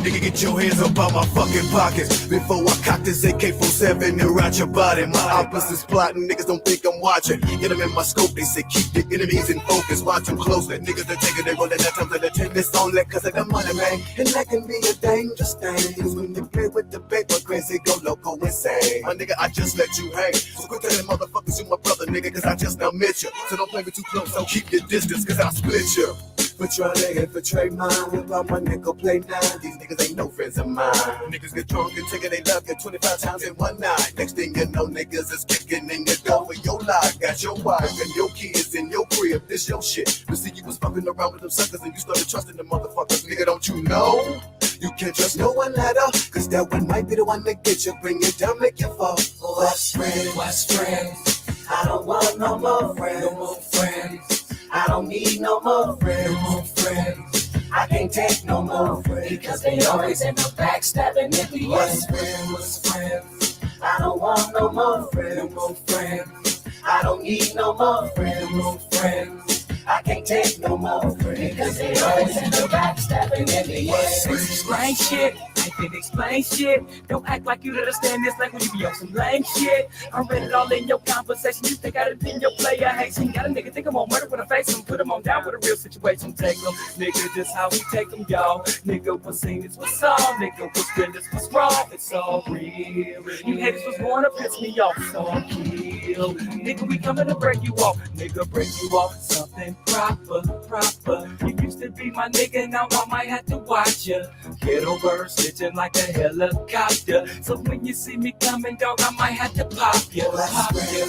Nigga, get your hands up out my fucking pockets before I cock this AK-47 and rout your body. My opposites plotting, niggas don't think I'm watching. Get them in my scope, they say keep your enemies in focus. Watch them closely, niggas are taking their rolling that time to the 10. It's only cause of the money, man. And that can be a dangerous thing. When you play with the paper, crazy, go loco, insane. My nigga, I just let you hang. So quit telling motherfuckers you my brother, nigga, cause I just now met you. So don't play me too close, so keep your distance, cause I'll split you. Betray they infiltrate mine. While my nickel play nine. These niggas ain't no friends of mine. Niggas get drunk and take it, they love you 25 times in one night. Next thing you know, niggas is kicking in your door for your life. Got your wife and your kids in your crib. This your shit. But see, you was fucking around with them suckers and you started trusting the motherfuckers. Nigga, don't you know? You can't trust no one at all, cause that one might be the one that get you, bring you down, make you fall. What's friends? I don't want no more friends. I don't need no more friends. I can't take no more friends, because they always end up backstabbing in the end. What's friends? I don't want no more friends. I don't need no more friends. I can't take no more friends, because they always end up backstabbing in the end. Explain shit, I can explain shit. Don't act like you understand this like when you be on some lame shit. I read it all in your conversation. You think I done been your player hating. Got a nigga think I'm on murder when I face him. Put him on down with a real situation. Take them, nigga, just how we take them, y'all. Nigga, what's seen is what's on. Nigga, what's good is what's wrong. It's all real. You haters was born to piss me off, so I'm killed. Nigga, we coming to break you off. Nigga, break you off something proper. You used to be my nigga, now I might have to watch ya. Get over snitching like a helicopter. So when you see me coming, dog, I might have to pop ya.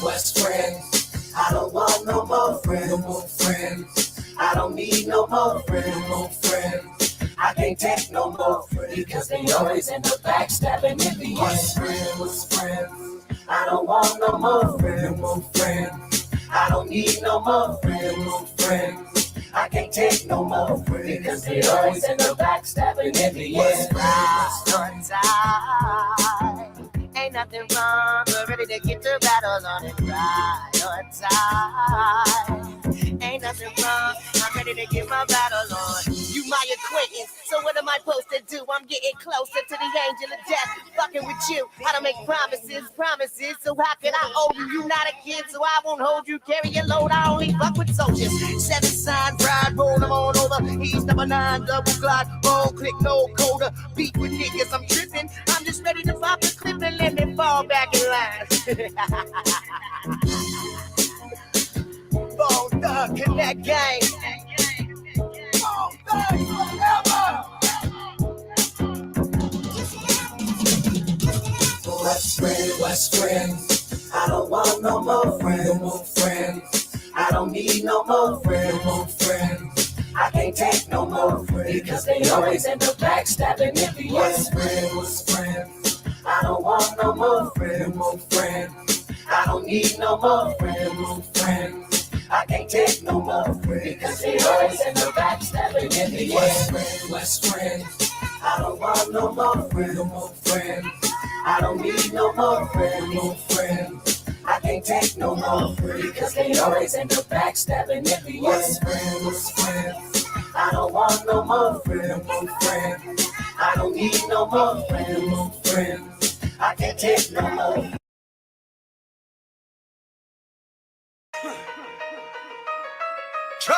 What's friends? I don't want no more friends. I don't need no more friends. I can't take no more friends, because they always end up backstabbing in the end. What's friends? I don't want no more friends. I don't need no more friends. I can't take no more friends, because they always end up backstabbing in the end. Ain't nothing wrong, we're ready to get to battle on it. Ride on time. Ain't nothing wrong, I'm ready to get my battle on. You my acquaintance, so what am I supposed to do? I'm getting closer to the angel of death. Fucking with you, I don't make promises. So how can I owe you? You not a kid, so I won't hold you. Carry your load, I only fuck with soldiers. 7 signs, ride, roll them on over. East number 9, double glide, roll, click, no coder. Beat with niggas, I'm tripping. I'm just ready to pop the clip and let me fall back in line. Bone Thug, connect gang. Bone Thug forever. What's friends? I don't want no more friends. I don't need no more friends. I can't take no more friends, because they always end up backstabbing in the end. What's friends? I don't want no more friends. I don't need no more friends. I can't take no more friends, because they always end up backstabbing in the end. What's friends? I don't want no more friends. I don't need no more friends. I can't take no more friends, because they always end up backstabbing in the end. What's friends? I don't want no more friends. I don't need no more friends. I can't take no more. Church!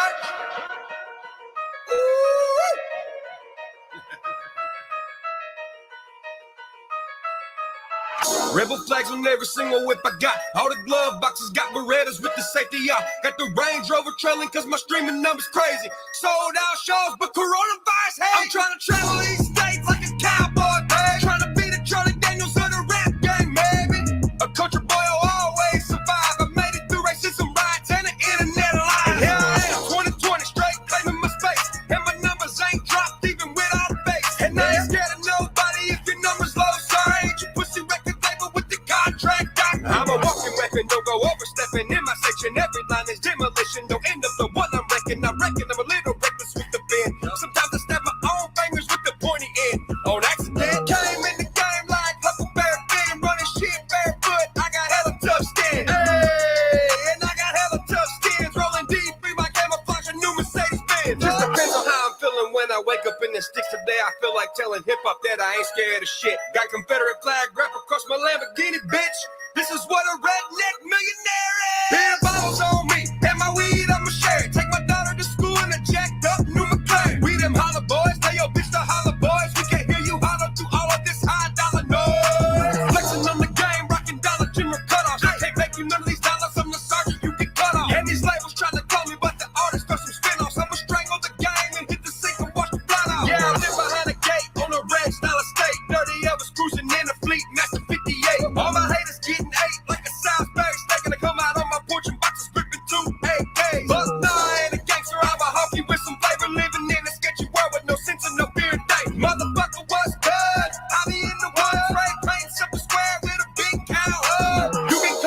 Rebel flags on every single whip I got. All the glove boxes got Berettas with the safety out. Got the Range Rover trailing cause my streaming numbers crazy. Sold out shows, but coronavirus, hey! I'm trying to travel these states like a cowboy, babe. Trying to be the Charlie Daniels of the rap game, maybe. A country boy will always survive. I made it through racism, riots, and the internet live. Here I am, 2020, straight claiming my space. And my numbers ain't dropped even with all the bass. And I ain't scared of nobody if your numbers low. Sorry, ain't you pussy record label with the contract doctor. I'm a walking weapon, don't go overstepping in my section. Every line is demolition, don't end up the one I'm wrecking. I reckon I'm a little reckless with the pen. Sometimes I stab my own fingers with the pointy end. On accident, came in the game like Huckleberry Finn, running shit barefoot. I got hella tough skin. Hey, and I got hella tough skins. Rolling deep, free my camouflage, a new Mercedes Benz. Just depends on how I'm feeling when I wake up in the sticks today. I feel like telling hip-hop that I ain't scared of shit. Got Confederate flag wrapped across my Lamborghini, bitch. This is what a redneck millionaire is. Beer bottles on me, and my weed I'ma share. Take my daughter to school in a jacked up Nubuck. We them holler boys, tell your bitch to holler boys. We can't hear you holler through all of this high dollar noise. Flexing on the game, rocking Dollar General cutoffs. I can't make you none of these dollars, I'm the sergeant, you get cut off. And these labels trying to call me, but the artists got some spin-offs. I'ma strangle the game and hit the sink and watch the blood out. Yeah, I live behind a gate on a red style estate. Dirty Elvis cruising in a fleet, Master 58. All my haters getting ate like a Salisbury steak, and they come out on my porch and boxes gripping 2 AKs. But nah, I ain't a gangster, I'm a honky with some flavor, living in a sketchy world with no sense and no fear of day. Motherfucker, what's good? I be in the woods, spray paint, simple square with a big cow. You can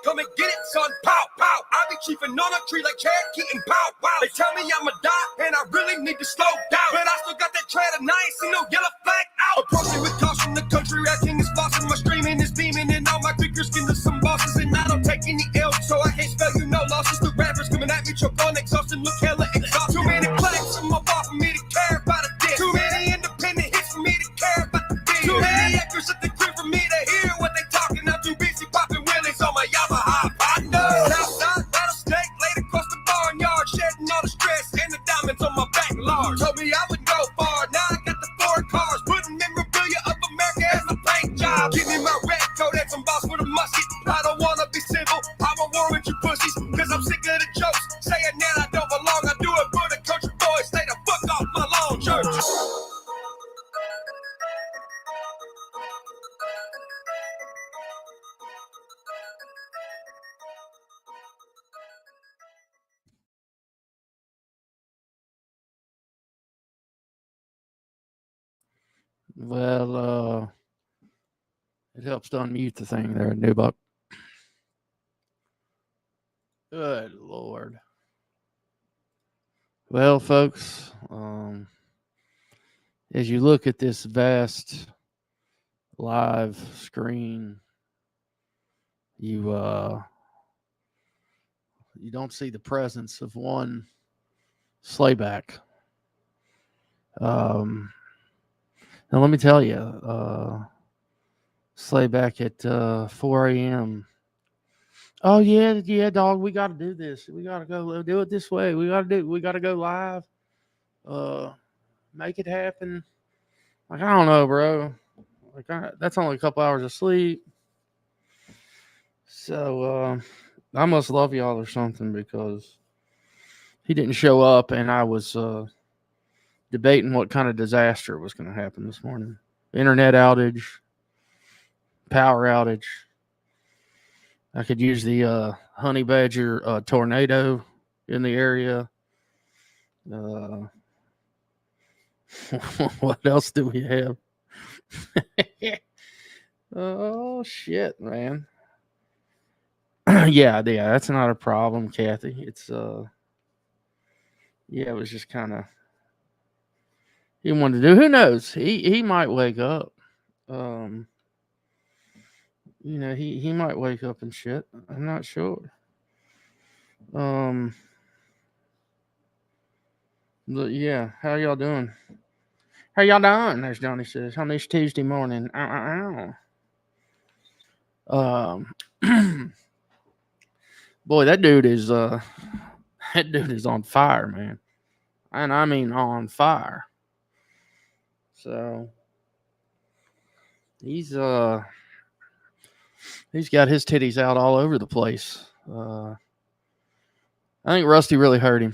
come and get it, son. Pow, pow. I be chiefing on a tree like Cherokee and pow, wow. They tell me I'ma die, and I really need to slow down. But I still got that tread and I ain't seen no yellow flag out. Approaching with caution, the country acting is flossing. My streaming is beaming, and all my quicker skin to some bosses. And I don't take any L's, so I can't spell you no losses. The rappers coming at me, choke on exhaustion, look hella exhausted. Too many plaques in my bar for me to care about a dick. Too many independent hits for me to care about the dick. Too many actors at the crib for me to hear what they talking. I'm too busy popping wheelies on my Yamaha partner. Outside, rattlesnake laid across the barnyard, shedding all the stress and the diamonds on my back large. Told me I wouldn't go far, now I got the 4 cars, putting memorabilia of America as my paint job. Give me my red coat and some boss with a musket. I don't wanna be civil, I want war with you pussies, cause I'm sick of the jokes, saying that I don't belong. I do it for the country boys, stay the fuck off my lawn church. Well, it helps to unmute the thing there, Nubuck. Good Lord. Well, folks, as you look at this vast live screen, you don't see the presence of one Slayback. Now let me tell you, Slayback at 4 a.m. Oh yeah, dog. We got to do this. We got to go do it this way. We got to go live. Make it happen. Like, I don't know, bro. Like, that's only a couple hours of sleep. So I must love y'all or something, because he didn't show up, and I was debating what kind of disaster was going to happen this morning. Internet outage, power outage. I could use the honey badger tornado in the area. What else do we have? Oh, shit, man. yeah, that's not a problem, Kathy. It's, it was just kind of, he wanted to do, who knows? He might wake up. He might wake up and shit. I'm not sure. But yeah, how y'all doing? How y'all doing? There's Johnny says on this Tuesday morning. Boy, that dude is on fire, man. And I mean on fire. So he's got his titties out all over the place. I think Rusty really hurt him.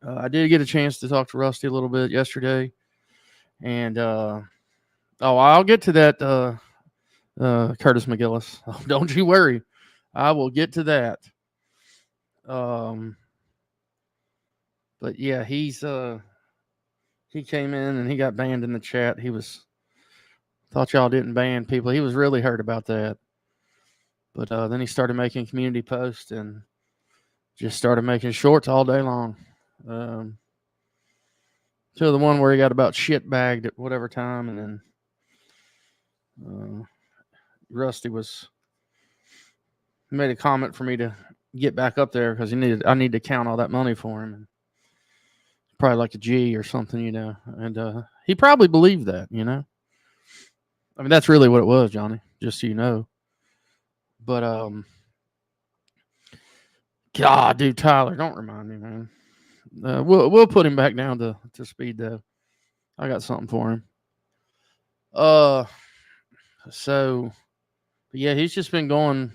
I did get a chance to talk to Rusty a little bit yesterday, and I'll get to that, Curtis McGillis. Oh, don't you worry, I will get to that. But yeah, he came in and he got banned in the chat. Thought y'all didn't ban people. He was really hurt about that. But then he started making community posts and just started making shorts all day long. To the one where he got about shit bagged at whatever time, and then Rusty made a comment for me to get back up there because I need to count all that money for him, and probably like a G or something, and he probably believed that, you know. I mean, that's really what it was, Johnny. Just so you know. But God, dude, Tyler, don't remind me, man. We'll put him back down to speed though. I got something for him. So yeah, he's just been going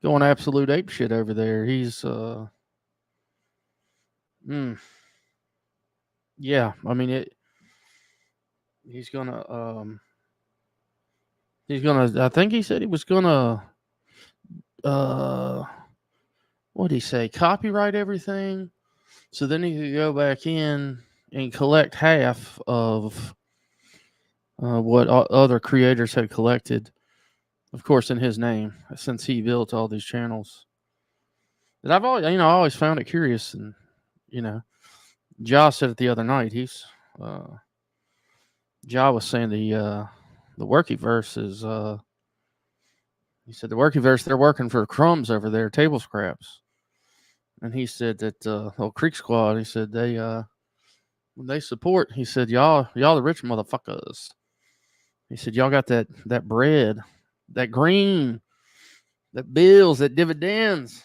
absolute ape shit over there. He's yeah, I mean he's gonna I think he said he was gonna what did he say? Copyright everything. So then he could go back in and collect half of what other creators had collected, of course, in his name, since he built all these channels. And I've always, I always found it curious, and Josh said it the other night. Josh was saying the Workyverse is. He said the Workyverse, they're working for crumbs over there, table scraps, and he said that old Creek Squad. He said they support. He said y'all the rich motherfuckers. He said y'all got that bread, that green, that bills, that dividends.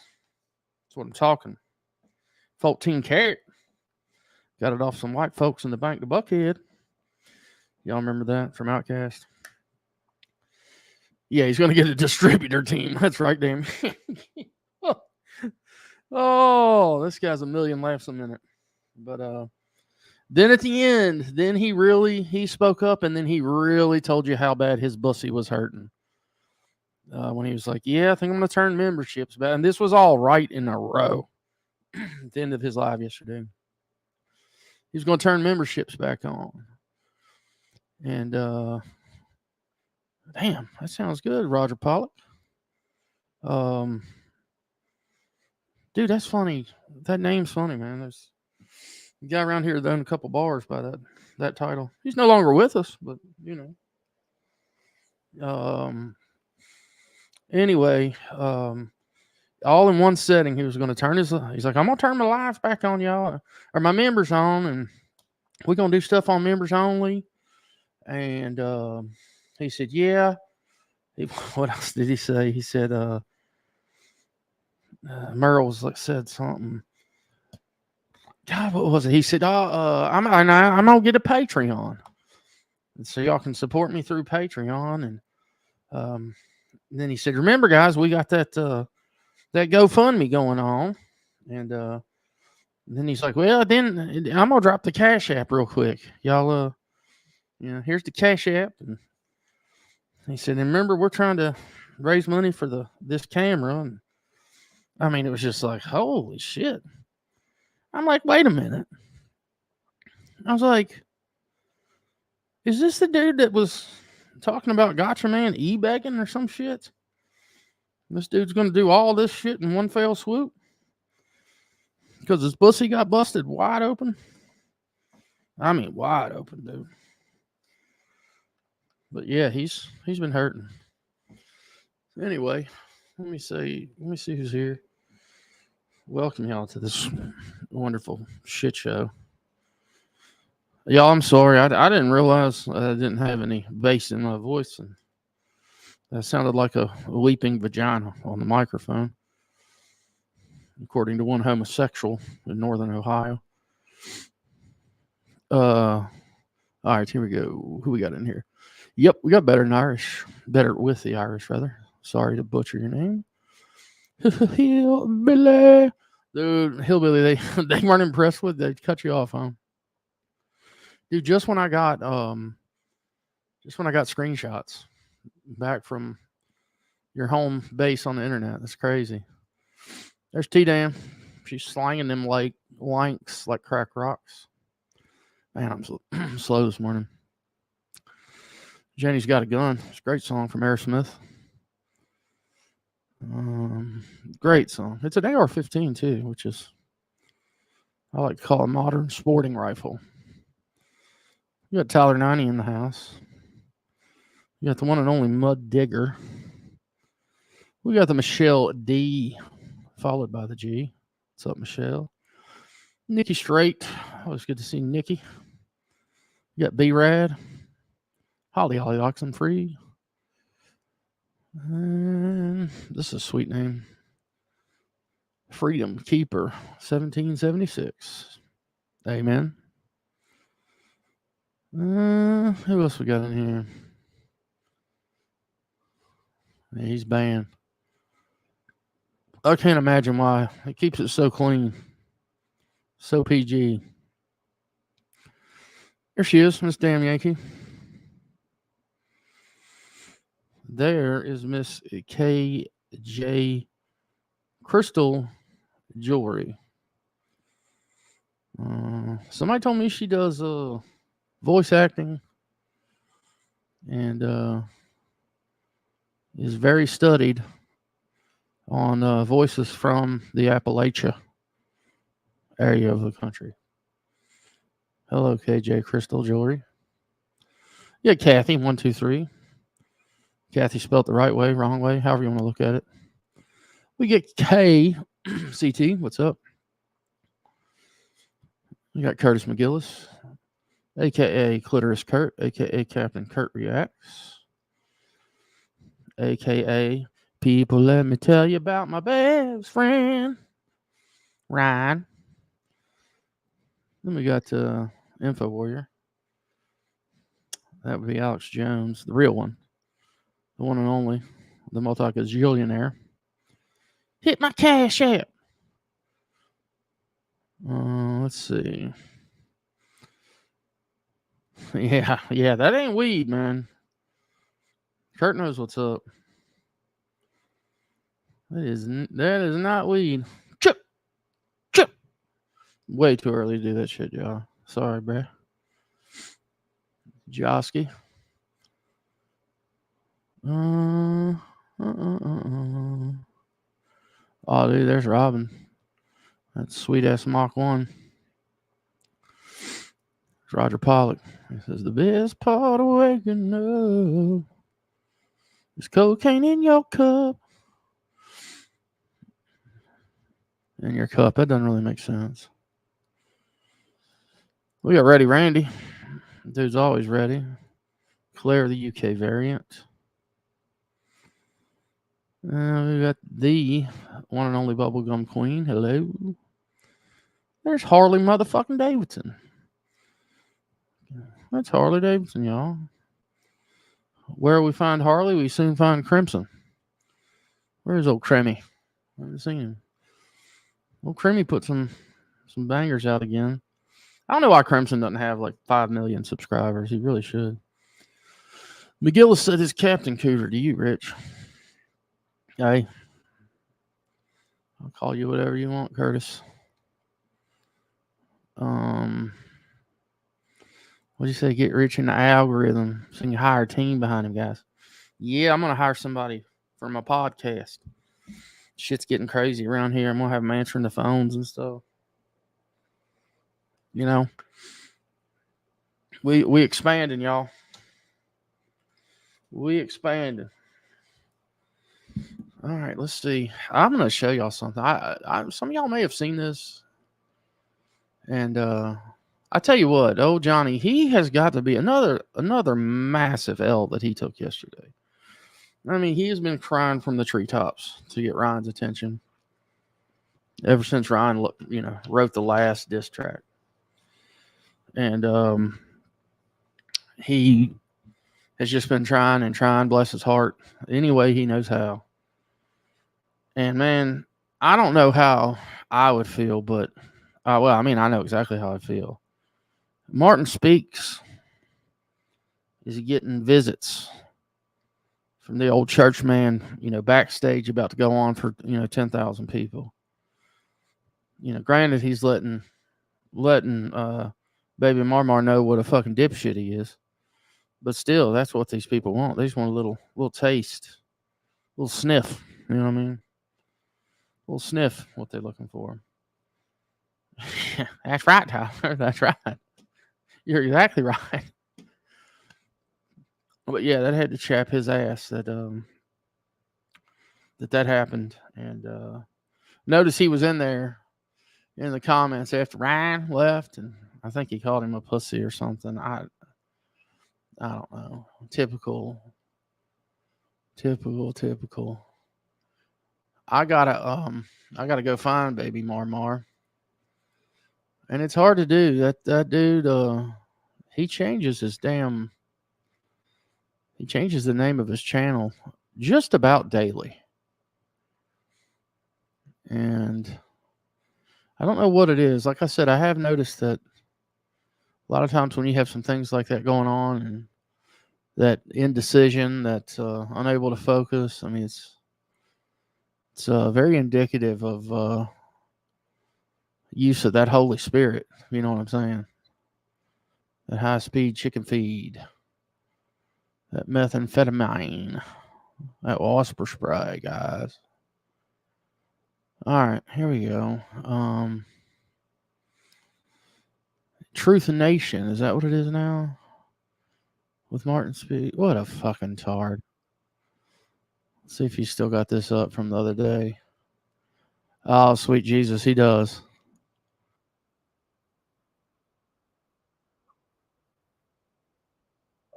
That's what I'm talking. 14 karat. Got it off some white folks in the bank to Buckhead. Y'all remember that from Outcast? Yeah, he's going to get a distributor team. That's right, damn. Oh, this guy's a million laughs a minute. But then at the end, then he spoke up, and then he really told you how bad his bussy was hurting. When he was like, yeah, I think I'm going to turn memberships back. And this was all right in a row at the end of his live yesterday. He was going to turn memberships back on. And damn, that sounds good, Roger Pollock. Dude, that's funny. That name's funny, man. There's a guy around here that owned a couple bars by that title. He's no longer with us, but anyway, all in one setting, he was going to turn he's like, I'm going to turn my lives back on y'all, or my members on, and we're going to do stuff on members only. And he said, yeah. What else did he say? He said, Merle said something. God, what was it? He said, I'm going to get a Patreon. And so y'all can support me through Patreon. And then he said, remember, guys, we got that GoFundMe going on. And then he's like, well, then I'm going to drop the Cash App real quick. Y'all, here's the Cash App. And he said, and remember, we're trying to raise money for this camera. And I mean, it was just like, holy shit. I'm like, wait a minute. I was like, is this the dude that was talking about Gotcha Man e-begging or some shit? This dude's going to do all this shit in one fell swoop? Because his pussy got busted wide open? I mean, wide open, dude. But yeah, he's been hurting. Anyway, let me see who's here. Welcome y'all to this wonderful shit show. Y'all, I'm sorry. I didn't realize I didn't have any bass in my voice, and that sounded like a weeping vagina on the microphone, according to one homosexual in Northern Ohio. All right, here we go. Who we got in here? Yep, we got Better with the Irish, rather. Sorry to butcher your name. Hillbilly. Dude, Hillbilly, they weren't impressed with. They cut you off, huh? Dude, just when I got screenshots back from your home base on the internet. That's crazy. There's T-Dan. She's slanging them like lanks like crack rocks. Man, I'm slow this morning. Jenny's Got a Gun. It's a great song from Aerosmith. Great song. It's an AR-15 too, which is I like to call a modern sporting rifle. You got Tyler 90 in the house. You got the one and only Mud Digger. We got the Michelle D, followed by the G. What's up, Michelle? Nikki Straight. Always good to see Nikki. You got B-Rad, Holly Oxen Free. And this is a sweet name. Freedom Keeper, 1776. Amen. Who else we got in here? Yeah, he's banned. I can't imagine why. He keeps it so clean. So PG. There she is, Miss Damn Yankee. There is Miss KJ Crystal Jewelry. Somebody told me she does voice acting and is very studied on voices from the Appalachia area of the country. Hello, KJ Crystal Jewelry. Yeah, Kathy, 123. Kathy spelled the right way, wrong way, however you want to look at it. We get KCT. What's up? We got Curtis McGillis, a.k.a. Clitoris Kurt, a.k.a. Captain Kurt Reacts, a.k.a. People Let Me Tell You About My Best Friend, Ryan. Then we got Info Warrior. That would be Alex Jones, the real one, the one and only, the multi-gazillionaire. Hit my cash app. Let's see. Yeah, that ain't weed, man. Kurt knows what's up. That is not weed. Chip. Way too early to do that shit, y'all. Sorry, bruh. Josky. Oh, dude, there's Robin. That's sweet ass Mach 1. It's Roger Pollock. He says the best part of waking up is cocaine in your cup. In your cup. That doesn't really make sense. We got Ready Randy. Dude's always ready. Claire, the UK variant. We got the one and only Bubblegum Queen. Hello. There's Harley motherfucking Davidson. That's Harley Davidson, y'all. Where we find Harley, we soon find Crimson. Where's old Cremmy? I haven't seen him. Old Cremmy put some bangers out again. I don't know why Crimson doesn't have like 5 million subscribers. He really should. McGillis said his Captain Cooter to you, Rich. Hey. I'll call you whatever you want, Curtis. What'd you say? Get rich in the algorithm. So you can hire a team behind him, guys. Yeah, I'm going to hire somebody for my podcast. Shit's getting crazy around here. I'm going to have them answering the phones and stuff. You know, we expanding, y'all. We expanding. All right, let's see. I'm going to show y'all something. Some of y'all may have seen this. And I tell you what, old Johnny, he has got to be another massive L that he took yesterday. I mean, he has been crying from the treetops to get Ryan's attention ever since Ryan, wrote the last diss track. And he has just been trying, bless his heart, any way he knows how. And, man, I don't know how I would feel, but, I know exactly how I feel. Martin Speaks is getting visits from the old church man, backstage about to go on for, 10,000 people. Granted, he's letting Baby Marmar know what a fucking dipshit he is. But still, that's what these people want. They just want a little taste, a little sniff. You know what I mean? A little sniff, what they're looking for. That's right, Tyler. That's right. You're exactly right. But yeah, that had to chap his ass that happened. And notice he was in there in the comments after Ryan left, and I think he called him a pussy or something. I don't know. Typical. I gotta go find baby Marmar. And it's hard to do. That dude he changes he changes the name of his channel just about daily. And I don't know what it is. Like I said, I have noticed that a lot of times when you have some things like that going on and that indecision, that unable to focus, I mean, it's very indicative of use of that Holy Spirit. You know what I'm saying? That high speed chicken feed, that methamphetamine, that wasp spray, guys. All right, here we go. Truth Nation, is that what it is now? With Martin Speed. What a fucking tard. Let's see if he's still got this up from the other day. Oh, sweet Jesus, he does.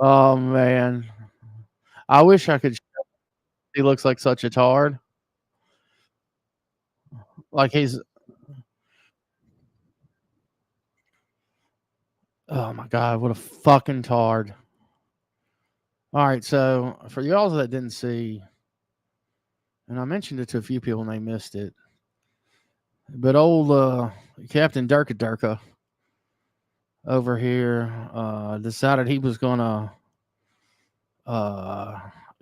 Oh, man. I wish I could. He looks like such a tard. Like he's. Oh, my God. What a fucking tard. All right. So, for y'all that didn't see, and I mentioned it to a few people and they missed it, but old Captain Durka over here decided he was going to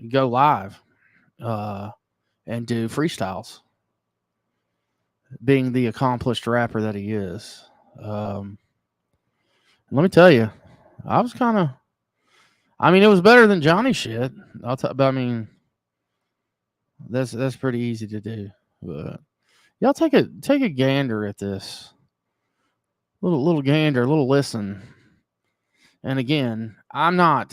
go live and do freestyles, being the accomplished rapper that he is. Let me tell you, I was kind of. I mean, it was better than Johnny shit. But I mean, that's pretty easy to do. But y'all take a gander at this. Little gander, little listen. And again, I know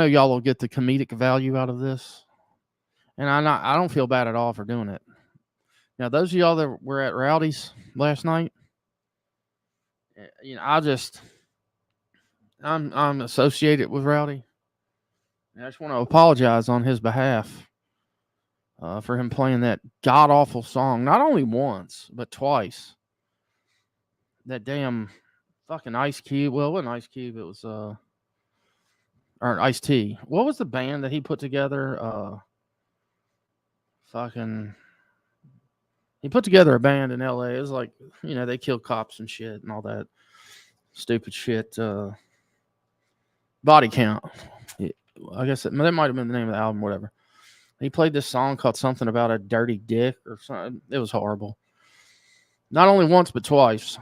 y'all will get the comedic value out of this, and I don't feel bad at all for doing it. Now, those of y'all that were at Rowdy's last night, you know, I'm associated with Rowdy. And I just want to apologize on his behalf for him playing that god awful song, not only once but twice. That damn fucking Ice Cube. Well, it wasn't Ice Cube. It was or Ice T. What was the band that he put together? He put together a band in L.A. It was like, you know, they killed cops and shit and all that stupid shit. Body Count. I guess that might have been the name of the album, whatever. He played this song called something about a dirty dick or something. It was horrible. Not only once, but twice.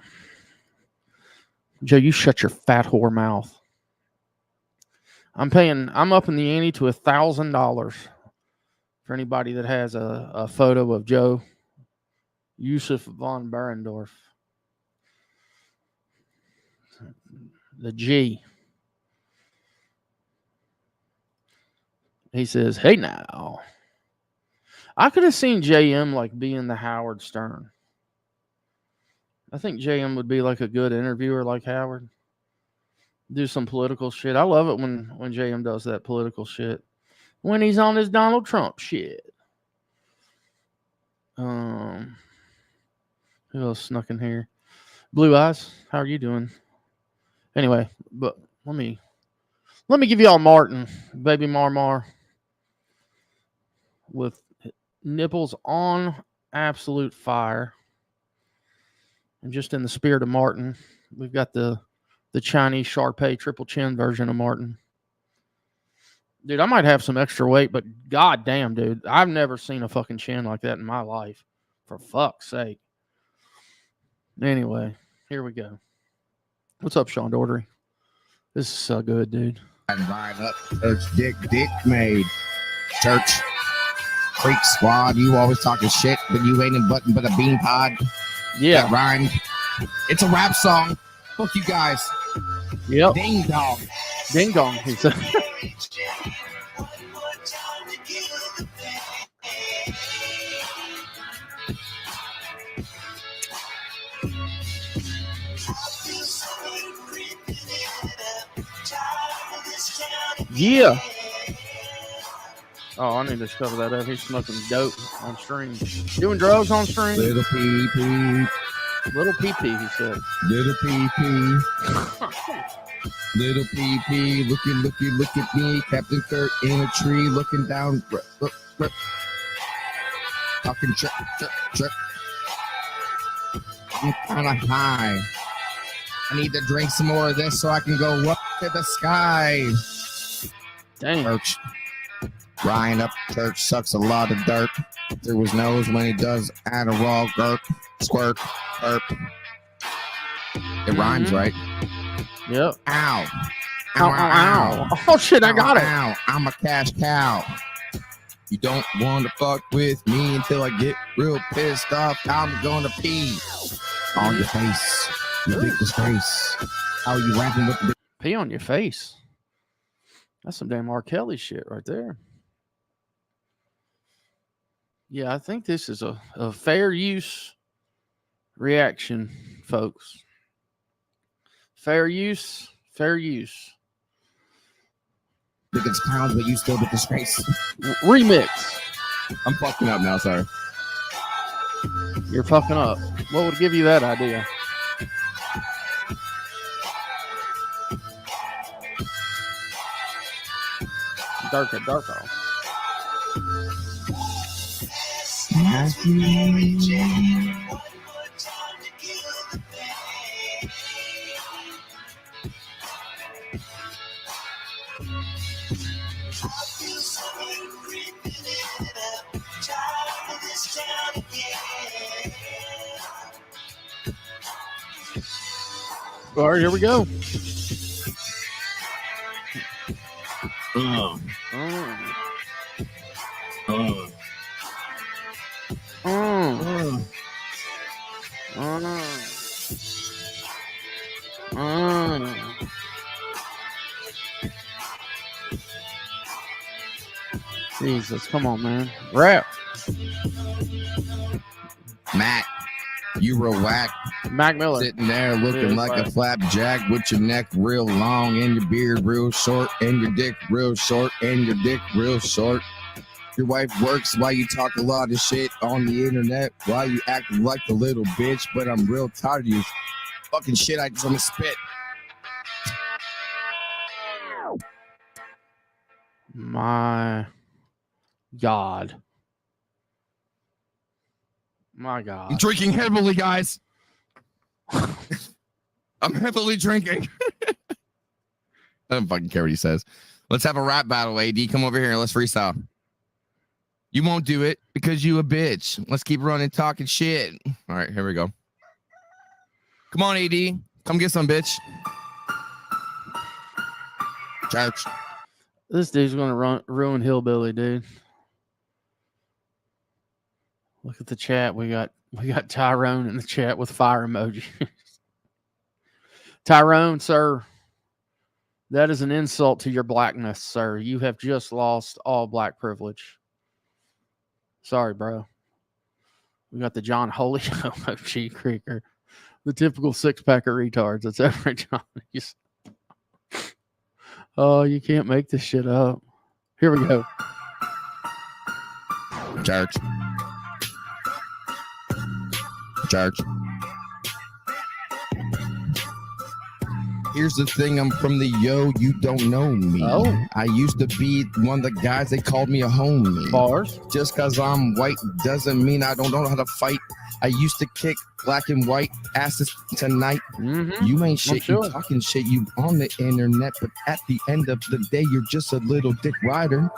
Joe, you shut your fat whore mouth. I'm up in the ante to $1,000 for anybody that has a photo of Joe Yusuf von Berendorf. The G. He says, hey now. I could have seen JM like being the Howard Stern. I think JM would be like a good interviewer like Howard. Do some political shit. I love it when JM does that political shit. When he's on his Donald Trump shit. Who else snuck in here? Blue Eyes, how are you doing? Anyway, but let me give y'all Martin, baby Marmar, with nipples on absolute fire. And just in the spirit of Martin, we've got the Chinese Shar-Pei triple chin version of Martin. Dude, I might have some extra weight, but goddamn, dude, I've never seen a fucking chin like that in my life. For fuck's sake. Anyway, here we go. What's up, Sean Daugherty? This is so good, dude. Right up, it's dick made. Church, Creek Squad, you always talking shit, but you ain't in button but a bean pod. Yeah. That rhymed. It's a rap song. Fuck you guys. Yep. Ding dong. Ding dong, he said. Yeah. Oh, I need to cover that up. He's smoking dope on stream. Doing drugs on stream. Little pee-pee. Little pee-pee, he said. Little pee-pee. Little pee-pee. Look at me. Captain Kirk in a tree looking down. Look. Talking trip. I'm kind of high. I need to drink some more of this so I can go up to the sky. Dang. Church. Ryan up church sucks a lot of dirt through his nose when he does Adderall, gurp, squirt, burp. It rhymes, right? Yep. Ow. Ow. Oh, shit, I got it. Ow. I'm a cash cow. You don't want to fuck with me until I get real pissed off. I'm gonna pee on your face. You big disgrace. How you rapping with the Pee on your face. That's some damn R. Kelly shit right there. Yeah, I think this is a fair use reaction, folks. Fair use. biggest pounds, but you still the disgrace? Remix. I'm fucking up now, sorry. You're fucking up. What would give you that idea? Darker. All right, here we go. Jesus, come on, man. Rap. Mac, you real whack. Mac Miller. Sitting there looking like a flapjack with your neck real long and your beard real short and your dick real short and your dick real short. Your wife works while you talk a lot of shit on the internet while you acting like a little bitch, but I'm real tired of you fucking shit. I just want to spit. My God. My God. I'm drinking heavily, guys. I'm heavily drinking. I don't fucking care what he says. Let's have a rap battle, AD. Come over here and let's freestyle. You won't do it because you a bitch. Let's keep running, talking shit. All right, here we go. Come on, AD. Come get some, bitch. Church. This dude's gonna ruin Hillbilly, dude. Look at the chat. We got Tyrone in the chat with fire emoji. Tyrone, sir, that is an insult to your blackness, sir. You have just lost all black privilege. Sorry, bro. We got the John Holyoke emoji creaker. The typical six-pack of retards. That's every John. Oh, you can't make this shit up. Here we go. Church. Here's the thing, I'm from the you don't know me. Oh. I used to be one of the guys, they called me a homie. Bars. Just cause I'm white doesn't mean I don't know how to fight. I used to kick black and white asses tonight. Mm-hmm. You ain't shit, Sure. you talking shit, you on the internet, but at the end of the day, you're just a little dick rider.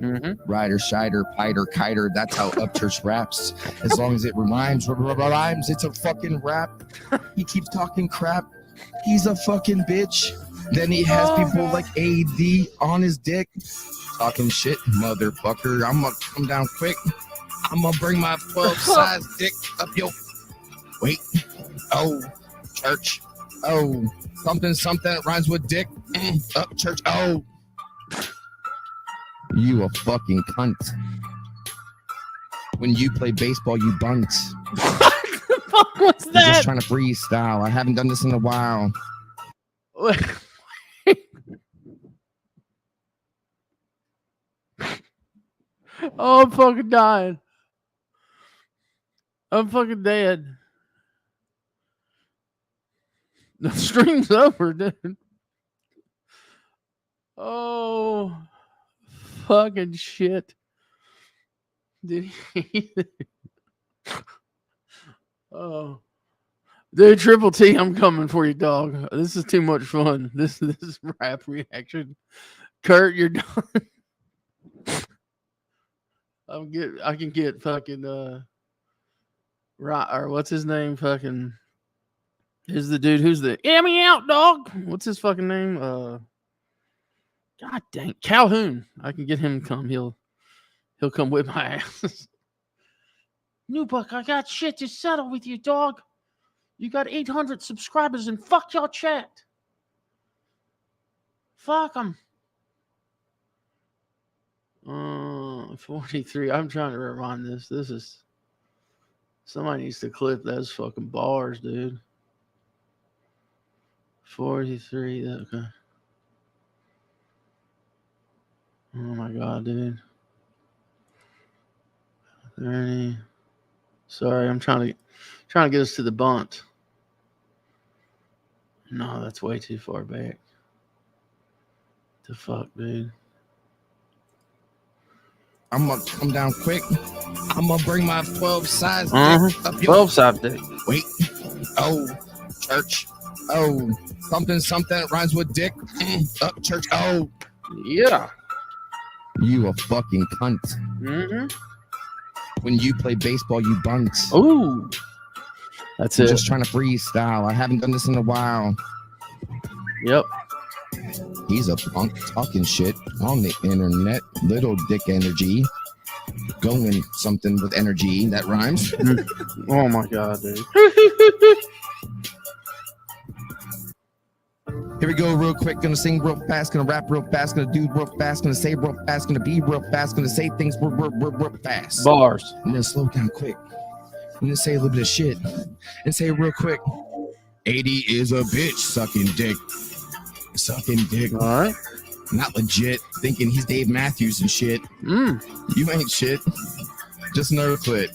Mm-hmm. Rider, shider, piter, kiter, that's how Upchurch raps. As long as it rhymes, it's a fucking rap. He keeps talking crap. He's a fucking bitch. Then he has people like AD on his dick. Talking shit, motherfucker. I'm gonna come down quick. I'm gonna bring my 12 size dick up your... Wait. Oh, church. Oh, something that rhymes with dick. Up church. Oh. You a fucking cunt. When you play baseball, you bunt. What was I'm that? just trying to freestyle. I haven't done this in a while. Oh, I'm fucking dying. I'm fucking dead. The stream's over, dude. Oh, fucking shit. Did he? Oh, dude, Triple T, I'm coming for you, dog. This is too much fun. This is rap reaction. Kurt, you're done. I can get fucking right, or what's his name? Fucking is the dude who's the yeah me out dog. What's his fucking name? God dang, Calhoun. I can get him to come. He'll come whip my ass. Nubuck, I got shit to settle with you, dog. You got 800 subscribers and fuck your chat. Fuck them. 43. I'm trying to rewind this. This is somebody needs to clip those fucking bars, dude. 43. Okay. Oh my god, dude. 30. Sorry, I'm trying to get us to the bunt. No, that's way too far back. The fuck, dude. I'm gonna come down quick. I'm gonna bring my 12 size dick up your 12 side dick. Wait. Oh, church. Oh, something rhymes with dick. Up church. Oh, Yeah. you a fucking cunt. Mm-hmm. When you play baseball, you bunt. Ooh. That's I'm it. just trying to freestyle. I haven't done this in a while. Yep. He's a punk talking shit on the internet. Little dick energy. Going something with energy. That rhymes. Oh my god, dude. Here we go, real quick. Gonna sing real fast. Gonna rap real fast. Gonna do real fast. Gonna say real fast. Gonna be real fast. Gonna say things real fast. Bars. And then slow down quick. And then say a little bit of shit. And say it real quick. 80 is a bitch sucking dick. Sucking dick. All right. Not legit. Thinking he's Dave Matthews and shit. You ain't shit. Just another clip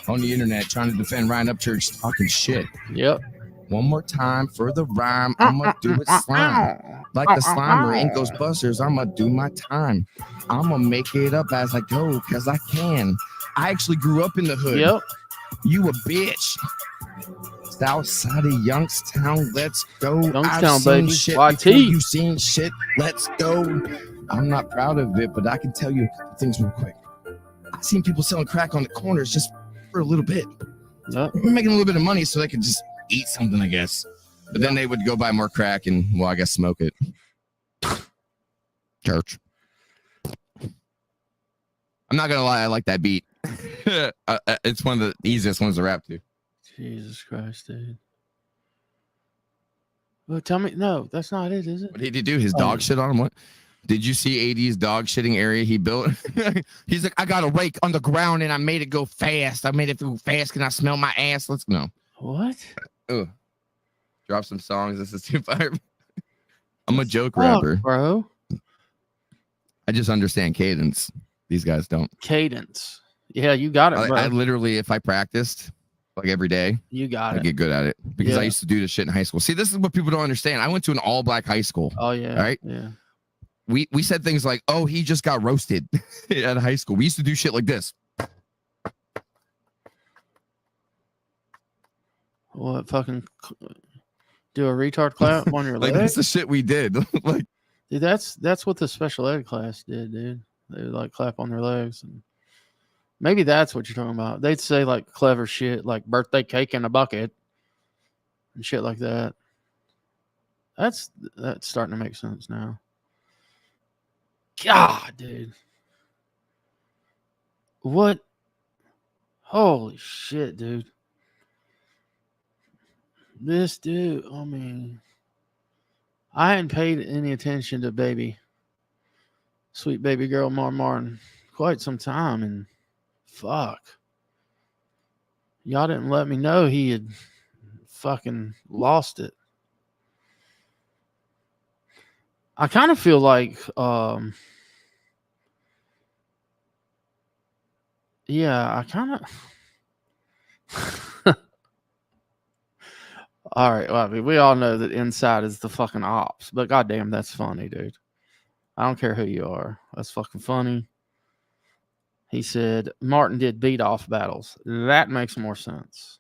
on the internet trying to defend Ryan Upchurch talking shit. Yep. One more time for the rhyme. I'ma do it slime. Like the Slimer in Ghostbusters, I'ma do my time. I'ma make it up as I go, cause I can. I actually grew up in the hood. Yep. You a bitch. South side of Youngstown, let's go. Youngstown, I've seen baby. shit YT. before you seen shit, let's go. I'm not proud of it, but I can tell you a couple things real quick. I've seen people selling crack on the corners just for a little bit. Yep. Making a little bit of money so they could just eat something, I guess. But then they would go buy more crack and, well, I guess smoke it. Church. I'm not gonna lie, I like that beat. It's one of the easiest ones to rap to. Jesus Christ, dude. Well, tell me, no, that's not it, is it? What did he do? His dog shit on him? What? Did you see AD's dog shitting area he built? He's like, I got a rake on the ground and I made it go fast. I made it go fast. Can I smell my ass? Let's no. What? Ugh. Drop some songs. This is too fire. I'm a joke rapper, bro. I just understand cadence. These guys don't. Cadence. Yeah, you got it, bro. I literally, if I practiced like every day, you got I it. get good at it because I used to do this shit in high school. See, this is what people don't understand. I went to an all black high school. Oh yeah. All right. Yeah. We said things like, "Oh, he just got roasted" at high school. We used to do shit like this. What fucking do a retard clap on your Like leg? that's the shit we did. Like, dude, that's what the special ed class did, dude. They would like clap on their legs, and maybe that's what you're talking about. They'd say like clever shit, like birthday cake in a bucket and shit like that. That's starting to make sense now. God, dude. What? Holy shit, dude. This dude, I mean, I hadn't paid any attention to sweet baby girl Mar in quite some time, and fuck. Y'all didn't let me know he had fucking lost it. I kind of feel like Yeah, I kind of. All right. Well, I mean, we all know that inside is the fucking ops, but goddamn, that's funny, dude. I don't care who you are. That's fucking funny. He said Martin did beat off battles. That makes more sense.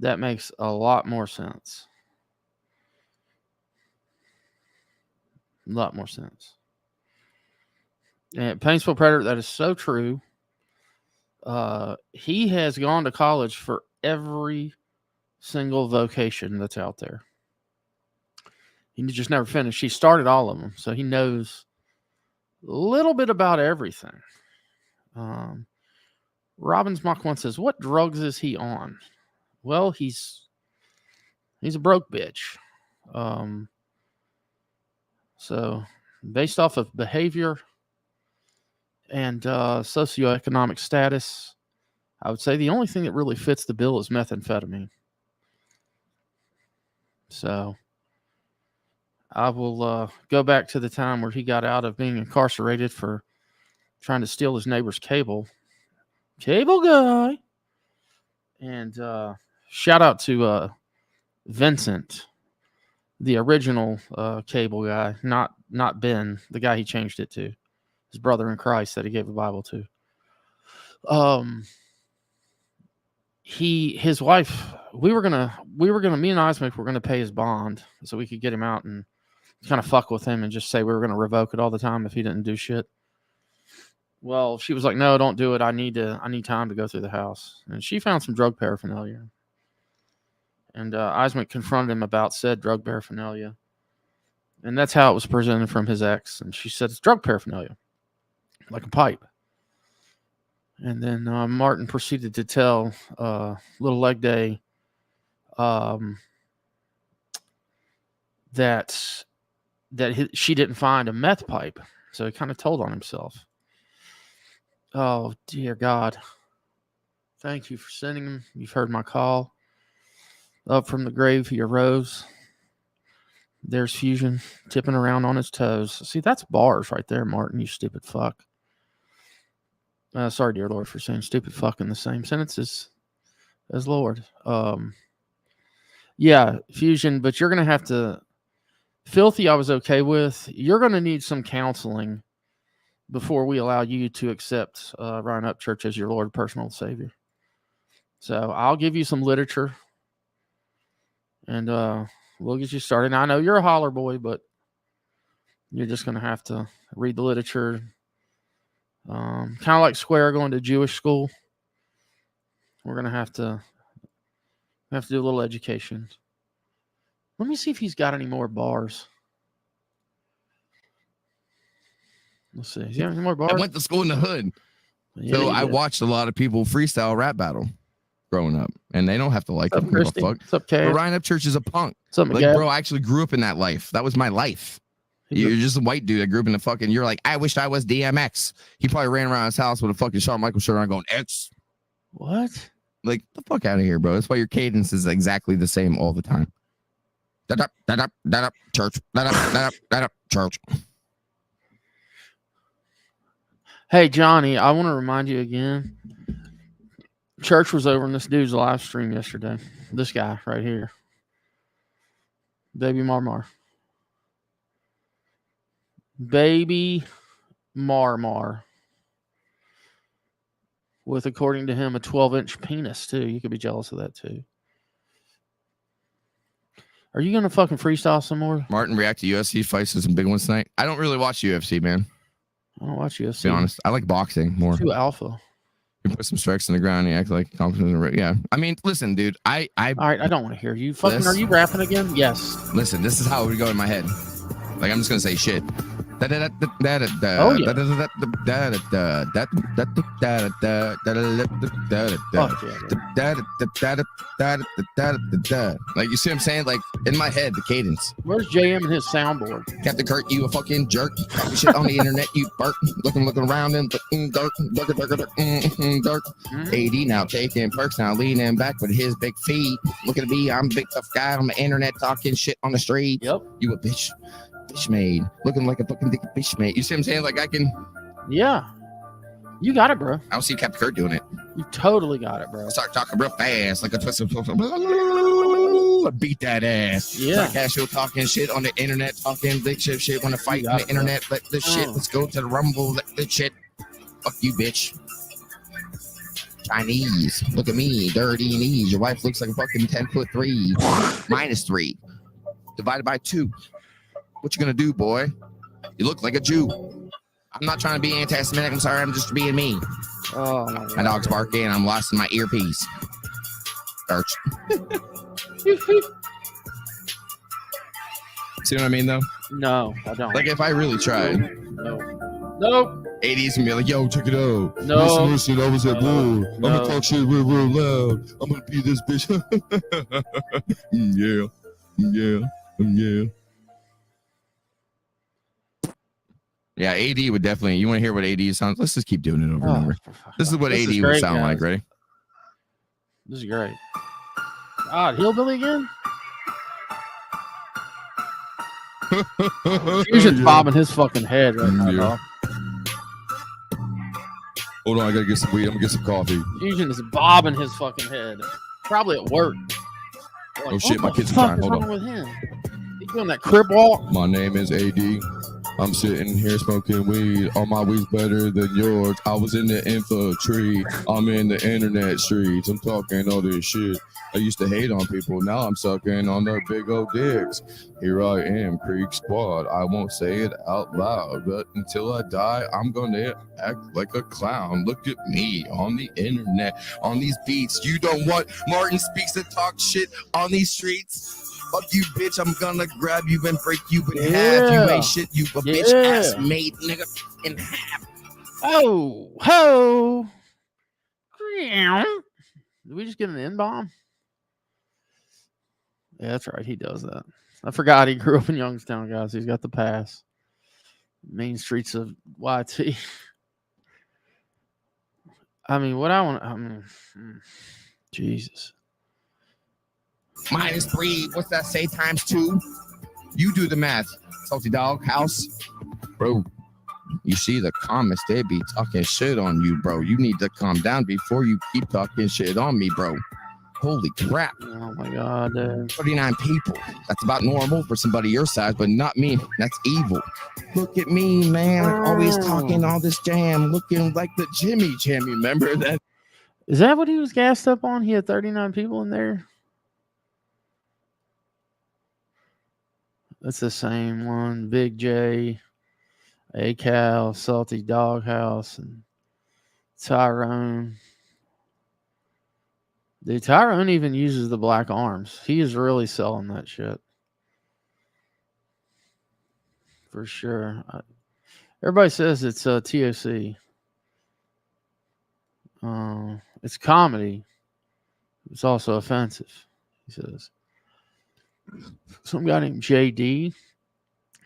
That makes a lot more sense. A lot more sense. And Paintsville Predator, that is so true. He has gone to college for every single vocation that's out there. He just never finished. He started all of them, so he knows a little bit about everything. Robbins Mach 1 says, what drugs is he on? Well, he's a broke bitch. So based off of behavior and socioeconomic status, I would say the only thing that really fits the bill is methamphetamine. So I will go back to the time where he got out of being incarcerated for trying to steal his neighbor's cable guy. And shout out to Vincent, the original cable guy, not Ben, the guy he changed it to, his brother in Christ that he gave the Bible to. His wife, me and Isaac were gonna pay his bond so we could get him out and kind of fuck with him and just say we were gonna revoke it all the time if he didn't do shit. Well, she was like, no, don't do it. I need time to go through the house. And she found some drug paraphernalia. And Isaac confronted him about said drug paraphernalia. And that's how it was presented from his ex. And she said, it's drug paraphernalia, like a pipe. And then Martin proceeded to tell Little Leg Day that she didn't find a meth pipe. So he kind of told on himself. Oh, dear God. Thank you for sending him. You've heard my call. Up from the grave he arose. There's Fusion tipping around on his toes. See, that's bars right there, Martin, you stupid fuck. Sorry, dear Lord, for saying stupid fuck in the same sentence as Lord. Yeah, Fusion, but you're going to have to... Filthy, I was okay with. You're going to need some counseling before we allow you to accept Ryan Upchurch as your Lord personal Savior. So I'll give you some literature and we'll get you started. Now, I know you're a holler boy, but you're just going to have to read the literature. Kind of like Square going to Jewish school. We're going to have to do a little education. Let me see if he's got any more bars. Let's see. Is he have any more bars? I went to school in the hood. Yeah, So I watched a lot of people freestyle rap battle growing up, and they don't have to like it. Christy? What's up, Kay? Ryan Upchurch is a punk. What's up, Like, bro, I actually grew up in that life. That was my life. You're just a white dude that grew up in the fucking. You're like, I wish I was DMX. He probably ran around his house with a fucking Shawn Michaels shirt on, going X. What? Like, the fuck out of here, bro. That's why your cadence is exactly the same all the time. Da-da, da-da, da-da, church. Da-da, da-da, da-da, church. Hey, Johnny, I want to remind you again. Church was over in this dude's live stream yesterday. This guy right here. Baby Marmar. Baby Marmar. With, according to him, a 12-inch penis, too. You could be jealous of that, too. Are you going to fucking freestyle some more? Martin, react to UFC fights to some big ones tonight. I don't really watch UFC, man. I don't watch UFC. To be honest, I like boxing more. Too alpha. You put some strikes in the ground and you act like confident. Yeah. I mean, listen, dude. All right, I don't want to hear you. Fucking, are you rapping again? Yes. Listen, this is how it would go in my head. Like, I'm just going to say shit. Oh, yeah. Like, you see what I'm saying? Like, in my head, the cadence. Where's JM and his soundboard? Captain Kurt, you a fucking jerk. Talking shit on the internet, you burk. Looking around and dirt. 80 now taking perks, now leaning back with his big feet. Look at me, I'm a big tough guy on the internet talking shit on the street. Yep. You a bitch. Bitch made. Looking like a fucking dick bitch made. You see what I'm saying? Like, I can. Yeah. You got it, bro. I don't see Captain Kirk doing it. You totally got it, bro. Start talking real fast, like a twisted. Beat that ass. Yeah. Like casual talking shit on the internet, talking big shit. Want to fight on the internet? Let the shit. Let's go to the rumble. Let the shit. Fuck you, bitch. Chinese. Look at me, dirty knees. Your wife looks like a fucking 10'3". -3 divided by 2. What you gonna do, boy? You look like a Jew. I'm not trying to be anti-Semitic. I'm sorry. I'm just being me. Oh my God. My dog's barking. I'm lost in my earpiece. Arch. See what I mean, though? No, I don't. Like, if I really tried, Nope. 80s and be like, yo, check it out. No. Listen, I was at war. No. I'm gonna talk shit real loud. I'm gonna be this bitch. Yeah. Yeah, AD would definitely. You want to hear what AD sounds? Let's just keep doing it over and over. This is what AD would sound like, ready? This is great. God, hillbilly again? Fusion's bobbing his fucking head right now, dog. Hold on, I gotta get some weed. I'm gonna get some coffee. Fusion is bobbing his fucking head. Probably at work. Like, Oh shit, my kids are what trying. the fuck is Hold wrong on. with him? He doing that crib walk? My name is AD. I'm sitting here smoking weed. All my weed's better than yours. I was in the infantry. I'm in the internet streets. I'm talking all this shit. I used to hate on people. Now I'm sucking on their big old dicks. Here I am, Creek Squad. I won't say it out loud, but until I die, I'm gonna act like a clown. Look at me on the internet, on these beats. You don't want Martin Speaks to talk shit on these streets. Fuck you, bitch. I'm gonna grab you and break you in half. You ain't shit. You a bitch ass made nigga in half. Oh, ho. Did we just get an N-bomb? Yeah, that's right. He does that. I forgot he grew up in Youngstown, guys. He's got the pass. Main streets of YT. I mean, Jesus. -3. What's that say times 2? You do the math. Salty dog house. Bro, you see the comments, they be talking shit on you, bro. You need to calm down before you keep talking shit on me, bro. Holy crap. Oh my God, dude. 39 people. That's about normal for somebody your size, but not me. That's evil. Look at me, man. Always talking all this jam, looking like the Jimmy Jam. Remember that? Is that what he was gassed up on? He had 39 people in there? That's the same one. Big J, A-Cal, Salty Doghouse, and Tyrone. Dude, Tyrone even uses the black arms. He is really selling that shit. For sure. Everybody says it's TOC. It's comedy. It's also offensive, he says. Some guy named JD,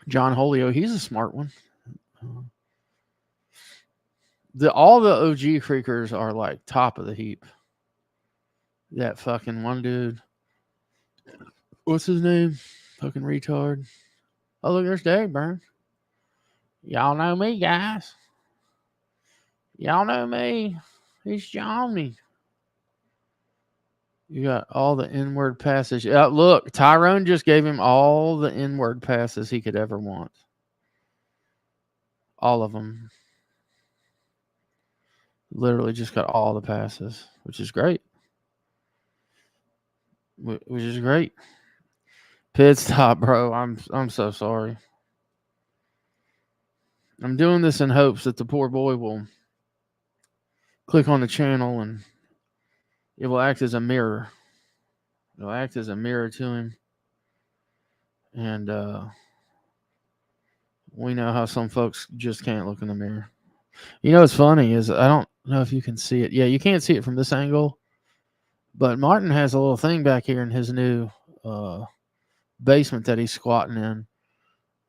John Holio, he's a smart one. All the OG creekers are like top of the heap. That fucking one dude. What's his name? Fucking retard. Oh, look, there's Dave Burns. Y'all know me, guys. Y'all know me. He's Johnny. You got all the N-word passes. Look, Tyrone just gave him all the N-word passes he could ever want. All of them. Literally just got all the passes, which is great. Which is great. Pit stop, bro. I'm so sorry. I'm doing this in hopes that the poor boy will click on the channel and it will act as a mirror. It'll act as a mirror to him. And we know how some folks just can't look in the mirror. You know what's funny is I don't know if you can see it. Yeah, you can't see it from this angle. But Martin has a little thing back here in his new basement that he's squatting in.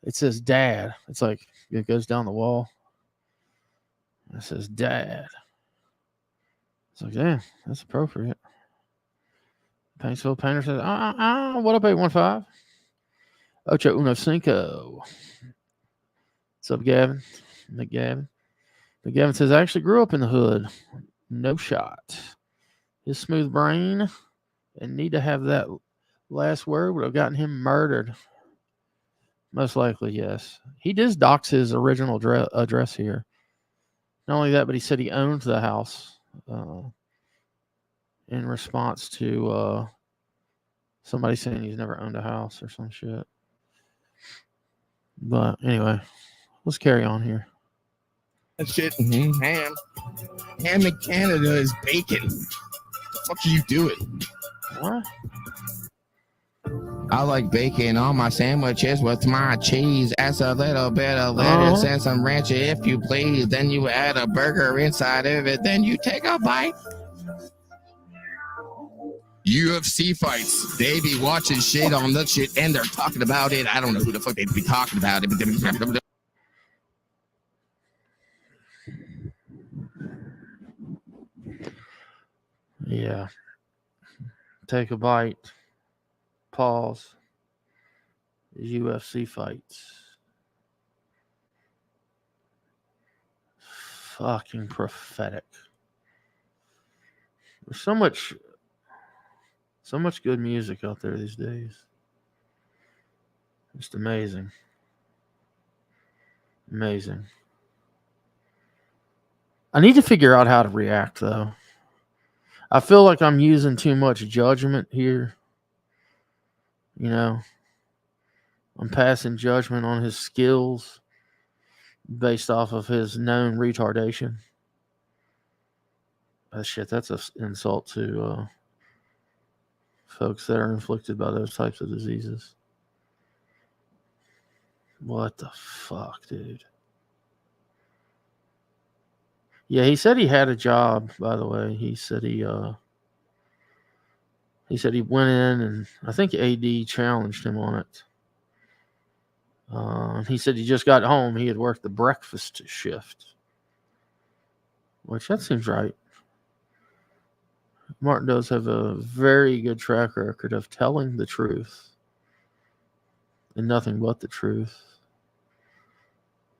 It says Dad. It's like it goes down the wall. It says Dad. It's like, yeah, that's appropriate. Paintsville Painter says, what up, 815? Ocho Uno Cinco. What's up, Gavin? McGavin. But Gavin says, I actually grew up in the hood. No shot. His smooth brain and need to have that last word would have gotten him murdered. Most likely, yes. He does dox his original address here. Not only that, but he said he owns the house in response to somebody saying he's never owned a house or some shit. But anyway, let's carry on here. That shit, ham. Ham in Canada is bacon. What the fuck are you doing? What? I like bacon on my sandwiches with my cheese. Add a little bit of lettuce and some ranch if you please. Then you add a burger inside of it. Then you take a bite. UFC fights. They be watching shit on the shit and they're talking about it. I don't know who the fuck they'd be talking about it. Yeah. Take a bite. Pause. UFC fights. Fucking prophetic. There's so much good music out there these days. Just amazing. Amazing. I need to figure out how to react, though. I feel like I'm using too much judgment here. You know, I'm passing judgment on his skills based off of his known retardation. That's an insult to folks that are inflicted by those types of diseases. What the fuck, dude? Yeah, he said he had a job, by the way. He said he went in and I think AD challenged him on it. He said he just got home. He had worked the breakfast shift, which that seems right. Martin does have a very good track record of telling the truth and nothing but the truth.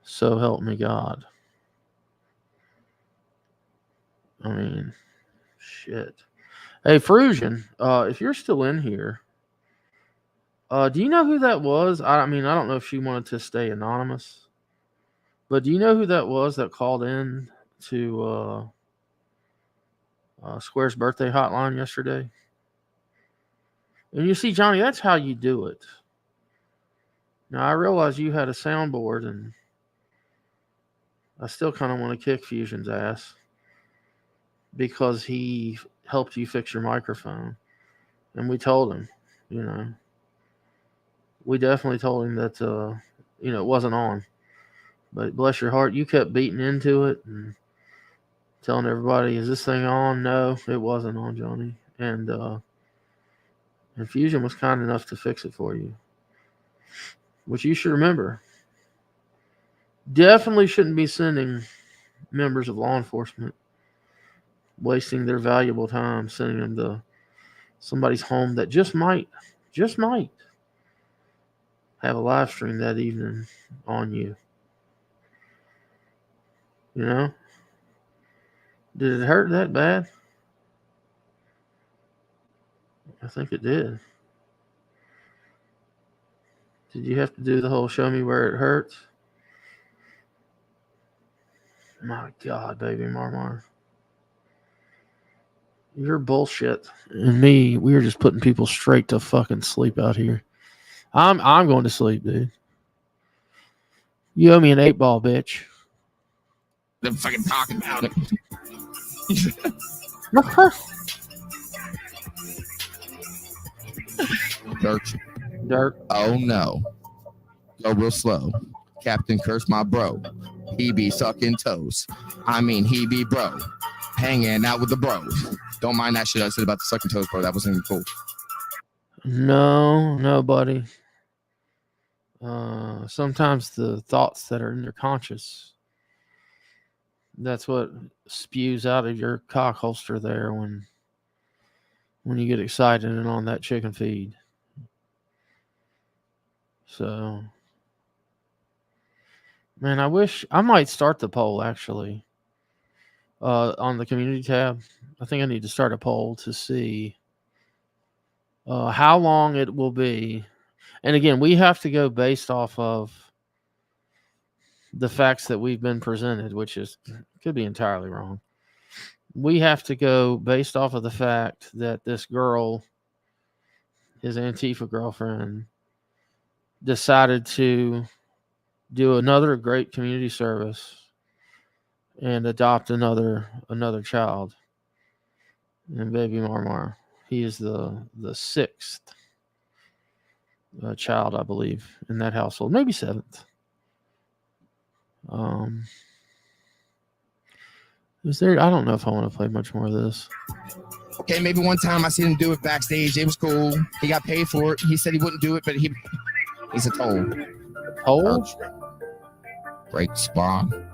So help me God. I mean, shit. Hey, Frusion, if you're still in here, do you know who that was? I mean, I don't know if she wanted to stay anonymous, but do you know who that was that called in to Square's birthday hotline yesterday? And you see, Johnny, that's how you do it. Now, I realize you had a soundboard, and I still kind of want to kick Fusion's ass because he helped you fix your microphone. And we told him, you know, we definitely told him that, you know, it wasn't on. But bless your heart, you kept beating into it and telling everybody, is this thing on? No, it wasn't on, Johnny. And Fusion was kind enough to fix it for you. Which you should remember. Definitely shouldn't be sending members of law enforcement, wasting their valuable time, sending them to somebody's home that just might have a live stream that evening on you. You know? Did it hurt that bad? I think it did. Did you have to do the whole show me where it hurts? My God, baby Marmar. You're bullshit. And me, we were just putting people straight to fucking sleep out here. I'm going to sleep, dude. You owe me an 8-ball, bitch. They're fucking talking about it. Dirt. Oh no. Go real slow. Captain curse my bro. He be sucking toes. I mean, he be bro. Hanging out with the bros. Don't mind that shit I said about the sucking toes, bro. That wasn't even cool. No, buddy. Sometimes the thoughts that are in your conscious, that's what spews out of your cock holster there when you get excited and on that chicken feed. So, man, I wish I might start the poll, actually. on the community tab. I think I need to start a poll to see how long it will be. And again, we have to go based off of the facts that we've been presented, which could be entirely wrong. We have to go based off of the fact that this girl, his Antifa girlfriend, decided to do another great community service and adopt another child. And baby Marmar, he is the sixth child, I believe, in that household, maybe seventh. Is there? I don't know if I want to play much more of this. Okay, maybe one time I seen him do it backstage. It was cool. He got paid for it. He said he wouldn't do it, but he's a toll. Toll? Break spawn.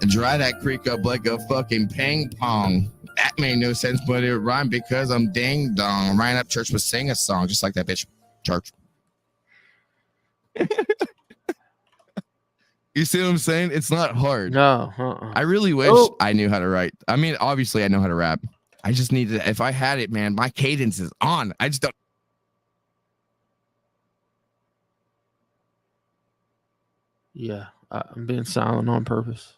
And dry that creek up like a fucking ping pong. That made no sense, but it rhymed because I'm ding dong. Ryan up church was sing a song just like that bitch. Church. You see what I'm saying? It's not hard. No. I really wish I knew how to write. I mean, obviously I know how to rap. I just need to, if I had it, man, my cadence is on. I just don't. Yeah, I'm being silent on purpose.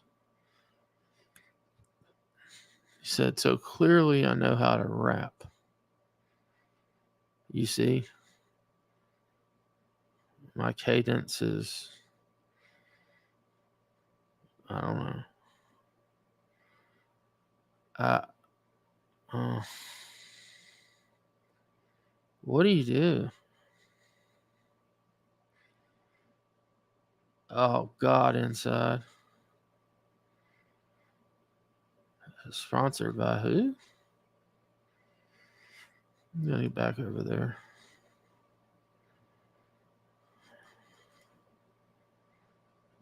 He said, so clearly I know how to rap. You see? My cadence is, I don't know. What do you do? Oh, God, inside. Sponsored by who? I'm going to get back over there.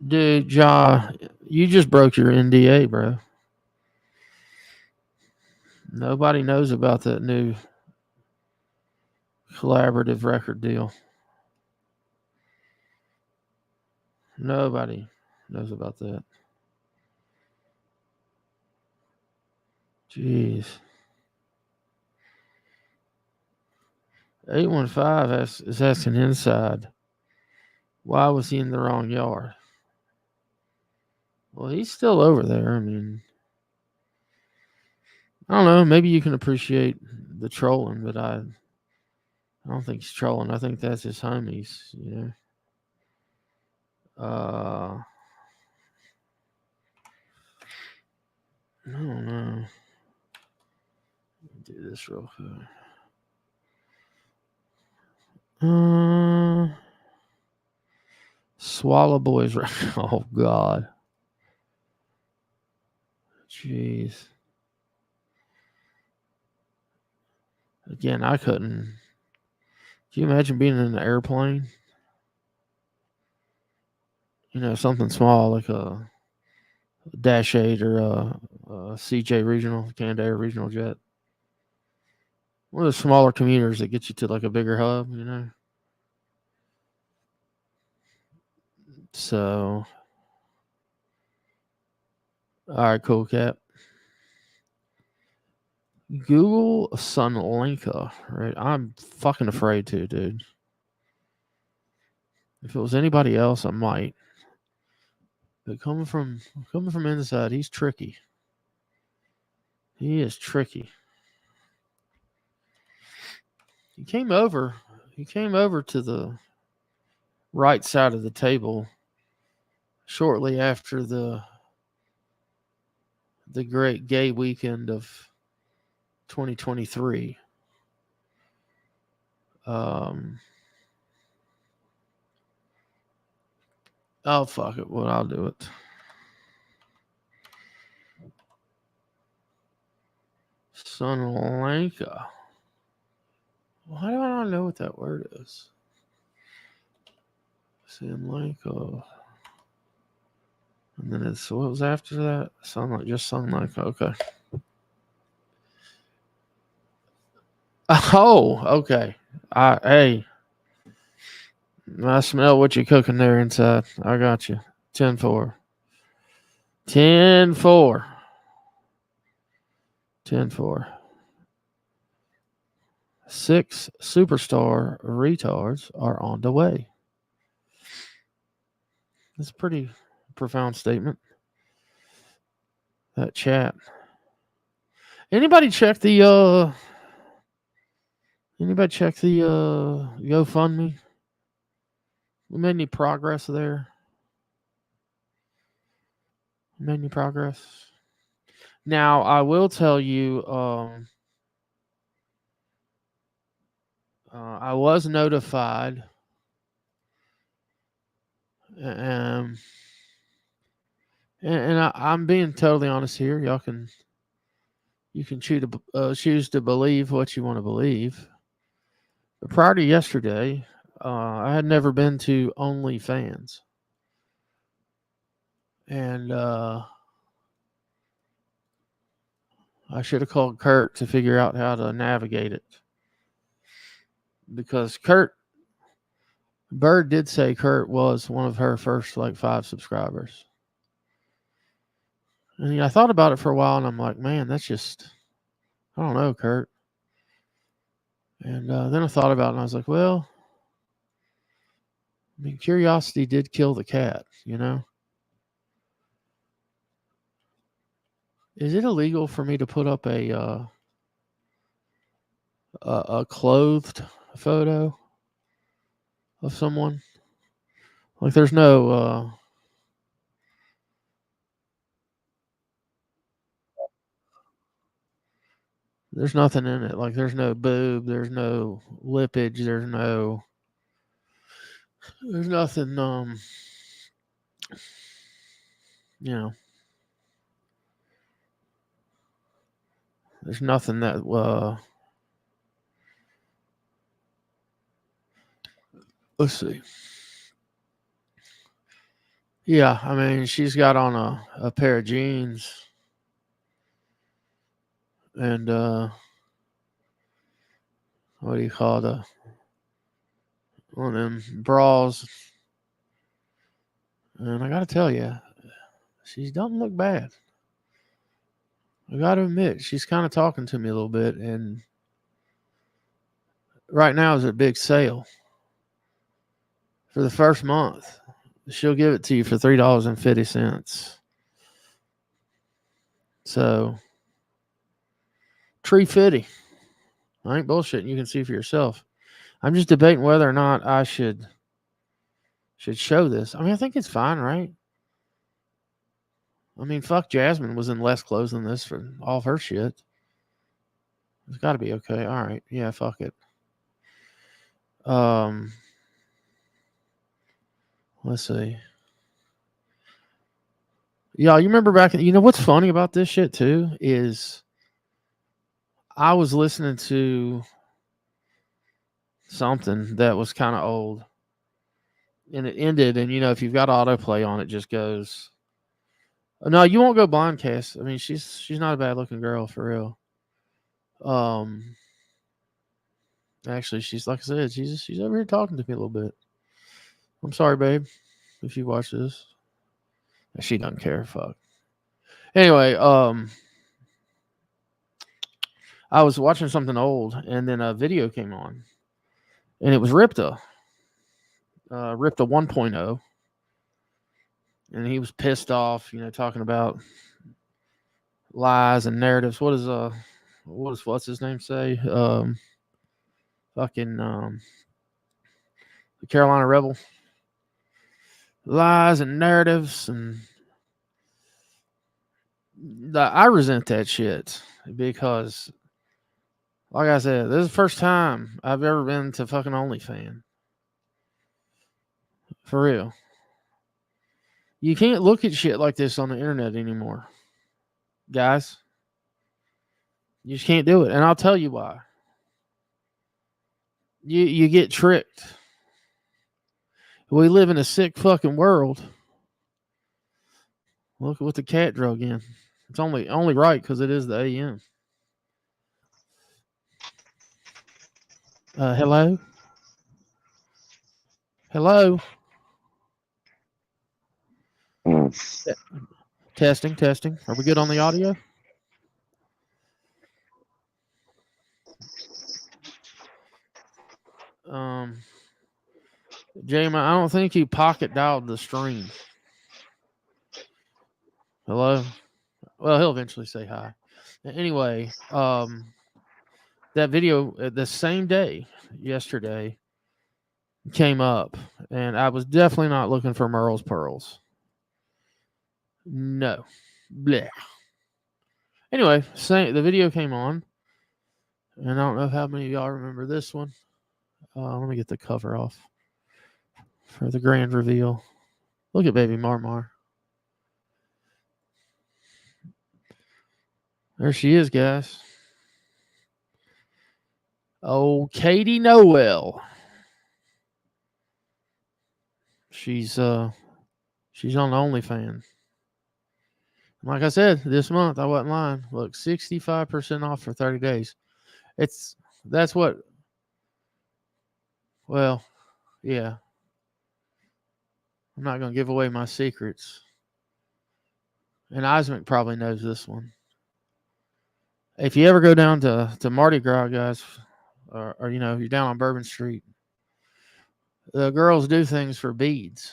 Dude, Ja, you just broke your NDA, bro. Nobody knows about that new collaborative record deal. Nobody knows about that. Jeez. 815 is asking inside, why was he in the wrong yard? Well, he's still over there. I mean, I don't know. Maybe you can appreciate the trolling, but I don't think he's trolling. I think that's his homies, you know. I don't know. Do this real quick. Swallow Boys. Oh, God. Jeez. Again, I couldn't. Can you imagine being in an airplane? You know, something small like a Dash 8 or a CJ Regional, Canadair Regional Jet. One of the smaller commuters that gets you to like a bigger hub, you know? So, all right, cool, Cap. Google Sunlinka, right? I'm fucking afraid to, dude. If it was anybody else, I might. But coming from inside, he's tricky. He is tricky. He came over to the right side of the table shortly after the great gay weekend of 2023. Oh, fuck it. Well, I'll do it. Sunlinka. Why do I not know what that word is? Sunlinka. And then it's, what was after that? Sunlinka. Okay. Oh, okay. Hey. I smell what you're cooking there inside. I got you. 10-4. 10-4. 10-4. 6 superstar retards are on the way. That's a pretty profound statement. That chat. Anybody check the GoFundMe? We made any progress there? Made any progress? Now I will tell you, I was notified, and I'm being totally honest here. You can choose to believe what you want to believe. But prior to yesterday, I had never been to OnlyFans, and I should have called Kurt to figure out how to navigate it, because Bird did say Kurt was one of her first 5 subscribers. And I thought about it for a while, and I'm like, man, that's just, I don't know, Kurt. And then I thought about it, and I was like, well, I mean, curiosity did kill the cat, you know? Is it illegal for me to put up a clothed photo of someone? Like, there's no there's nothing in it. Like, there's no boob, there's no lippage, there's nothing, you know, there's nothing that, let's see. Yeah, I mean, she's got on a pair of jeans and, what do you call it? One of them bras. And I got to tell you, she doesn't look bad. I got to admit, she's kind of talking to me a little bit. And right now is a big sale. For the first month, she'll give it to you for $3.50. So, $3.50. I ain't bullshitting. You can see for yourself. I'm just debating whether or not I should show this. I mean, I think it's fine, right? I mean, fuck, Jasmine was in less clothes than this for all of her shit. It's got to be okay. All right. Yeah, fuck it. Let's see. Yeah, you remember back, you know what's funny about this shit too is I was listening to something that was kind of old, and it ended, and if you've got autoplay on, it just goes. No, you won't go blind, Cass. I mean, she's not a bad looking girl for real. Actually, she's, like I said, she's over here talking to me a little bit. I'm sorry, babe, if you watch this. She doesn't care. Fuck. Anyway, I was watching something old, and then a video came on, and it was Ripta 1.0, and he was pissed off, talking about lies and narratives. What's his name say? The Carolina Rebel. Lies and narratives, and I resent that shit because, like I said, this is the first time I've ever been to fucking OnlyFans. For real. You can't look at shit like this on the internet anymore, guys. You just can't do it, and I'll tell you why. You get tricked. We live in a sick fucking world. Look at what the cat drug in. It's only right because it is the AM. Hello? Hello? Testing. Are we good on the audio? Jam, I don't think you pocket dialed the stream. Hello? Well, he'll eventually say hi. Anyway, that video the same day, yesterday, came up, and I was definitely not looking for Merle's Pearls. No. Blech. Anyway, the video came on, and I don't know how many of y'all remember this one. Let me get the cover off for the grand reveal. Look at baby Marmar. There she is, guys. Oh, Katie Noel. She's on OnlyFans. Like I said, this month I wasn't lying. Look, 65% off for 30 days. That's what. Well, yeah. I'm not gonna give away my secrets. And Isaac probably knows this one. If you ever go down to Mardi Gras, guys, or you're down on Bourbon Street, the girls do things for beads.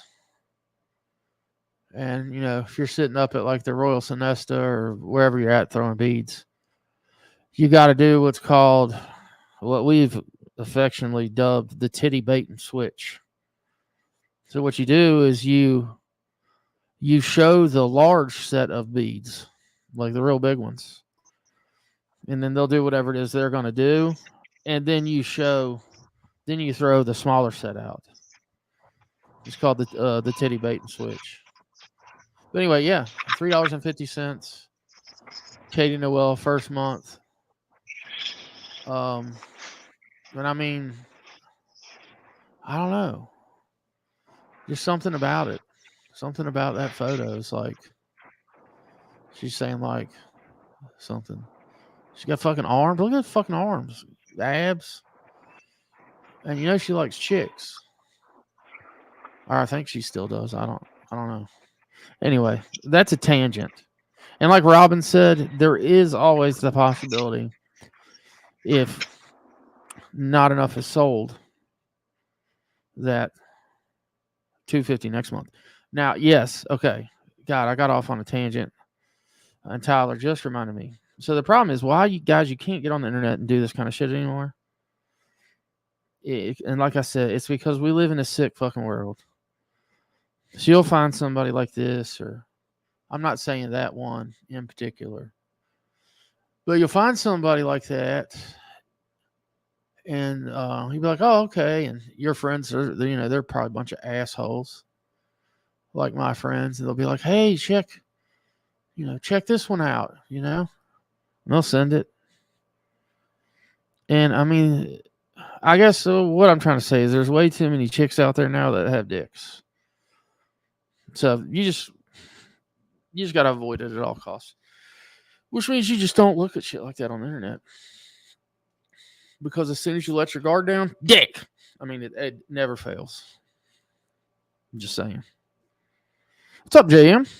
And, if you're sitting up at like the Royal Sonesta or wherever you're at throwing beads, you got to do what's called, what we've affectionately dubbed the titty bait and switch. So what you do is you show the large set of beads, like the real big ones. And then they'll do whatever it is they're going to do. And then you throw the smaller set out. It's called the titty bait and switch. But anyway, yeah, $3.50. Katie Noel, first month. But I mean, I don't know. Just something about it. Something about that photo. It's like she's saying like something. She got fucking arms. Look at the fucking arms. Abs. And she likes chicks. Or I think she still does. I don't know. Anyway, that's a tangent. And like Robin said, there is always the possibility, if not enough is sold, that $250 next month. Now, yes, okay. God, I got off on a tangent. And Tyler just reminded me. So the problem is, why you can't get on the internet and do this kind of shit anymore. And like I said, it's because we live in a sick fucking world. So you'll find somebody like this, or I'm not saying that one in particular, but you'll find somebody like that, and you'll be like, "Oh, okay." And your friends are, they're probably a bunch of assholes, like my friends, and they'll be like, "Hey, check this one out," and they'll send it. And I mean, I guess what I'm trying to say is there's way too many chicks out there now that have dicks. So you just got to avoid it at all costs. Which means you just don't look at shit like that on the internet. Because as soon as you let your guard down, dick. I mean, it never fails. I'm just saying. What's up, JM?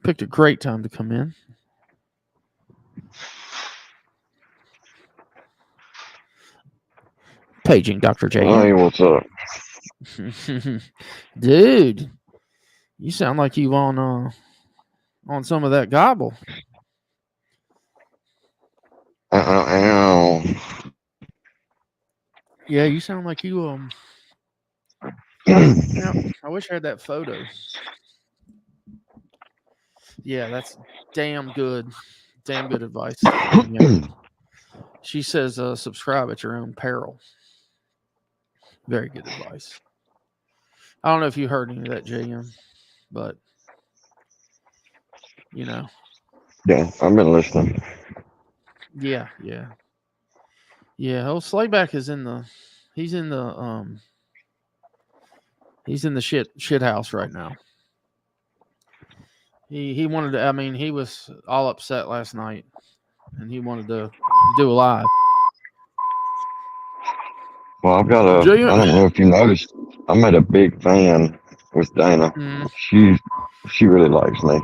Picked a great time to come in. Paging Dr. JM. Hey, what's up? Dude, you sound like you on some of that gobble. Ow. Yeah, you sound like you yeah, I wish I had that photo. Yeah, that's damn good advice. Yeah. She says subscribe at your own peril. Very good advice. I don't know if you heard any of that, JM, but Yeah, I've been listening. Yeah. Oh, Slayback is he's in the shit house right now. He wanted to, I mean, he was all upset last night, and he wanted to do a live. Well, I've got I don't know if you noticed, I made a big fan with Dana. She really likes me.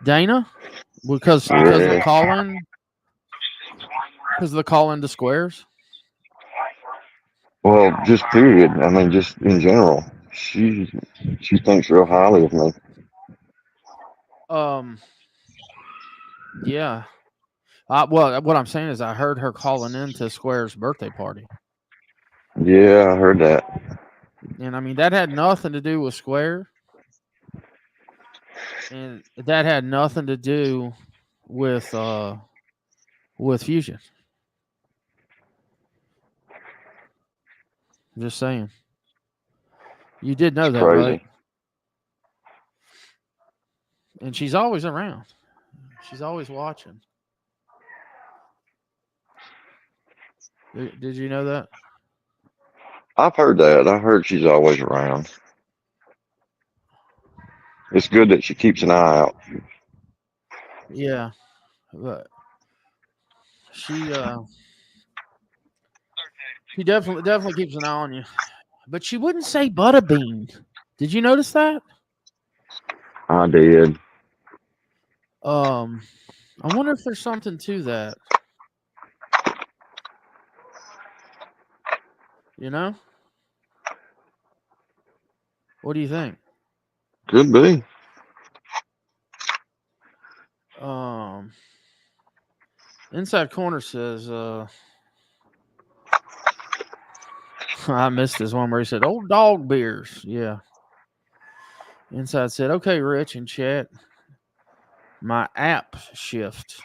Dana? Because of the call-in? Because of the call-in to squares? Well, just period. I mean, just in general. She thinks real highly of me. Yeah. Well, what I'm saying is I heard her calling in to Square's birthday party. Yeah, I heard that. And I mean, that had nothing to do with Square. And that had nothing to do with Fusion. Just saying. You did know It's that, crazy. right? And she's always around. She's always watching. Did you know that? I've heard that. I heard she's always around. It's good that she keeps an eye out. Yeah. But she definitely keeps an eye on you. But she wouldn't say Butterbean. Did you notice that? I did. I wonder if there's something to that. You know? What do you think? Could be. Inside Corner says, I missed this one where he said, old dog beers. Yeah. Inside said, okay, Rich, in chat, my app shift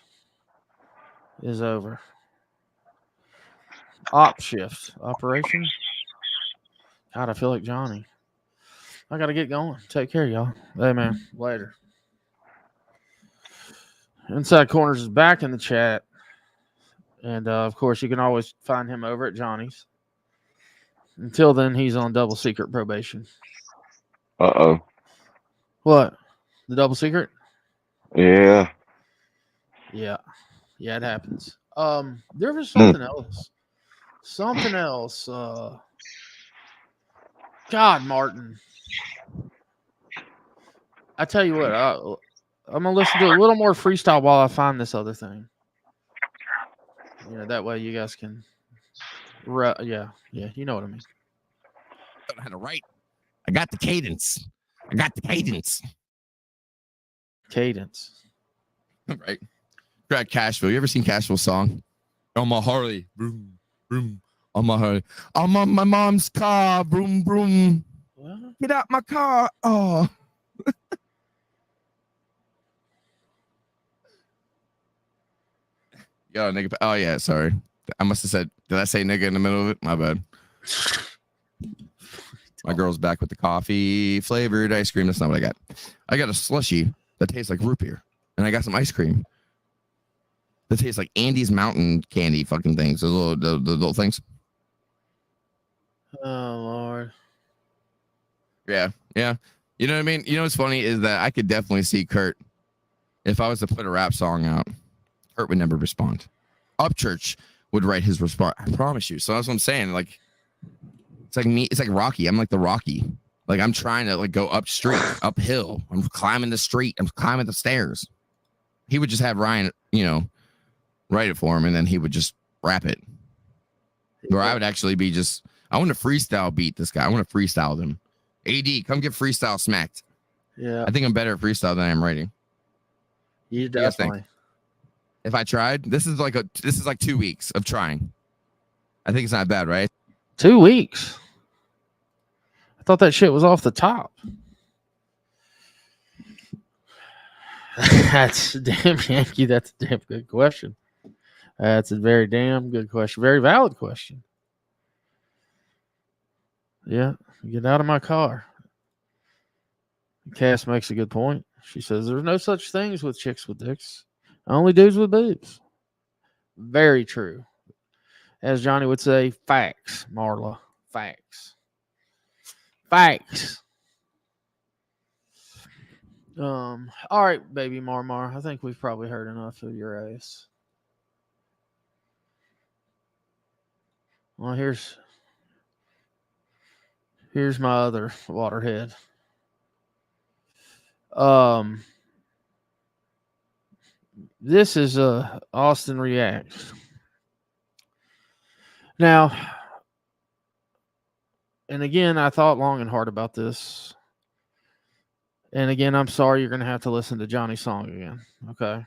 is over. Op shift. Operation? God, I feel like Johnny. I got to get going. Take care, y'all. Hey, man. Later. Inside Corners is back in the chat. And, of course, you can always find him over at Johnny's. Until then, he's on double secret probation. Uh-oh. What? The double secret? Yeah. Yeah. Yeah, it happens. There was something else. Something else. God, Martin. I tell you what, I'm going to listen to a little more freestyle while I find this other thing. You know, that way you guys can... Yeah, you know what I mean. I don't know how to write. I got the cadence. Cadence. Right. Grab Cashville. You ever seen Cashville's song? On my Harley. Broom, broom. On my Harley. I'm on my mom's car. Broom, broom. What? Get out my car. Oh. Yo, nigga. Oh, yeah. Sorry. I must have said, did I say nigga in the middle of it? My bad. My girl's back with the coffee flavored ice cream. That's not what I got. I got a slushie that tastes like root beer. And I got some ice cream that tastes like Andy's Mountain candy fucking things. Those the little things. Oh, Lord. Yeah. You know what I mean? You know what's funny is that I could definitely see Kurt. If I was to put a rap song out, Kurt would never respond. Upchurch would write his response. I promise you. So that's what I'm saying. Like, it's like me. It's like Rocky. I'm like the Rocky. Like, I'm trying to like go uphill. I'm climbing the street. I'm climbing the stairs. He would just have Ryan, write it for him, and then he would just rap it. Or I would actually be I want to freestyle beat this guy. I want to freestyle them. AD, come get freestyle smacked. Yeah. I think I'm better at freestyle than I am writing. You definitely. If I tried, this is like 2 weeks of trying. I think it's not bad, right? 2 weeks. I thought that shit was off the top. That's damn Yankee. That's a damn good question. That's a very damn good question. Very valid question. Yeah, get out of my car. Cass makes a good point. She says there's no such things with chicks with dicks. Only dudes with boobs. Very true. As Johnny would say, facts, Marla. Facts. Facts. All right, baby Marmar. I think we've probably heard enough of your ass. Well, here's my other waterhead. this is Austin Reacts. Now, and again, I thought long and hard about this. And again, I'm sorry you're going to have to listen to Johnny's song again. Okay.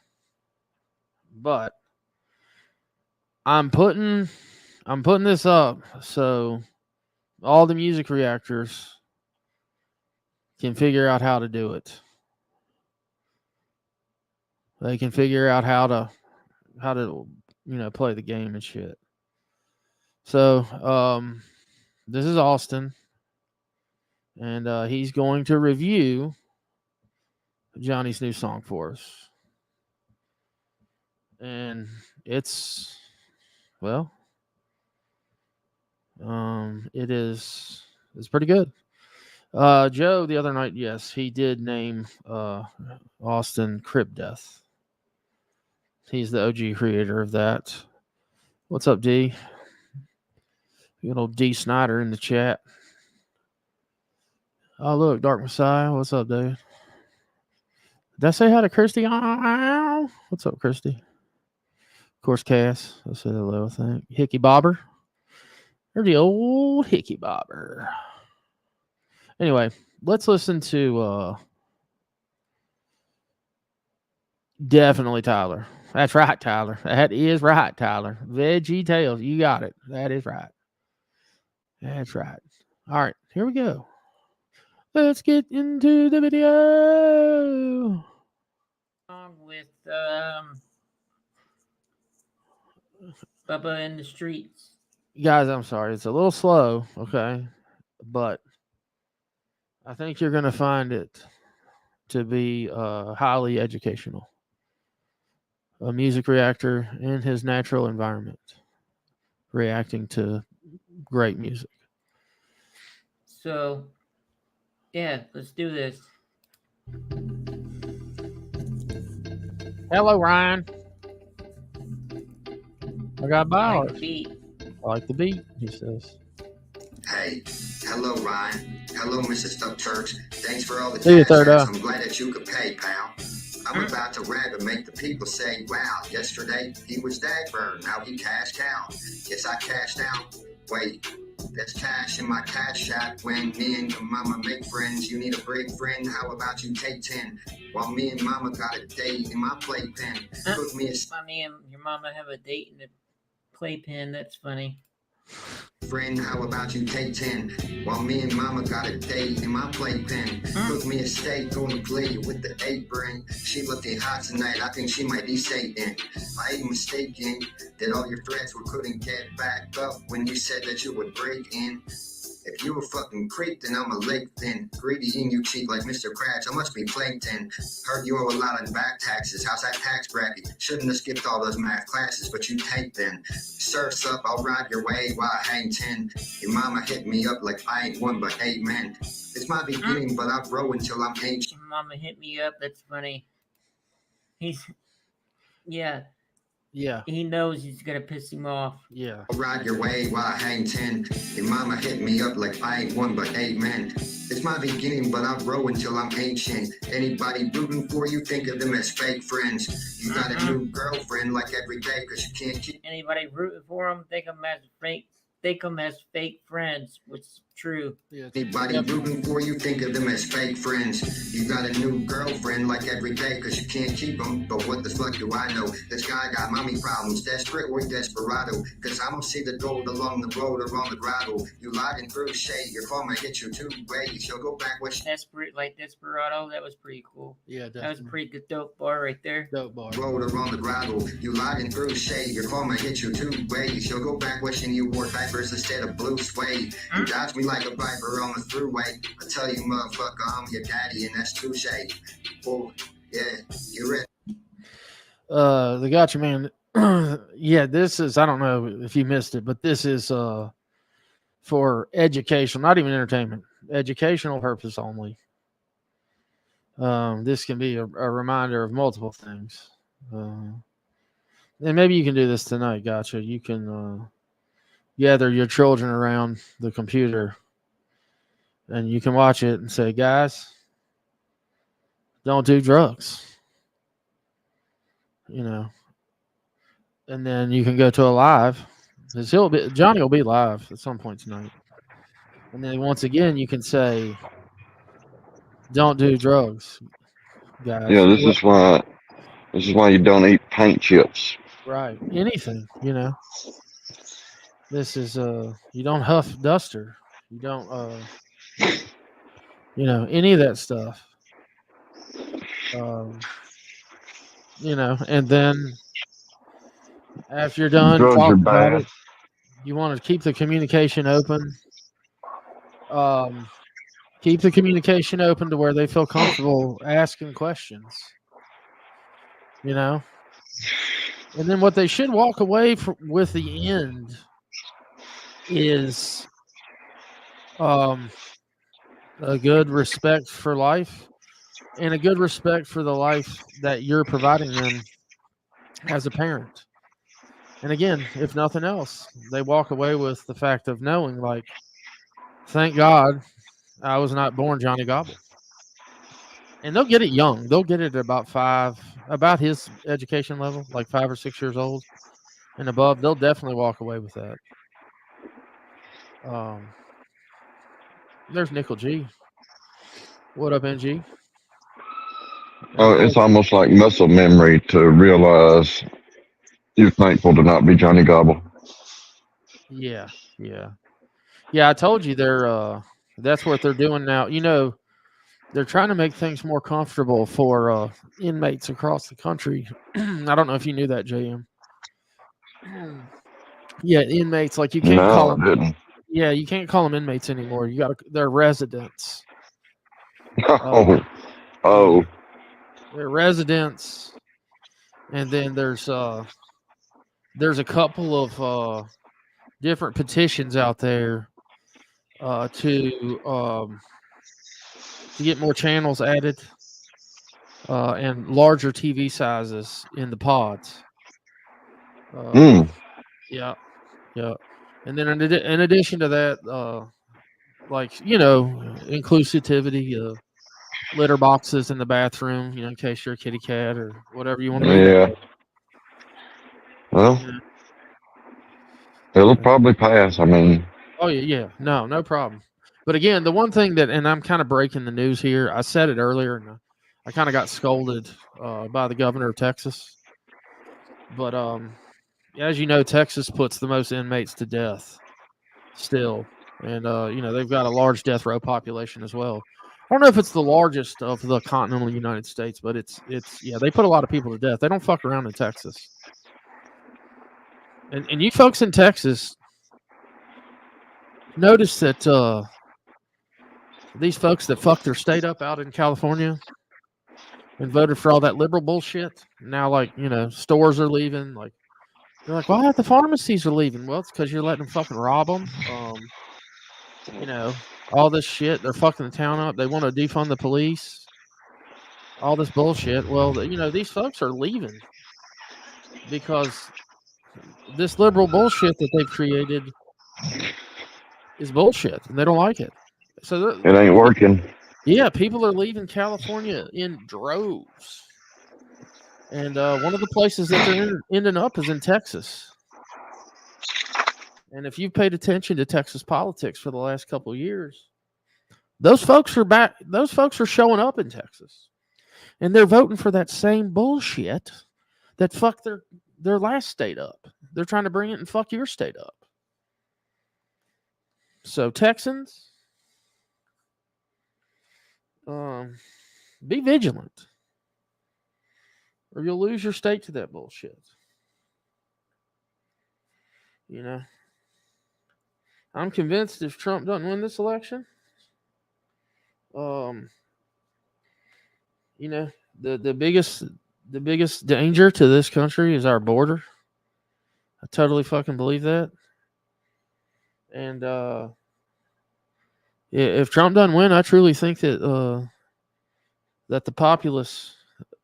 But I'm putting this up so all the music reactors can figure out how to do it. They can figure out how to play the game and shit. So, this is Austin, and he's going to review Johnny's new song for us. And it's it's pretty good. Joe the other night, yes, he did name Austin Crib Death. He's the OG creator of that. What's up, D? Good old D Snyder in the chat. Oh, look, Dark Messiah. What's up, dude? Did I say hi to Christy? What's up, Christy? Of course, Cass. I said hello, I think. Hickey Bobber. Or the old Hickey Bobber. Anyway, let's listen to definitely Tyler. That's right, Tyler. That is right, Tyler. Veggie Tales. You got it. That is right. That's right. All right, here we go. Let's get into the video. With Bubba in the Streets. Guys, I'm sorry. It's a little slow, okay? But I think you're going to find it to be highly educational. A music reactor in his natural environment, reacting to great music. So, yeah, let's do this. Hello, Ryan. I got Like ballad. the beat. I like the beat, he says. Hey, hello, Ryan. Hello, Mrs. Stuck Church. Thanks for all the See you, cash third eye. I'm glad that you could pay, pal. I'm about to rap and make the people say, wow, yesterday he was Dagburn, now he cashed out. Yes, I cashed out. Wait, there's cash in my cash app. When me and your mama make friends, you need a break friend. How about you take 10? While me and mama got a date in my playpen. Cook me a Me and your mama have a date in the playpen. That's funny. friend, how about you take 10? While me and mama got a date in my playpen. Cook me a steak on the plate with the apron. She looking hot tonight, I think she might be Satan. I ain't mistaken that all your threats we couldn't get back up when you said that you would break in. If you a fucking creep, then I'm a lake then. Greedy and you cheat like Mr. Cratch, I must be plankton. Heard you owe a lot in back taxes, how's that tax bracket? Shouldn't have skipped all those math classes, but you take them. Surf's up, I'll ride your way while I hang 10. Your mama hit me up like I ain't one but 8 men. It's my beginning, but I'll grow until I'm ancient. Your mama hit me up, that's funny. Yeah. He knows he's gonna piss him off. Yeah. I'll ride your way while I hang 10. Your mama hit me up like I ain't one but 8 men. It's my beginning, but I'll grow until I'm ancient. Anybody rooting for you, think of them as fake friends. You got a new girlfriend like every day, cause you can't keep. Anybody rooting for him, think of them as fake friends, which is true. Anybody rooting for you, think of them as fake friends. You got a new girlfriend like every day, cause you can't keep them. But what the fuck do I know? This guy got mommy problems, desperate or desperado. Cause I don't see the gold along the road or on the grotto. You logging through shade, your karma hit you 2 ways. You'll go back with Desperate like Desperado, that was pretty cool. Yeah, definitely. That was a pretty good dope bar right there. Dope bar. road or on the grotto. You logging through shade, your karma hit you 2 ways. You'll go back wishing you wore diapers instead of blue suede. You dodge me like a viper on the throughway. I tell you, motherfucker, I'm your daddy, and that's touche. Oh, yeah, you're it. The Gotcha Man. Yeah, this is, I don't know if you missed it, but this is for educational, not even entertainment, educational purpose only. This can be a reminder of multiple things. And maybe you can do this tonight, Gotcha. You can gather your children around the computer and you can watch it and say, guys, don't do drugs. you know, and then you can go to a live. Because Johnny will be live at some point tonight. And then once again, you can say, don't do drugs, guys. Yeah, this is why you don't eat paint chips. Right. Anything, you know. This is you don't huff duster. You don't you know, any of that stuff. You know, and then after you're done Drugs are talking about bad. it, you want to keep the communication open. Keep the communication open to where they feel comfortable asking questions. You know, and then what they should walk away with the end is a good respect for life and a good respect for the life that you're providing them as a parent. And again, if nothing else, they walk away with the fact of knowing, like, thank God I was not born Johnny Gobble. And they'll get it young. They'll get it at about his education level, like 5 or 6 years old and above. They'll definitely walk away with that. There's Nickel G. What up, NG? Oh, it's almost like muscle memory to realize you're thankful to not be Johnny Gobble. Yeah. I told you that's what they're doing now. You know, they're trying to make things more comfortable for inmates across the country. I don't know if you knew that, JM. Yeah, inmates, like you can't call them. Didn't. Yeah, you can't call them inmates anymore. They're residents. Oh. They're residents, and then there's a couple of different petitions out there to get more channels added and larger TV sizes in the pods. Yeah. And then in addition to that, like, you know, inclusivity, litter boxes in the bathroom, you know, in case you're a kitty cat or whatever you want to be. Yeah. Well, it'll probably pass. I mean. Oh, yeah. No problem. But again, the one thing and I'm kind of breaking the news here. I said it earlier, and I kind of got scolded by the governor of Texas. But as you know, Texas puts the most inmates to death still. And, you know, they've got a large death row population as well. I don't know if it's the largest of the continental United States, but it's they put a lot of people to death. They don't fuck around in Texas. And you folks in Texas, notice that these folks that fucked their state up out in California and voted for all that liberal bullshit, now, like, you know, stores are leaving. Like, they're like, why the pharmacies are leaving? Well, it's because you're letting them fucking rob them. You know, all this shit. They're fucking the town up. They want to defund the police. All this bullshit. Well, you know, these folks are leaving because this liberal bullshit that they've created is bullshit, and they don't like it. So it ain't working. Yeah, people are leaving California in droves. And one of the places that they're ending up is in Texas. And if you've paid attention to Texas politics for the last couple of years, those folks are back. Those folks are showing up in Texas, and they're voting for that same bullshit that fucked their last state up. They're trying to bring it and fuck your state up. So Texans, be vigilant, or you'll lose your state to that bullshit. You know, I'm convinced if Trump doesn't win this election, you know, the biggest danger to this country is our border. I totally fucking believe that. And if Trump doesn't win, I truly think that that the populace,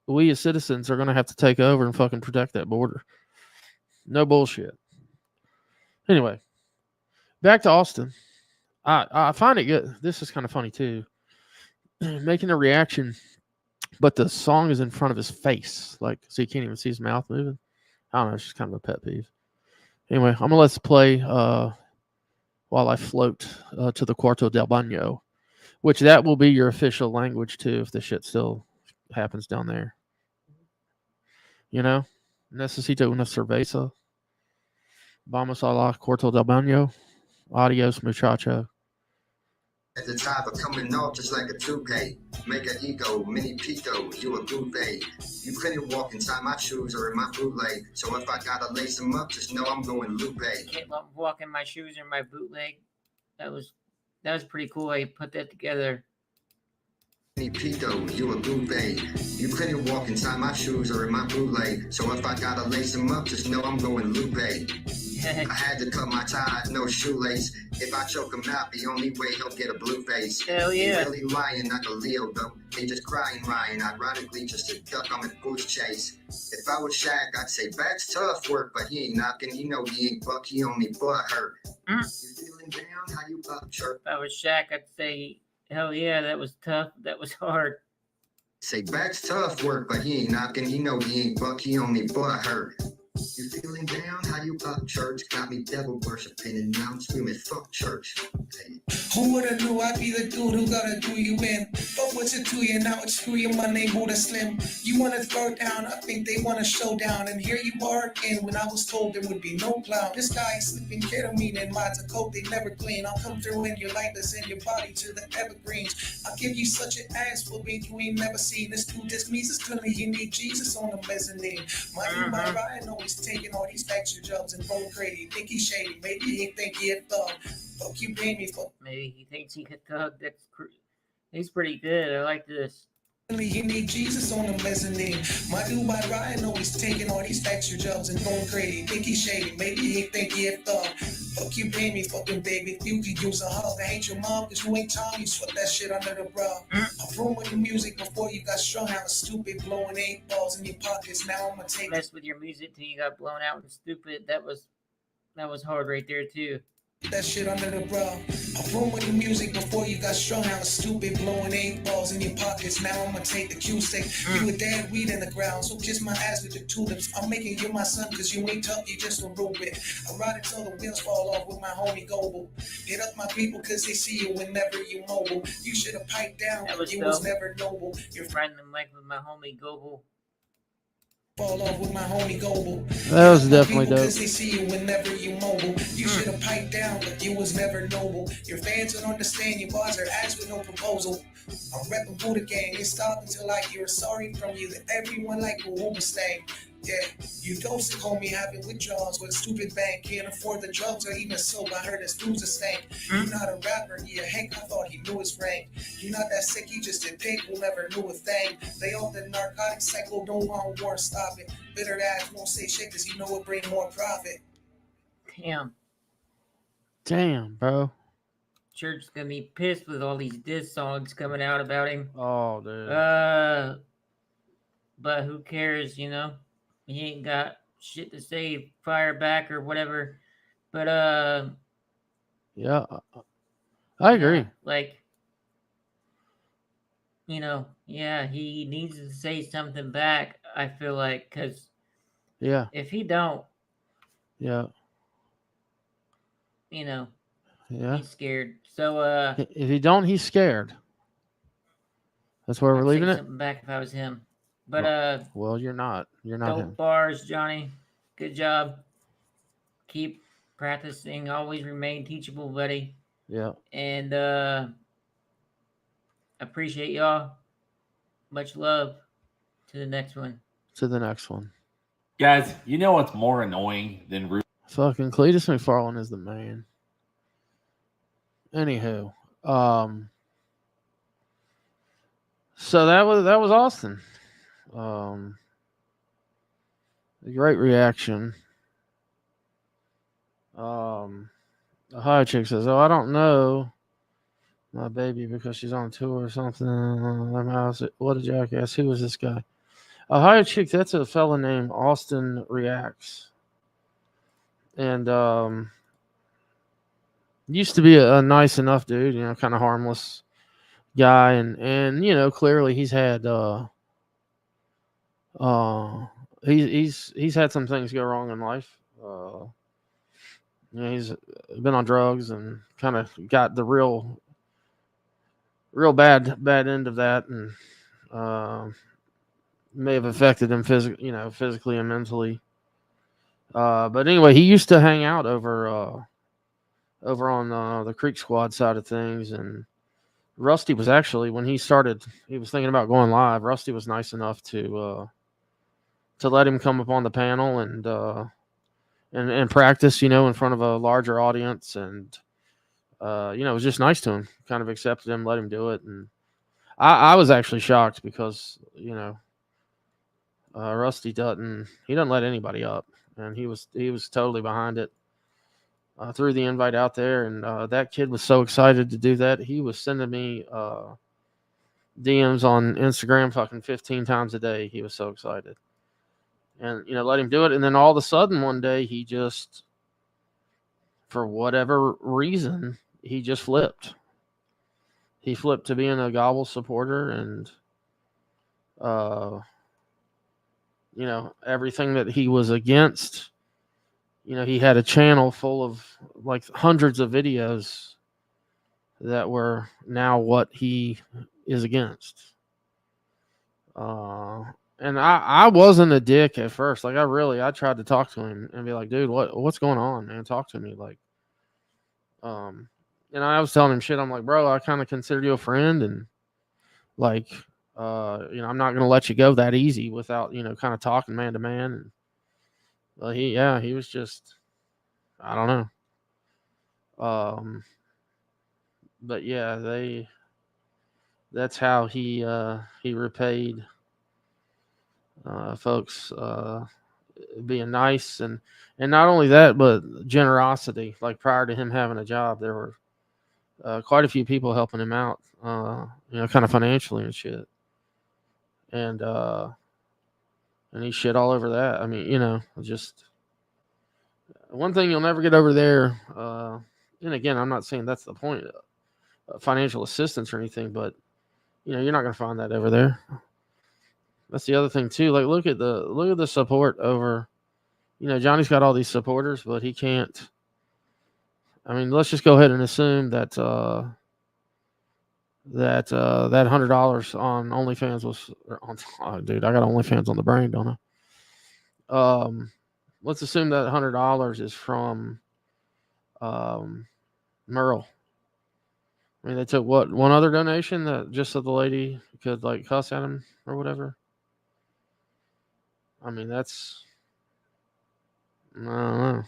we as citizens, are going to have to take over and fucking protect that border. No bullshit. Anyway, back to Austin. I find it good. This is kind of funny too. Making a reaction but the song is in front of his face, like so you can't even see his mouth moving. I don't know. It's just kind of a pet peeve. Anyway, I'm gonna let's play while I float to the Cuarto del Baño, which that will be your official language too if the shit still happens down there. You know, necesito una cerveza. Vamos a la Cuarto del Baño. Adios, muchacho. At the top of coming off just like a toupee. Make an ego, mini pito, you a goofy. You couldn't walk inside my shoes or in my bootleg. So if I gotta lace them up, just know I'm going lupe. Can't walk in my shoes or my bootleg. That was pretty cool. I put that together. Mini pito, you a goofy. You couldn't walk inside my shoes or in my bootleg. So if I gotta lace them up, just know I'm going lupe. I had to cut my ties, no shoelace. If I choke him out, the only way he'll get a blue face. Hell yeah. He really lying, not the Leo though. He just crying, Ryan. Ironically, just a duck on a goose chase. If I was Shaq, I'd say Back's tough work, but he ain't knocking. You know he ain't buck, he only butt hurt. You feeling down? How you up, chirp? If I was Shaq, I'd say, hell yeah, that was tough. That was hard. Say Back's tough work, but he ain't knocking. You know he ain't buck, he only butt hurt. You feeling down? How you up, church? Got me devil worshiping and now I'm screaming, fuck church. Hey. Who would've knew I'd be the dude who gotta do you in? But what's it to you? Now it's who you, my name Buddha Slim. You wanna throw down, I think they wanna show down. And here you are again when I was told there would be no clown. This guy is slipping ketamine and mods of coke they never clean. I'll come through in your lightless and your body to the evergreens. I'll give you such an ass for me you ain't never seen. This dude this means it's gonna you need Jesus on the mezzanine. My Ryan always taking all these extra jobs and going crazy. Think he's shady, maybe he think he a thug. Fuck you, baby. Maybe he thinks he could thug. He's pretty good. I like this. You need Jesus on the mezzanine. My dude, my Ryan, always taking all these extra jobs and going crazy. Think he's shady, maybe he think he a thug. Fuck you, baby, fucking baby. If you could use a hug, I hate your mom, cause you ain't Tom. You sweat that shit under the bra. I ruined your music before you got strung out. Stupid, blowing 8 balls in your pockets. Now I'm gonna take. Mess with your music till you got blown out and stupid. That was hard right there too. That shit under the bra. I ruined your music before you got strung out. Stupid, blowing 8 balls in your pockets. Now I'm gonna take the cue stick. You a dead weed in the ground, so kiss my ass with your tulips. I'm making you my son, cause you ain't tough, you just a rubit. I ride until the wheels fall off with my homie Goble. Hit up my people cause they see you whenever you mobile. You should have piped down, you was never noble. You're riding the mic with my homie Goble. Fall off with my homie Goble. That was definitely dope. Because they see you whenever you mobile. You should have piped down, but you was never noble. Your fans don't understand your bars are asked with no proposal. I'm repping Buddha gang. It stopped until I hear sorry from you that everyone like a woman staying. Yeah, you dosing, homie, having withdrawals with a stupid bank. Can't afford the drugs or even soap. I heard his dude's a stank. You're not a rapper, yeah, Hank, I thought he knew his rank. You're not that sick, you just a pig who never knew a thing. They all the narcotic cycle, don't want war, stop it. Bitter ass won't say shit cause you know it bring more profit. Damn, bro. Church's gonna be pissed with all these diss songs coming out about him. Oh, dude. But who cares, you know? He ain't got shit to say, fire back or whatever. But yeah, I agree. Yeah, like, you know, yeah, he needs to say something back. I feel like, cause yeah, if he don't, yeah, you know, yeah, he's scared. So if he don't, he's scared. That's where we're leaving it. Something back if I was him. But well, you're not. You're not him. Bars, Johnny. Good job. Keep practicing. Always remain teachable, buddy. Yeah. And appreciate y'all. Much love. To the next one. To the next one. Guys, you know what's more annoying than fucking Cletus McFarlane is the man. Anywho, so that was Austin. A great reaction. The high chick says, "Oh, I don't know my baby because she's on tour or something." What a jackass! Who was this guy? A high chick. That's a fella named Austin Reacts, and used to be a nice enough dude, you know, kind of harmless guy, and you know, clearly he's had He's had some things go wrong in life. He's been on drugs and kind of got the real bad end of that, and may have affected him physically and mentally. But anyway, he used to hang out over on the Creek Squad side of things, and Rusty was actually, when he was thinking about going live. Rusty was nice enough to let him come up on the panel and practice, in front of a larger audience, and it was just nice to him. Kind of accepted him, let him do it, and I was actually shocked because Rusty doesn't let anybody up, and he was totally behind it. Threw the invite out there, and that kid was so excited to do that. He was sending me DMs on Instagram fucking 15 times a day. He was so excited. And, let him do it. And then all of a sudden one day he just, for whatever reason, he just flipped. He flipped to being a Gobble supporter, and, everything that he was against. He had a channel full of like hundreds of videos that were now what he is against. And I wasn't a dick at first. Like I tried to talk to him and be like, dude, what's going on, man? Talk to me. Like, I was telling him shit. I'm like, bro, I kind of consider you a friend, and like, I'm not gonna let you go that easy without, kind of talking man to man. And he was just, I don't know. But yeah, that's how he repaid folks being nice, and not only that, but generosity. Like prior to him having a job, there were quite a few people helping him out, kind of financially and shit. And he shit all over that. I mean, just one thing you'll never get over there. And again, I'm not saying that's the point of financial assistance or anything, but you're not going to find that over there. That's the other thing too. Like, look at the support over. Johnny's got all these supporters, but he can't. I mean, let's just go ahead and assume that that $100 on OnlyFans was on. Oh, dude, I got OnlyFans on the brain, don't I? Let's assume that $100 is from Merle. I mean, they took one other donation that just so the lady could like cuss at him or whatever. I mean, that's, I don't know.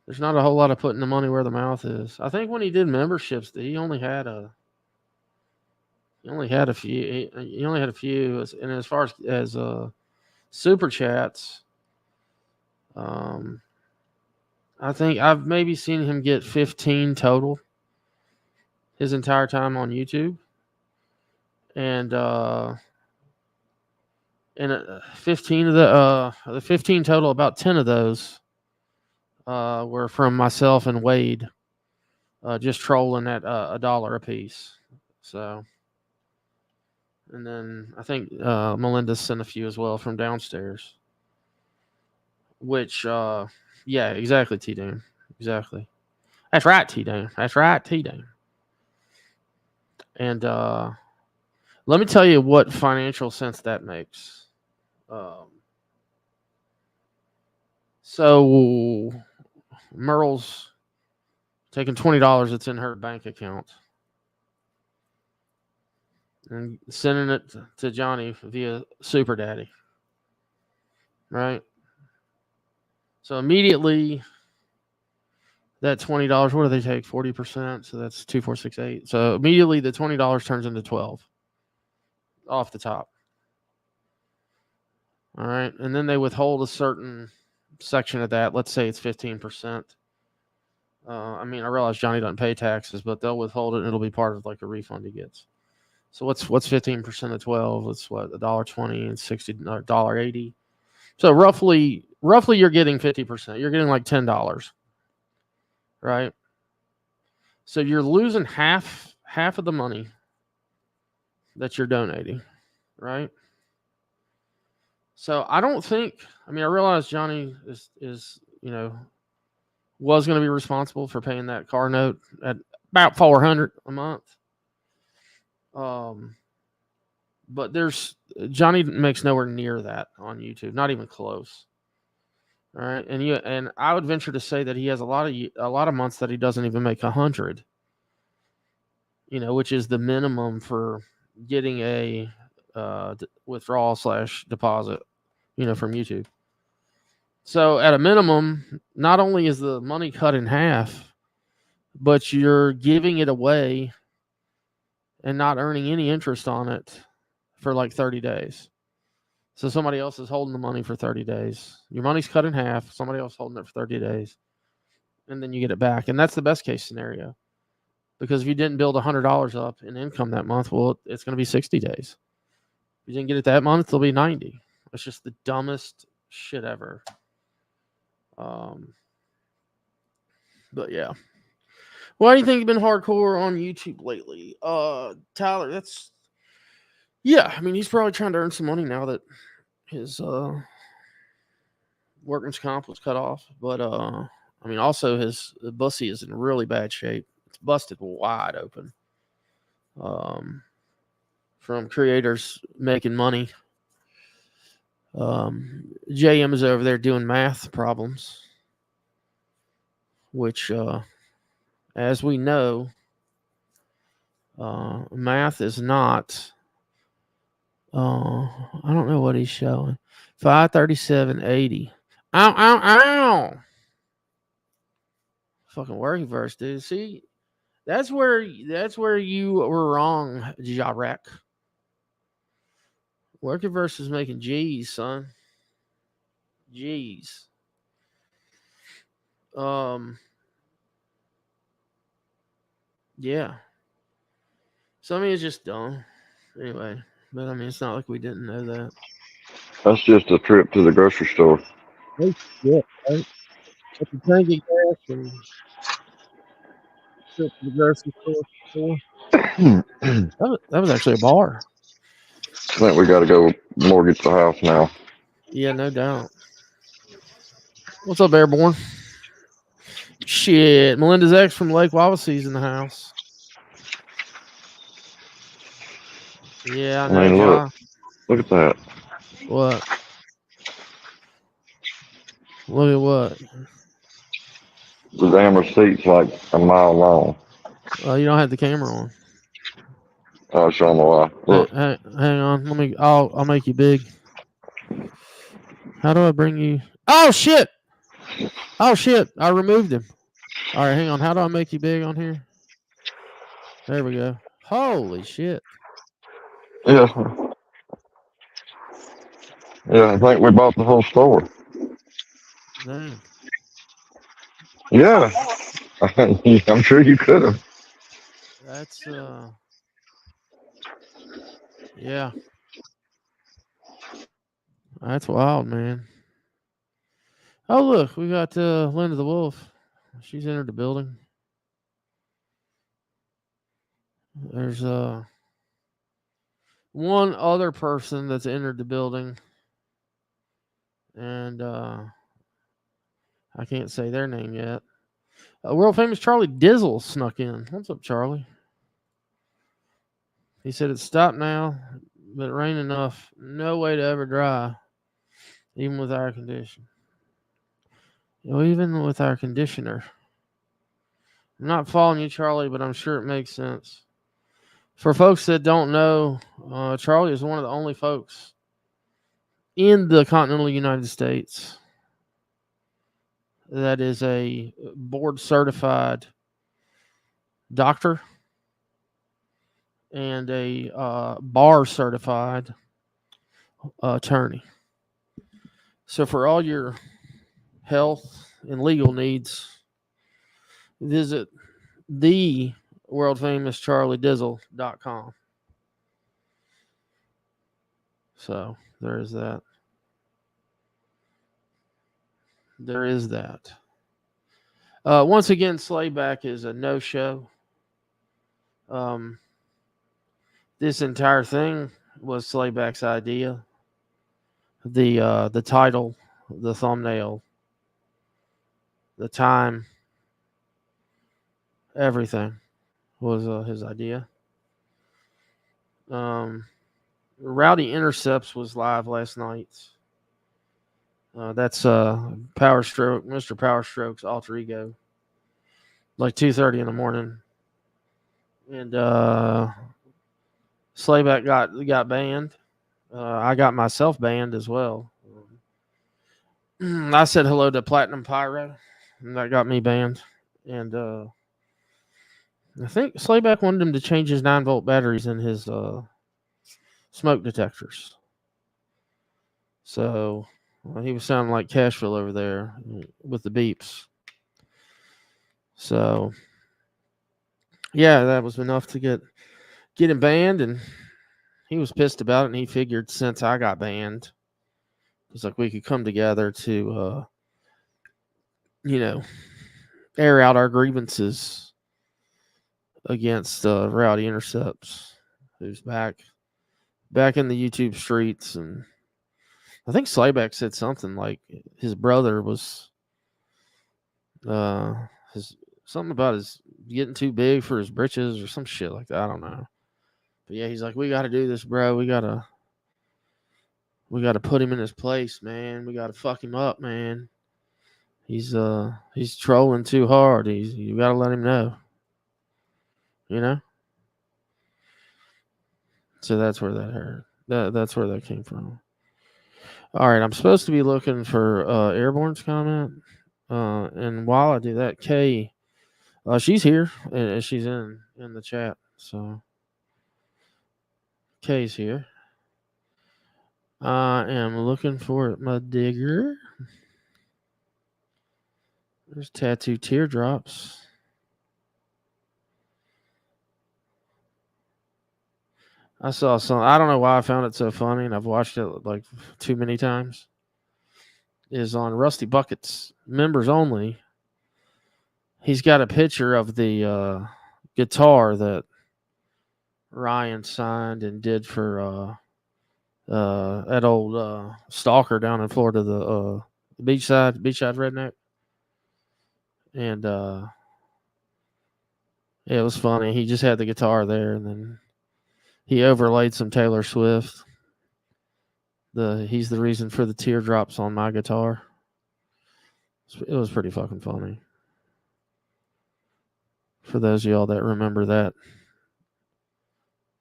There's not a whole lot of putting the money where the mouth is. I think when he did memberships, he only had a few. He only had a few, and as far as super chats, I think I've maybe seen him get 15 total his entire time on YouTube, and 15 of the 15 total, about 10 of those were from myself and Wade, just trolling at $1 a piece. So, and then I think Melinda sent a few as well from downstairs. Which, yeah, exactly, T-Dane. Exactly. That's right, T-Dane. That's right, T-Dane. And let me tell you what financial sense that makes. So Merle's taking $20 that's in her bank account and sending it to Johnny via Super Daddy. Right? So immediately that $20, what do they take? 40%. So that's 2,468. So immediately the $20 turns into 12 off the top. All right. And then they withhold a certain section of that. Let's say it's 15%. I mean, I realize Johnny doesn't pay taxes, but they'll withhold it and it'll be part of like a refund he gets. So what's 15% of 12? It's what, $1.20 and $60.80. So roughly you're getting 50%. You're getting like $10. Right? So you're losing half of the money that you're donating, right? So I don't think. I mean, I realize Johnny is was going to be responsible for paying that car note at about $400 a month. But Johnny makes nowhere near that on YouTube, not even close. All right, and I would venture to say that he has a lot of months that he doesn't even make 100. Which is the minimum for getting a withdrawal / deposit, from YouTube. So at a minimum, not only is the money cut in half, but you're giving it away and not earning any interest on it for like 30 days. So somebody else is holding the money for 30 days. Your money's cut in half. Somebody else holding it for 30 days. And then you get it back. And that's the best case scenario. Because if you didn't build $100 up in income that month, well, it's going to be 60 days. If you didn't get it that month, it'll be 90. It's just the dumbest shit ever. But yeah. Why do you think you've been hardcore on YouTube lately? Tyler, I mean, he's probably trying to earn some money now that his workman's comp was cut off. But I mean, also his bussy is in really bad shape. It's busted wide open. From creators making money. JM is over there doing math problems, which, as we know, math is not. I don't know what he's showing. 537.80. Ow, ow, ow. Fucking working verse, dude. See, that's where you were wrong, Jarek. Working verse is making G's, son. G's. Yeah. So I mean, it's just dumb. Anyway, but I mean, it's not like we didn't know that. That's just a trip to the grocery store. Oh shit! Right? At the tank of gas and trip to the grocery store. That was actually a bar. I think we got to go mortgage the house now. Yeah, no doubt. What's up, Airborne? Shit, Melinda's ex from Lake Wawassee's in the house. Yeah, I know. I mean, look at that. What? Look at what? The damn receipt's like a mile long. You don't have the camera on. I'll show them why. Look. Hang on. I'll make you big. How do I bring you? Oh shit! I removed him. All right, hang on. How do I make you big on here? There we go. Holy shit! Yeah, I think we bought the whole store. Dang. Yeah, I'm sure you could have. That's yeah. That's wild, man. Oh look, we got Linda the Wolf. She's entered the building. There's one other person that's entered the building, and I can't say their name yet. World famous Charlie Dizzle snuck in. What's up, Charlie? He said it stopped now, but it rained enough. No way to ever dry, even with our condition. Even with our conditioner. I'm not following you, Charlie, but I'm sure it makes sense. For folks that don't know, Charlie is one of the only folks in the continental United States that is a board certified doctor and a bar certified attorney. So for all your health and legal needs, visit the world famous CharlieDizzle.com. So there's that. There is that. Once again, Slayback is a no-show. This entire thing was Slayback's idea. the title, the thumbnail, the time, everything was his idea. Rowdy Intercepts was live last night. That's Power Stroke, Mr. Power Stroke's alter ego. Like 2:30 in the morning. And Slayback got banned. I got myself banned as well. I said hello to Platinum Pyro, and that got me banned. And I think Slayback wanted him to change his 9-volt batteries in his smoke detectors. So he was sounding like Cashville over there with the beeps. So yeah, that was enough to get him banned, and he was pissed about it. And he figured since I got banned, it's like we could come together to, air out our grievances against Rowdy Intercepts, who's back in the YouTube streets. And I think Slayback said something like his brother was something about his getting too big for his britches or some shit like that. I don't know. But yeah, he's like, we got to do this, bro. We got to put him in his place, man. We got to fuck him up, man. He's trolling too hard. You got to let him know. So that's where that hurt. That's where that came from. All right, I'm supposed to be looking for Airborne's comment. And while I do that, Kay, she's here and she's in the chat. So Kay's here. I am looking for my digger. There's tattoo teardrops. I saw some. I don't know why I found it so funny, and I've watched it like too many times. Is on Rusty Bucket's members only. He's got a picture of the guitar that Ryan signed and did for that old stalker down in Florida, the beachside redneck. And it was funny. He just had the guitar there, and then he overlaid some Taylor Swift. He's the reason for the teardrops on my guitar. It was pretty fucking funny. For those of y'all that remember that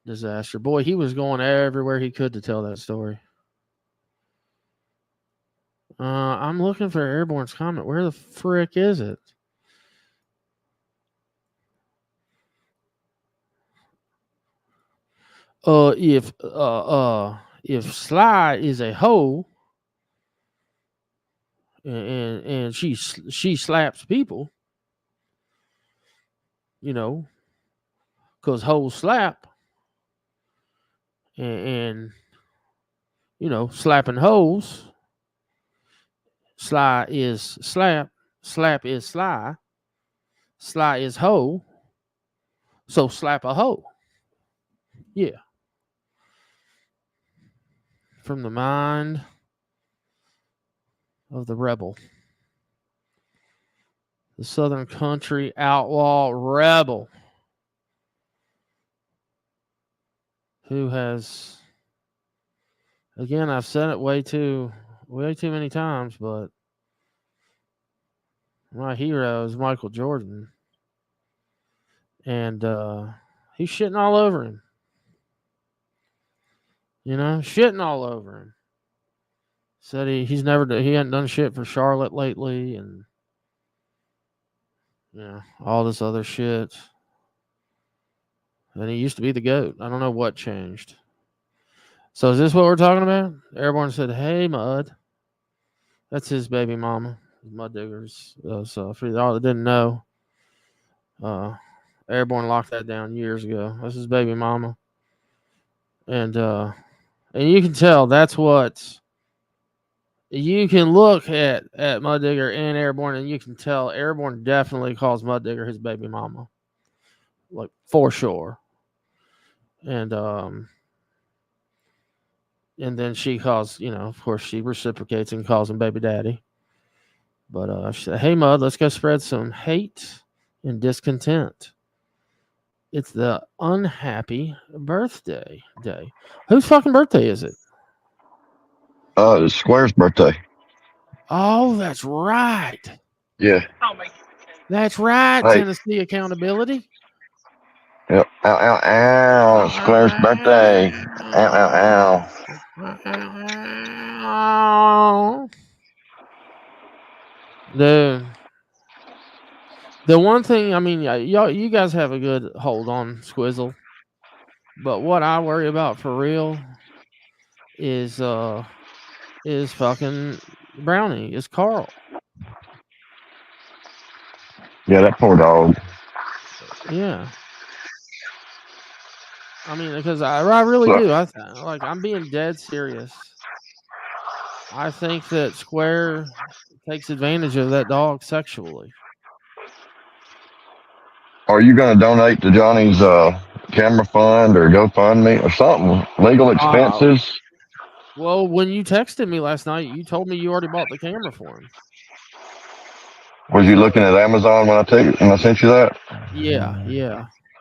disaster. Boy, he was going everywhere he could to tell that story. I'm looking for Airborne's comment. Where the frick is it? If Sly is a hoe and she slaps people, because hoes slap, and slapping hoes. Sly is slap is sly is hoe, so slap a hoe. Yeah. From the mind of the rebel. The Southern Country Outlaw Rebel. Who has, again, I've said it way too many times, but my hero is Michael Jordan. And he's shitting all over him. Shitting all over him. Said he hadn't done shit for Charlotte lately, and all this other shit. And he used to be the GOAT. I don't know what changed. So is this what we're talking about? Airborne said, "Hey, Mud." That's his baby mama, Mud Diggers. So for y'all that didn't know, Airborne locked that down years ago. That's his baby mama, and you can tell that's what. You can look at Mud Digger and Airborne, and you can tell Airborne definitely calls Mud Digger his baby mama, like for sure. And And then she calls, of course, she reciprocates and calls him baby daddy. But she said, "Hey, Mud, let's go spread some hate and discontent. It's the unhappy birthday day." Whose fucking birthday is it? It's Square's birthday. Oh, that's right. Yeah. That's right, Hey. Tennessee accountability. Yep. Ow, ow, ow. Square's birthday. Ow, ow, ow. The one thing, I mean, you guys have a good hold on Squizzle, but what I worry about for real is fucking Brownie, is Carl. Yeah, that poor dog. Yeah. I mean, because I really do. I'm being dead serious. I think that Square takes advantage of that dog sexually. Are you going to donate to Johnny's camera fund or GoFundMe or something? Legal expenses? Well, when you texted me last night, you told me you already bought the camera for him. Was you looking at Amazon when I sent you that? Yeah.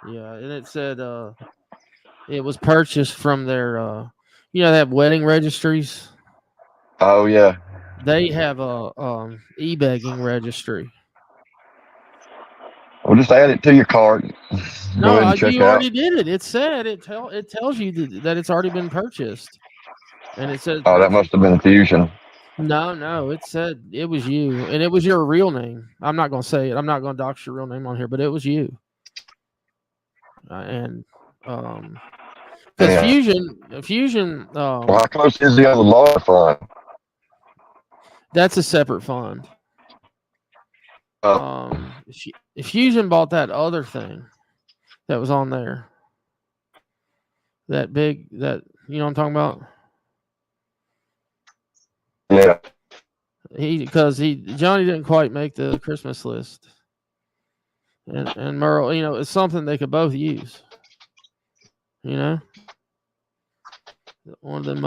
And it said it was purchased from their they have wedding registries. Oh yeah. They have a e-begging registry. Well, just add it to your cart. No, you already did it. It said it tells you that it's already been purchased, and it said. Oh, that must have been Fusion. No, it said it was you, and it was your real name. I'm not gonna say it. I'm not gonna dox your real name on here, but it was you. Because Fusion. Well, how close is the other law fund? That's a separate fund. Fusion bought that other thing that was on there. That big, you know what I'm talking about? Yeah. Johnny didn't quite make the Christmas list. And Merle, it's something they could both use. One of them,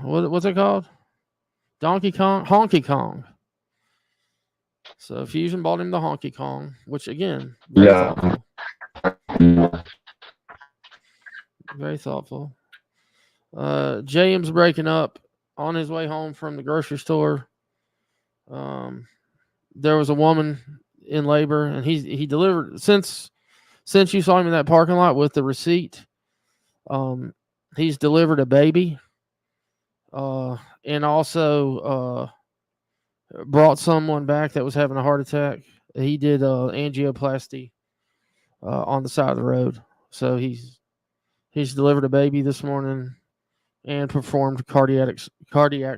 what's it called? Donkey Kong? Honky Kong. So Fusion bought him the Honky Kong, which again, very thoughtful. Very thoughtful. JM's breaking up on his way home from the grocery store. There was a woman in labor, and he delivered since you saw him in that parking lot with the receipt. He's delivered a baby, and also brought someone back that was having a heart attack. He did angioplasty on the side of the road, so he's delivered a baby this morning and performed cardiac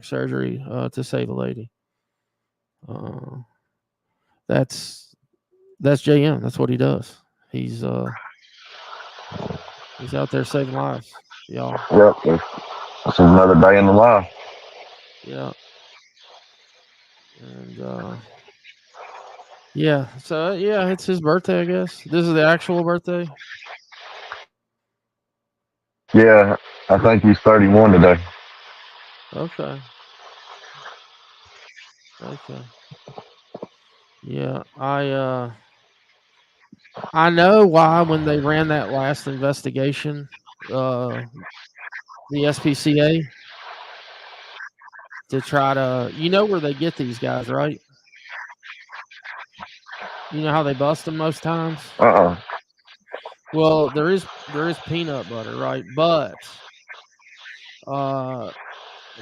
surgery to save a lady. That's JM. That's what he does. He's out there saving lives, y'all. Yep. That's another day in the life. Yeah. And yeah. So yeah, it's his birthday, I guess. This is the actual birthday. Yeah, I think he's 31 today. Okay. Yeah, I know why when they ran that last investigation, the SPCA, to try to, where they get these guys, right? You know how they bust them most times? Well, there is peanut butter, right? But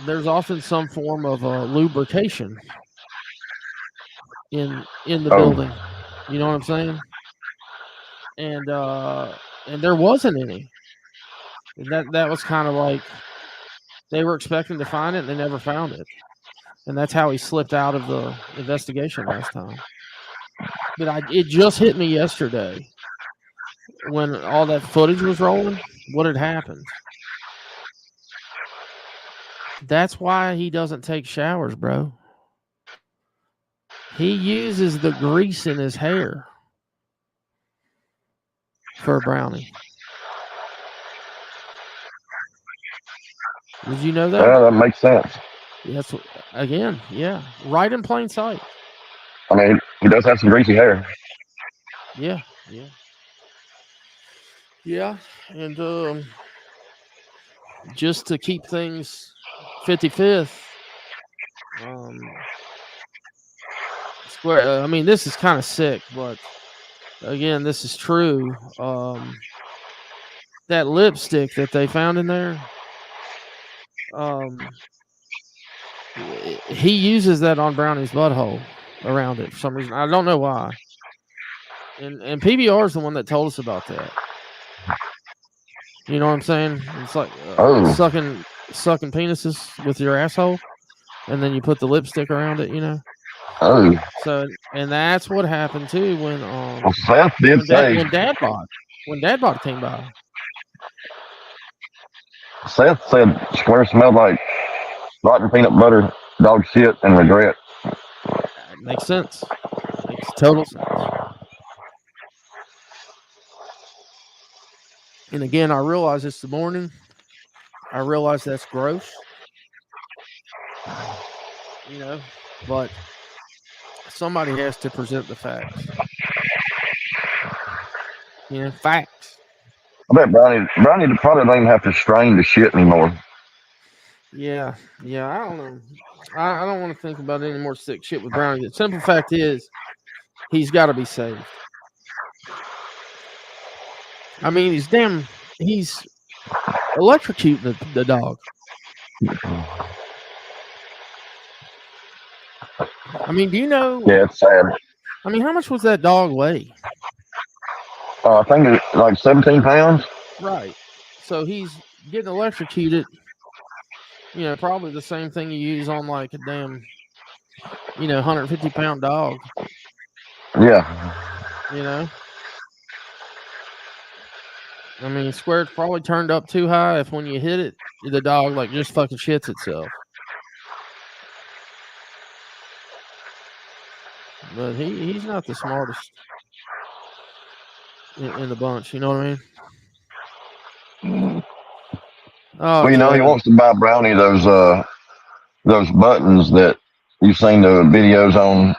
there's often some form of lubrication in the building. You know what I'm saying? And there wasn't any. That was kind of like they were expecting to find it and they never found it. And that's how he slipped out of the investigation last time. But it just hit me yesterday when all that footage was rolling, what had happened. That's why he doesn't take showers, bro. He uses the grease in his hair for a brownie. Did you know that? Yeah, that makes sense. That's again, yeah, right in plain sight. I mean, he does have some greasy hair. Yeah, and just to keep things 55th, Square. I mean, this is kind of sick, but again, this is true. That lipstick that they found in there, he uses that on Brownie's butthole around it for some reason. I don't know why. And PBR is the one that told us about that. You know what I'm saying? It's like sucking penises with your asshole, and then you put the lipstick around it. You know. Oh. So, and that's what happened too when Seth did say when Dadbot came by. Seth said Square smelled like rotten peanut butter, dog shit, and regret. That makes sense. Makes total sense. And again, I realized this morning. I realized that's gross. You know, but somebody has to present the facts. You know, facts. I bet Brownie probably don't even have to strain the shit anymore. Yeah, I don't know. I don't want to think about any more sick shit with Brownie. The simple fact is, he's got to be saved. I mean, he's electrocuting the dog. I mean, do you know? Yeah, it's sad. I mean, how much was that dog weigh? I think it's like 17 pounds. Right. So he's getting electrocuted. You know, probably the same thing you use on like a damn, 150-pound dog. Yeah. You know? I mean, Square's probably turned up too high if when you hit it, the dog like just fucking shits itself. But he's not the smartest in the bunch, you know what I mean? Oh, Well, he wants to buy Brownie those buttons that you've seen the videos on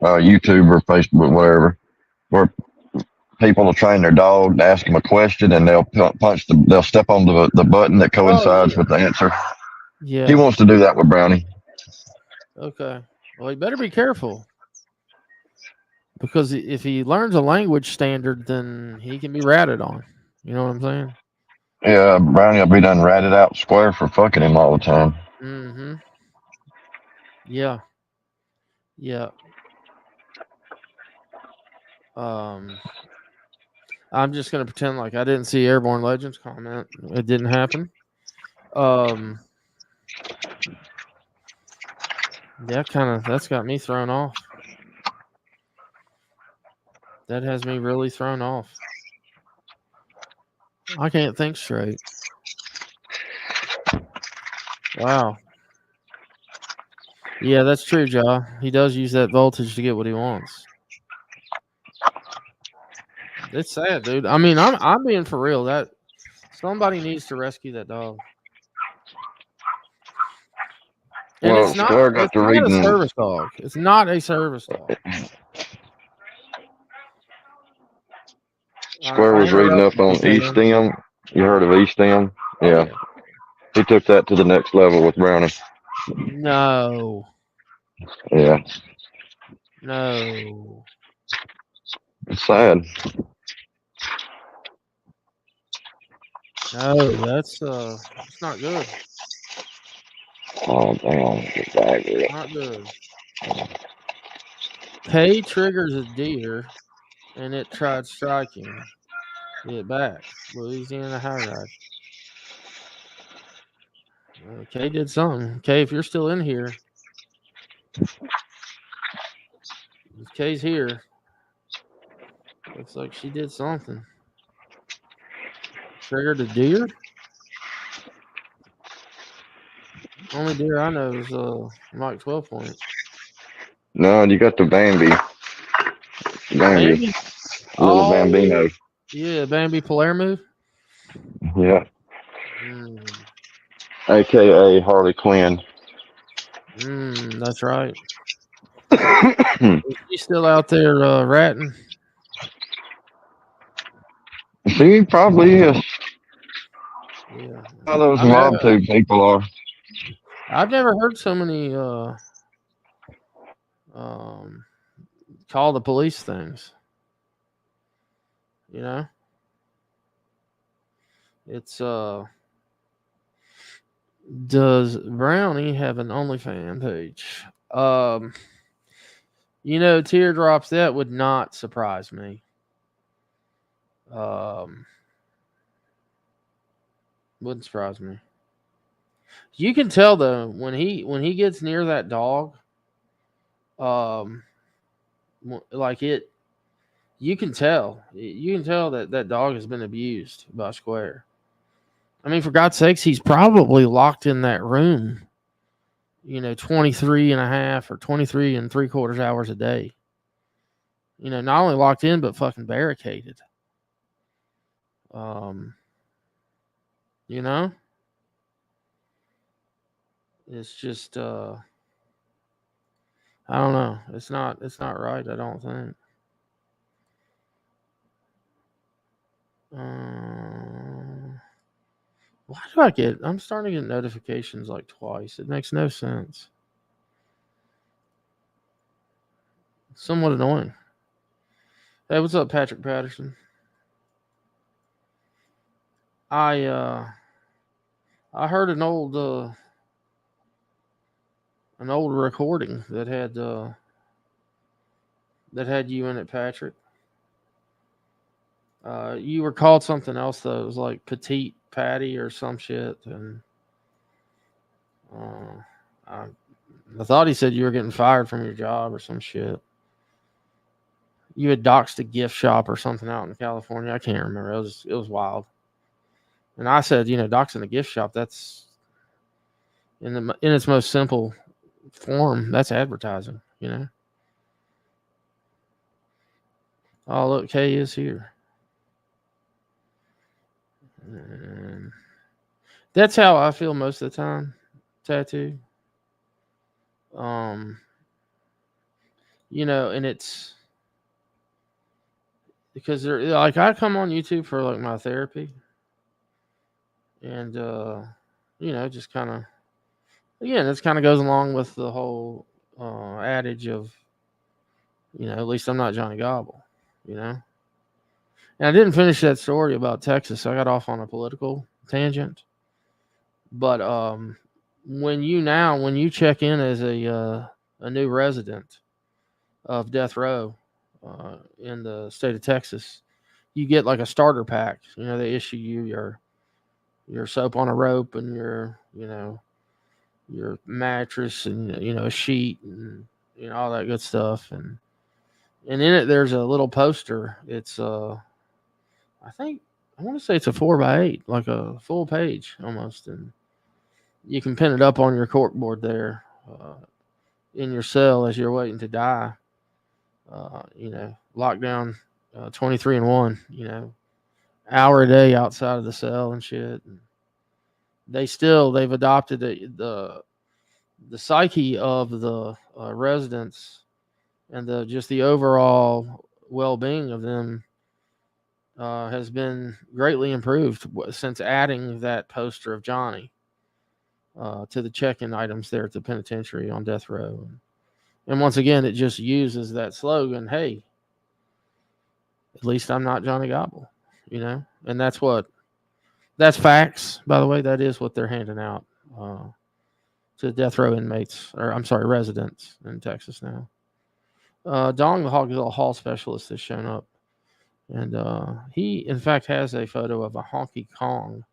YouTube or Facebook, whatever, where people will train their dog to ask them a question and they'll they'll step on the button that coincides with the answer. Yeah. He wants to do that with Brownie. Okay. Well, he better be careful. Because if he learns a language standard, then he can be ratted on. You know what I'm saying? Yeah, Brownie will be done ratted out Square for fucking him all the time. Mm-hmm. Yeah. I'm just gonna pretend like I didn't see Airborne Legends comment. It didn't happen. That's got me thrown off. That has me really thrown off. I can't think straight. Wow. Yeah, that's true, Ja. He does use that voltage to get what he wants. It's sad, dude. I mean, I'm being for real. That somebody needs to rescue that dog. And it's not a service dog. It's not a service dog. Square was reading up on E-Stem. You heard of E-Stem? Yeah. He took that to the next level with Brownie. No. Yeah. No. It's sad. No, that's not good. Oh damn. Not good. K triggers a deer and it tried striking it back. Louisiana high ride. Kay did something. Kay, if you're still in here, if Kay's here, looks like she did something. Triggered a deer? Only deer I know is Mike 12 point. No, you got the Bambi. Bambi. Little Bambino. Yeah, Bambi Palermo. Yeah. aka Harley Quinn. That's right. Is she still out there ratting? She probably is. Yeah. How those I've never, mob tube people are. I've never heard so many um, call the police things. You know, it's does Brownie have an OnlyFans page? Teardrops, that would not surprise me. Wouldn't surprise me. You can tell though when he gets near that dog, like it, you can tell that that dog has been abused by Square. I mean, for God's sakes, he's probably locked in that room, 23 and a half or 23 and 3/4 hours a day. Not only locked in, but fucking barricaded. It's just, I don't know. It's not right. I don't think. Why do I'm starting to get notifications like twice. It makes no sense. Somewhat annoying. Hey, what's up, Patrick Patterson? I heard an old recording that had you in it, Patrick. You were called something else though. It was like Petite Patty or some shit, and I thought he said you were getting fired from your job or some shit. You had doxed a gift shop or something out in California. I can't remember. It was wild. And I said, doxing a gift shop, that's in its most simple form, that's advertising, Oh, look, Kay is here. And that's how I feel most of the time, Tattoo. And it's because I come on YouTube for like my therapy, and just kind of, again, this kind of goes along with the whole adage of, at least I'm not Johnny Gobble, And I didn't finish that story about Texas. So I got off on a political tangent. But when you check in as a new resident of death row in the state of Texas, you get like a starter pack. They issue you your soap on a rope and your mattress and a sheet and all that good stuff, and in it there's a little poster. It's I want to say it's a 4x8, like a full page almost, and you can pin it up on your corkboard there in your cell as you're waiting to die. Lockdown 23-1, hour a day outside of the cell and shit. And they've adopted the psyche of the residents and the overall well-being of them has been greatly improved since adding that poster of Johnny to the check-in items there at the penitentiary on death row. And once again, it just uses that slogan, hey, at least I'm not Johnny Gobble, and that's facts, by the way. That is what they're handing out to death row inmates, or I'm sorry, residents in Texas now. Dong the Hall specialist has shown up, and he in fact has a photo of a Honky Kong,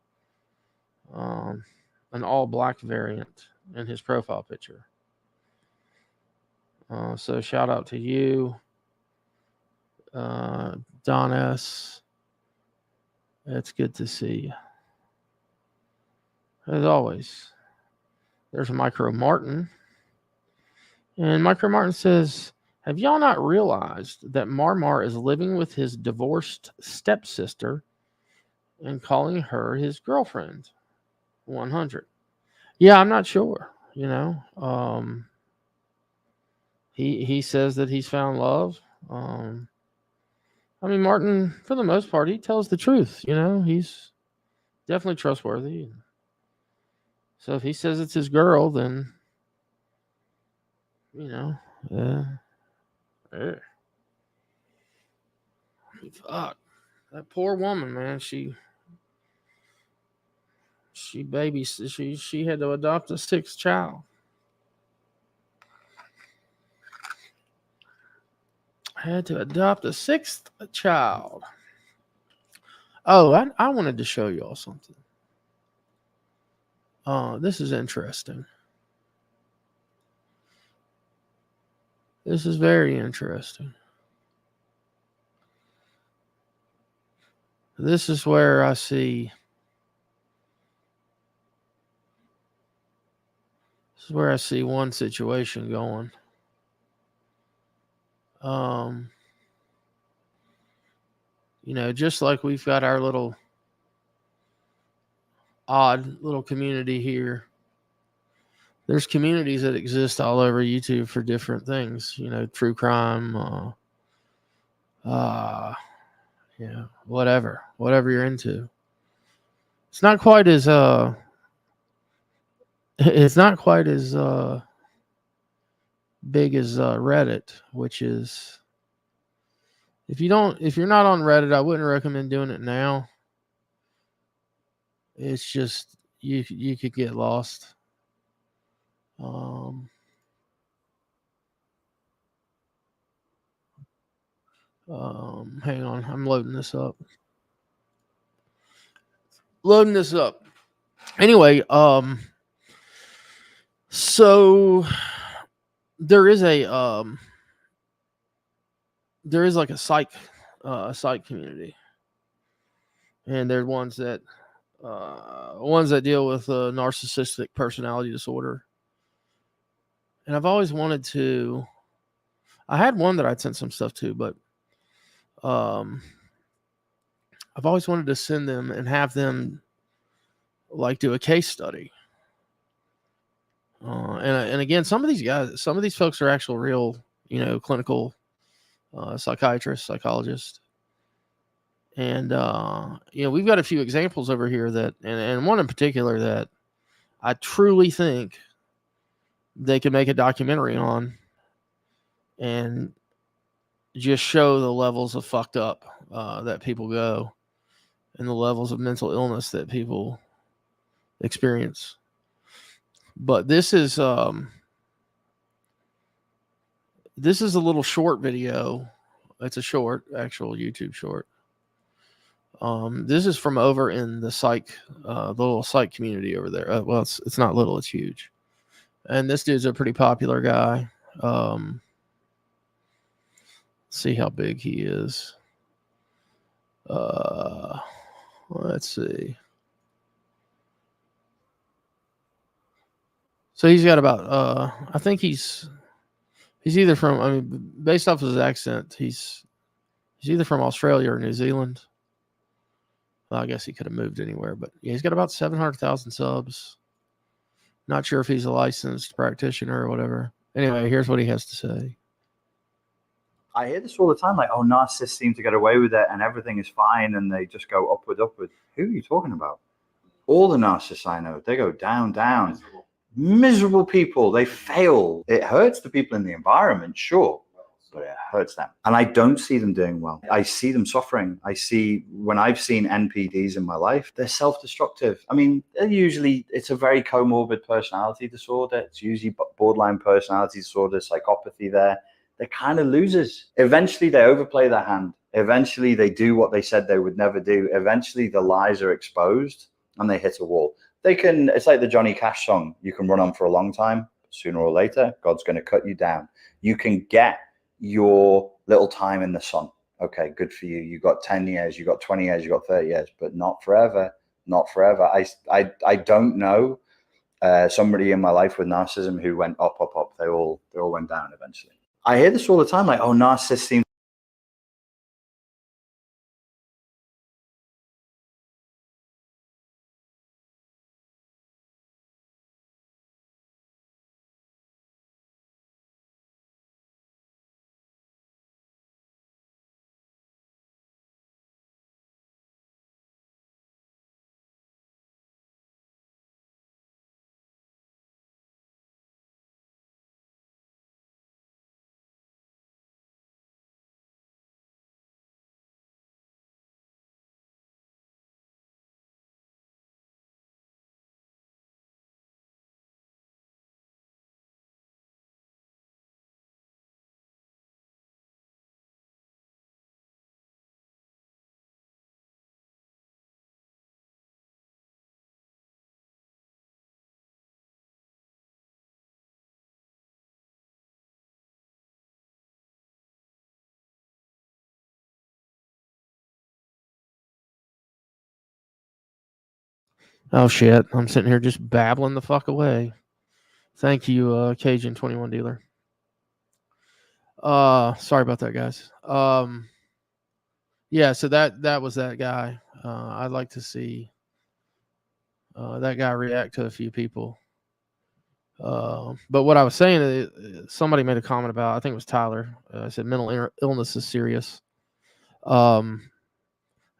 an all black variant in his profile picture. So shout out to you, Don S. It's good to see you. As always, there's Micro Martin. And Micro Martin says, have y'all not realized that Marmar is living with his divorced stepsister and calling her his girlfriend? 100. Yeah, I'm not sure. He says that he's found love. I mean, Martin, for the most part, he tells the truth. He's definitely trustworthy. So if he says it's his girl, then uh, eh, fuck that poor woman, man. She had to adopt a sixth child. Had to adopt a sixth child. Oh, I wanted to show you all something. This is interesting. This is very interesting. This is where I see. This is where I see one situation going. Just like we've got our little odd little community here. There's communities that exist all over YouTube for different things. True crime, whatever you're into. It's not quite as it's not quite as big as Reddit, which is if you're not on Reddit, I wouldn't recommend doing it now. It's just you could get lost. Hang on, I'm loading this up. Anyway, so there is like a psych community, and they're ones that deal with narcissistic personality disorder. And I've always wanted to. I had one that I'd sent some stuff to, but I've always wanted to send them and have them like do a case study. And again, some of these folks are actual real, clinical psychiatrists, psychologists. And, we've got a few examples over here and one in particular that I truly think they could make a documentary on and just show the levels of fucked up that people go and the levels of mental illness that people experience. But this is a little short video. It's a short, actual YouTube short. This is from over in the the little psych community over there. Well, it's not little, it's huge. And this dude's a pretty popular guy. See how big he is. Let's see. So he's got about I think he's either from, I mean, based off his accent, he's either from Australia or New Zealand. Well, I guess he could have moved anywhere, but yeah, he's got about 700,000 subs. Not sure if he's a licensed practitioner or whatever. Anyway, here's what he has to say. I hear this all the time, like, oh, narcissists seem to get away with it and everything is fine and they just go upward. Who are you talking about? All the narcissists I know, they go down. Miserable people, they fail. It hurts the people in the environment, sure, but it hurts them. And I don't see them doing well. I see them suffering. When I've seen NPDs in my life, they're self-destructive. I mean, it's a very comorbid personality disorder. It's usually borderline personality disorder, psychopathy there. They're kind of losers. Eventually they overplay their hand. Eventually they do what they said they would never do. Eventually the lies are exposed and they hit a wall. It's like the Johnny Cash song. You can run on for a long time. Sooner or later, God's going to cut you down. You can get your little time in the sun. Okay, good for you. You got 10 years, you got 20 years, you got 30 years, but not forever. Not forever. I don't know somebody in my life with narcissism who went up. They all went down eventually. I hear this all the time, like, oh, narcissists seem Oh shit! I'm sitting here just babbling the fuck away. Thank you, Cajun 21 dealer. Sorry about that, guys. Yeah. So that was that guy. I'd like to see that guy react to a few people. But what I was saying, somebody made a comment about. I think it was Tyler. I said mental illness is serious. I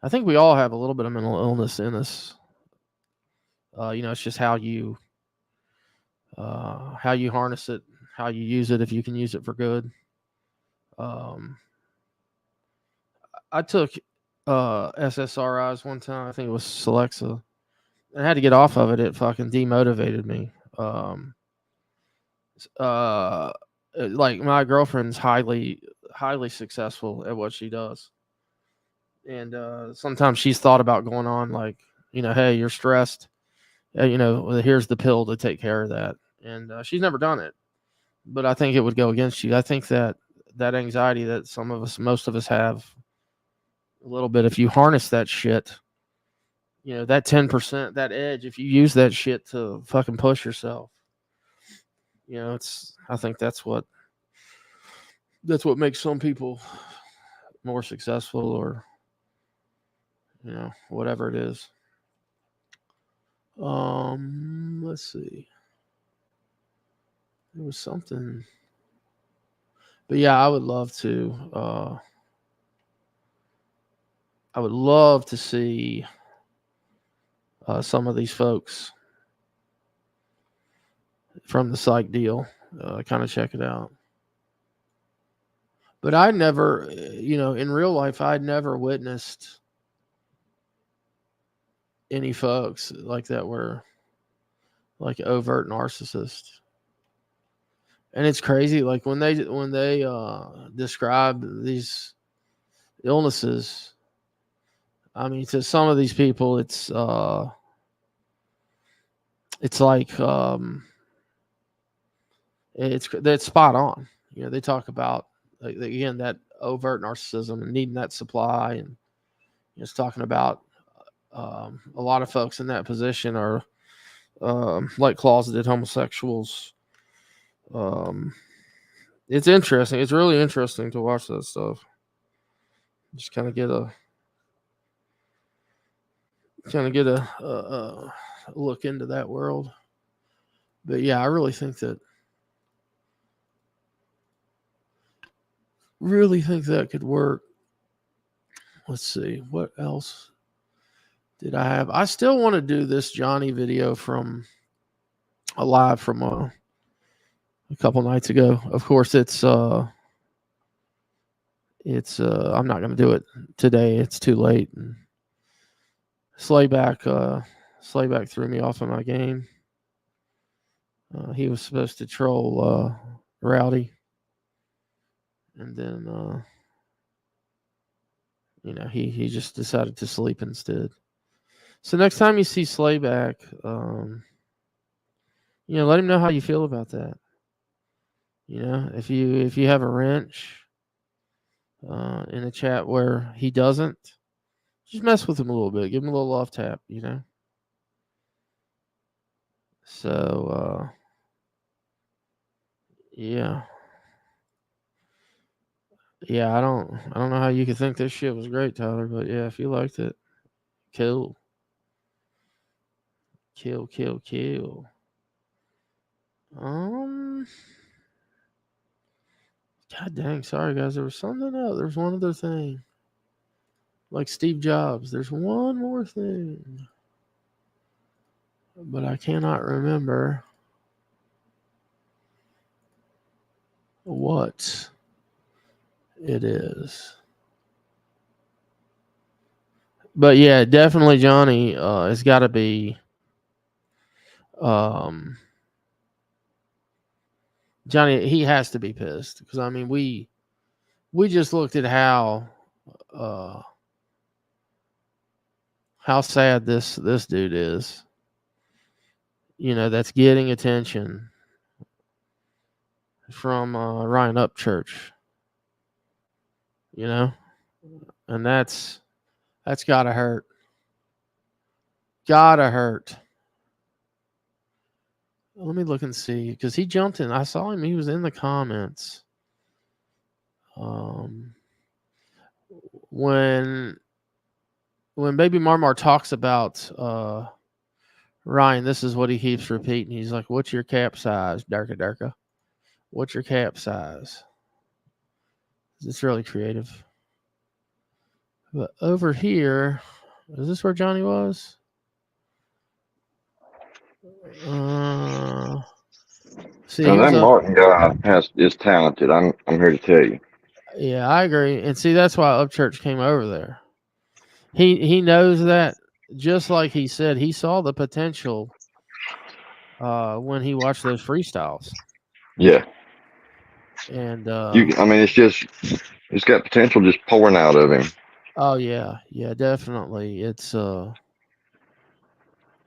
think we all have a little bit of mental illness in us. It's just how you harness it, how you use it, if you can use it for good. I took SSRIs one time. I think it was Celexa. I had to get off of it. It fucking demotivated me. Like my girlfriend's highly successful at what she does, and sometimes she's thought about going on, like, hey, you're stressed, here's the pill to take care of that, and she's never done it, but I think it would go against you. I think that anxiety that most of us have a little bit, if you harness that shit, that 10%, that edge, if you use that shit to fucking push yourself, I think that's what makes some people more successful, or whatever it is. Let's see. There was something, but yeah, I would love to see some of these folks from the psych deal kind of check it out. But I never, in real life, I'd never witnessed any folks like that were like overt narcissists. And it's crazy, like when they describe these illnesses, I mean, to some of these people, it's like that's spot on. They talk about, again, that overt narcissism and needing that supply, and it's talking about a lot of folks in that position are like closeted homosexuals. It's interesting. It's really interesting to watch that stuff. Just kind of get a look into that world. But yeah, I really think that could work. Let's see, what else did I have? I still want to do this Johnny video from a live from a couple nights ago. Of course, it's I'm not going to do it today. It's too late. And Slayback threw me off of my game. He was supposed to troll Rowdy, and then he just decided to sleep instead. So next time you see Slayback, let him know how you feel about that. If you have a wrench in a chat where he doesn't, just mess with him a little bit. Give him a little love tap, So, yeah. Yeah, I don't know how you could think this shit was great, Tyler, but yeah, if you liked it, cool. Kill. God dang, sorry guys, there was something else. There's one other thing. Like Steve Jobs, there's one more thing. But I cannot remember what it is. But yeah, definitely Johnny has got to be Johnny, he has to be pissed, because I mean we just looked at how sad this dude is. That's getting attention from Ryan Upchurch. And that's gotta hurt. Gotta hurt. Let me look and see because he jumped in. I saw him. He was in the comments. When Baby Marmar talks about Ryan, this is what he keeps repeating. He's like, "What's your cap size, Darka Darka? What's your cap size?" It's really creative. But over here, is this where Johnny was? See, Now he was that up. Martin guy is talented. I'm here to tell you. Yeah, I agree. And see, that's why Upchurch came over there. He knows that, just like he said, he saw the potential when he watched those freestyles. Yeah. And I mean, it's got potential just pouring out of him. oh yeah, definitely. It's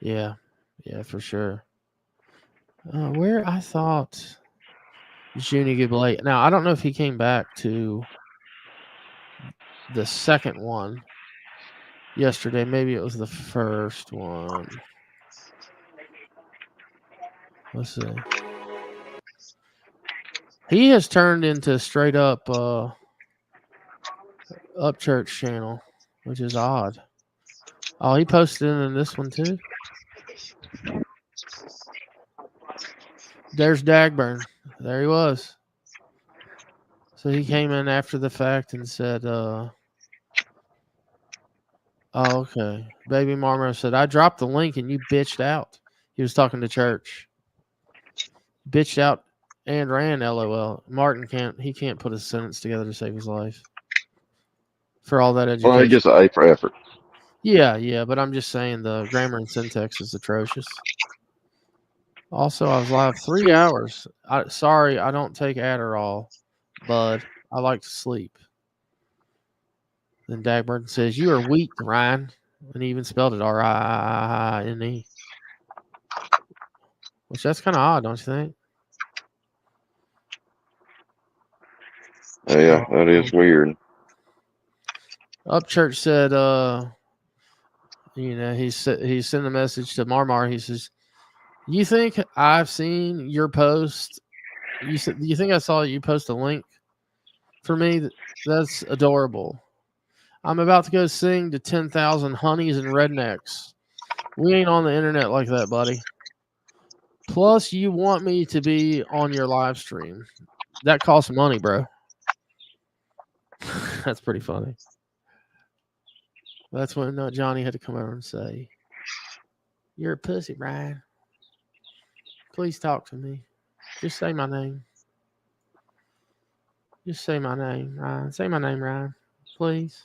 yeah, for sure. Where I thought Junie Giblay. Now I don't know if he came back to the second one yesterday. Maybe it was the first one. Let's see. He has turned into straight up Upchurch channel, which is odd. Oh, he posted in this one too. There's Dagburn. There he was. So he came in after the fact and said, oh, okay. Baby Marmar said, I dropped the link and you bitched out. He was talking to Church. Bitched out and ran, LOL. Martin can't put a sentence together to save his life. For all that education. Well, he gets an A for effort. Yeah, but I'm just saying the grammar and syntax is atrocious. Also, I was live 3 hours. Sorry, I don't take Adderall, bud. I like to sleep. Then Dagburn says, you are weak, Ryan. And he even spelled it R-I-N-E. Which that's kind of odd, don't you think? Yeah, that is weird. Upchurch said, he sent a message to Marmar. He says, you think I've seen your post? You think I saw you post a link for me? That's adorable. I'm about to go sing to 10,000 honeys and rednecks. We ain't on the internet like that, buddy. Plus, you want me to be on your live stream. That costs money, bro. That's pretty funny. That's when Johnny had to come over and say, you're a pussy, Brian. Please talk to me. Just say my name. Just say my name, Ryan. Say my name, Ryan. Please.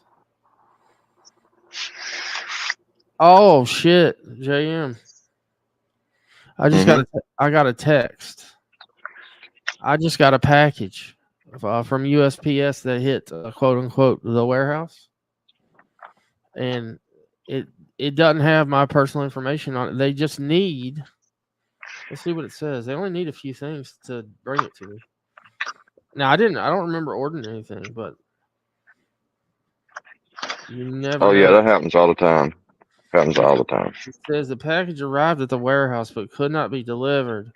Oh, shit. JM. I got a text. I just got a package from USPS that hit quote unquote the warehouse, and it doesn't have my personal information on it. They just need. Let's see what it says. They only need a few things to bring it to me. Now I don't remember ordering anything, but you never. Oh know. yeah, that happens all the time. It says the package arrived at the warehouse but could not be delivered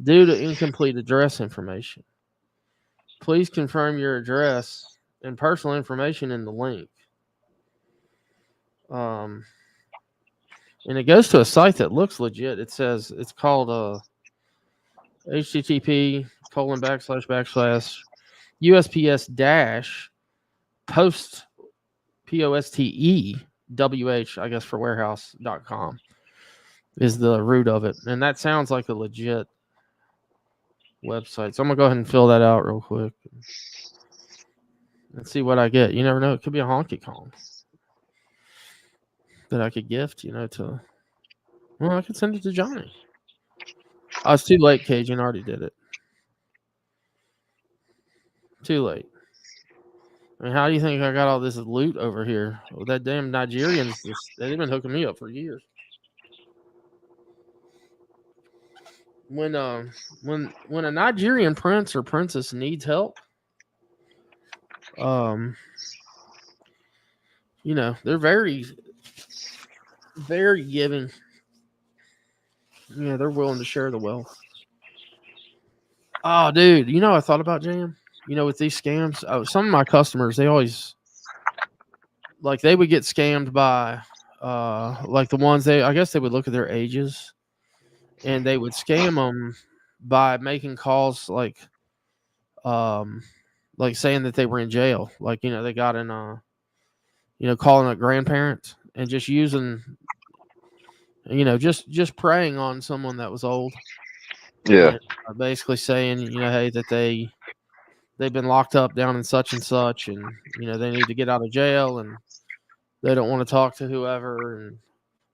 due to incomplete address information. Please confirm your address and personal information in the link. And it goes to a site that looks legit. It says it's called http:// USPS dash post POSTEWH, I guess for warehouse.com is the root of it. And that sounds like a legit website. So I'm gonna go ahead and fill that out real quick and see what I get. You never know. It could be a honky Kong that I could gift, to. Well, I could send it to Johnny. Oh, it's too late, Cajun already did it. Too late. I mean, how do you think I got all this loot over here? Well, that damn Nigerians, they've been hooking me up for years. When a Nigerian prince or princess needs help, they're very, very giving. Yeah, they're willing to share the wealth. Oh, dude, you know, I thought about Jam. You know, with these scams, some of my customers, they always like they would get scammed by, like the ones I guess they would look at their ages, and they would scam them by making calls like saying that they were in jail, like they got in, calling a grandparent and just using, just preying on someone that was old, Yeah. and basically saying, hey, that they've been locked up down in such and such, and they need to get out of jail, and they don't want to talk to whoever. And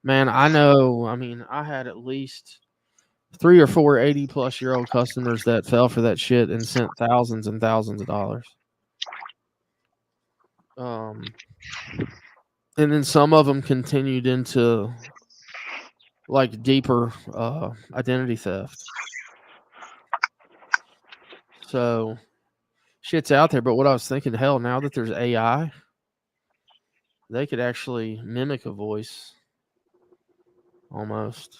man, I know. I mean, I had at least 3 or 4 80-plus-year-old customers that fell for that shit and sent thousands and thousands of dollars. And then some of them continued into like deeper identity theft. So shit's out there. But what I was thinking, hell, now that there's AI, they could actually mimic a voice almost.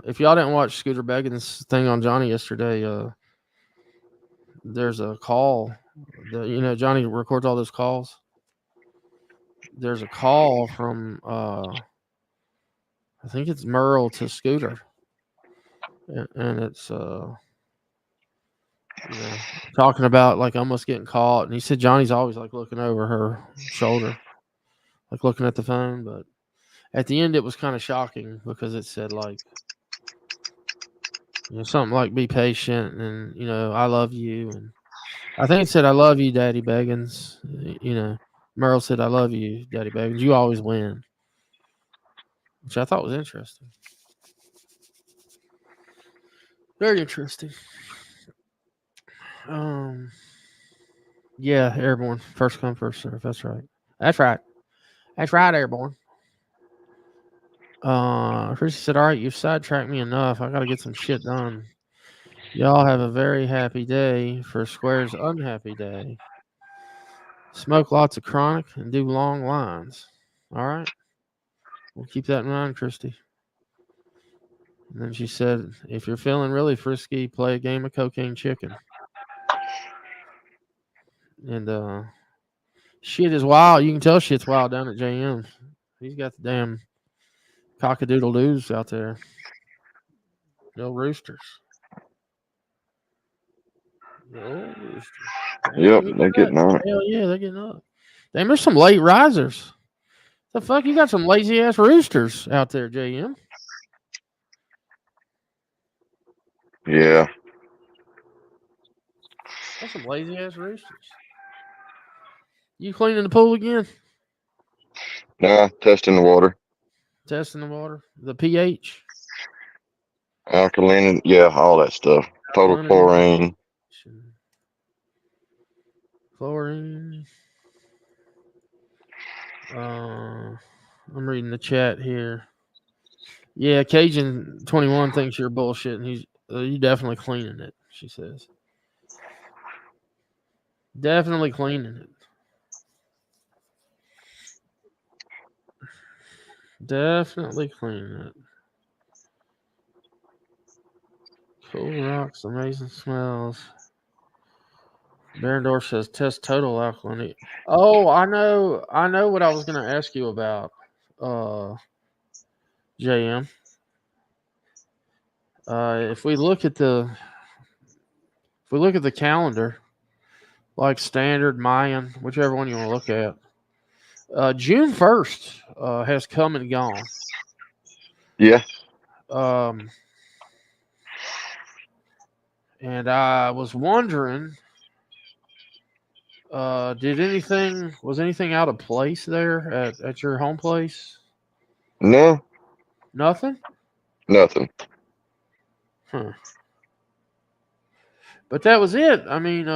If y'all didn't watch Scooter Beggins' thing on Johnny yesterday, there's a call. Johnny records all those calls. There's a call from I think it's Merle to Scooter, and it's talking about like almost getting caught. And he said Johnny's always like looking over her shoulder, like looking at the phone. But at the end, it was kind of shocking because it said like, something like be patient and I love you, and I think it said I love you, Daddy Beggins. Merle said I love you, Daddy Beggins. You always win, which I thought was interesting. Very interesting. Yeah, Airborne. First come, first serve. That's right. That's right. That's right, Airborne. Chrissy said, all right, you've sidetracked me enough. I got to get some shit done. Y'all have a very happy day for Square's unhappy day. Smoke lots of chronic and do long lines. All right. We'll keep that in mind, Christy. And then she said, if you're feeling really frisky, play a game of cocaine chicken. And shit is wild. You can tell shit's wild down at JM. He's got the damn cockadoodle-doos out there. No roosters. No roosters. Yep, they're getting on it. Hell yeah, they're getting up. Damn, there's some late risers. The fuck, you got some lazy ass roosters out there, JM. Yeah. That's some lazy ass roosters. You cleaning the pool again? Nah, testing the water. Testing the water, the pH, Alkaline, yeah, all that stuff. Total chlorine. Chlorine. I'm reading the chat here. Yeah, Cajun 21 thinks you're bullshit, and he's you definitely cleaning it. She says, definitely cleaning it. Definitely cleaning it. Cool rocks, amazing smells. Barendorf says test total alkalinity. Oh, I know what I was going to ask you about, JM. If we look at the calendar, like standard Mayan, whichever one you want to look at, June 1st has come and gone. Yeah. And I was wondering, was anything out of place there at your home place? No. Nothing? Nothing. Huh. But that was it. I mean,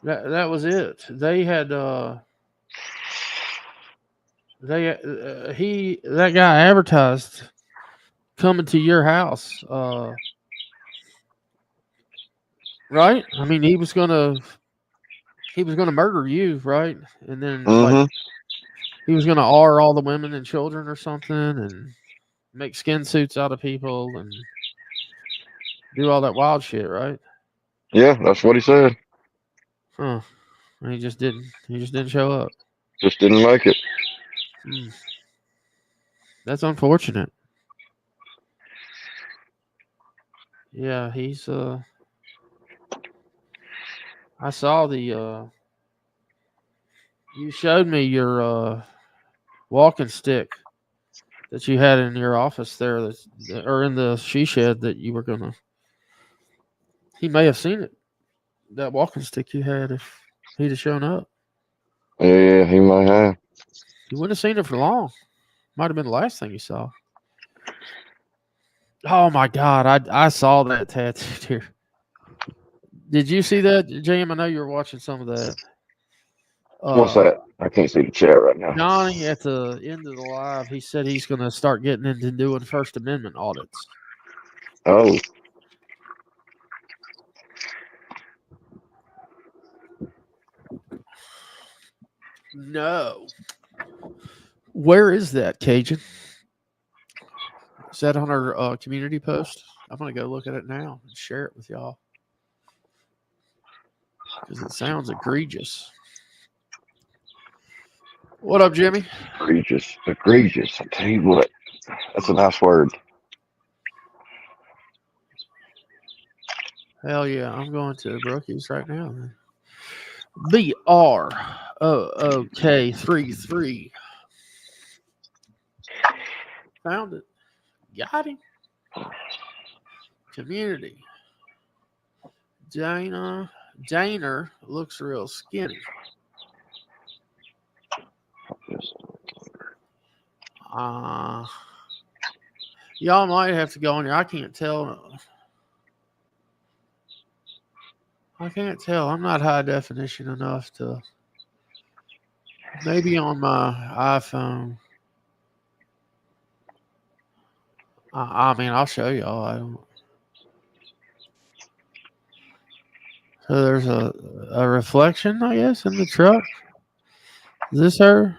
that was it. They had that guy advertised coming to your house, right? I mean, he was gonna murder you, right? And then like he was going to R all the women and children or something and make skin suits out of people and do all that wild shit, right? Yeah, that's what he said. Huh. And he just didn't show up. Just didn't make it. That's unfortunate. Yeah, he's I saw the you showed me your walking stick that you had in your office there or in the she shed that you were gonna. He may have seen it. That walking stick you had if he'd have shown up. Yeah, he might have. You wouldn't have seen it for long. Might have been the last thing you saw. Oh my God, I saw that tattoo here. Did you see that, Jam? I know you were watching some of that. What's that? I can't see the chat right now. Johnny, at the end of the live, he said he's going to start getting into doing First Amendment audits. Oh. No. Where is that, Cajun? Is that on our community post? I'm going to go look at it now and share it with y'all. Because it sounds egregious. What up, Jimmy? Egregious. Egregious. I tell you what. That's a nice word. Hell yeah. I'm going to Brookies right now. BROOK33. Found it. Got him. Community. Daner looks real skinny. Y'all might have to go on here. I can't tell. I'm not high definition enough to. Maybe on my iPhone. I mean, I'll show y'all. I don't. So there's a reflection, I guess, in the truck. Is this her?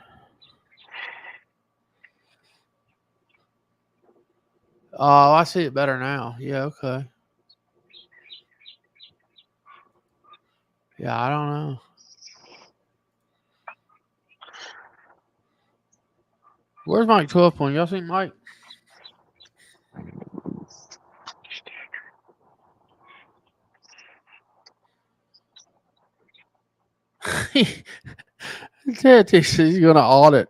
Oh, I see it better now. Yeah, okay. Yeah, I don't know. Where's Mike 12 point? Y'all see Mike? Ted thinks he's going to audit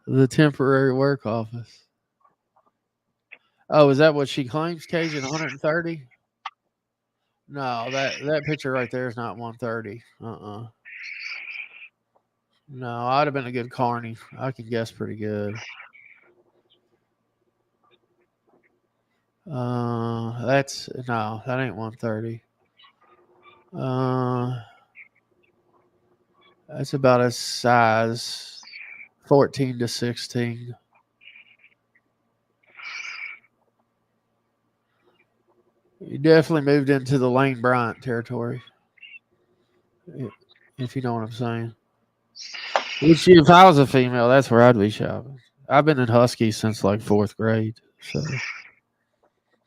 the temporary work office. Oh, is that what she claims, Cajun? 130? No, that picture right there is not 130. No, I'd have been a good carny. I can guess pretty good. That ain't 130. That's about a size 14 to 16. You definitely moved into the Lane Bryant territory, if you know what I'm saying. Which, if I was a female, that's where I'd be shopping. I've been in Husky since like 4th grade, so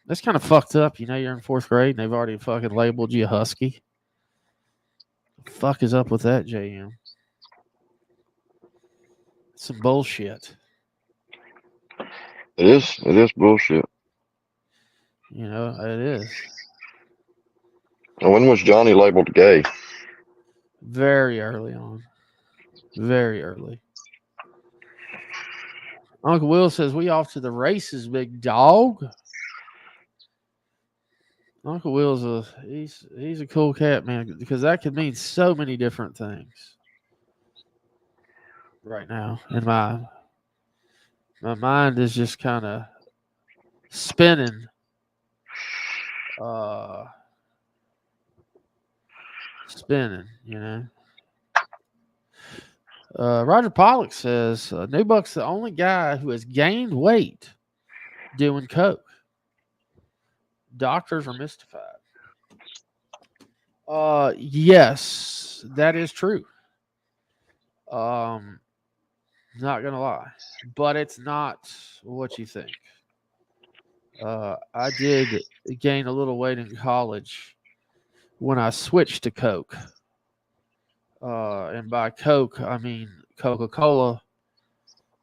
that's kind of fucked up. You know, you're in 4th grade and they've already fucking labeled you a Husky. What the fuck is up with that, JM? Some bullshit. It is bullshit. You know, it is. And when was Johnny labeled gay? Very early on. Very early. Uncle Will says, we off to the races, big dog. Uncle Will's he's a cool cat, man, because that could mean so many different things right now. And my mind is just kind of spinning. Spinning, you know. Roger Pollock says Nubuck's the only guy who has gained weight doing coke. Doctors are mystified. Yes, that is true. Not gonna lie, but it's not what you think. I did gain a little weight in college when I switched to Coke. And by Coke, I mean Coca-Cola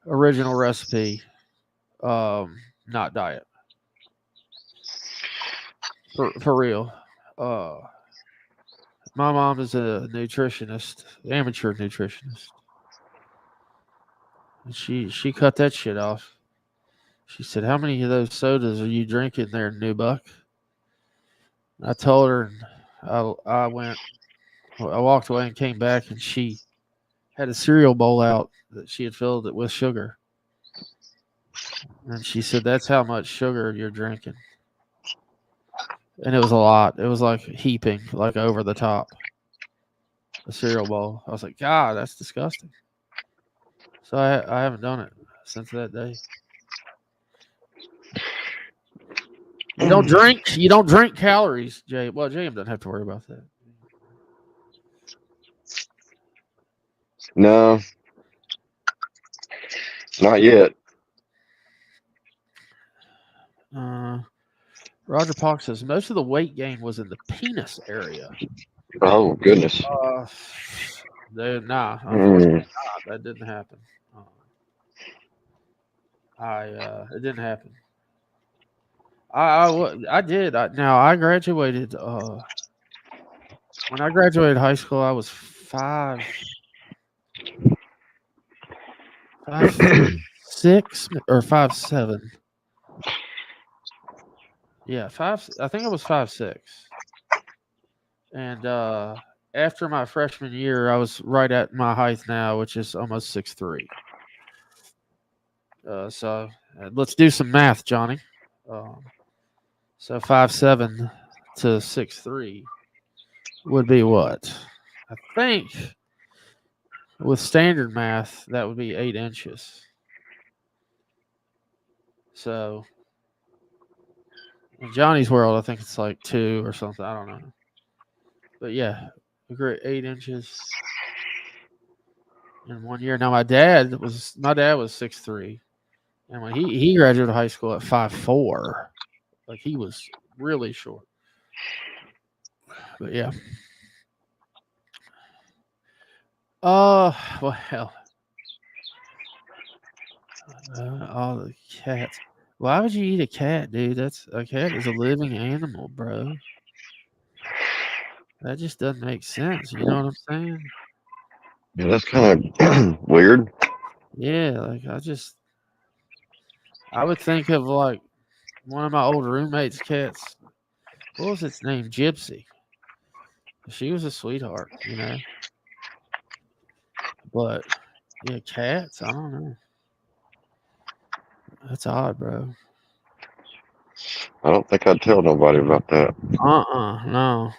original recipe, not diet. For real. My mom is a nutritionist, amateur nutritionist. And she cut that shit off. She said, "How many of those sodas are you drinking there, Nubuck?" I told her, and I walked away and came back, and she had a cereal bowl out that she had filled it with sugar. And she said, "That's how much sugar you're drinking." And it was a lot. It was like heaping, like over the top. A cereal bowl. I was like, God, that's disgusting. So I haven't done it since that day. You don't drink. You don't drink calories, Jay. Well, JM doesn't have to worry about that. No, not yet. Roger Park says most of the weight gain was in the penis area. Oh goodness. Nah, unfortunately not. That didn't happen. It didn't happen. I did. Now I graduated. When I graduated high school, I was 5'6" or 5'7". Yeah, I think I was 5'6". And after my freshman year, I was right at my height now, which is almost 6'3". So let's do some math, Johnny. So 5'7" to 6'3" would be what? I think with standard math, that would be 8 inches. So in Johnny's world, I think it's like 2 or something. I don't know. But yeah, a great 8 inches in 1 year. Now my dad was 6'3", and when he graduated high school at 5'4", like he was really short. But yeah. Well, all the cats. Why would you eat a cat, dude? A cat is a living animal, bro. That just doesn't make sense. You know what I'm saying? Yeah, that's kind of weird. Yeah, like I would think of like one of my old roommates' cats. What was its name? Gypsy. She was a sweetheart, you know. But yeah, cats. I don't know. That's odd, bro. I don't think I'd tell nobody about that. No.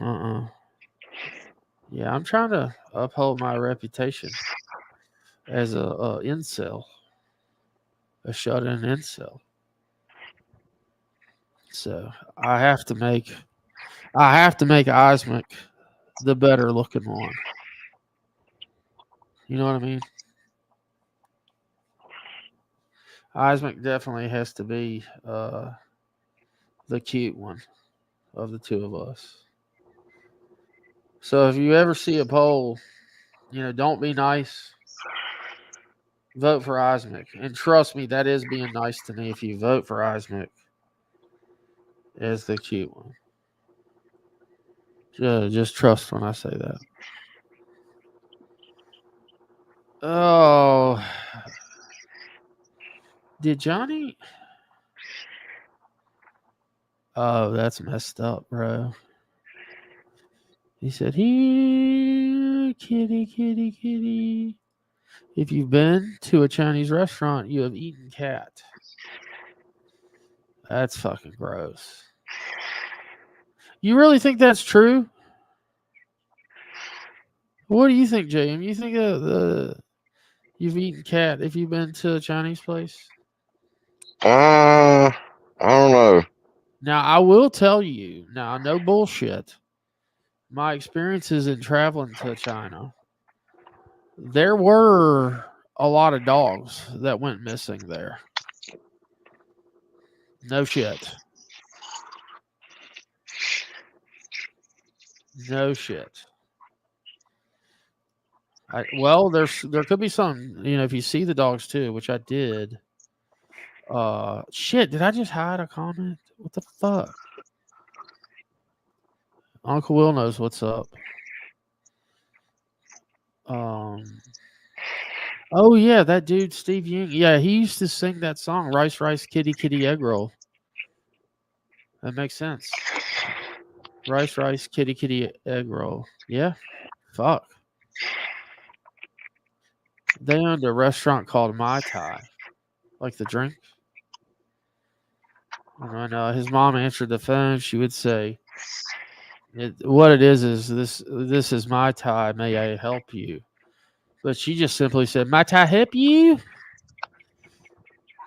Yeah, I'm trying to uphold my reputation as a incel, a shut-in incel. So I have to make Ismic the better looking one. You know what I mean? Ismic definitely has to be the cute one of the two of us. So if you ever see a poll, don't be nice. Vote for Ismic. And trust me, that is being nice to me if you vote for Ismic as the cute one. Just trust when I say that. Oh. Did Johnny? Oh, that's messed up, bro. He said, "Here, kitty, kitty, kitty. If you've been to a Chinese restaurant, you have eaten cat." That's fucking gross. You really think that's true? What do you think, JM? You think you've eaten cat if you've been to a Chinese place? I don't know. Now, I will tell you, no bullshit. My experiences in traveling to China, there were a lot of dogs that went missing there. No shit. No shit. Well, there could be some, if you see the dogs too, which I did. Shit, did I just hide a comment? What the fuck? Uncle Will knows what's up. Oh yeah, that dude Steve Ying. Yeah, he used to sing that song, Rice Rice Kitty Kitty Egg Roll. That makes sense. Rice Rice Kitty Kitty Egg Roll. Yeah. Fuck. They owned a restaurant called Mai Tai, like the drink. And when his mom answered the phone, she would say, "What it is this is Mai Tai. May I help you?" But she just simply said, "Mai Tai help you?"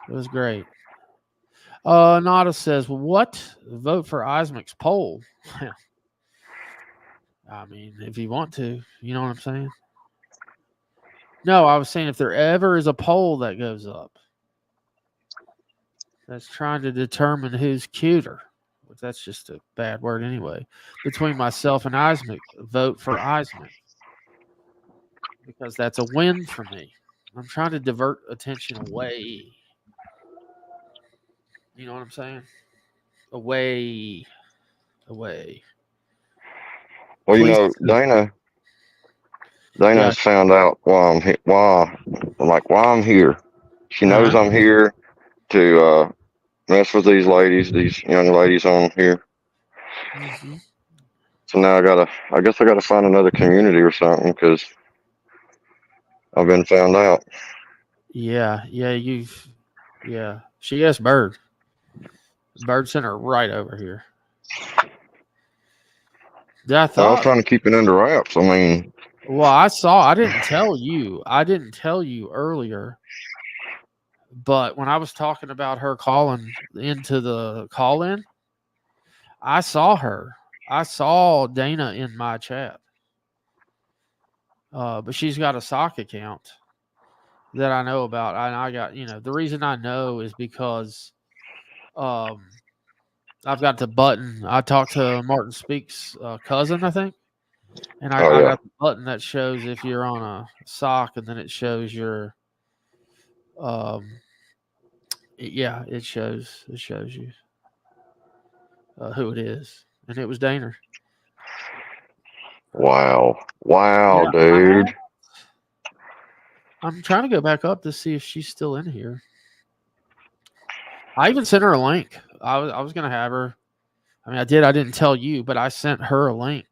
It was great. Nada says, "What? Vote for Ismic's poll." I mean, if you want to, you know what I'm saying? No, I was saying if there ever is a poll that goes up that's trying to determine who's cuter, which that's just a bad word anyway, between myself and Ismic, vote for Ismic. Because that's a win for me. I'm trying to divert attention away. You know what I'm saying? Away. Well, Please. Dana Yeah. has found out why I'm here. She knows I'm here to mess with these young ladies on here. Mm-hmm. So now I guess I gotta find another community or something because I've been found out. Yeah. She asked Bird. Bird sent her right over here. I was trying to keep it under wraps. I mean, well, I didn't tell you. I didn't tell you earlier. But when I was talking about her calling into the call-in, I saw her. I saw Dana in my chat. But she's got a sock account that I know about. And I got, the reason I know is because I've got the button. I talked to Martin Speaks' cousin, I think. And I got the button that shows if you're on a sock, and then it shows your it shows you who it is. And it was Dana. Wow, Yeah, dude. I'm trying to go back up to see if she's still in here. I even sent her a link. I was going to have her. I mean, I didn't tell you, but I sent her a link.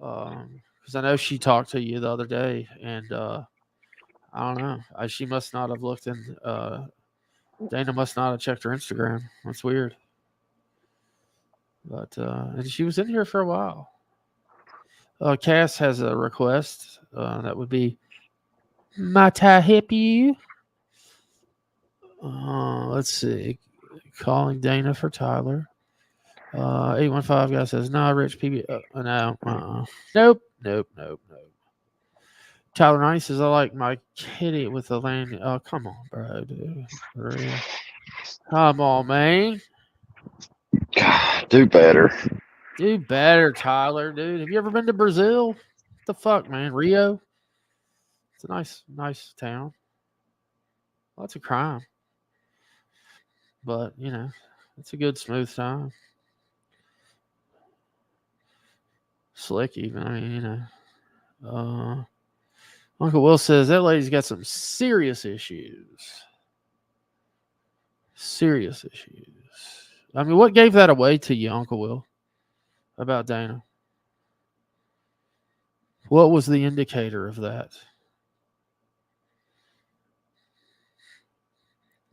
Because I know she talked to you the other day, and I don't know. She must not have looked in. Dana must not have checked her Instagram. That's weird. But and she was in here for a while. Cass has a request. That would be Mata Hippie. Let's see. Calling Dana for Tyler. 815 guy says, "No, Rich PB. No. Nope. Tyler 90 says, "I like my kitty with the land." Oh, come on, bro, dude. For real. Come on, man. God, do better. Do better, Tyler, dude. Have you ever been to Brazil? What the fuck, man? Rio? It's a nice town. Lots of crime. But, it's a good, smooth time. Slick, even. I mean, Uncle Will says that lady's got some serious issues. Serious issues. I mean, what gave that away to you, Uncle Will, about Dana? What was the indicator of that?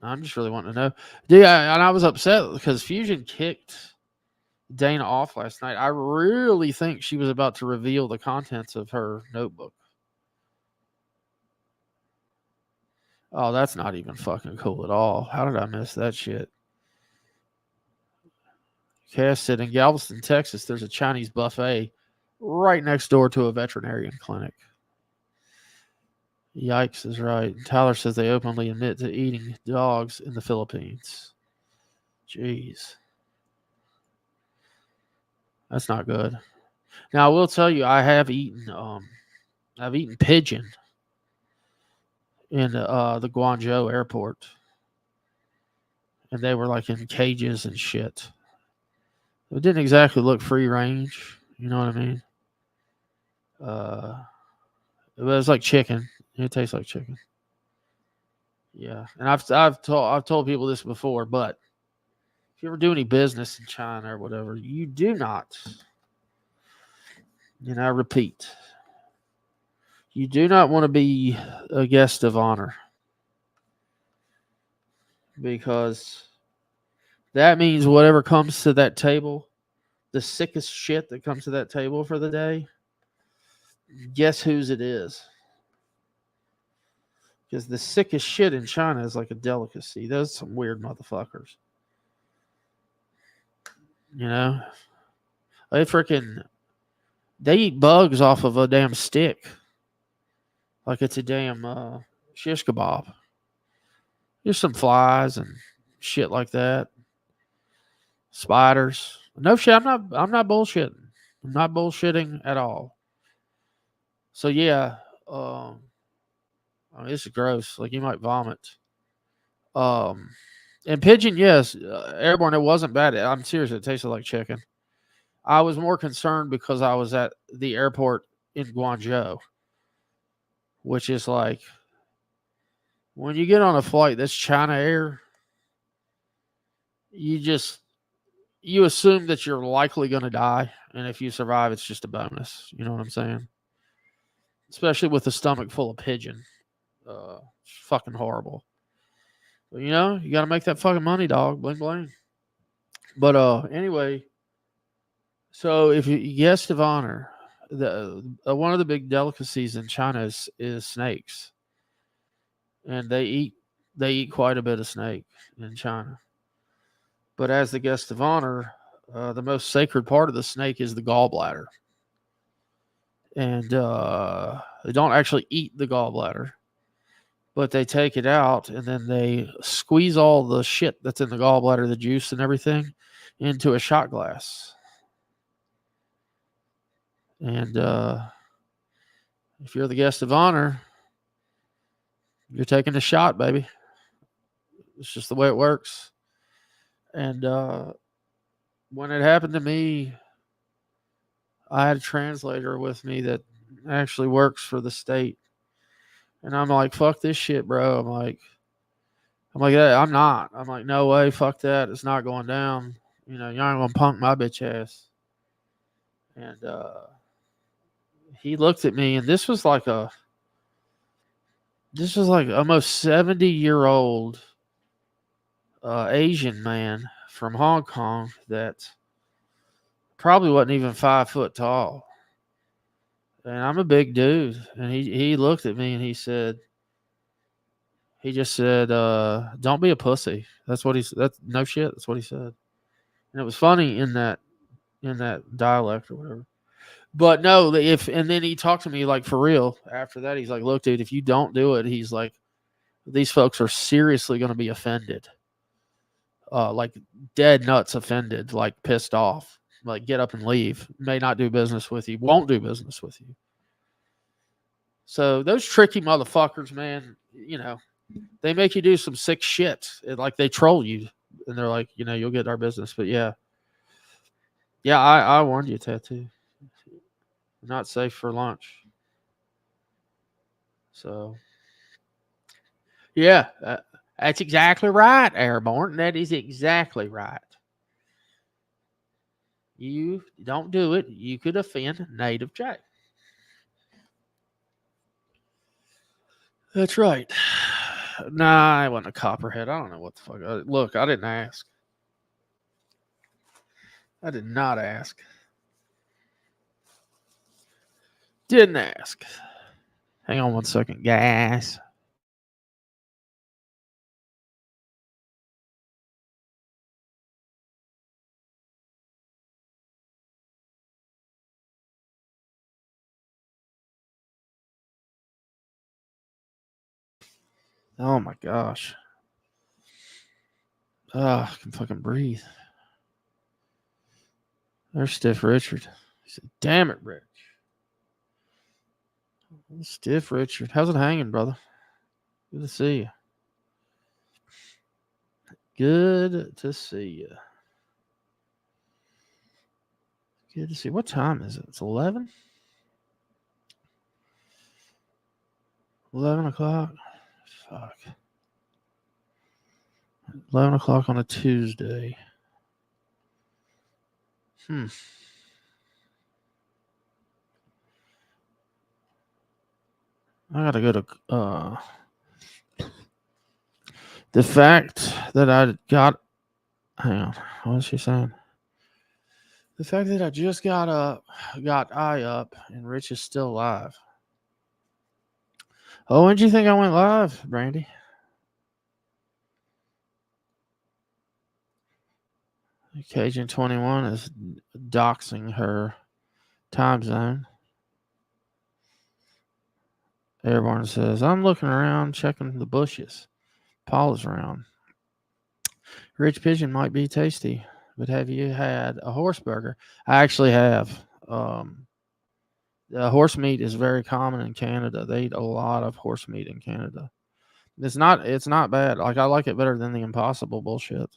I'm just really wanting to know. Yeah, and I was upset because Fusion kicked Dana off last night. I really think she was about to reveal the contents of her notebook. Oh, that's not even fucking cool at all. How did I miss that shit? Cass said in Galveston, Texas, there's a Chinese buffet right next door to a veterinarian clinic. Yikes is right. Tyler says they openly admit to eating dogs in the Philippines. Jeez. That's not good. Now I will tell you, I've eaten pigeon in the Guangzhou airport, and they were like in cages and shit. It didn't exactly look free range. You know what I mean? It was like chicken. It tastes like chicken. Yeah, and I've told people this before, but if you ever do any business in China or whatever, you do not. And I repeat, you do not want to be a guest of honor, because that means whatever comes to that table, the sickest shit that comes to that table for the day, guess whose it is? Because the sickest shit in China is like a delicacy. Those some weird motherfuckers. You know? They eat bugs off of a damn stick. Like it's a damn shish kebab. There's some flies and shit like that. Spiders. No shit, I'm not bullshitting. I'm not bullshitting at all. So yeah, I mean, this is gross. Like you might vomit. And pigeon, yes, airborne. It wasn't bad. I'm serious. It tasted like chicken. I was more concerned because I was at the airport in Guangzhou, which is like when you get on a flight that's China Air, you assume that you're likely going to die, and if you survive, it's just a bonus. You know what I'm saying? Especially with a stomach full of pigeon. It's fucking horrible. But, you know, you got to make that fucking money, dog. Bling bling. But anyway, so if you guest of honor, the one of the big delicacies in China is snakes, and they eat quite a bit of snake in China. But as the guest of honor, the most sacred part of the snake is the gallbladder, and they don't actually eat the gallbladder, but they take it out and then they squeeze all the shit that's in the gallbladder, the juice and everything, into a shot glass. And if you're the guest of honor, you're taking a shot, baby. It's just the way it works. And when it happened to me, I had a translator with me that actually works for the state. And I'm like, fuck this shit, bro. I'm like, hey, I'm not. I'm like, no way, fuck that. It's not going down. You know, you aren't gonna punk my bitch ass. And he looked at me, and this was like almost 70-year-old Asian man from Hong Kong that probably wasn't even 5 foot tall. And I'm a big dude. And he looked at me and he just said, don't be a pussy. That's no shit. That's what he said. And it was funny in that dialect or whatever. But no, and then he talked to me like for real after that. He's like, look, dude, if you don't do it, he's like, these folks are seriously going to be offended. Like dead nuts offended, like pissed off, like get up and leave, may not do business with you, won't do business with you. So those tricky motherfuckers, man, you know, they make you do some sick shit. Like they troll you and they're like, you know, you'll get our business. But yeah, I warned you, Tattoo. Not safe for lunch. So yeah, that's exactly right, Airborne. That is exactly right. You don't do it. You could offend Native Jay. That's right. Nah, I wasn't a copperhead. I don't know what the fuck. Look, I didn't ask. I did not ask. Didn't ask. Hang on one second, guys. Oh my gosh. I can fucking breathe. There's Stiff Richard. He said, "Damn it, Rich." Stiff Richard. How's it hanging, brother? Good to see you. Good to see you. Good to see you. What time is it? It's 11? 11 o'clock? Fuck. 11 o'clock on a Tuesday. I gotta go to the fact that I got. Hang on, what was she saying? The fact that I just got eye up, and Rich is still live. Oh, when did you think I went live, Brandy? Cajun 21 is doxing her time zone. Airborne says, "I'm looking around, checking the bushes. Paul is around. Rich pigeon might be tasty, but have you had a horse burger?" I actually have. Horse meat is very common in Canada. They eat a lot of horse meat in Canada. It's not bad. Like, I like it better than the Impossible bullshit.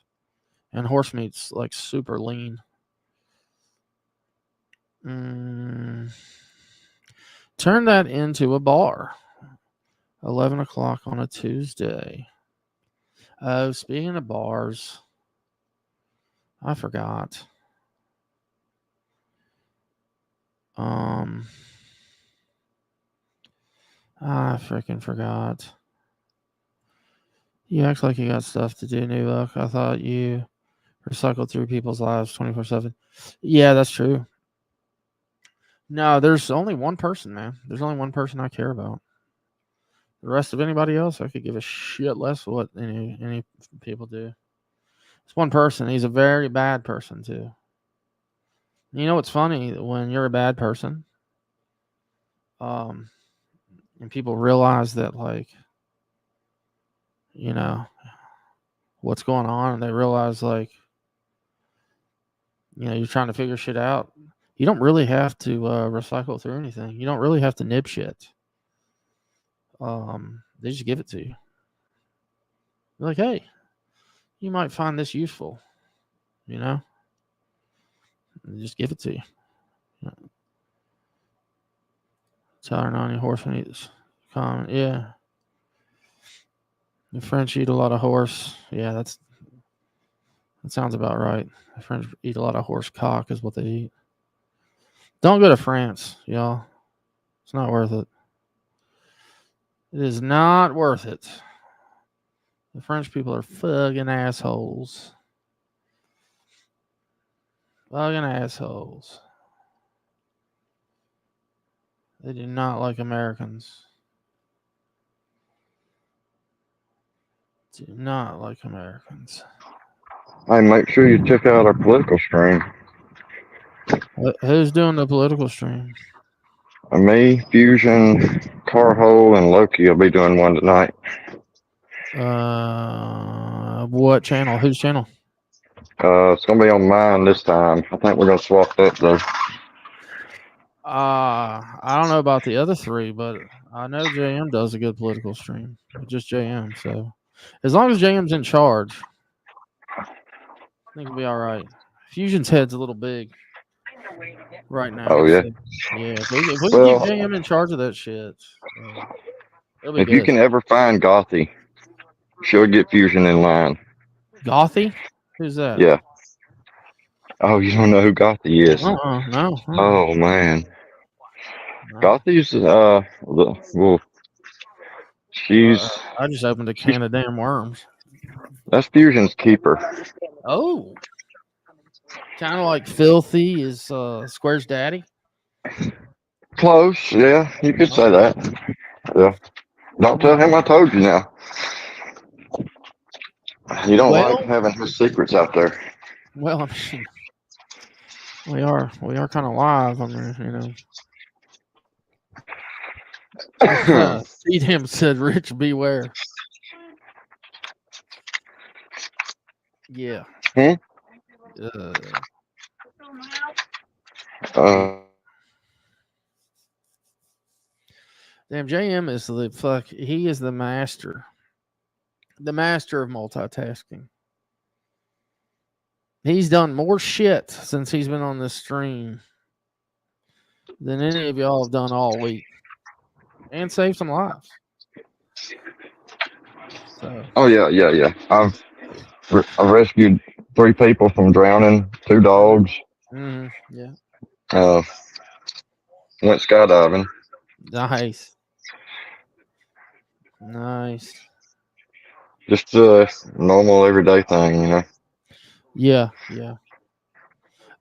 And horse meat's like super lean. Turn that into a bar. 11 o'clock on a Tuesday. Oh, speaking of bars, I forgot. I freaking forgot. You act like you got stuff to do, Nubuck. I thought you recycled through people's lives 24/7. Yeah, that's true. No, there's only one person, man. There's only one person I care about. The rest of anybody else, I could give a shit less what any people do. It's one person. He's a very bad person, too. You know what's funny? When you're a bad person, and people realize that, like, you know, what's going on, and they realize, like, you know, you're trying to figure shit out. You don't really have to recycle through anything. You don't really have to nib shit. They just give it to you. You're like, hey, you might find this useful, you know? They just give it to you. Tyler 90 horse meat is common. Yeah. The French eat a lot of horse. Yeah, that sounds about right. The French eat a lot of horse cock is what they eat. Don't go to France, y'all. It's not worth it. It is not worth it. The French people are fucking assholes. Fucking assholes. They do not like Americans. Do not like Americans. Hey, make sure you check out our political stream. Who's doing the political stream? Me, Fusion, Carhole, and Loki will be doing one tonight. What channel? Whose channel? It's gonna be on mine this time. I think we're gonna swap up though. I don't know about the other three, but I know JM does a good political stream. Just JM, so as long as JM's in charge, I think we'll be all right. Fusion's head's a little big right now. Oh yeah. So, yeah. If we can keep JM in charge of that shit, it'll be if good. you can ever find Gothy, she'll get Fusion in line. Gothy? Who's that? Yeah. Oh, you don't know who Gothy is? No. Oh man. No. Gothy's well, she's. I just opened a can of damn worms. That's Fusion's keeper. Oh. Kind of like Filthy is Square's daddy. Close, yeah, you could say that. Yeah. Don't tell him I told you now. You don't like having his secrets out there. Well, I mean, we are kind of live on there, you know. Feed him said, "Rich, beware." Yeah. Hmm? Yeah. Damn, JM is the fuck. He is the master of multitasking. He's done more shit since he's been on this stream than any of y'all have done all week, and saved some lives. So, Oh yeah. I've rescued 3 people from drowning, 2 dogs. yeah, Uh, went skydiving. nice. Just a normal everyday thing, you know. Yeah.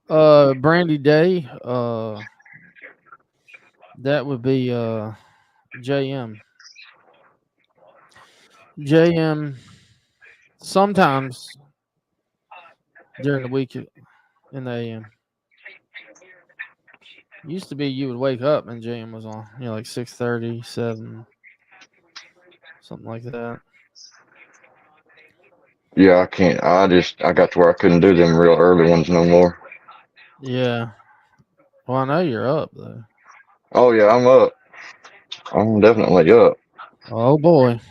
Brandy Day. That would be JM. JM. Sometimes during the week in the AM. Used to be you would wake up and JM was on, like 6:30, 7, something like that. Yeah, I can't. I got to where I couldn't do them real early ones no more. Yeah. Well, I know you're up though. Oh yeah, I'm up. I'm definitely up. Oh boy.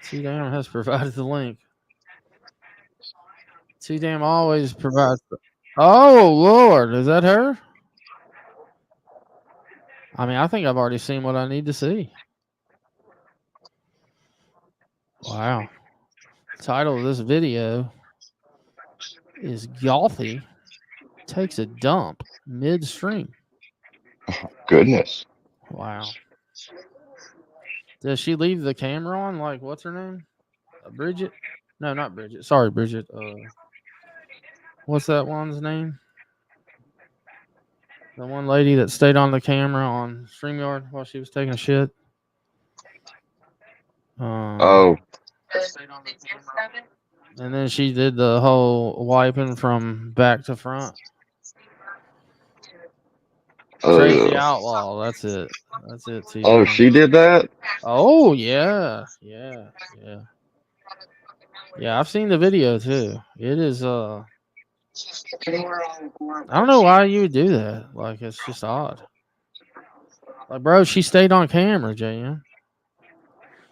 T-Dam has provided the link. T-Dam always provides. Oh Lord, is that her? I mean, I think I've already seen what I need to see. Wow. The title of this video is Golfy takes a dump midstream. Goodness. Wow. Does she leave the camera on? Like, what's her name? Bridget? No, not Bridget. Sorry, Bridget. What's that one's name? The one lady that stayed on the camera on StreamYard while she was taking a shit. Oh. And then she did the whole wiping from back to front. Crazy Outlaw. That's it. T. Oh, she did that? Oh yeah. Yeah. I've seen the video too. It is I don't know why you would do that. Like, it's just odd. Like, bro, she stayed on camera, JM.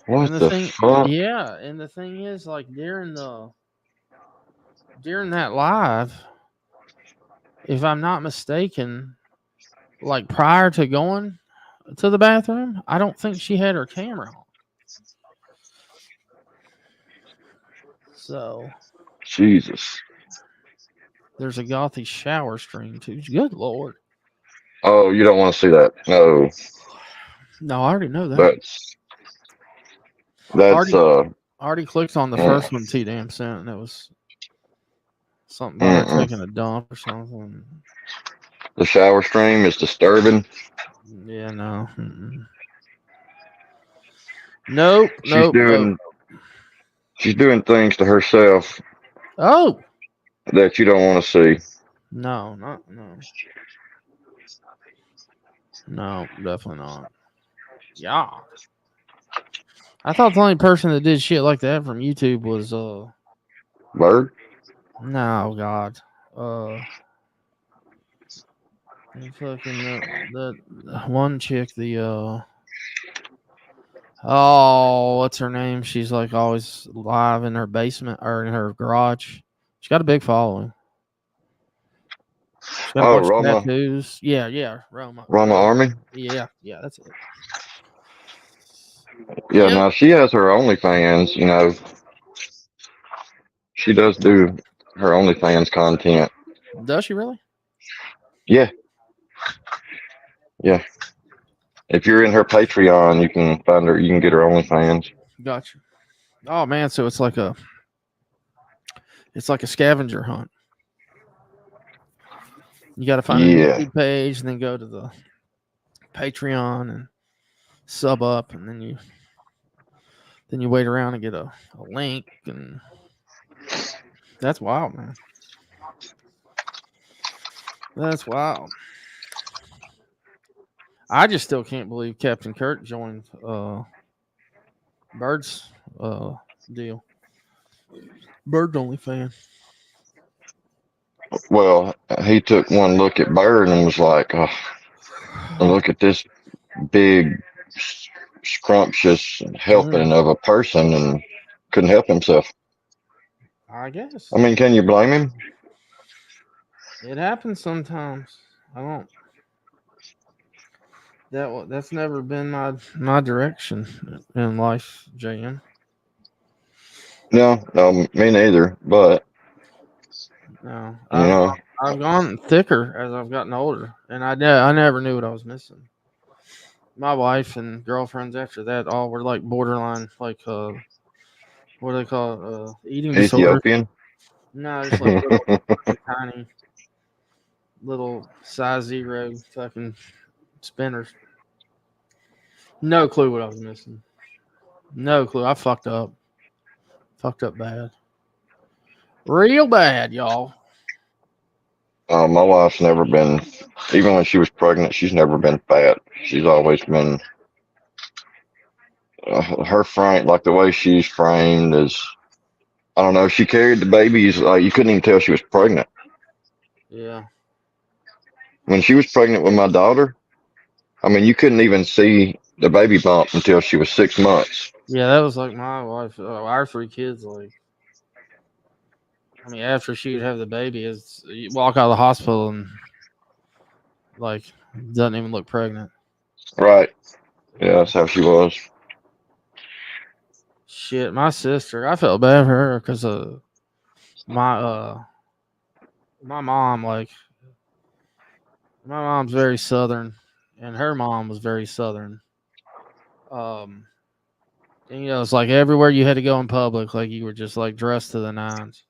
What the fuck? Yeah, and the thing is, like, during that live, if I'm not mistaken, like prior to going to the bathroom, I don't think she had her camera on. So, Jesus. there's a gothy shower stream too. Good Lord. Oh, you don't want to see that? No. No, I already know that. That's I already clicked on the first one T-Dam sent, and it was something about her taking a dump or something. The shower stream is disturbing. Yeah, no. Nope. She's doing things to herself. Oh. That you don't want to see. No, definitely not. Yeah. I thought the only person that did shit like that from YouTube was Bird? No, God. Fucking the one chick, what's her name? She's like always live in her basement or in her garage. She's got a big following. She's got a bunch of tattoos. Yeah, Roma. Roma Army? Yeah, that's it. Yeah, now she has her OnlyFans, you know. She does do her OnlyFans content. Does she really? Yeah. Yeah. If you're in her Patreon, you can find her. You can get her OnlyFans. Gotcha. Oh man, so it's like a scavenger hunt. You got to find a YouTube page and then go to the Patreon and sub up, and then you wait around and get a link, and that's wild, man. That's wild. I just still can't believe Captain Kirk joined Bird's deal. Bird only fan. Well, he took one look at Bird and was like, oh, look at this big, scrumptious helping of a person, and couldn't help himself. I guess. I mean, can you blame him? It happens sometimes. I don't. That's never been my direction in life, JM. No, me neither. But No, you know, I've gone thicker as I've gotten older, and I never knew what I was missing. My wife and girlfriends after that all were like borderline, like what do they call it? Eating disorder. Ethiopian. No, just like little tiny, little size 0 fucking spinners. No clue what I was missing. No clue. I fucked up. Fucked up bad. Real bad, y'all. My wife's never been, even when she was pregnant, she's never been fat. She's always been, her frame, like the way she's framed is, I don't know, she carried the babies, like you couldn't even tell she was pregnant. Yeah. When she was pregnant with my daughter, I mean, you couldn't even see the baby bump until she was 6 months. Yeah, that was like my wife. Our 3 kids, like, I mean, after she would have the baby, is you walk out of the hospital and like doesn't even look pregnant. Right. Yeah, that's how she was. Shit, my sister, I felt bad for her because my mom, like, my mom's very southern, and her mom was very southern. And, you know, it's like everywhere you had to go in public, like you were just like dressed to the nines.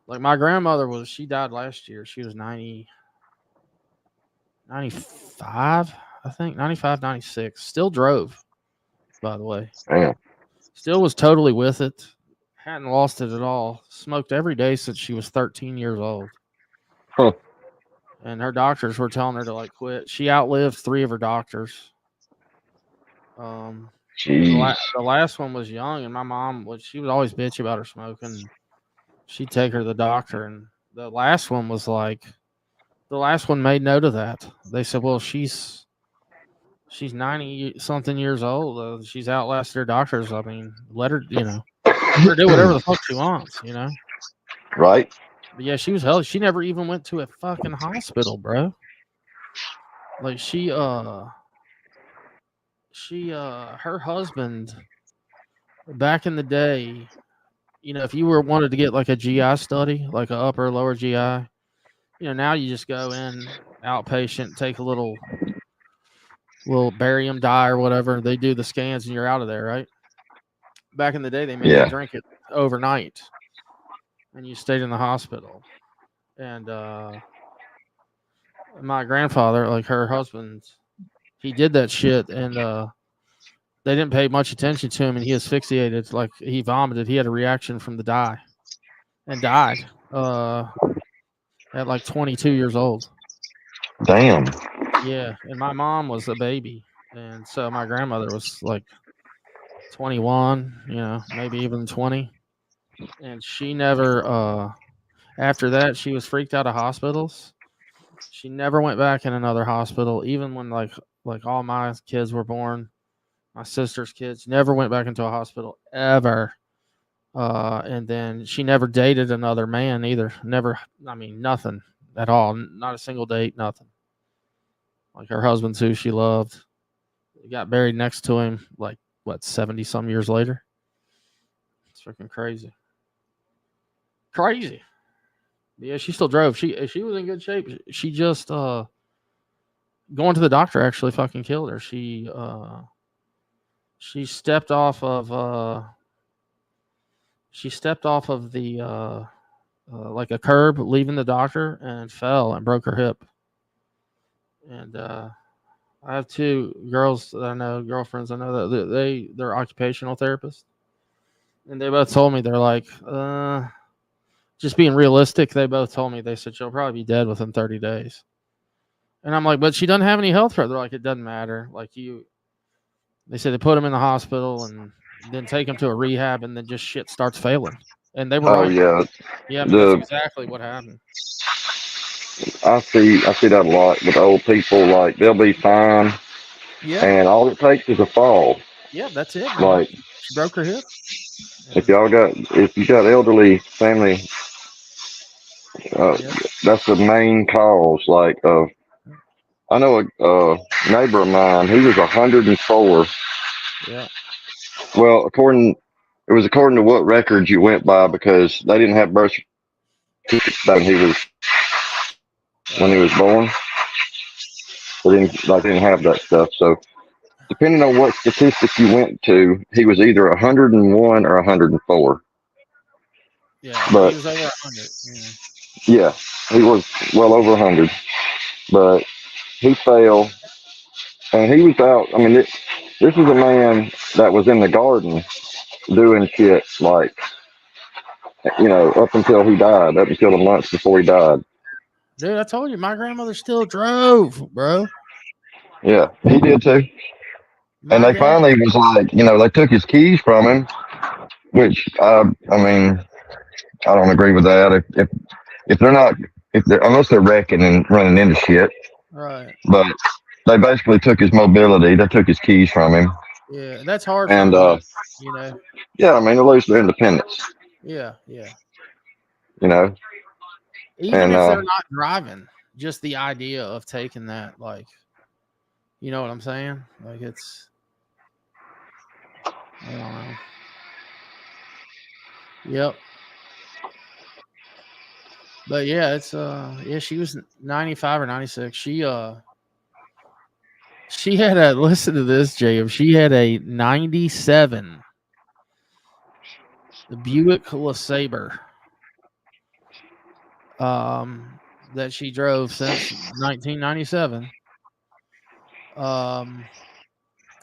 Like my grandmother she died last year. She was 95, I think, 95, 96. Still drove, by the way. Damn. Still was totally with it. Hadn't lost it at all. Smoked every day since she was 13 years old. Huh. And her doctors were telling her to like quit. She outlived 3 of her doctors. The last one was young, and my mom she would always bitch about her smoking. She'd take her to the doctor, and the last one was like, the last one made note of that. They said, well, she's 90 something years old. She's outlasted her doctors. I mean, let her, let her do whatever the fuck she wants, Right. But yeah, she was healthy. She never even went to a fucking hospital, bro. Like her husband back in the day, if you wanted to get like a GI study, like a upper or lower GI, now you just go in outpatient, take a little barium dye or whatever. They do the scans and you're out of there, right? Back in the day, they made you drink it overnight, and you stayed in the hospital. And my grandfather, like her husband, he did that shit, and they didn't pay much attention to him, and he asphyxiated, like he vomited. He had a reaction from the dye and died at like 22 years old. Damn. Yeah, and my mom was a baby, and so my grandmother was like 21, maybe even 20, and she never. After that, she was freaked out of hospitals. She never went back in another hospital, even when like all my kids were born. My sister's kids never went back into a hospital ever. And then she never dated another man either. Never, I mean, nothing at all. Not a single date, nothing. Like her husband's who she loved. Got buried next to him, like, 70 some years later. It's freaking crazy. Crazy. Yeah, she still drove. She was in good shape. She just going to the doctor actually fucking killed her. She stepped off of the like a curb leaving the doctor and fell and broke her hip. And I have 2 girls that I know, girlfriends I know, that they're occupational therapists, and they both told me, they're like, just being realistic, they both told me, they said she'll probably be dead within 30 days. And I'm like, but she doesn't have any health threat. They're like, it doesn't matter. Like they said they put him in the hospital, and then take them to a rehab, and then just shit starts failing. And they were Oh right. yeah, Yeah, I mean, that's the exactly what happened. I see that a lot with old people. Like they'll be fine, Yeah, and all it takes is a fall. yeah, that's it, man. Like She broke her hip. if you got elderly family, Yeah, that's the main cause. Like I know a neighbor of mine. He was 104. yeah, Well, according to what records you went by because they didn't have birth certificates back when he was born. They didn't have that stuff. So depending on what statistic you went to, he was either 101 or 104. yeah. He But was over 100. Yeah. yeah, he was well over 100. But he fell and he was out. I mean, this is a man that was in the garden doing shit like, up until he died, up until the months before he died. Dude, I told you, my grandmother still drove, bro. Yeah, he did too. And My they dad. finally was like, they took his keys from him, which I mean, I don't agree with that. If they're not, if they're unless they're wrecking and running into shit, Right. but they basically took his mobility. They took his keys from him, Yeah, that's hard for and them to do. You know. yeah, I mean, they lose their independence. Yeah, yeah. You know, Even and if they're not driving, just the idea of taking that, like, you know what I'm saying? Like, it's, I don't know. Yep. But yeah, it's yeah, she was 95 or 96. She had a listen to this, Jacob. She had a 97 the Buick LeSabre that she drove since 1997.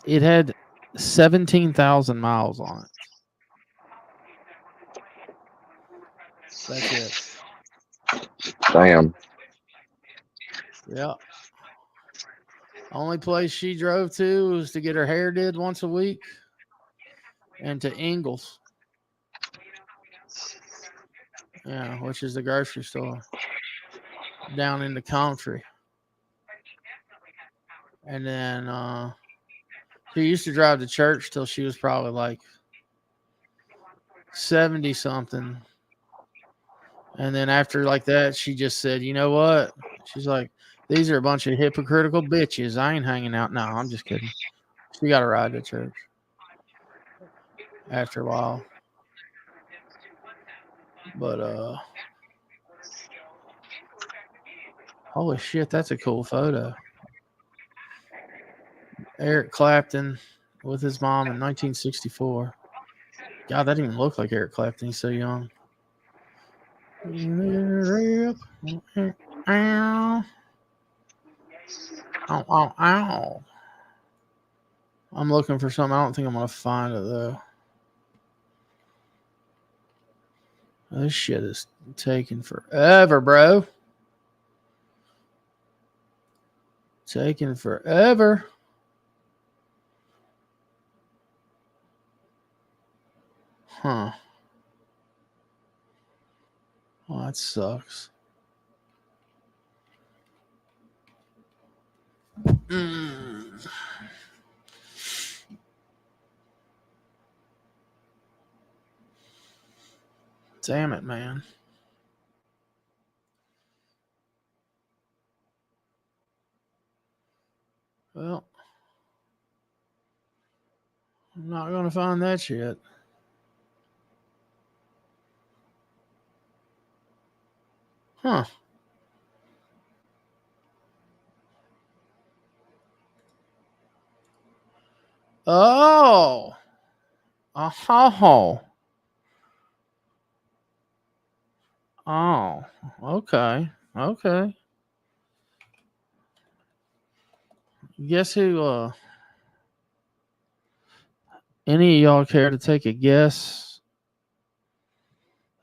It had 17,000 miles on it. That's it. damn. Yeah. Only place she drove to was to get her hair did once a week and to Ingles. Yeah, which is the grocery store down in the country. And then she used to drive to church till she was probably like 70 something. And then after like that, she just said, you know what? She's like, these are a bunch of hypocritical bitches. I ain't hanging out. No, I'm just kidding. She got a ride to church after a while. But holy shit, that's a cool photo. Eric Clapton with his mom in 1964. God, that didn't even look like Eric Clapton. He's so young. Ow. Ow, ow, ow. I'm looking for something. I don't think I'm going to find it, though. This shit is taking forever, bro. Taking forever. Huh. Oh, that sucks. Damn it, man. Well, I'm not going to find that shit. Huh. Oh. Oh. Oh. Okay. Okay. Guess who any of y'all care to take a guess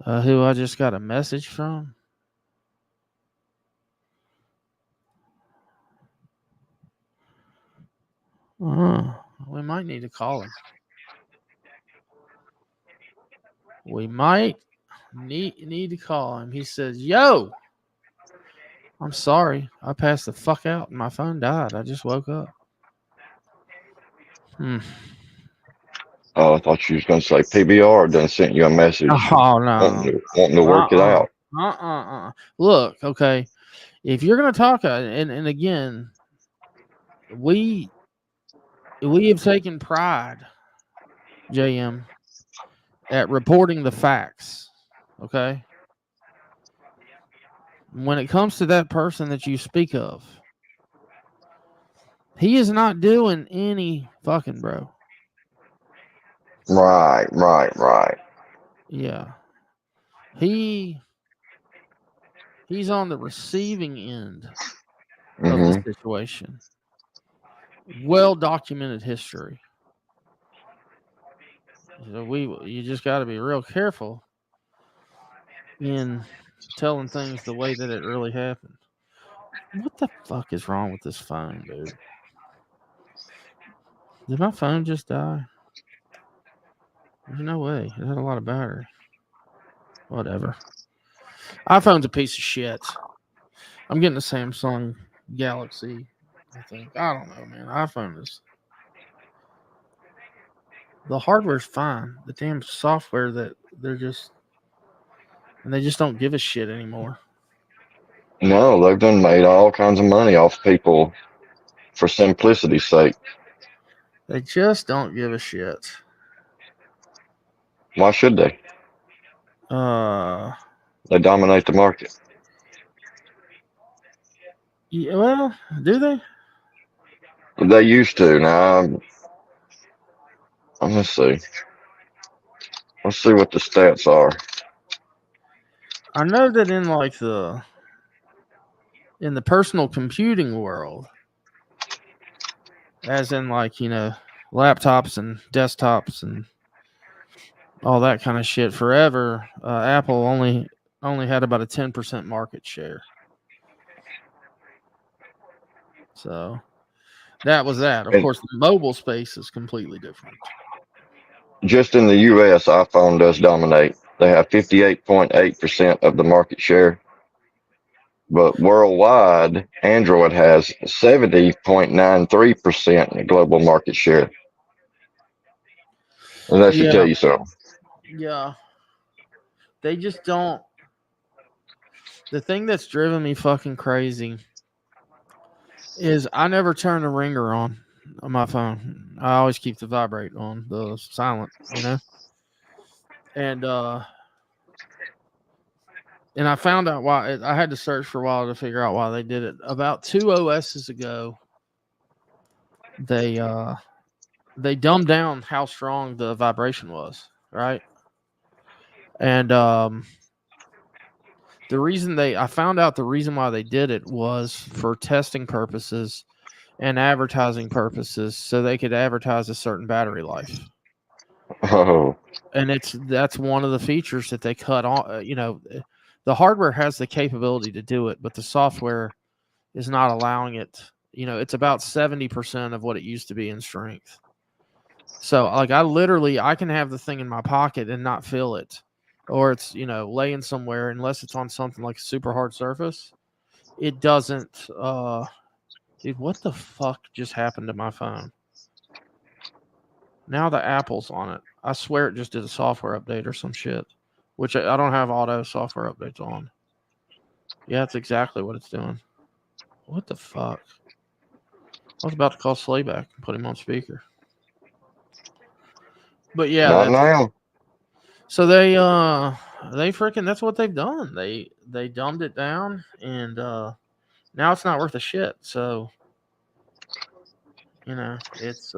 who I just got a message from? We might need to call him. We might need to call him. He says, "Yo, I'm sorry. I passed the fuck out and my phone died. I just woke up." Oh, I thought you was gonna say PBR done sent you a message Oh no. wanting to work it out. Look, okay. If you're gonna talk, and again, we have taken pride, JM, at reporting the facts. Okay. When it comes to that person that you speak of, he is not doing any fucking, bro. Right. Yeah. He's on the receiving end of the situation. Well documented history. So you just got to be real careful in telling things the way that it really happened. What the fuck is wrong with this phone, dude? Did my phone just die? There's no way. It had a lot of battery. Whatever. iPhone's a piece of shit. I'm getting a Samsung Galaxy, I think. I don't know, man. iPhone is... The hardware's fine. The damn software that they just don't give a shit anymore. No, they've done made all kinds of money off people for simplicity's sake. They just don't give a shit. Why should they? They dominate the market. Yeah, well, do they? They used to. Now, let's see. Let's see what the stats are. I know that in the personal computing world, as in laptops and desktops and all that kind of shit, forever, Apple only had about a 10% market share. So that was that. Of course, the mobile space is completely different. Just in the U.S., iPhone does dominate. They have 58.8% of the market share. But worldwide, Android has 70.93% global market share. And that should tell you something. Yeah. They just don't. The thing that's driven me fucking crazy is I never turn the ringer on my phone. I always keep the vibrate on, the silent, And I found out why. I had to search for a while to figure out why they did it. About 2 OSs ago, they dumbed down how strong the vibration was, right? And I found out the reason why they did it was for testing purposes and advertising purposes, so they could advertise a certain battery life. Oh. And that's one of the features that they cut on. The hardware has the capability to do it, but the software is not allowing it. It's about 70% of what it used to be in strength. So I can have the thing in my pocket and not feel it, or it's, laying somewhere, unless it's on something like a super hard surface. It doesn't, dude, what the fuck just happened to my phone? Now the Apple's on it. I swear it just did a software update or some shit, which I don't have auto software updates on. Yeah, that's exactly what it's doing. What the fuck? I was about to call Slayback and put him on speaker. But yeah, not now. So they freaking, that's what they've done. They dumbed it down, and now it's not worth a shit. So it's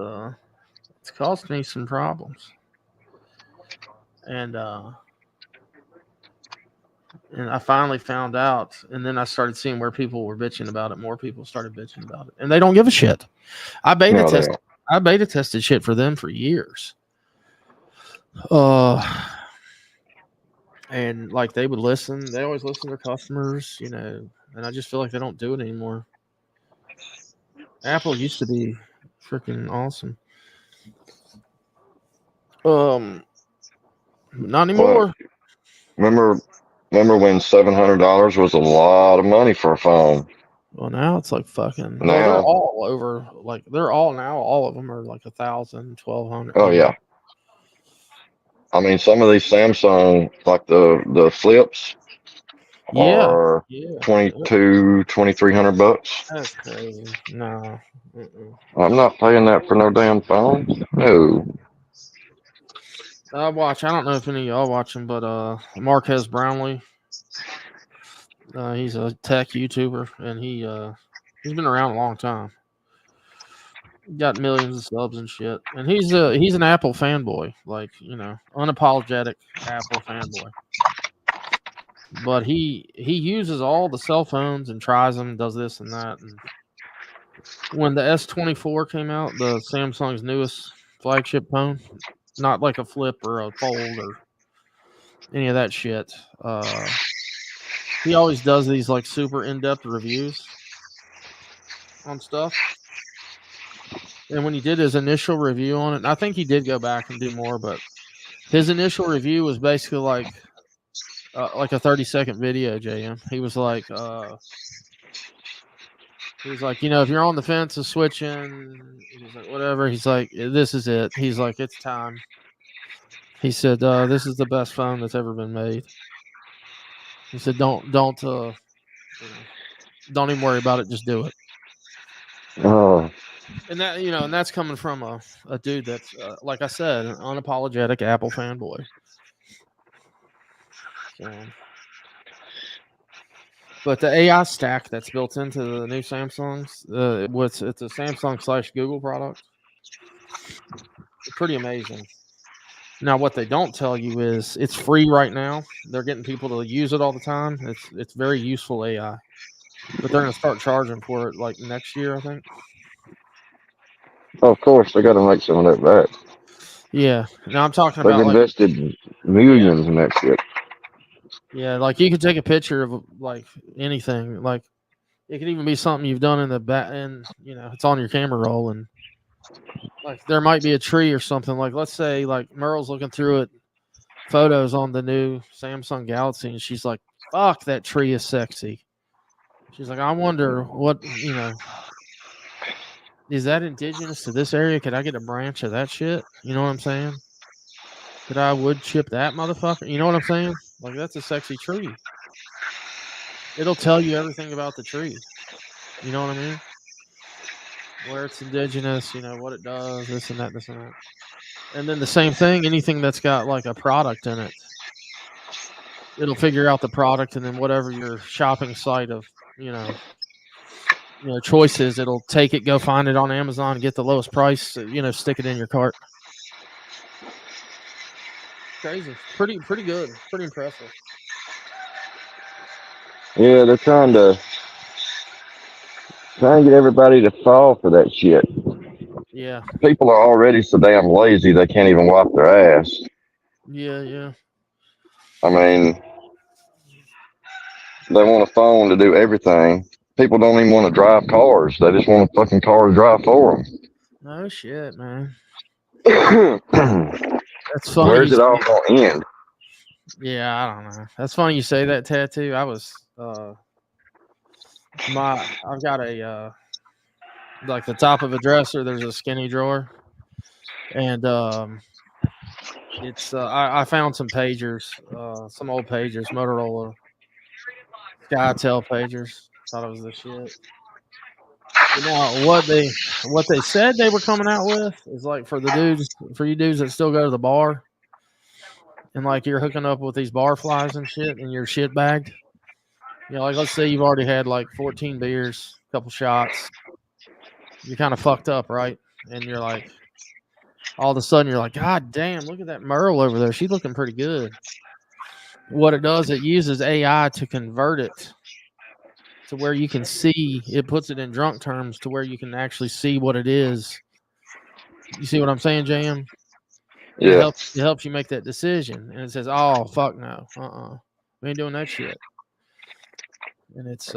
caused me some problems. And I finally found out, and then I started seeing where people were bitching about it. More people started bitching about it, and they don't give a shit. I beta tested shit for them for years. And they would listen. They always listen to their customers, and I just feel like they don't do it anymore. Apple used to be freaking awesome. Not anymore. Remember when $700 was a lot of money for a phone? Well, now it's like fucking. Well, Now, they're all over. Like they're all now. All of them are like 1,000, 1,200. oh yeah. I mean, some of these Samsung, like the flips, are yeah. 2,300 bucks. That's crazy. No. I'm not paying that for no damn phone. No. I don't know if any of y'all watch him, but Marquez Brownlee. He's a tech YouTuber, and he's been around a long time. Got millions of subs and shit, and he's an Apple fanboy, like unapologetic Apple fanboy. But he uses all the cell phones and tries them, and does this and that. And when the S24 came out, the Samsung's newest flagship phone, not like a flip or a fold or any of that shit. He always does these like super in-depth reviews on stuff. And when he did his initial review on it, and I think he did go back and do more, but his initial review was basically like a 30-second video, JM. He was like, if you're on the fence of switching, he's like, whatever. He's like, this is it. He's like, it's time. He said, this is the best phone that's ever been made. He said, don't even worry about it. Just do it. Oh. And that, and that's coming from a dude that's, like I said, an unapologetic Apple fanboy. So, but the AI stack that's built into the new Samsungs, it's a Samsung / Google product. Pretty amazing. Now, what they don't tell you is it's free right now. They're getting people to use it all the time. It's very useful AI, but they're going to start charging for it like next year, I think. Oh, of course, they got to make some of that back. Yeah. Now I'm talking They've about invested millions in that shit. Yeah, like you could take a picture of like anything. Like it could even be something you've done in the back, and it's on your camera roll, and like there might be a tree or something. Like let's say like Merle's looking through it, photos on the new Samsung Galaxy, and she's like, "Fuck, that tree is sexy." She's like, "I wonder what is that indigenous to this area? Could I get a branch of that shit? You know what I'm saying? Could I wood chip that motherfucker? You know what I'm saying? Like that's a sexy tree. It'll tell you everything about the tree. You know what I mean? Where it's indigenous, what it does, this and that, this and that. And then the same thing, anything that's got like a product in it, it'll figure out the product, and then whatever your shopping site of, choices, it'll take it, go find it on Amazon, get the lowest price, stick it in your cart. Crazy. Pretty good. Pretty impressive. Yeah, they're trying to get everybody to fall for that shit. Yeah. People are already so damn lazy they can't even wipe their ass. Yeah. I mean, they want a phone to do everything. People don't even want to drive cars. They just want a fucking car to drive for them. No shit, man. That's funny. Where's it all going to end? Yeah, I don't know. That's funny you say that, Tattoo. I was I've got a like the top of a dresser, there's a skinny drawer, and it's I found some pagers, some old pagers, Motorola SkyTel pagers. Thought it was the shit. Now what they said they were coming out with is like for you dudes that still go to the bar, and like you're hooking up with these bar flies and shit, and you're shit bagged. Like let's say you've already had like 14 beers, a couple shots. You're kind of fucked up, right? And you're like, all of a sudden you're like, God damn, look at that Merle over there. She's looking pretty good. What it does, it uses AI to convert it to where you can see, it puts it in drunk terms to where you can actually see what it is. You see what I'm saying, JM? Yeah. It helps you make that decision. And it says, oh, fuck no. We ain't doing that shit. And it's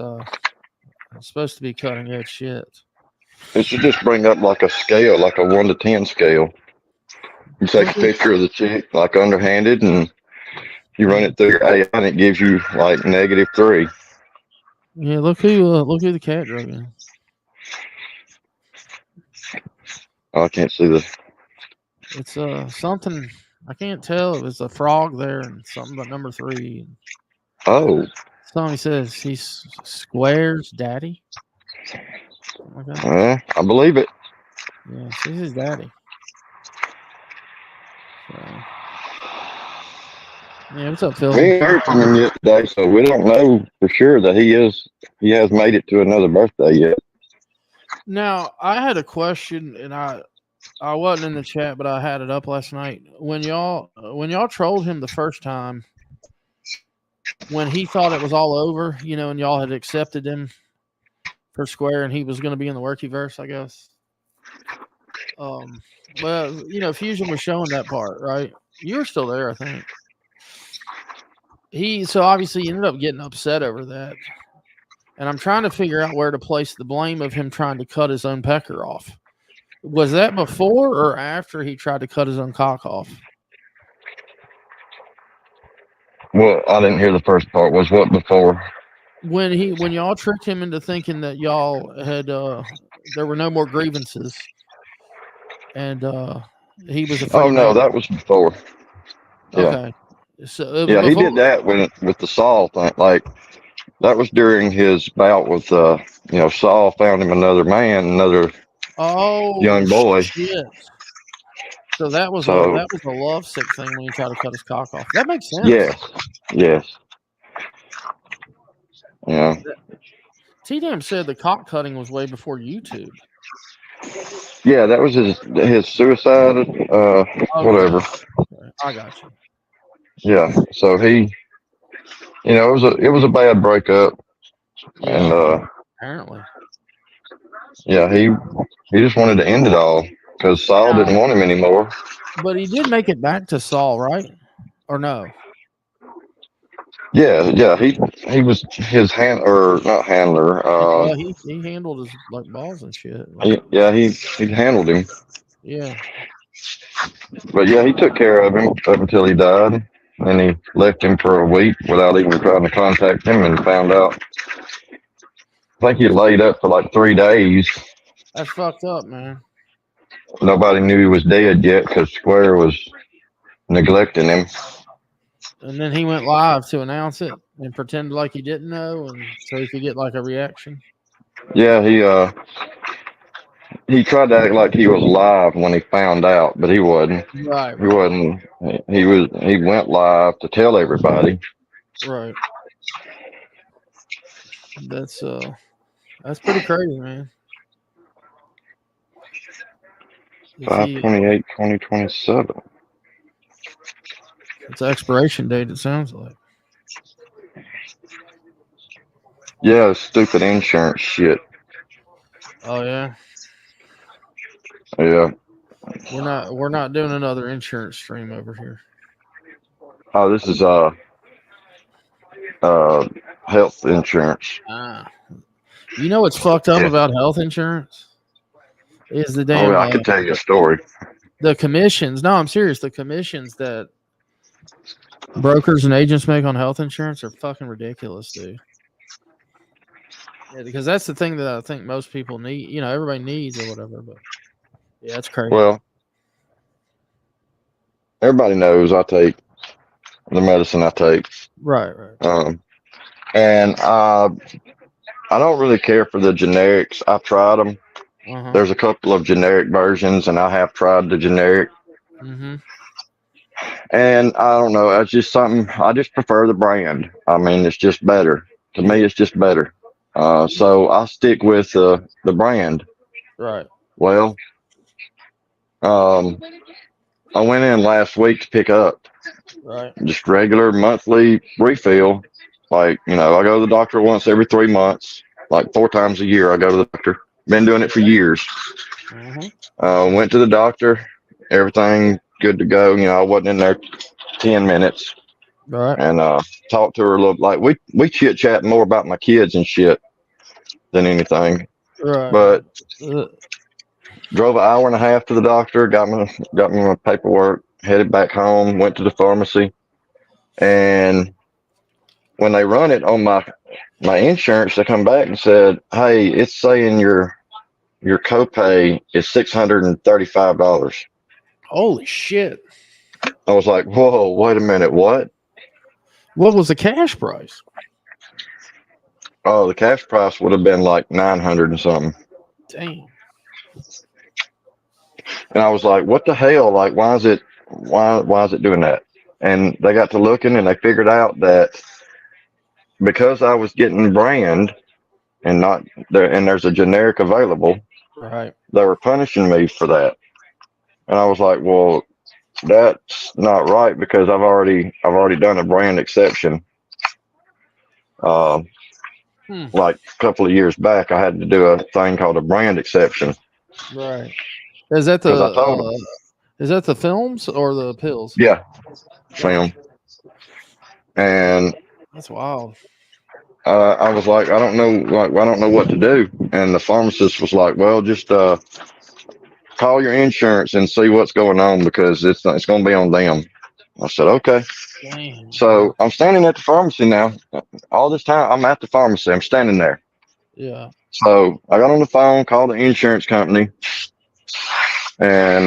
supposed to be cutting edge shit. It should just bring up like a scale, like a 1 to 10 scale. You take a picture of the chick, like underhanded, and you run it through your AI, and it gives you like -3. Yeah, look who the cat drug in. Oh, I can't see the. It's something I can't tell if it's a frog there and something but number 3. Oh, Somebody says he's Square's daddy. Something like that. I believe it. Yeah, she's his daddy. So, yeah, what's up, Phil? We ain't heard from him yet today, so we don't know for sure that he has made it to another birthday yet. Now, I had a question, and I wasn't in the chat, but I had it up last night. When y'all trolled him the first time, when he thought it was all over, and y'all had accepted him for Square, and he was going to be in the Workyverse, I guess. Well, Fusion was showing that part, right? You were still there, I think. So obviously he ended up getting upset over that. And I'm trying to figure out where to place the blame of him trying to cut his own pecker off. Was that before or after he tried to cut his own cock off? Well, I didn't hear the first part. Was what before? When y'all tricked him into thinking that y'all had there were no more grievances, and he was afraid. Oh no, that was before. Yeah. Okay. So yeah, he did that with the Saul thing. Like that was during his bout with Saul found him another young boy. Shit. So that was a lovesick thing when he tried to cut his cock off. That makes sense. Yes. Yeah. T-Dam said the cock cutting was way before YouTube. Yeah, that was his suicide. Whatever. Okay. I got you. Yeah. So he, it was a bad breakup, and apparently. Yeah, he just wanted to end it all because Saul didn't want him anymore. But he did make it back to Saul, right? Or no? Yeah. He was his not handler. He handled his balls and shit. He handled him. Yeah. But yeah, he took care of him up until he died, and he left him for a week without even trying to contact him, and found out. I think he laid up for like 3 days. That's fucked up, man. Nobody knew he was dead yet because Square was neglecting him. And then he went live to announce it and pretended like he didn't know, and so he could get like a reaction. Yeah, he tried to act like he was live when he found out, but he wasn't. Right. He wasn't. He went live to tell everybody. Right. That's pretty crazy, man. 5/28/2027. It's an expiration date, it sounds like. Yeah, stupid insurance shit. Oh yeah. Yeah. We're not doing another insurance stream over here. Oh, this is health insurance. You know what's fucked up about health insurance? Is the damn. I can tell you a story. The commissions. No, I'm serious. The commissions that brokers and agents make on health insurance are fucking ridiculous, dude. Yeah, because that's the thing that I think most people need. Everybody needs or whatever. But yeah, it's crazy. Well, everybody knows I take the medicine I take. Right. And I don't really care for the generics. I've tried them. Uh-huh. There's a couple of generic versions, and I have tried the generic. Mm-hmm. And I don't know. It's just something. I just prefer the brand. I mean, it's just better. To me, it's just better. So I stick with the brand. Right. Well, I went in last week to pick up. Right. Just regular monthly refill. Like, I go to the doctor once every 3 months. Like 4 times a year, I go to the doctor. Been doing it for years. Mm-hmm. Went to the doctor. Everything good to go. I wasn't in there 10 minutes. Right. And talked to her a little. Like we chit chat more about my kids and shit than anything. Right. But Drove an hour and a half to the doctor, got me my paperwork, headed back home, went to the pharmacy, and when they run it on my insurance, they come back and said, "Hey, it's saying your copay is $635." Holy shit! I was like, "Whoa, wait a minute, what?" What was the cash price? Oh, the cash price would have been like 900 and something. Dang. And I was like, "What the hell? Like, why is it doing that?" And they got to looking, and they figured out that because I was getting brand and not there, and there's a generic available, Right. they were punishing me for that. And I was like, "Well, that's not right because I've already done a brand exception." Like a couple of years back, I had to do a thing called a brand exception. Right. Is that the films or the pills? Yeah, film. And That's wild. I was like, I don't know what to do. And the pharmacist was like, "Well, just call your insurance and see what's going on because it's going to be on them." I said, "Okay." Dang. So I'm standing at the pharmacy now. All this time, I'm at the pharmacy. I'm standing there. Yeah. So I got on the phone, called the insurance company, and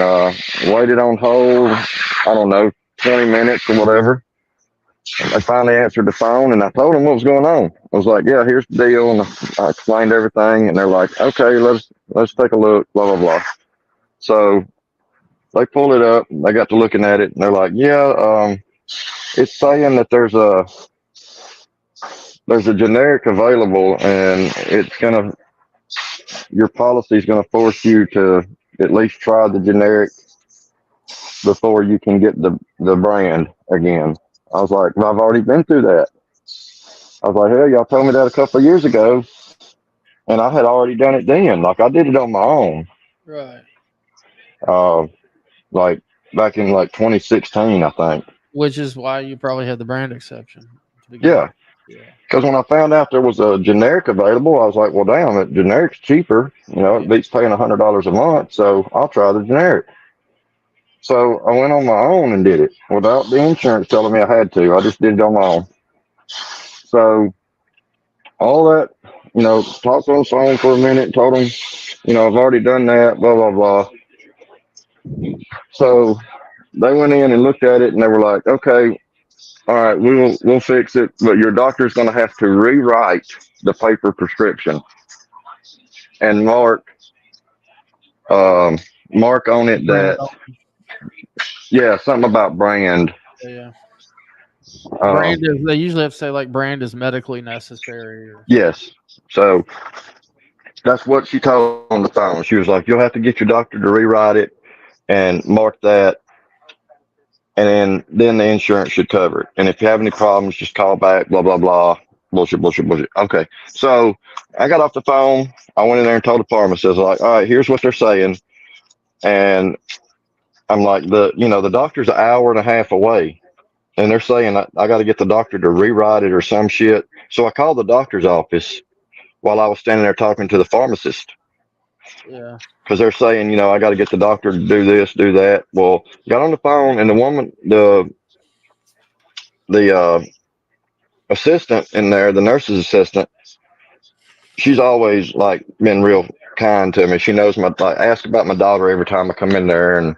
waited on hold, I don't know, 20 minutes or whatever. And they finally answered the phone, and I told them what was going on. I was like, "Yeah, here's the deal," and I explained everything, and they're like, "Okay, let's take a look, blah blah blah." So they pulled it up, they got to looking at it, and they're like, "Yeah, it's saying that there's a generic available, and your policy is gonna force you to at least try the generic before you can get the brand again." I was like, "Well, I've already been through that." I was like, "Hell, y'all told me that a couple of years ago, and I had already done it then. Like I did it on my own, Right. like back in like 2016, I think." Which is why you probably had the brand exception. Yeah. Because when I found out there was a generic available, I was like, "Well, damn, it generic's cheaper. You know, it beats paying $100 a month, so I'll try the generic." So I went on my own and did it without the insurance telling me I had to. I just did it on my own. So all that, talked on the phone for a minute, told them, I've already done that, blah, blah, blah. So they went in and looked at it, and they were like, "Okay, all right, we'll fix it, but your doctor's going to have to rewrite the paper prescription and mark on it that, yeah, something about brand." Yeah. Brand is, they usually have to say like brand is medically necessary. Yes. So that's what she told on the phone. She was like, "You'll have to get your doctor to rewrite it and mark that, and then the insurance should cover it. And if you have any problems, just call back, blah, blah, blah." Bullshit, bullshit, bullshit. Okay. So I got off the phone. I went in there and told the pharmacist, like, "All right, here's what they're saying." And I'm like, the doctor's an hour and a half away. And they're saying I got to get the doctor to rewrite it or some shit. So I called the doctor's office while I was standing there talking to the pharmacist. Yeah. Because they're saying, I got to get the doctor to do this, do that. Well, got on the phone, and the woman, the assistant in there, the nurse's assistant, she's always like been real kind to me. She knows ask about my daughter every time I come in there and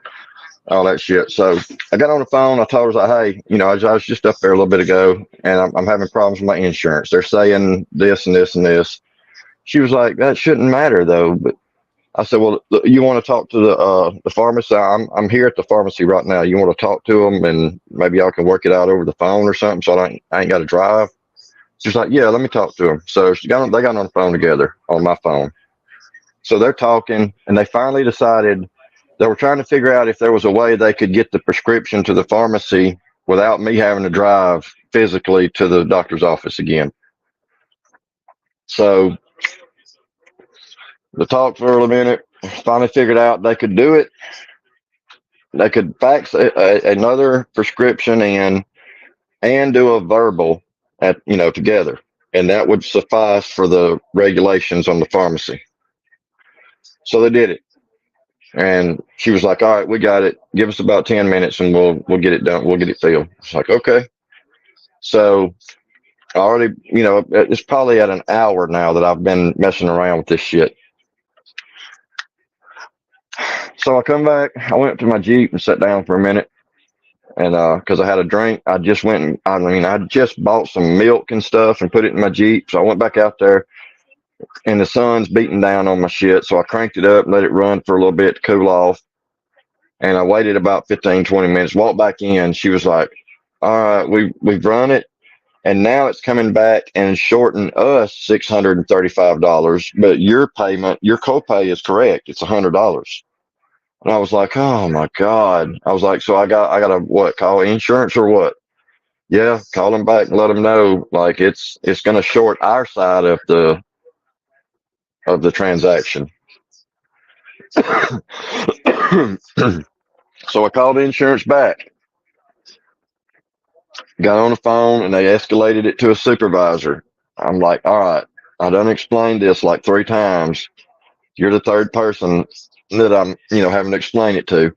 all that shit. So I got on the phone. I told her, "Hey, I was just up there a little bit ago, and I'm having problems with my insurance. They're saying this and this and this." She was like, "That shouldn't matter though." But I said, "Well, you want to talk to the pharmacy? I'm here at the pharmacy right now. You want to talk to them, and maybe y'all can work it out over the phone or something, so I ain't got to drive?" She's like, "Yeah, let me talk to them." So they got on the phone together on my phone. So they're talking, and they finally decided they were trying to figure out if there was a way they could get the prescription to the pharmacy without me having to drive physically to the doctor's office again. So the talk for a minute, finally figured out they could do it. They could fax another prescription in and do a verbal together, and that would suffice for the regulations on the pharmacy. So they did it. And she was like, all right, we got it. Give us about 10 minutes and we'll get it done. We'll get it filled. It's like, okay. So I already, it's probably at an hour now that I've been messing around with this shit. So I come back, I went to my Jeep and sat down for a minute. And, cause I had a drink, I just went and, I just bought some milk and stuff and put it in my Jeep. So I went back out there and the sun's beating down on my shit. So I cranked it up, let it run for a little bit to cool off. And I waited about 15, 20 minutes, walked back in. She was like, all right, we've run it. And now it's coming back and shorting us $635. But your copay is correct. It's $100. And I was like, oh my God. I was like, so I gotta what, call insurance or what? Yeah, call them back and let them know like it's gonna short our side of the transaction. So I called insurance back, got on the phone, and they escalated it to a supervisor. I'm like, all right, I done explained this like 3 times. You're the third person that I'm, having to explain it to.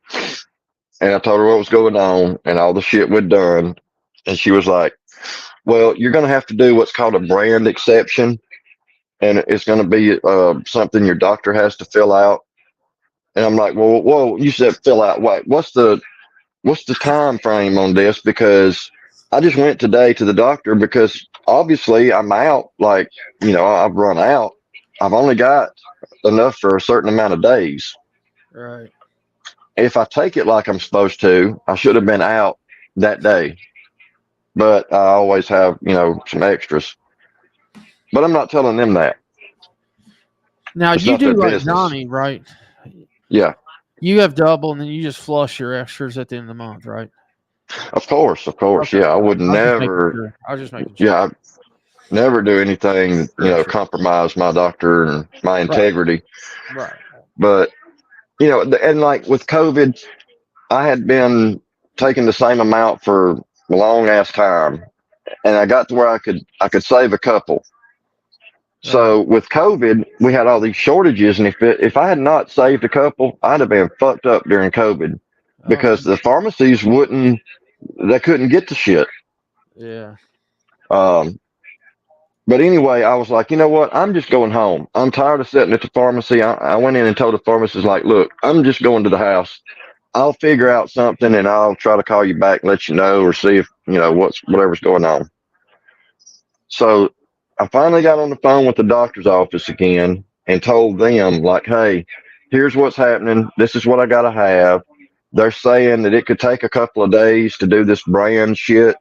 And I told her what was going on and all the shit we'd done. And she was like, well, you're going to have to do what's called a brand exception. And it's going to be something your doctor has to fill out. And I'm like, well, whoa, you said fill out. Wait, what's the time frame on this? Because I just went today to the doctor because obviously I'm out. Like, I've run out. I've only got enough for a certain amount of days. Right. If I take it like I'm supposed to, I should have been out that day. But I always have, some extras. But I'm not telling them that. Now It's you not do their like business. Johnny, right? Yeah. You have double, and then you just flush your extras at the end of the month, right? Of course. Okay. Yeah, I would I was just making sure. Yeah, I never do anything, compromise my doctor and my integrity. Right. But, and like with COVID, I had been taking the same amount for a long ass time, and I got to where I could save a couple. So with COVID, we had all these shortages, and if I had not saved a couple, I'd have been fucked up during COVID because the pharmacies they couldn't get the shit. Yeah. But anyway, I was like, you know what? I'm just going home. I'm tired of sitting at the pharmacy. I went in and told the pharmacist, like, look, I'm just going to the house. I'll figure out something and I'll try to call you back and let you know or see if, whatever's going on. So I finally got on the phone with the doctor's office again and told them, like, hey, here's what's happening. This is what I got to have. They're saying that it could take a couple of days to do this brand shit.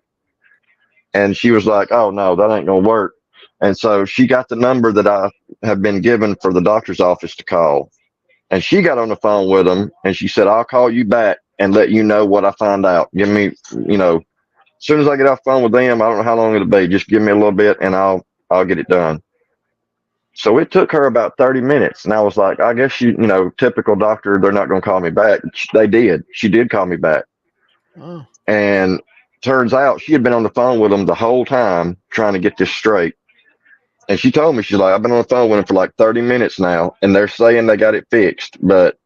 And she was like, oh, no, that ain't going to work. And so she got the number that I have been given for the doctor's office to call. And she got on the phone with them and she said, I'll call you back and let you know what I find out. Give me, as soon as I get off the phone with them, I don't know how long it'll be. Just give me a little bit and I'll get it done. So it took her about 30 minutes. And I was like, I guess typical doctor, they're not going to call me back. They did. She did call me back. Oh. And turns out she had been on the phone with them the whole time trying to get this straight. And she told me, she's like, I've been on the phone with them for like 30 minutes now, and they're saying they got it fixed, but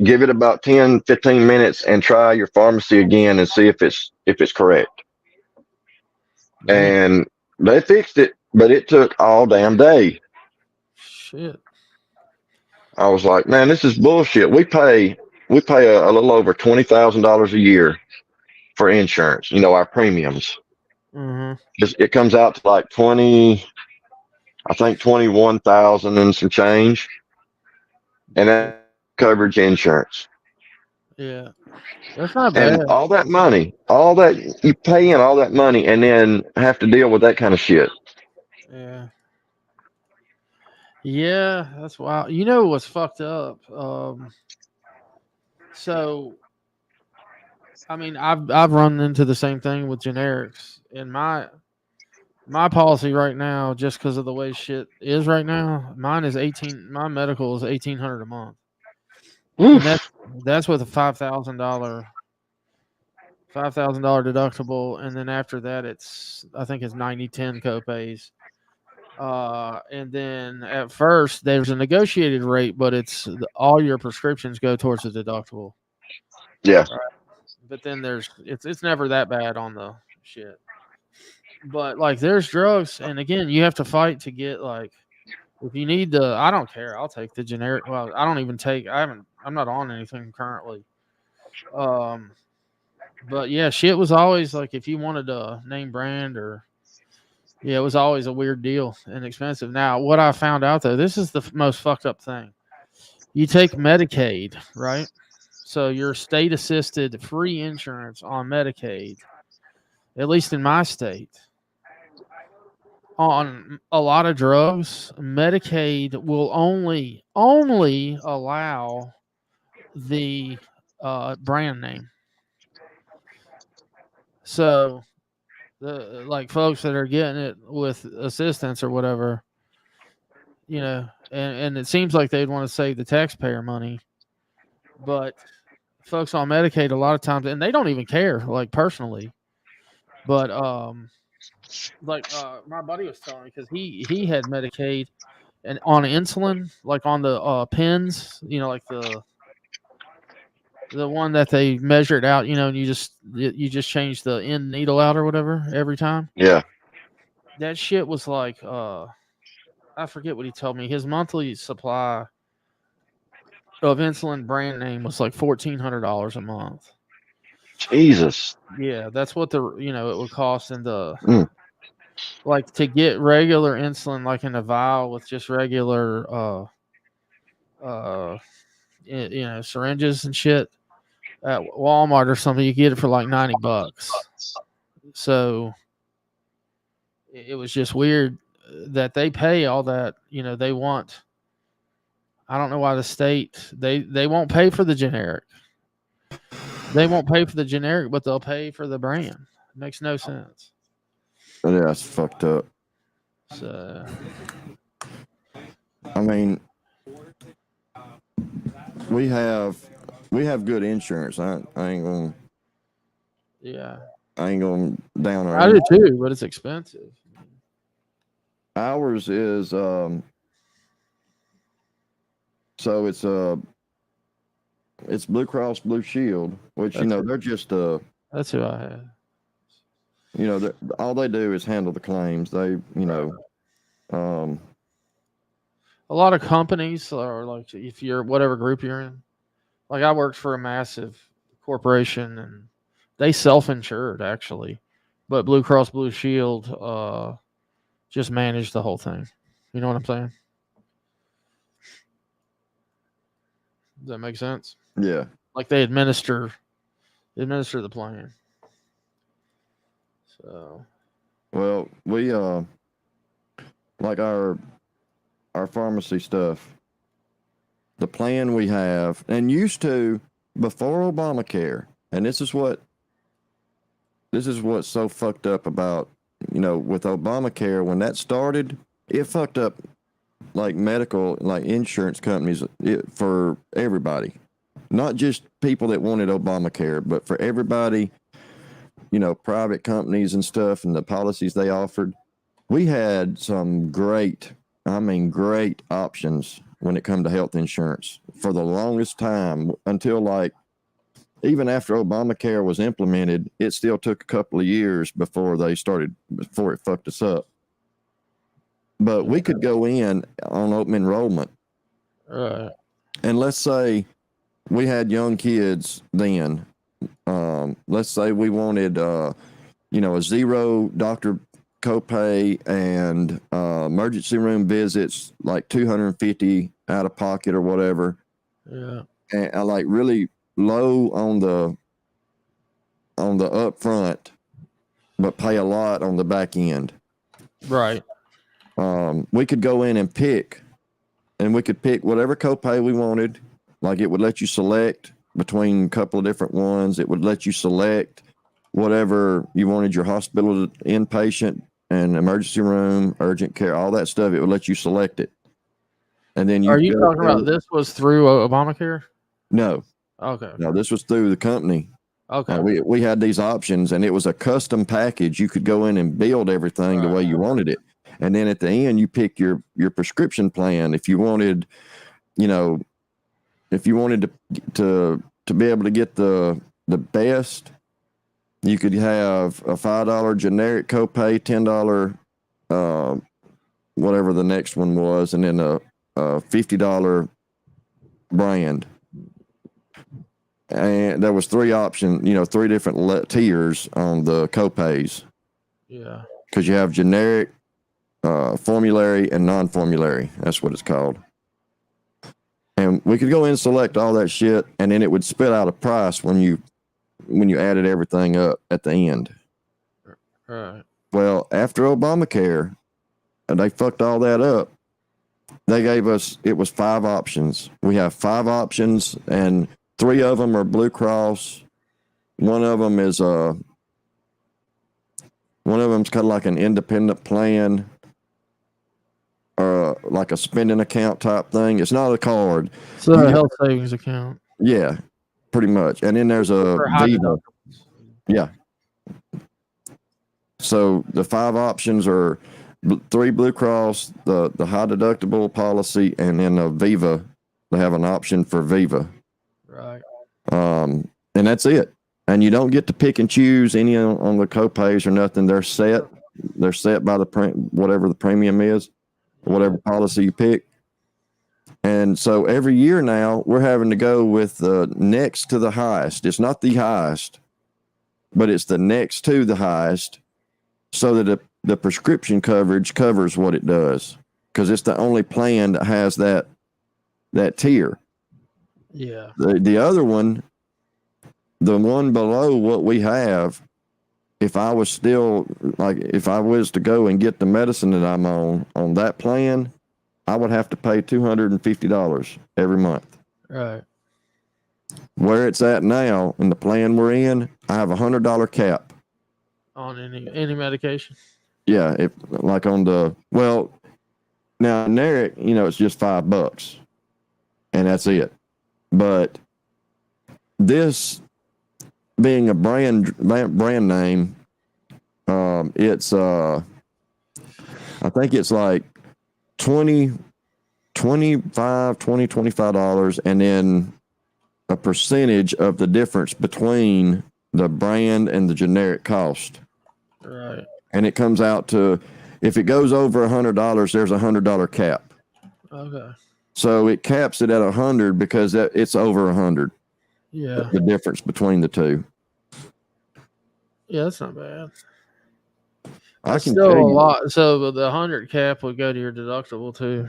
give it about 10, 15 minutes and try your pharmacy again and see if it's correct. And they fixed it, but it took all damn day. Shit. I was like, man, this is bullshit. We pay a little over $20,000 a year for insurance, our premiums. Mm-hmm. It comes out to like 21,000 and some change, and that coverage insurance. Yeah, that's not bad. And all that money, you pay in all that money, and then have to deal with that kind of shit. Yeah, that's wild. You know what's fucked up? So, I mean, I've run into the same thing with generics, and my policy right now, just because of the way shit is right now, mine is 18. My medical is $1,800 a month, and that's with a $5,000 deductible, and then after that, I think it's 90/10 copays. And then at first there's a negotiated rate, but it's all your prescriptions go towards the deductible. Yeah. Right. But then it's never that bad on the shit. But like there's drugs, and again, you have to fight to get like if you need the. I don't care. I'll take the generic. Well, I don't even take. I'm not on anything currently. But yeah, shit was always like if you wanted a name brand or yeah, it was always a weird deal and expensive. Now, what I found out though, this is the most fucked up thing. You take Medicaid, right? So your state assisted free insurance on Medicaid, at least in my state. On a lot of drugs, Medicaid will only allow the brand name. So the like folks that are getting it with assistance or whatever, and it seems like they'd want to save the taxpayer money, but folks on Medicaid a lot of times, and they don't even care, like personally, but my buddy was telling me because he had Medicaid and on insulin, like on the pins, like the one that they measured out, and you just change the end needle out or whatever every time. Yeah. That shit was like I forget what he told me. His monthly supply of insulin brand name was like $1,400 a month. Jesus. Yeah, that's what it would cost in the like to get regular insulin, like in a vial with just regular syringes and shit at Walmart or something. You get it for like $90. So it was just weird that they pay all that. They want. I don't know why the state they won't pay for the generic. They won't pay for the generic, but they'll pay for the brand. It makes no sense. Yeah, that's fucked up. So, I mean, we have good insurance. I ain't gonna. Yeah. I ain't going down. I do too, but it's expensive. Ours is so it's Blue Cross Blue Shield, which they're just that's who I had. All they do is handle the claims. They a lot of companies are like, if you're whatever group you're in, like I worked for a massive corporation and they self-insured actually, but Blue Cross Blue Shield just managed the whole thing. You know what I'm saying? Does that make sense? Yeah. Like they administer the plan. So, well, we like our pharmacy stuff. The plan we have and used to before Obamacare, and this is what's so fucked up about with Obamacare. When that started, it fucked up like medical, like insurance companies for everybody, not just people that wanted Obamacare, but for everybody. Private companies and stuff, and the policies they offered. We had some great options when it come to health insurance for the longest time until like even after Obamacare was implemented, it still took a couple of years before it fucked us up. But we could go in on open enrollment. Right. And let's say we had young kids then. Let's say we wanted, a zero doctor copay and emergency room visits, like $250 out of pocket or whatever. Yeah. And I like really low on the upfront, but pay a lot on the back end. Right. We could go in and pick whatever copay we wanted. Like it would let you select between a couple of different ones. It would let you select whatever you wanted, your hospital, inpatient and emergency room, urgent care, all that stuff. It would let you select it. And then are you talking about this was through Obamacare? No. Okay. No, this was through the company. Okay. We had these options and it was a custom package. You could go in and build everything the way you wanted it. And then at the end, you pick your prescription plan. If you wanted, you know, if you wanted to be able to get the best, you could have a $5 generic copay, $10 whatever the next one was, and then a $50 brand. And there was three options, you know, three different tiers on the copays. Yeah. Because you have generic, formulary, and non-formulary. That's what it's called. And we could go in and select all that shit, and then it would spit out a price when you added everything up at the end. Right. Well, after Obamacare, and they fucked all that up, they gave us, it was 5 options. We have 5 options, and 3 of them are Blue Cross. One of them is kind of like an independent plan, or like a spending account type thing. It's not a card. So a health savings account. Yeah, pretty much. And then there's a Viva. Yeah. So the 5 options are 3 Blue Cross, the high deductible policy, and then a Viva. They have an option for Viva. Right. And that's it. And you don't get to pick and choose any on the copays or nothing. They're set. They're set by whatever the premium is, whatever policy you pick. And so every year now we're having to go with the next to the highest. It's not the highest, but it's the next to the highest, so that the prescription coverage covers what it does, because it's the only plan that has that tier. Yeah. The other one, the one below what we have, if I was to go and get the medicine that I'm on that plan, I would have to pay $250 every month. Right. Where it's at now in the plan we're in, I have $100 cap On any medication. Yeah, now generic, it's just $5, and that's it. But this being a brand name, it's I think it's like $25, and then a percentage of the difference between the brand and the generic cost. Right. And it comes out to, if it goes over $100, there's a $100 cap. Okay. So it caps it at 100 because it's over 100. Yeah. The difference between the two. Yeah, that's not bad. I can still tell a you. lot. So the 100 cap would go to your deductible too.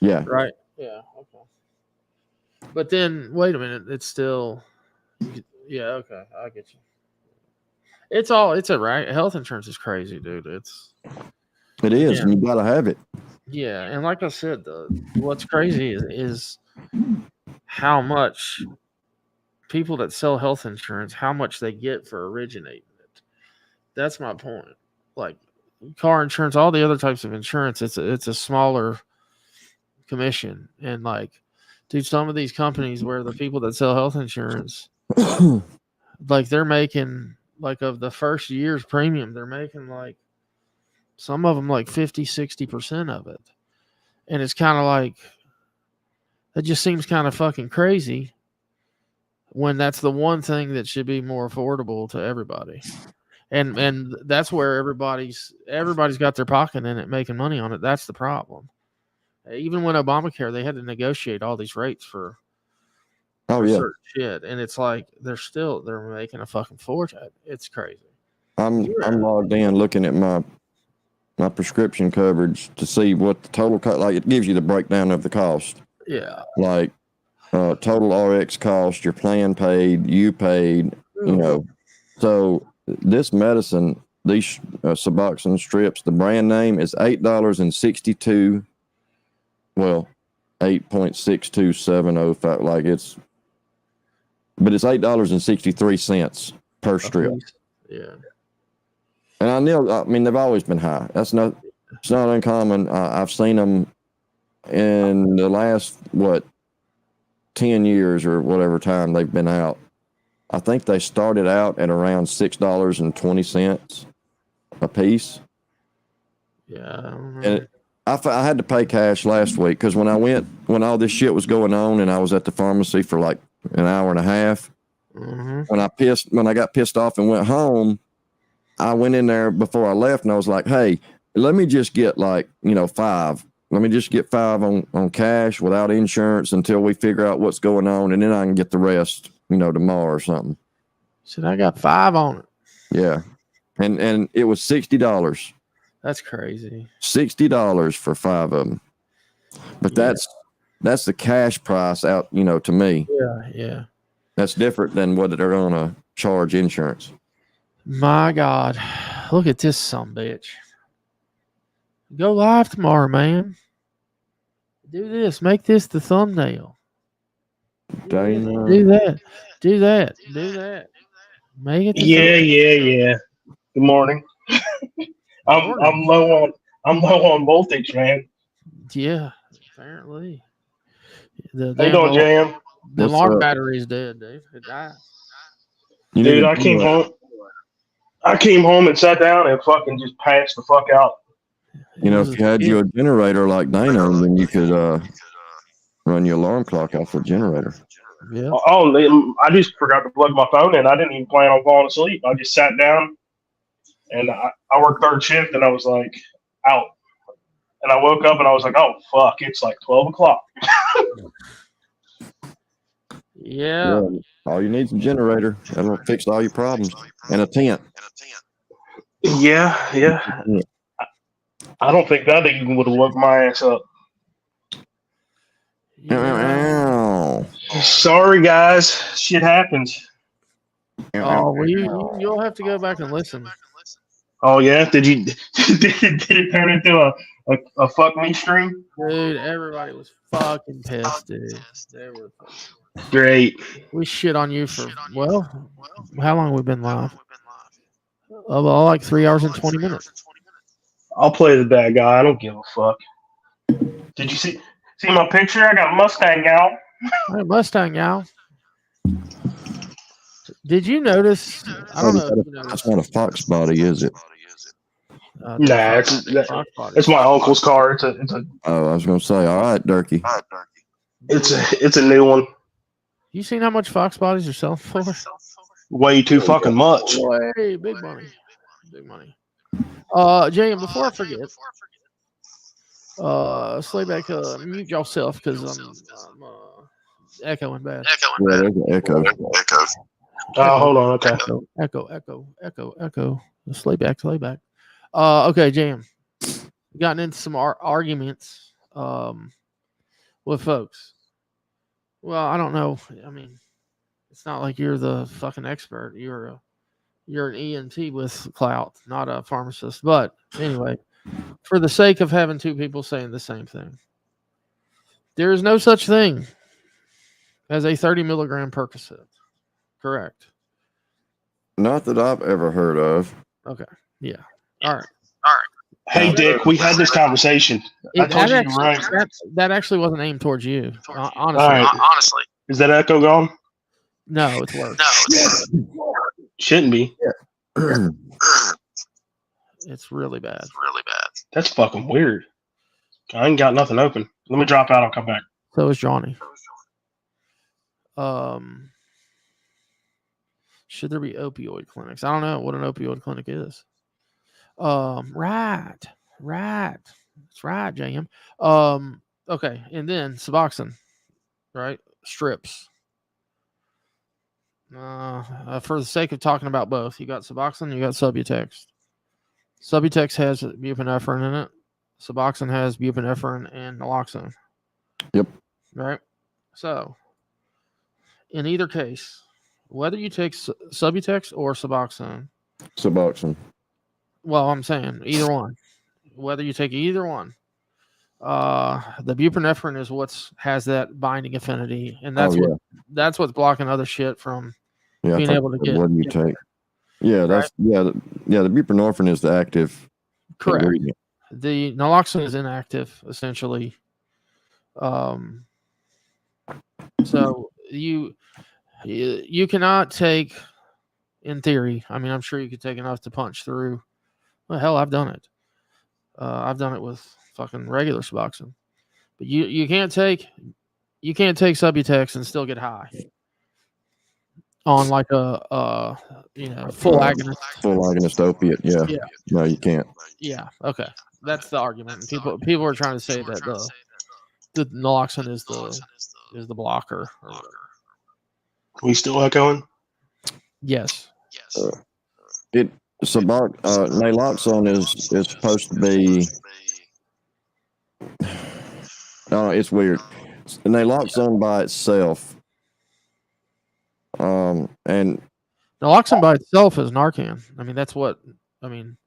Yeah. Right. Yeah. Okay. But then, wait a minute. It's still. Yeah. Okay. I get you. It's a right. Health insurance is crazy, dude. It is. Yeah. And you got to have it. Yeah. And like I said, what's crazy is how much people that sell health insurance, how much they get for originating it. That's my point. Like car insurance, all the other types of insurance, it's a smaller commission. And dude, some of these companies where the people that sell health insurance, they're making of the first year's premium, they're making some of them 50-60% of it. And it's kind of it just seems kind of fucking crazy when that's the one thing that should be more affordable to everybody. And that's where everybody's got their pocket in it, making money on it. That's the problem. Even when Obamacare, they had to negotiate all these rates for certain shit, and it's they're making a fucking fortune. It's crazy. I'm logged in looking at my prescription coverage to see what the total it gives you the breakdown of the cost. Yeah. Total RX cost, your plan paid, you paid, So this medicine, these Suboxone strips, the brand name is $8.62. Well, 8.62705. But it's $8.63 per strip. Yeah. And I mean, they've always been high. It's not uncommon. I've seen them in the last 10 years or whatever time they've been out. I think they started out at around $6.20 a piece. Yeah. And I had to pay cash last week because when all this shit was going on, and I was at the pharmacy for like an hour and a half. When I got pissed off and went home, I went in there before I left, and I was like, "Hey, let me just get like 5. Let me just get 5 on cash without insurance until we figure out what's going on, and then I can get the rest, tomorrow or something." So I got 5 on it. Yeah, and it was $60. That's crazy. $60 for 5 of them, but that's the cash price out. To me, yeah. That's different than what they're gonna charge insurance. My God, look at this bitch. Go live tomorrow, man. Do this. Make this the thumbnail. Do that. Do that. Make it. Yeah. Good morning. I'm low on voltage, man. Yeah, apparently. How you doing, JM? The alarm battery is dead, dude. It died. Dude, I came home and sat down and fucking just passed the fuck out. If you had your generator like Dino, then you could run your alarm clock off the generator. Yeah. Oh, I just forgot to plug my phone in. I didn't even plan on falling asleep. I just sat down, and I worked third shift, and I was like out. And I woke up and I was like, oh fuck, it's like 12 o'clock. Yeah. All you need is a generator. That'll fix all your problems. And a tent. Yeah. I don't think that even would have woke my ass up. Ow. Sorry, guys. Shit happens. Oh, well, you'll have to go back and listen. Oh yeah, did it turn into a fuck me stream? Dude, everybody was fucking pissed, dude. They were great. We shit on you for how long have we been live? Like 3 hours and 20 minutes. I'll play the bad guy. I don't give a fuck. Did you see my picture? I got a Mustang out. Hey, Mustang out. Did you notice? I don't know. That's not a Fox body, is it? Nah, it's my uncle's car. It's a. Oh, I was gonna say, all right, Durkee. It's a new one. You seen how much Fox bodies are selling for? Way too fucking much. Way big money. Jam, before I forget, Slayback, mute yourself because I'm echoing bad. Yeah, there's an echo. Oh, hold on. Okay. Echo. Slayback. Okay, Jam. Gotten into some arguments with folks. Well, I don't know. I mean, it's not like you're the fucking expert. You're an ENT with clout, not a pharmacist. But anyway, for the sake of having two people saying the same thing, there is no such thing as a 30 milligram Percocet. Correct. Not that I've ever heard of. Okay. Yeah. All right. Hey, Dick, we had this conversation. I told you right. That actually wasn't aimed towards you. Honestly. Honestly. Is that echo gone? No, it's worse. Shouldn't be. Yeah. It's really bad. That's fucking weird. I ain't got nothing open. Let me drop out. I'll come back. So is Johnny. Should there be opioid clinics? I don't know what an opioid clinic is. Right. That's right, JM. Okay, and then Suboxone, right? Strips. For the sake of talking about both, you got Suboxone, you got Subutex. Subutex has buprenorphine in it. Suboxone has buprenorphine and naloxone. Yep. Right? So, in either case, whether you take Subutex or Suboxone. Well, I'm saying either one. Whether you take either one, the buprenorphine is has that binding affinity, and that's what's blocking other shit from being able to get. What do you take? Yeah, that's right? The buprenorphine is the active. Correct. Ingredient. The naloxone is inactive, essentially. So you cannot take, in theory. I mean, I'm sure you could take enough to punch through. Well, hell, I've done it. I've done it with fucking regular Suboxone. But you can't take Subutex and still get high on like a full agonist. Full agonist opiate. Yeah. Yeah. No, you can't. Yeah. Okay. That's the argument. And people are trying to say that the naloxone is the blocker or whatever. We still echoing? Yes. Naloxone is supposed to be. No, it's weird. Naloxone by itself, and Naloxone by itself is Narcan. I mean, that's what I mean.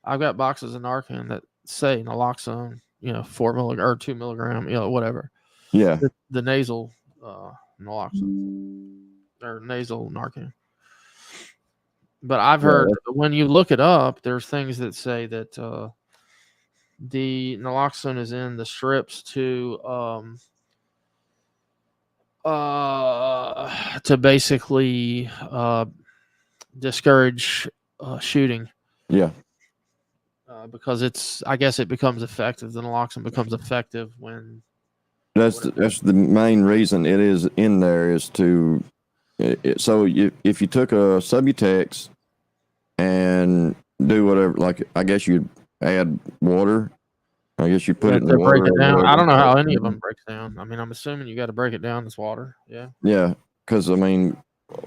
I've got boxes of Narcan that say naloxone, 4 milligram or 2 milligram, whatever. Yeah. The nasal naloxone or nasal Narcan. But I've heard when you look it up, there's things that say that the naloxone is in the strips to basically discourage shooting. Yeah. Because I guess it becomes effective. The naloxone becomes effective when. That's the main reason it is in there is to. So if you took a Subutex and do whatever, like I guess you'd add water. I guess you put it in the water. Break it down. I don't know how any of them breaks down. I mean, I'm assuming you got to break it down. This water. Yeah. Yeah, because I mean,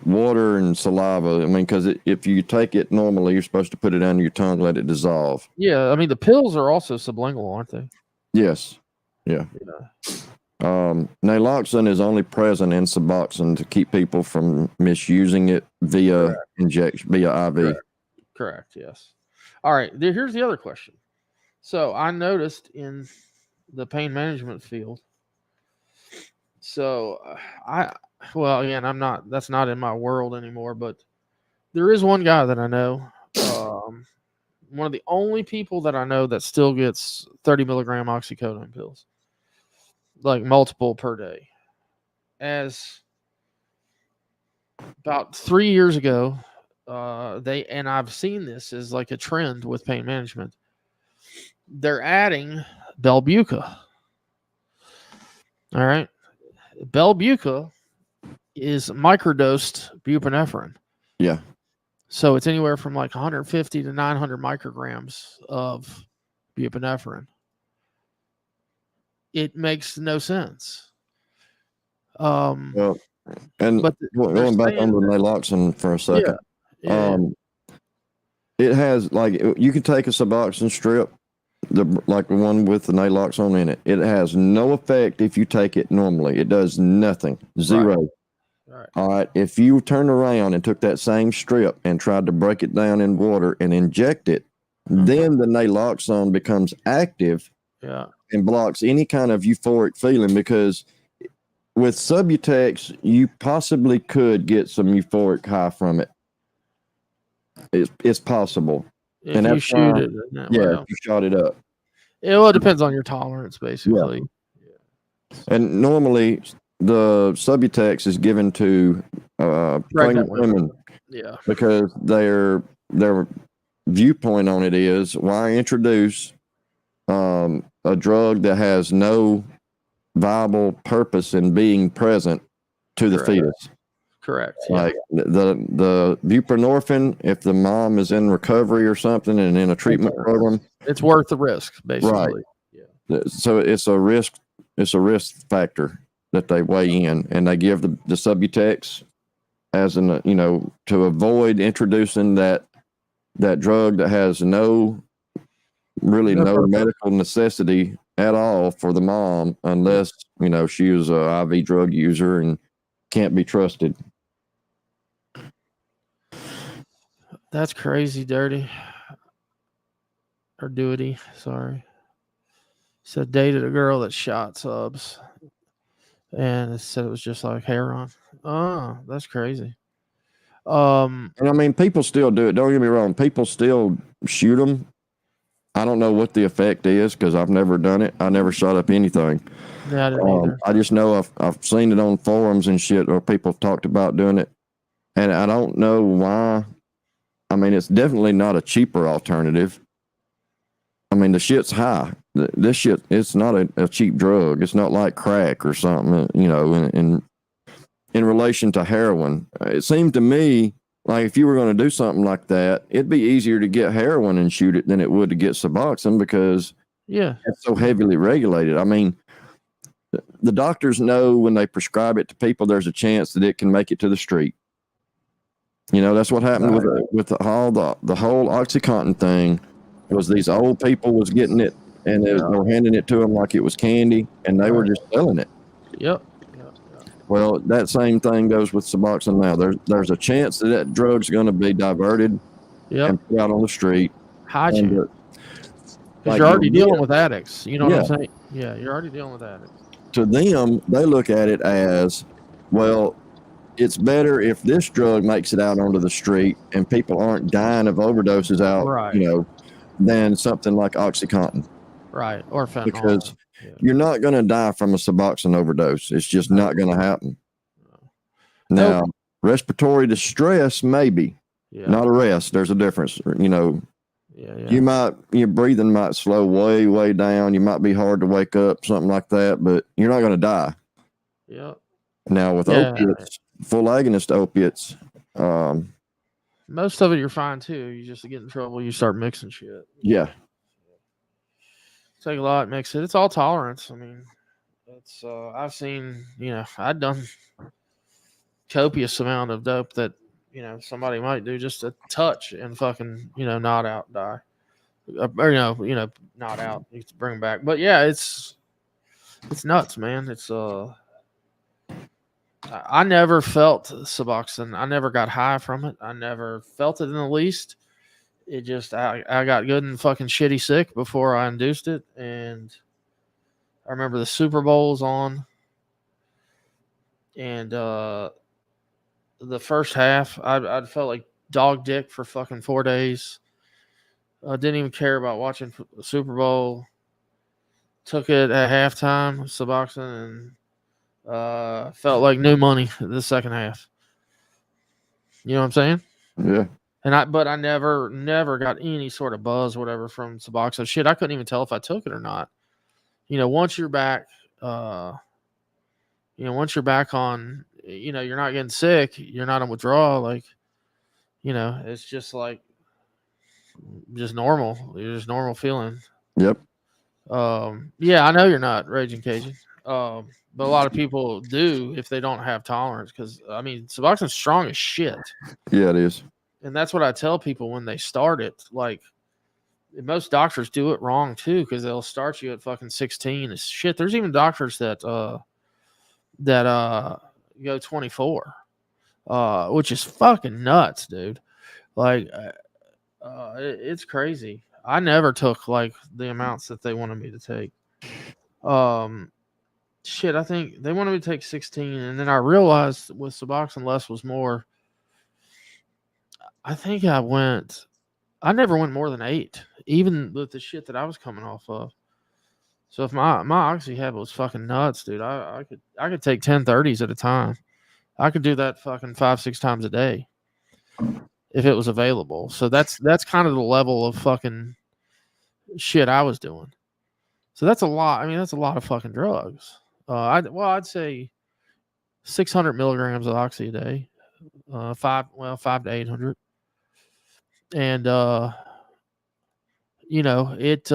water and saliva. I mean, because if you take it normally, you're supposed to put it under your tongue, let it dissolve. Yeah, I mean the pills are also sublingual, aren't they? Yes. Yeah. Naloxone is only present in Suboxone to keep people from misusing it via injection, via IV. Correct. Yes. All right. Here's the other question. So I noticed in the pain management field. So that's not in my world anymore, but there is one guy that I know. One of the only people that I know that still gets 30 milligram oxycodone pills, like multiple per day. As about 3 years ago, I've seen this as like a trend with pain management. They're adding Belbuca. All right. Belbuca is microdosed buprenorphine. Yeah. So it's anywhere from like 150 to 900 micrograms of buprenorphine. It makes no sense. Going back on the naloxone for a second. It has you can take a Suboxone strip, like the one with the naloxone in it. It has no effect if you take it normally. It does nothing. Zero. Right. All right. If you turn around and took that same strip and tried to break it down in water and inject it, then the naloxone becomes active and blocks any kind of euphoric feeling, because with Subutex, you possibly could get some euphoric high from it. It's possible. If you shoot it. If you shot it up. It depends on your tolerance, basically. Yeah. And normally the Subutex is given to pregnant women. Yeah. Because their viewpoint on it is, why introduce a drug that has no viable purpose in being present to the fetus? Correct. Like the buprenorphine, if the mom is in recovery or something and in a treatment program, it's worth the risk, basically. Right. Yeah. So it's a risk factor that they weigh in, and they give the Subutex as to avoid introducing that drug that has no medical necessity at all for the mom, unless she was a IV drug user and can't be trusted. That's crazy, dirty. Or Doity, sorry. Said dated a girl that shot subs. And it said it was just like heroin. Oh, that's crazy. And I mean, people still do it. Don't get me wrong. People still shoot them. I don't know what the effect is because I've never done it. I never shot up anything. Yeah, I didn't either. I just know I've seen it on forums and shit where people have talked about doing it. And I don't know why. I mean, it's definitely not a cheaper alternative. I mean, the shit's high. This shit, it's not a cheap drug. It's not like crack or something, you know, in relation to heroin. It seemed to me like if you were going to do something like that, it'd be easier to get heroin and shoot it than it would to get Suboxone because it's so heavily regulated. I mean, the doctors know when they prescribe it to people, there's a chance that it can make it to the street. You know, that's what happened with the whole OxyContin thing. Was these old people was getting it and they were handing it to them like it was candy, and they were just selling it. Yep. Well, that same thing goes with Suboxone now. There's a chance that drug's going to be diverted and put out on the street. High chance. Because you're already dealing with addicts. You know what I'm saying? Yeah, you're already dealing with addicts. To them, they look at it as, well, it's better if this drug makes it out onto the street and people aren't dying of overdoses out, you know, than something like OxyContin. Right. Or fentanyl. Because you're not going to die from a Suboxone overdose. It's just not going to happen. Now, respiratory distress, maybe. Not arrest. There's a difference. You know, your breathing might slow way, way down. You might be hard to wake up, something like that, but you're not going to die. Now, with opiates, full agonist opiates, most of it you're fine too. You just get in trouble, you start mixing shit. Take a lot, mix it. It's all tolerance. I mean, it's I've seen, you know, I've done copious amount of dope that, you know, somebody might do just a touch and fucking, you know, not out, die. Or you know, not out. You can bring them back. But yeah, it's nuts, man. It's I never felt Suboxone. I never got high from it. I never felt it in the least. It just, I got good and fucking shitty sick before I induced it. And I remember the Super Bowl was on. And the first half, I felt like dog dick for fucking 4 days. I didn't even care about watching the Super Bowl. Took it at halftime, Suboxone, and felt like new money the second half. You know what I'm saying? Yeah. But I never got any sort of buzz or whatever from Suboxone. Shit, I couldn't even tell if I took it or not. You know, once you're back, once you're back on, you know, you're not getting sick, you're not on withdrawal, like, you know, it's just like, just normal. You're just normal feeling. Yep. Yeah, I know you're not Raging Cajun. But a lot of people do if they don't have tolerance. Because, I mean, Suboxone's strong as shit. Yeah, it is. And that's what I tell people when they start it. Like, most doctors do it wrong, too, because they'll start you at fucking 16. It's shit. There's even doctors that go 24, which is fucking nuts, dude. Like, it's crazy. I never took, like, the amounts that they wanted me to take. Shit, I think they wanted me to take 16, and then I realized with Suboxone less was more. I think I never went more than 8, even with the shit that I was coming off of. So if my oxy habit was fucking nuts, dude, I could take 10-30s at a time. I could do that fucking 5-6 times a day if it was available. So that's kind of the level of fucking shit I was doing. So that's a lot. I mean, that's a lot of fucking drugs. I'd say 600 milligrams of oxy a day, 5 to 800, and you know it.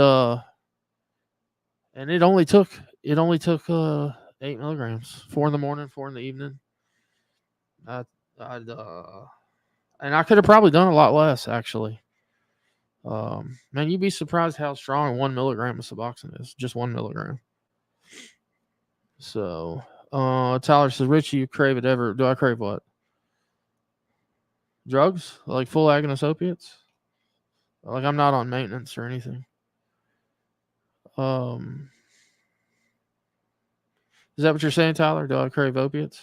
And it only took 8 milligrams, 4 in the morning, 4 in the evening. And I could have probably done a lot less, actually. Man, you'd be surprised how strong 1 milligram of Suboxone is. Just 1 milligram. So, Tyler says, Richie, you crave it ever? Do I crave what? Drugs? Like full agonist opiates? Like I'm not on maintenance or anything. Is that what you're saying, Tyler? Do I crave opiates?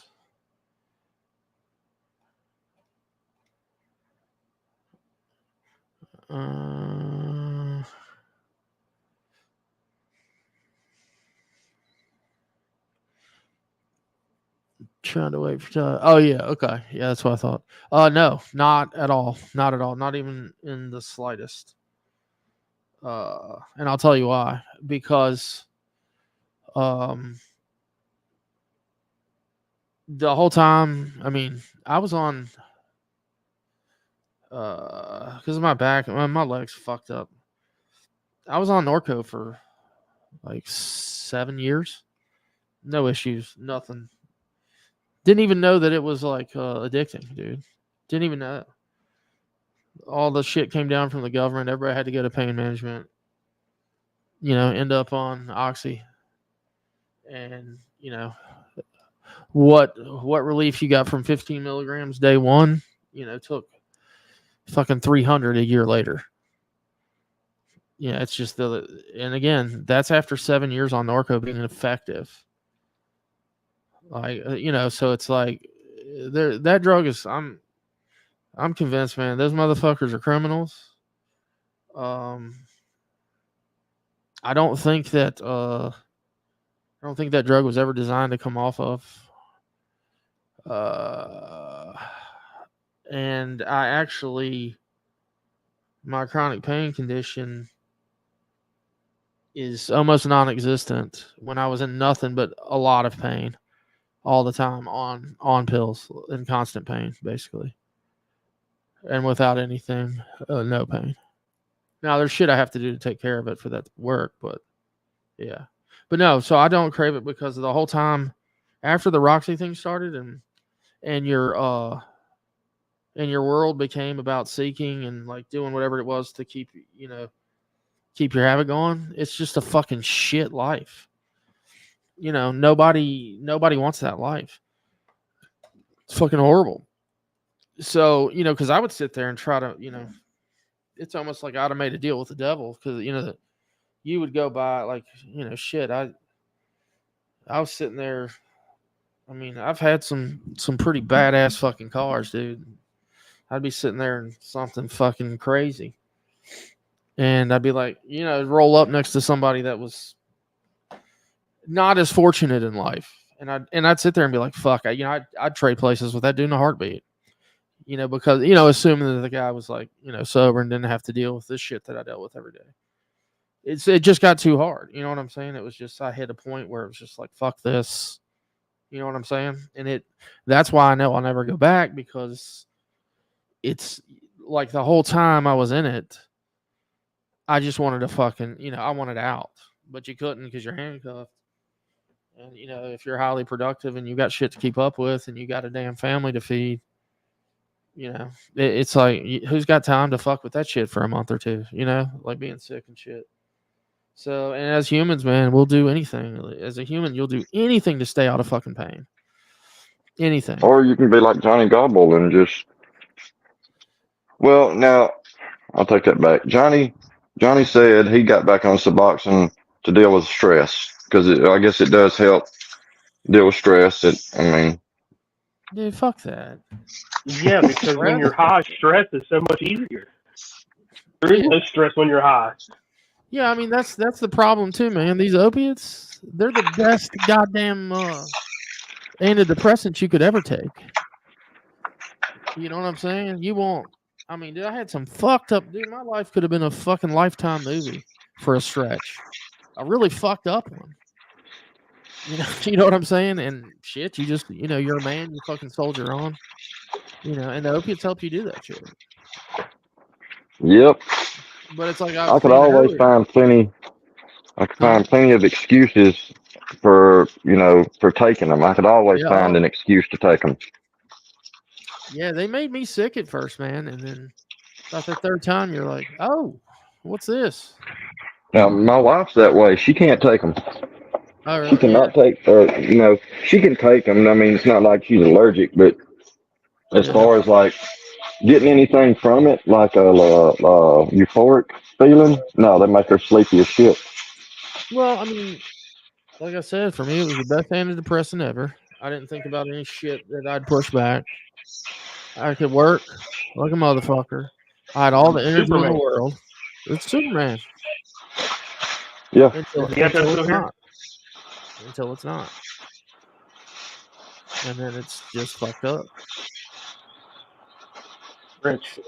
Trying to wait for Tyler. Oh yeah, okay. Yeah, that's what I thought. No, not at all. Not at all. Not even in the slightest. And I'll tell you why. Because the whole time, I mean, I was on because of my back, my legs fucked up. I was on Norco for like 7 years. No issues, nothing. Didn't even know that it was like addicting, dude. Didn't even know. All the shit came down from the government. Everybody had to go to pain management. End up on Oxy. And, what relief you got from 15 milligrams day one, took fucking 300 a year later. Yeah, it's just and again, that's after 7 years on Norco being effective. Like, so it's like that drug is, I'm convinced, man, those motherfuckers are criminals. I don't think that drug was ever designed to come off of. And I actually, my chronic pain condition is almost non-existent when I was in nothing but a lot of pain all the time on pills, in constant pain, basically. And without anything, no pain. Now, there's shit I have to do to take care of it for that to work, but yeah. But no, so I don't crave it because the whole time after the Roxy thing started and your world became about seeking and like doing whatever it was to keep your habit going, it's just a fucking shit life. Nobody wants that life. It's fucking horrible. So, because I would sit there and try to, it's almost like I'd have made a deal with the devil because, you would go by like, shit. I was sitting there. I mean, I've had some pretty badass fucking cars, dude. I'd be sitting there in something fucking crazy. And I'd be like, roll up next to somebody that was not as fortunate in life. And I'd sit there and be like, fuck, I'd trade places with that dude in a heartbeat. Because, assuming that the guy was like, sober and didn't have to deal with this shit that I dealt with every day. It just got too hard. You know what I'm saying? It was just, I hit a point where it was just like, fuck this. You know what I'm saying? And that's why I know I'll never go back, because it's like the whole time I was in it, I just wanted to fucking, I wanted out, but you couldn't because you're handcuffed. And, if you're highly productive and you got shit to keep up with and you got a damn family to feed, it's like, who's got time to fuck with that shit for a month or two, like being sick and shit. So, and as humans, man, we'll do anything. As a human, you'll do anything to stay out of fucking pain. Anything. Or you can be like Johnny Gobble and just, well, now I'll take that back. Johnny said he got back on Suboxone to deal with stress, because I guess it does help deal with stress. Dude, fuck that. Yeah, because when you're high, stress is so much easier. There is no stress when you're high. Yeah, I mean, that's the problem too, man. These opiates, they're the best goddamn antidepressants you could ever take. You know what I'm saying? You won't. I mean, dude, I had some fucked up. Dude, my life could have been a fucking Lifetime movie for a stretch. A really fucked up one. You know what I'm saying? And shit, you just, you're a man. You fucking soldier on. And the opiates help you do that shit. Yep. But it's like I could always find plenty. I could find plenty of excuses for taking them. I could always find an excuse to take them. Yeah, they made me sick at first, man, and then about the third time, you're like, "Oh, what's this?" Now, my wife's that way. She can't take them. Oh, really? She cannot take. She can take them. I mean, it's not like she's allergic, but as far as like getting anything from it, like a euphoric feeling, no, they make her sleepy as shit. Well, I mean, like I said, for me, it was the best antidepressant ever. I didn't think about any shit that I'd push back. I could work like a motherfucker. I had all the energy in the world. It's Superman. Yeah. Until it's not. And then it's just fucked up. Rich.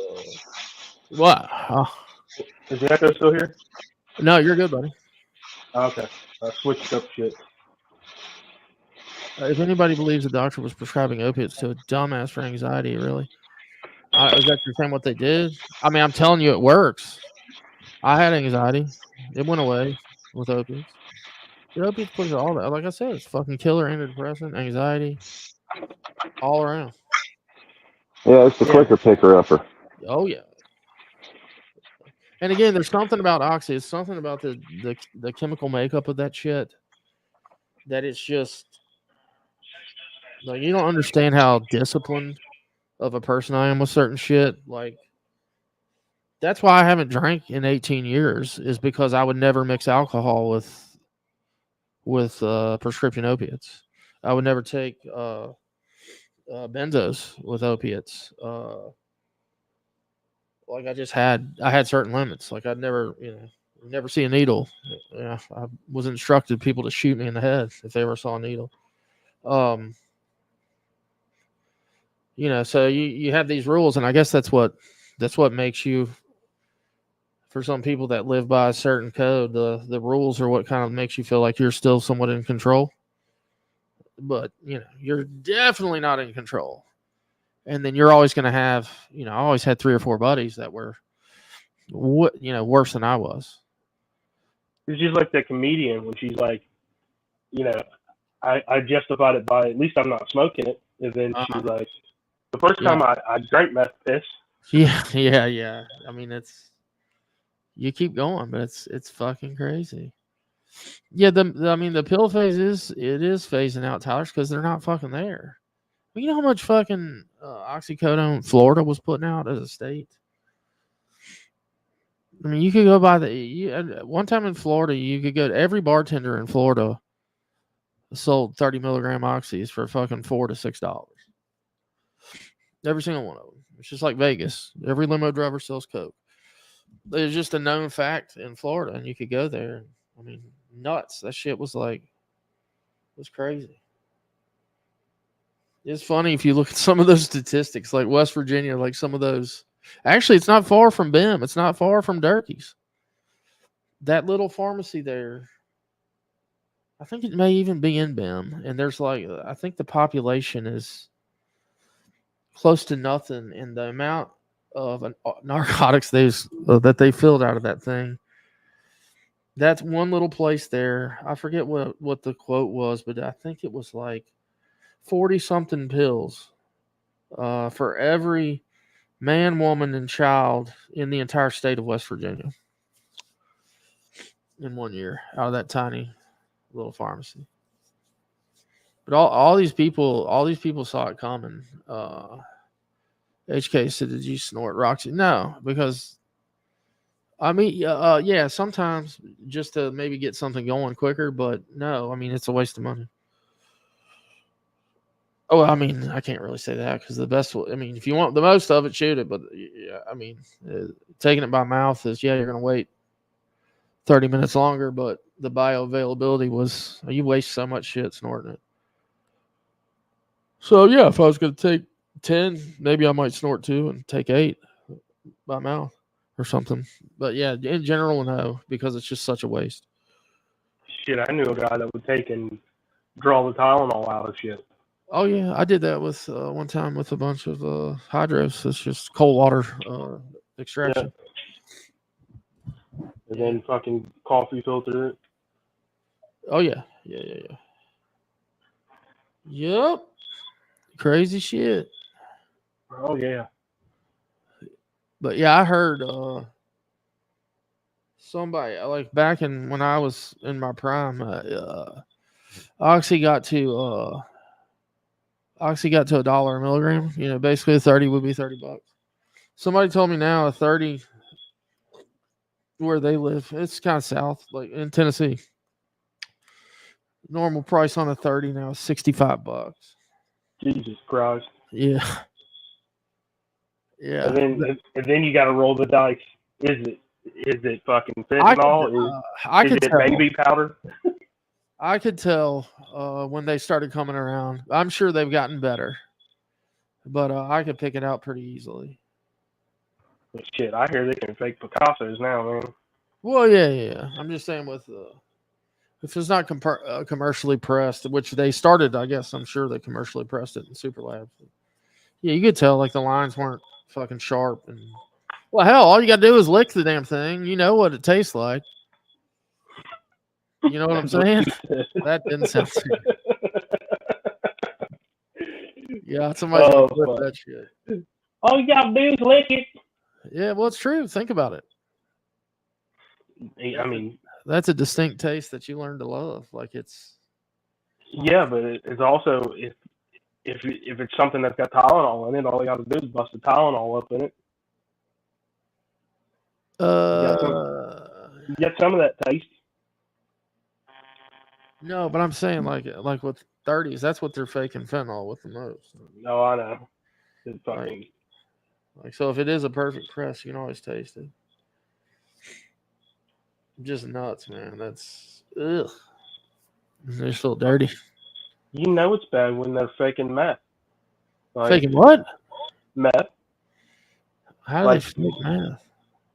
What? Is the echo still here? No, you're good, buddy. Okay. I switched up shit. If anybody believes the doctor was prescribing opiates to a dumbass for anxiety, really, is that you're saying what they did? I mean, I'm telling you, it works. I had anxiety. It went away with opiates. The opiates push all that. Like I said, it's fucking killer, antidepressant, anxiety, all around. Yeah, it's the quicker picker upper. Oh yeah. And again, there's something about oxy. It's something about the chemical makeup of that shit that it's just like you don't understand how disciplined of a person I am with certain shit. Like that's why I haven't drank in 18 years is because I would never mix alcohol with prescription opiates. I would never take benzos with opiates. Like I had certain limits. Like I'd never, never see a needle. Yeah, I was instructed people to shoot me in the head if they ever saw a needle. So you have these rules, and I guess that's what makes you. For some people that live by a certain code, the rules are what kind of makes you feel like you're still somewhat in control. But you're definitely not in control. And then you're always going to have, I always had 3 or 4 buddies that were, worse than I was. It's just like the comedian when she's like, I justified it by at least I'm not smoking it. And then she's like, the first time I drank meth piss. Yeah. I mean, you keep going, but it's fucking crazy. Yeah, the pill phase is phasing out, Tyler, because they're not fucking there. You know how much fucking oxycodone Florida was putting out as a state? I mean, you could go by one time in Florida, you could go to every bartender in Florida sold 30 milligram oxys for fucking $4 to $6. Every single one of them. It's just like Vegas. Every limo driver sells coke. It's just a known fact in Florida, and you could go there. I mean, nuts. That shit was crazy. It's funny if you look at some of those statistics, like West Virginia, like some of those. Actually, it's not far from BIM. It's not far from Durkee's. That little pharmacy there, I think it may even be in BIM. And there's I think the population is close to nothing. And the amount of narcotics that they filled out of that thing. That's one little place there. I forget what the quote was, but I think it was like 40-something pills for every man, woman, and child in the entire state of West Virginia in 1 year out of that tiny little pharmacy. But all these people saw it coming. HK said, "Did you snort Roxy?" No, because I mean, yeah, sometimes just to maybe get something going quicker, but no, I mean, it's a waste of money. Oh, I mean, I can't really say that because if you want the most of it, shoot it. But yeah, I mean, taking it by mouth is, you're going to wait 30 minutes longer, but the bioavailability was, you waste so much shit snorting it. So yeah, if I was going to take 10, maybe I might snort 2 and take 8 by mouth or something. But yeah, in general, no, because it's just such a waste. Shit, I knew a guy that would take and draw the Tylenol out of shit. Oh yeah, I did that with one time with a bunch of hydros. It's just cold water extraction. Yeah. And then fucking coffee filter it. Oh yeah. Yep. Crazy shit. Oh yeah. But yeah, I heard somebody like back in when I was in my prime, Oxy got to $1 a milligram. Basically a 30 would be $30. Somebody told me now a 30 where they live, it's kind of south, like in Tennessee. Normal price on a 30 now is $65. Jesus Christ. Yeah. Yeah. And then you got to roll the dice. Is it fucking fentanyl? Is it tell. Baby powder? I could tell when they started coming around. I'm sure they've gotten better, but I could pick it out pretty easily. But shit, I hear they can fake Picassos now, man. Well, yeah. I'm just saying with if it's not commercially pressed, which they started, I guess I'm sure they commercially pressed it in Super Labs. Yeah, you could tell like the lines weren't fucking sharp. And well, hell, all you got to do is lick the damn thing. You know what it tastes like. You know what I'm saying? That didn't sound too good. Yeah, somebody's gonna clip that shit. All you gotta do is lick it. Yeah, well, it's true. Think about it. I mean, that's a distinct taste that you learn to love. Like it's. Yeah, but it's also if it's something that's got Tylenol in it, all you got to do is bust the Tylenol up in it. You get some of that taste. No, but I'm saying like with 30s, that's what they're faking fentanyl with the most. No, I know. It's fucking like so if it is a perfect press, you can always taste it. Just nuts, man. That's ugh. They're still dirty. You know it's bad when they're faking meth. Like, faking what? Meth. How do they fake meth?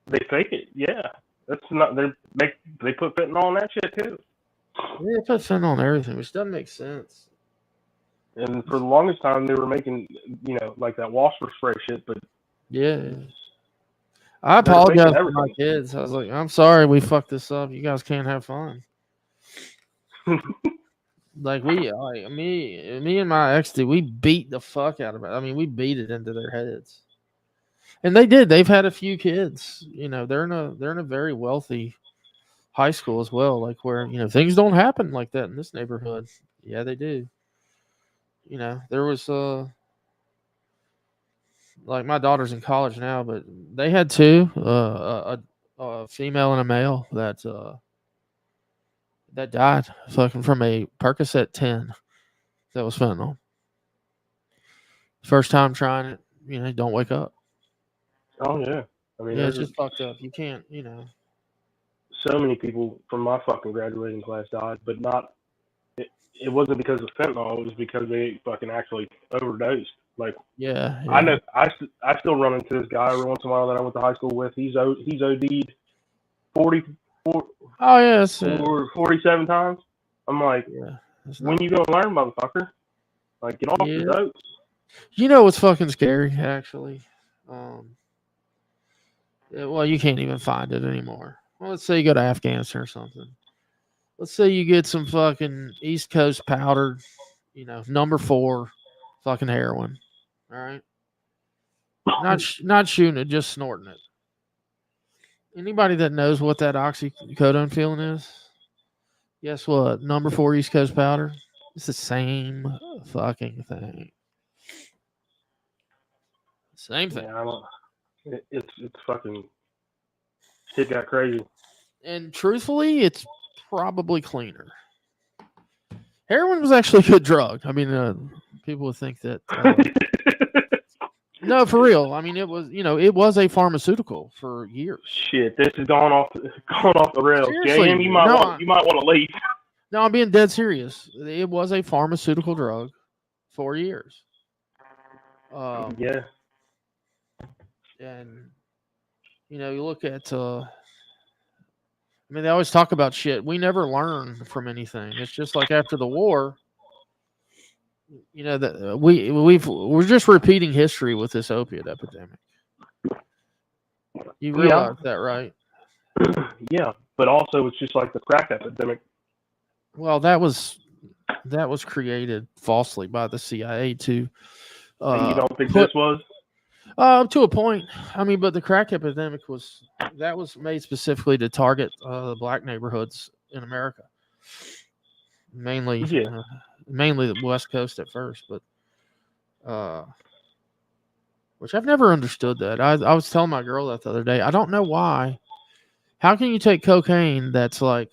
They fake it, yeah. That's not they put fentanyl on that shit too. Yeah, they put fentanyl on everything, which doesn't make sense. And for the longest time, they were making, like that washer spray shit. But yeah, I apologize to my kids. I was like, I'm sorry we fucked this up. You guys can't have fun. Like me and my ex we beat the fuck out of it. I mean, we beat it into their heads, and they did. They've had a few kids. They're in a very wealthy high school as well. Like where things don't happen like that in this neighborhood. Yeah, they do. There was like my daughter's in college now, but they had two, a female and a male that died fucking from a Percocet 10 that was fentanyl. First time trying it, don't wake up. Oh yeah, I mean, yeah, it's just fucked up. You can't, So many people from my fucking graduating class died, but not. It wasn't because of fentanyl. It was because they fucking actually overdosed. Like, yeah. I know. I still run into this guy every once in a while that I went to high school with. He's OD'd 44. Oh yeah, 47 times. I'm like, when you gonna learn, motherfucker? Like, get off the dope. What's fucking scary, actually? Well, you can't even find it anymore. Well, let's say you go to Afghanistan or something. Let's say you get some fucking East Coast powdered, number 4 fucking heroin. All right. Not shooting it, just snorting it. Anybody that knows what that oxycodone feeling is, guess what? Number 4 East Coast powder. It's the same fucking thing. Same thing. Yeah, it's fucking shit got crazy. And truthfully, it's probably cleaner. Heroin was actually a good drug. I mean, people would think that. No, for real. I mean, it was a pharmaceutical for years. Shit, this is going off the rails. Seriously, JM, you might want to leave. No, I'm being dead serious. It was a pharmaceutical drug for years. Yeah. And you look at. I mean, they always talk about shit. We never learn from anything. It's just like after the war. That we're just repeating history with this opiate epidemic. You realize that, right? Yeah, but also it's just like the crack epidemic. Well, that was created falsely by the CIA to. You don't think this was? To a point. I mean, but the crack epidemic was made specifically to target the black neighborhoods in America. Mainly the West Coast at first, but which I've never understood that. I was telling my girl that the other day. I don't know why. How can you take cocaine that's like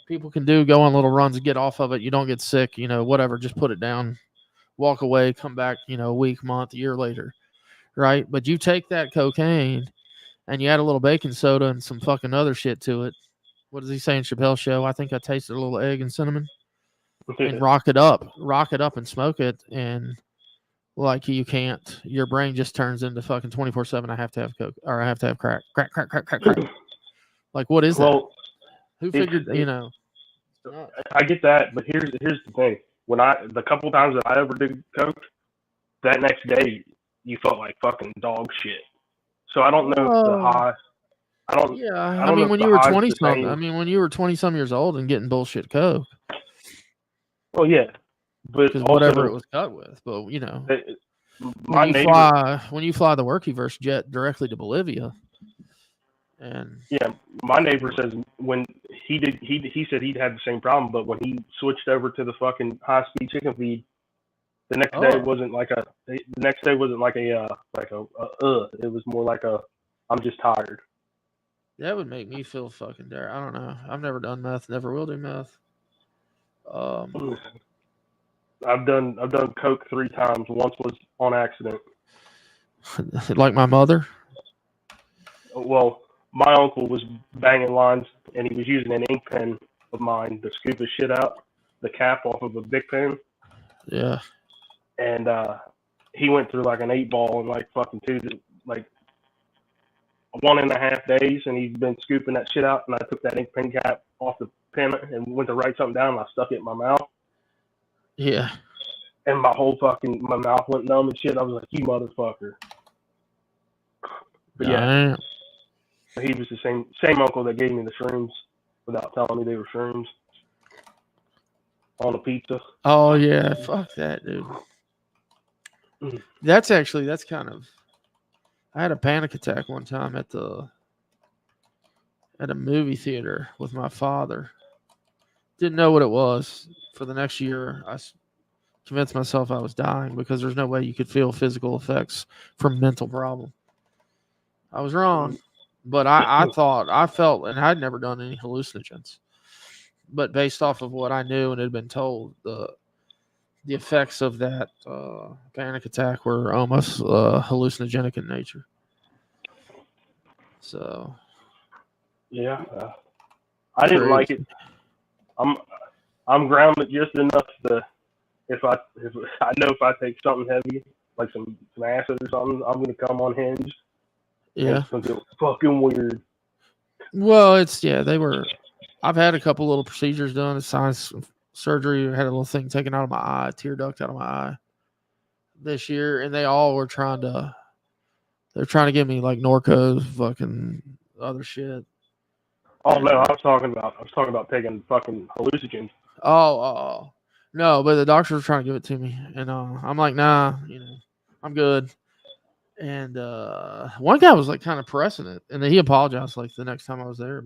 people can go on little runs and get off of it? You don't get sick, whatever. Just put it down, walk away, come back, a week, month, year later, right? But you take that cocaine and you add a little baking soda and some fucking other shit to it. What does he say in Chappelle's show? I think I tasted a little egg and cinnamon. And rock it up and smoke it, and Like you can't. Your brain just turns into fucking 24/7. I have to have coke, or I have to have crack. Like what is that? Well, Who figured? I get that, but here's the thing. When the couple times that I ever did coke, that next day you felt like fucking dog shit. So I don't know if the high. I don't I mean, know when if you the were high's 20 the something, same. I mean, when you were 20 some years old and getting bullshit coke. Well, yeah, but Because also, whatever it was cut with, but you know, my neighbor, when you fly the Workyverse jet directly to Bolivia, and yeah, my neighbor says when he said he'd had the same problem, but when he switched over to the fucking high speed chicken feed, the next day wasn't like a it was more like a I'm just tired. that would make me feel fucking dire. I don't know. I've never done meth. Never will do meth. I've done coke 3 times. Once was on accident. Like my mother. Well, my uncle was banging lines, and he was using an ink pen of mine to scoop the shit out, the cap off of a big pen. Yeah. And he went through like an 8-ball in like fucking 1.5 days, and he's been scooping that shit out. And I took that ink pen cap off the pen and went to write something down, and I stuck it in my mouth. Yeah. And my mouth went numb and shit. I was like, you motherfucker. But yeah, he was the same uncle that gave me the shrooms without telling me they were shrooms on a pizza. Oh yeah, fuck that, dude. That's kind of. I had a panic attack one time at a movie theater with my father. Didn't know what it was. For the next year, I convinced myself I was dying because there's no way you could feel physical effects from mental problem. I was wrong, but I felt, and I'd never done any hallucinogens. But based off of what I knew and had been told, the effects of that panic attack were almost hallucinogenic in nature. So, yeah, I didn't like it. I'm grounded just enough to if I know if I take something heavy like some acid or something, I'm gonna come unhinged. Yeah, it's gonna get fucking weird. Well, I've had a couple little procedures done. Sinus surgery. I had a little thing taken out of my eye, tear duct out of my eye this year, and they all were trying to give me like Norcos, fucking other shit. Oh no, I was talking about taking fucking hallucinogens. Oh, no, but the doctors were trying to give it to me, and I'm like, nah, I'm good. And one guy was like kind of pressing it, and then he apologized like the next time I was there,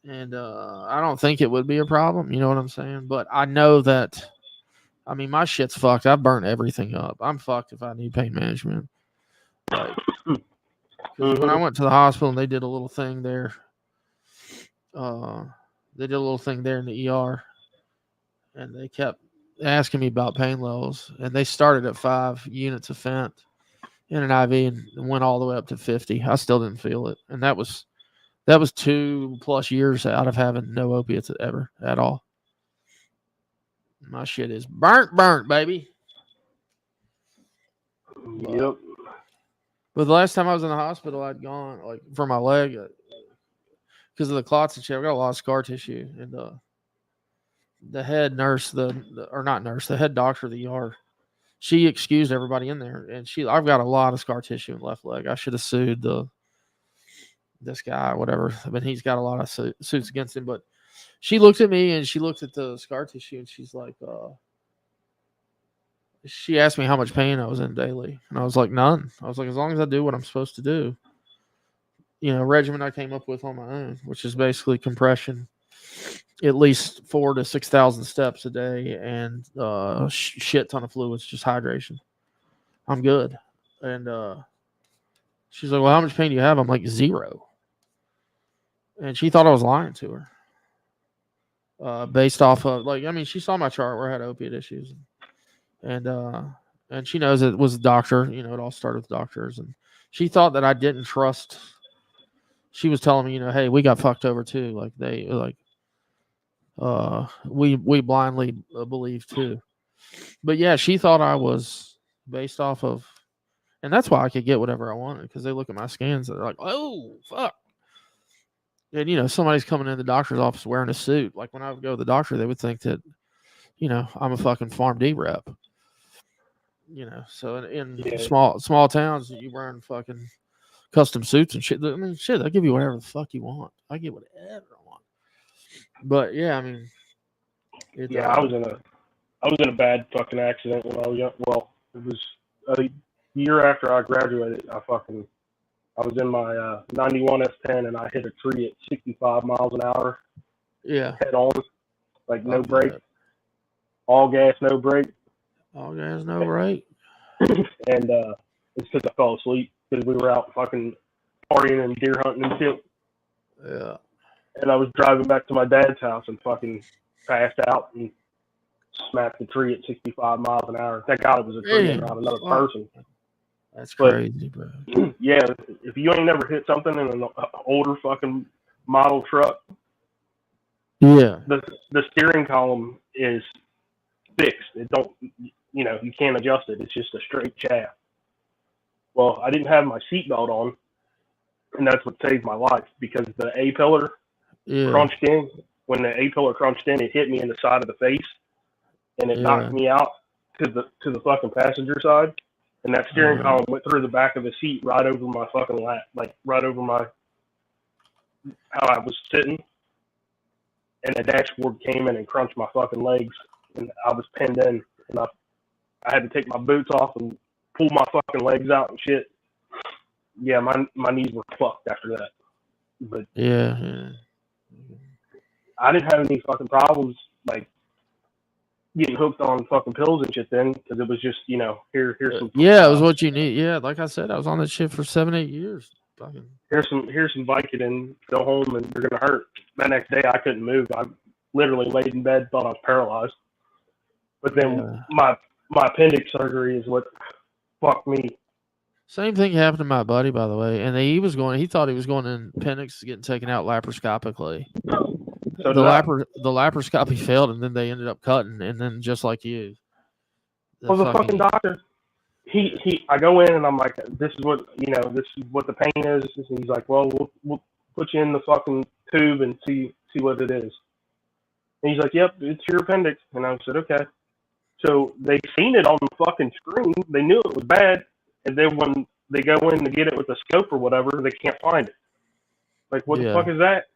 and I don't think it would be a problem, you know what I'm saying? But I know that, I mean, my shit's fucked. I've burnt everything up. I'm fucked if I need pain management. Like, when I went to the hospital and they did a little thing there, in the ER, and they kept asking me about pain levels, and they started at 5 units of fent in an IV and went all the way up to 50. I still didn't feel it, and that was 2+ years out of having no opiates ever at all. My shit is burnt, baby. Yep. But the last time I was in the hospital, I'd gone like for my leg because of the clots and shit. I've got a lot of scar tissue, and the head nurse, the head doctor of the ER, she excused everybody in there, and I've got a lot of scar tissue in left leg. I should have sued this guy, whatever. I mean, he's got a lot of suits against him, but she looked at me and she looked at the scar tissue and she's like, she asked me how much pain I was in daily. And I was like, none. I was like, as long as I do what I'm supposed to do, regimen I came up with on my own, which is basically compression, at least 4,000 to 6,000 steps a day, and shit ton of fluids, just hydration. I'm good. And she's like, well, how much pain do you have? I'm like, 0. And she thought I was lying to her. Based off of she saw my chart where I had opiate issues, and she knows it was a doctor. It all started with doctors, and she thought that I didn't trust. She was telling me, hey, we got fucked over too. Like we blindly believe too. But yeah, she thought I was based off of, and that's why I could get whatever I wanted because they look at my scans. They're like, oh, fuck. And, somebody's coming in the doctor's office wearing a suit. Like when I would go to the doctor, they would think that, I'm a fucking PharmD rep. So in small towns, you wearing fucking custom suits and shit. I mean, shit, they'll give you whatever the fuck you want. I get whatever I want. But yeah, I mean, I was in a bad fucking accident when I was young. Well, it was a year after I graduated. I was in my 91 S10 and I hit a tree at 65 miles an hour. Yeah. Head on, like no brake. All gas, no brake. All gas, no brake. And it's because I fell asleep because we were out fucking partying and deer hunting and shit. Yeah. And I was driving back to my dad's house and fucking passed out and smacked the tree at 65 miles an hour. Thank God it was a tree and not another person. That's crazy, bro. Yeah, if you ain't never hit something in an older fucking model truck, yeah, the steering column is fixed. It don't, you can't adjust it. It's just a straight shaft. Well, I didn't have my seatbelt on, and that's what saved my life because the A pillar crunched in. When the A pillar crunched in, it hit me in the side of the face, and it knocked me out to the fucking passenger side. And that steering column went through the back of the seat right over my fucking lap, like right over how I was sitting. And the dashboard came in and crunched my fucking legs, and I was pinned in, and I had to take my boots off and pull my fucking legs out and shit. Yeah, my knees were fucked after that. But yeah. I didn't have any fucking problems like getting hooked on fucking pills and shit then, because it was just here's some. Yeah, it was what you need. Yeah, like I said, I was on that shit for 7-8 years. Fucking. Here's some Vicodin. Go home and you're gonna hurt. That next day I couldn't move. I literally laid in bed, thought I was paralyzed. But then my appendix surgery is what fucked me. Same thing happened to my buddy, by the way, and he thought he was going in appendix getting taken out laparoscopically. So the laparoscopy failed, and then they ended up cutting, and then just like you. The fucking doctor. I go in and I'm like, this is what the pain is. And he's like, well, we'll put you in the fucking tube and see what it is. And he's like, yep, it's your appendix. And I said, okay. So they seen it on the fucking screen. They knew it was bad. And then when they go in to get it with a scope or whatever, they can't find it. Like, what the fuck is that?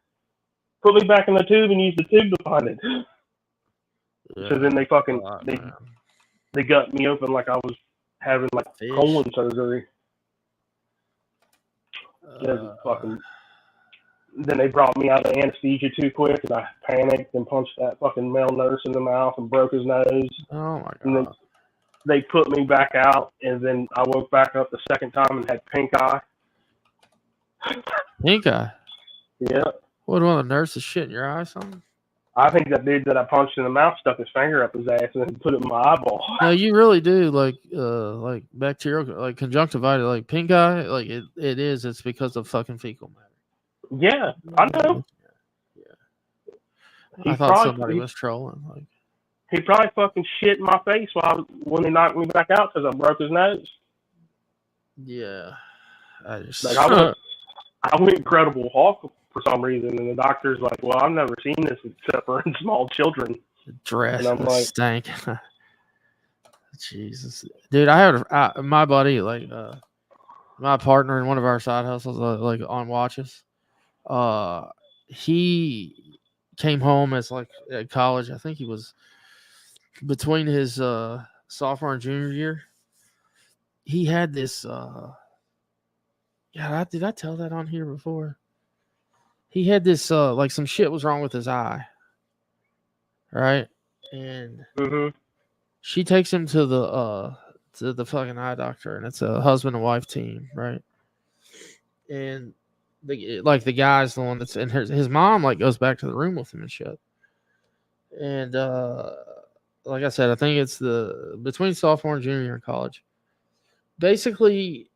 Put me back in the tube and use the tube to find it. Yeah. So then they fucking they gut me open like I was having like colon surgery. Then they brought me out of anesthesia too quick, and I panicked and punched that fucking male nurse in the mouth and broke his nose. Oh my god! And then they put me back out, and then I woke back up the second time and had pink eye. Pink eye? Yeah. What, one of the nurses shit in your eye or something? I think that dude that I punched in the mouth stuck his finger up his ass and then put it in my eyeball. No, you really do like bacterial, like conjunctivitis, like pink eye. Like it is. It's because of fucking fecal matter. Yeah, I know. Yeah. I thought somebody was trolling. Like he probably fucking shit in my face when they knocked me back out because I broke his nose. Yeah, I went Incredible Hulk for some reason, and the doctor's like, well, I've never seen this except for in small children. Dress and I'm like, stank. Jesus, dude, I had my buddy, like my partner in one of our side hustles, like on watches. He came home as like at college. I think he was between his sophomore and junior year. He had this. Did I tell that on here before? He had this like some shit was wrong with his eye, right? And she takes him to the fucking eye doctor, and it's a husband and wife team, right? And the guy's the one that's in his mom like goes back to the room with him and shit. And like I said, I think it's between sophomore and junior year in college. Basically,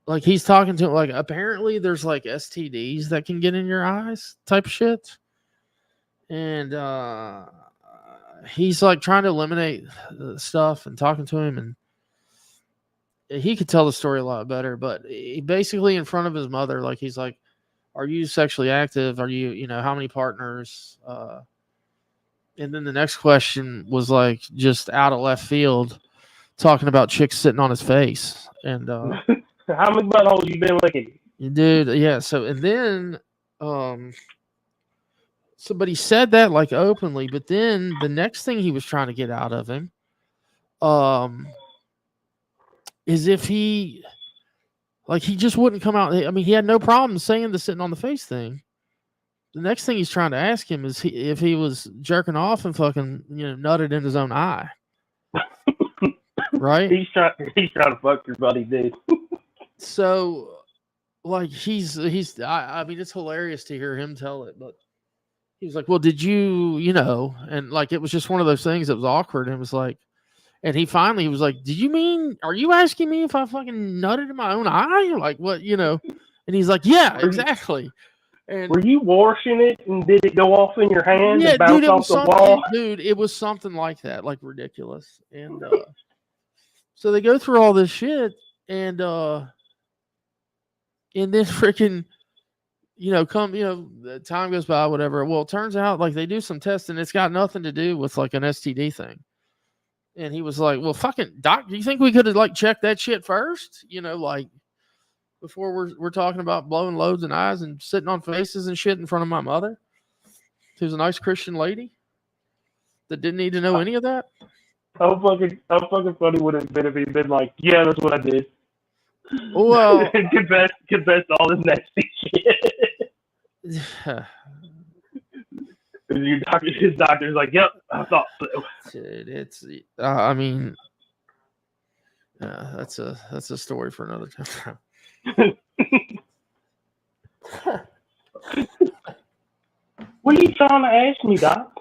like he's talking to him, like apparently there's like STDs that can get in your eyes type shit. And he's like trying to eliminate the stuff and talking to him, and he could tell the story a lot better. But he basically in front of his mother, like he's like, "Are you sexually active? Are you, how many partners?" And then the next question was like just out of left field, talking about chicks sitting on his face, and How many buttholes you been licking? dude, yeah. So and then, but he said that like openly, but then the next thing he was trying to get out of him, is if he just wouldn't come out. I mean, he had no problem saying the sitting on the face thing. The next thing he's trying to ask him is if he was jerking off and fucking, nutted in his own eye. Right? He's trying to fuck your buddy, dude. So, like, I mean, it's hilarious to hear him tell it, but he was like, well, did you, and like, it was just one of those things that was awkward. And it was like, and he finally was like, are you asking me if I fucking nutted in my own eye? Like, what, And he's like, yeah, exactly. And were you washing it and did it go off in your hand and bounce dude, off the wall? Dude, it was something like that, like ridiculous. And so they go through all this shit, and then freaking, the time goes by, whatever. Well, it turns out like they do some testing. It's got nothing to do with like an STD thing. And he was like, well, fucking doc, do you think we could have like checked that shit first? Like before we're talking about blowing loads and eyes and sitting on faces and shit in front of my mother, who's a nice Christian lady that didn't need to know any of that. How fucking funny would it have been if he'd been like, yeah, that's what I did. Well, confessed all this nasty shit. His doctor's like, yep, I thought so. Dude, it's, I mean, that's a story for another time. What are you trying to ask me, Doc?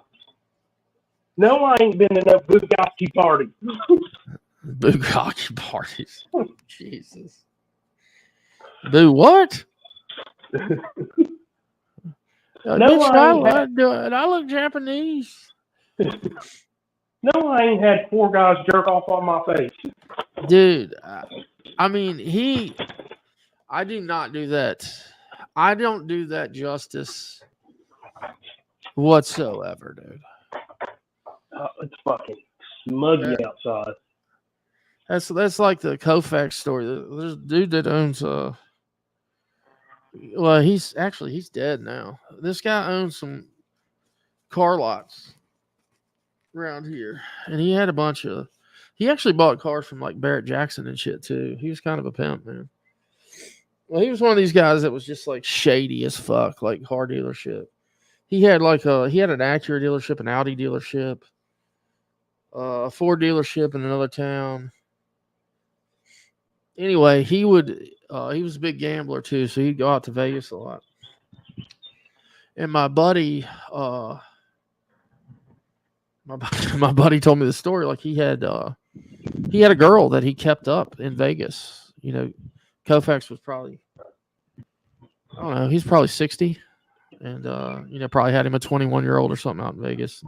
No, I ain't been in no Bugatti party. Bugatti parties. Jesus. Boo what? No, I look Japanese. No, I ain't had 4 guys jerk off on my face. Dude, I mean, I do not do that. I don't do that justice whatsoever, dude. It's fucking smuggy outside. That's like the Koufax story. There's a dude that owns well, he's dead now. This guy owns some car lots around here, and he had a bunch of. He actually bought cars from like Barrett Jackson and shit too. He was kind of a pimp, man. Well, he was one of these guys that was just like shady as fuck, like car dealership. He had an Acura dealership, an Audi dealership, a Ford dealership in another town. Anyway, he was a big gambler too, so he'd go out to Vegas a lot. And my buddy told me the story. Like he had a girl that he kept up in Vegas. Koufax was probably, I don't know, he's probably 60, and probably had him a 21-year-old or something out in Vegas.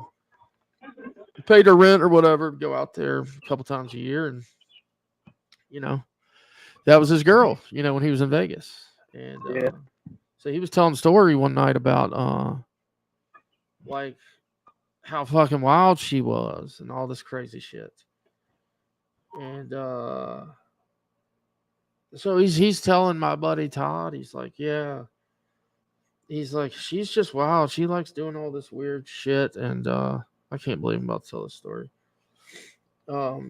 He paid her rent or whatever, go out there a couple times a year, and that was his girl, when he was in Vegas. And so he was telling a story one night about like how fucking wild she was and all this crazy shit. And so he's telling my buddy Todd, he's like, yeah. He's like, she's just wild. She likes doing all this weird shit, and I can't believe I'm about to tell this story.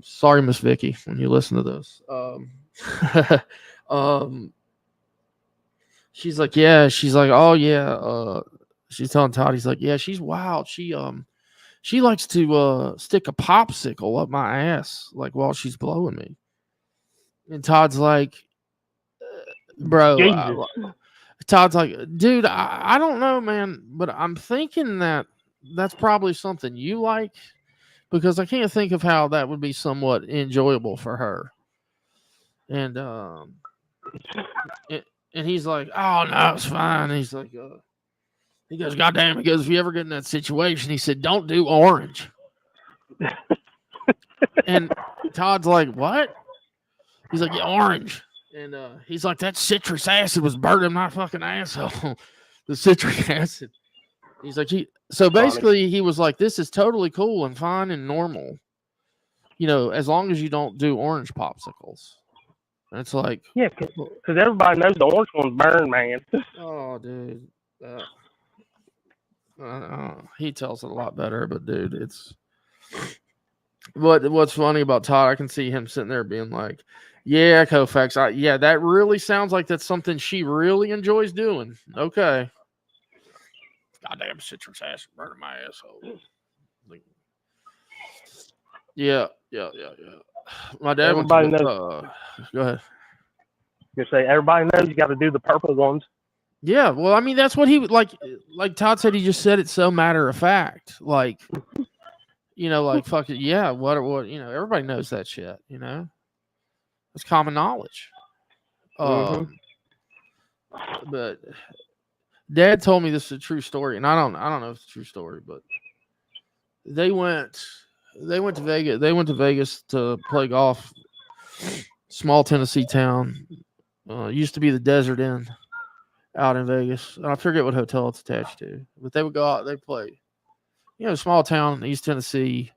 Sorry, Miss Vicky, when you listen to this. She's like, yeah. She's like, oh yeah. She's telling Todd, he's like, yeah, she's wild. She likes to stick a popsicle up my ass, like while she's blowing me. And Todd's like, bro. Todd's like, dude, I don't know, man, but I'm thinking that's probably something you like, because I can't think of how that would be somewhat enjoyable for her. And and he's like, oh no, it's fine. And he's like, he goes, goddamn, he goes, if you ever get in that situation, he said, don't do orange. And Todd's like, what? He's like, yeah, orange. And he's like, that citrus acid was burning my fucking asshole. The citric acid. He's like, so basically he was like, this is totally cool and fine and normal. You know, as long as you don't do orange popsicles. And it's like, yeah, because everybody knows the orange ones burn, man. oh, dude. He tells it a lot better, but dude, it's what's funny about Todd. I can see him sitting there being like, "Yeah, Koufax, yeah, that really sounds like that's something she really enjoys doing." Okay, goddamn citrus acid burning my asshole. Like, yeah. My dad Everybody went to, knows. go ahead. You say everybody knows you got to do the purple ones. Yeah, well, I mean, that's what he would like Todd said. He just said it so matter of fact, like, you know, like fuck it, yeah. What you know, everybody knows that shit. You know, it's common knowledge. But Dad told me this is a true story, and I don't know if it's a true story, but they went to Vegas. They went to Vegas to play golf. Small Tennessee town, used to be the Desert Inn out in Vegas. I forget what hotel it's attached to, but they would go out. They play, you know, small town, East Tennessee.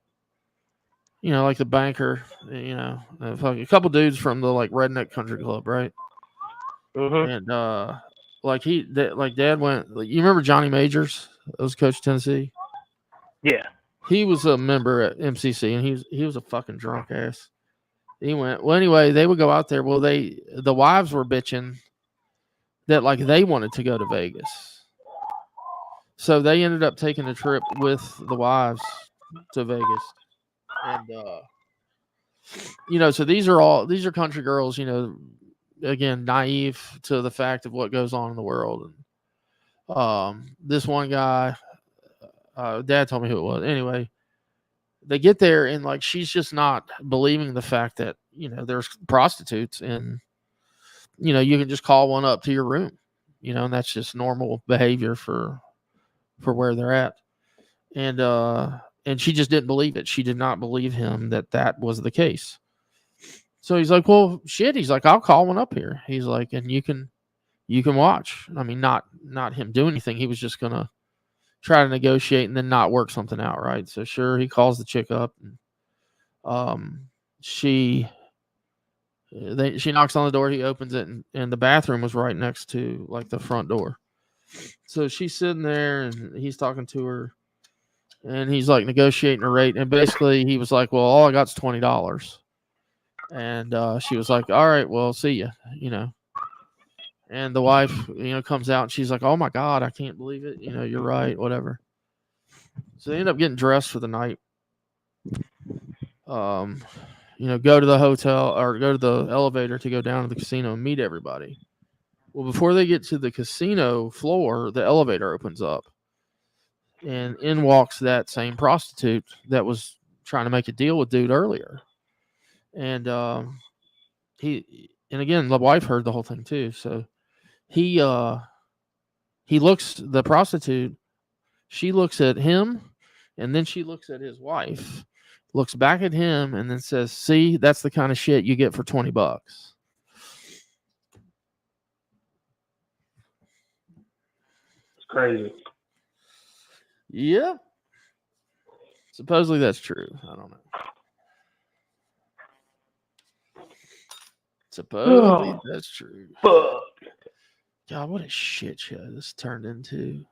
You know, like the banker. You know, a couple dudes from the like redneck country club, right? And like Dad went. Like, you remember Johnny Majors? That was coach of Tennessee. Yeah, he was a member at MCC, and he was a fucking drunk ass. He went. Well, anyway, they would go out there. Well, the wives were bitching that like they wanted to go to Vegas. So they ended up taking a trip with the wives to Vegas. And you know, so these are country girls, you know, again, naive to the fact of what goes on in the world. And this one guy, Dad told me who it was. Anyway, they get there and like she's just not believing the fact that, you know, there's prostitutes and, you know, you can just call one up to your room, you know, and that's just normal behavior for where they're at. And she just didn't believe it. She did not believe him that was the case. So he's like, well, shit. He's like, I'll call one up here. He's like, and you can watch. I mean, not him do anything. He was just going to try to negotiate and then not work something out. Right. So sure. He calls the chick up and, she knocks on the door. He opens it and the bathroom was right next to like the front door. So she's sitting there and he's talking to her and he's like negotiating her rate. And basically he was like, well, all I got's $20. And she was like, all right, well, see ya, you know. And the wife, you know, comes out and she's like, oh my God, I can't believe it. You know, you're right, whatever. So they end up getting dressed for the night. You know, go to the hotel or go to the elevator to go down to the casino and meet everybody. Well, before they get to the casino floor, the elevator opens up and in walks that same prostitute that was trying to make a deal with dude earlier. And again, the wife heard the whole thing too. So he looks, the prostitute, she looks at him and then she looks at his wife, looks back at him and then says, see, that's the kind of shit you get for $20. It's crazy. Yep. Supposedly that's true. I don't know. Supposedly that's true. Fuck. God, what a shit show this turned into.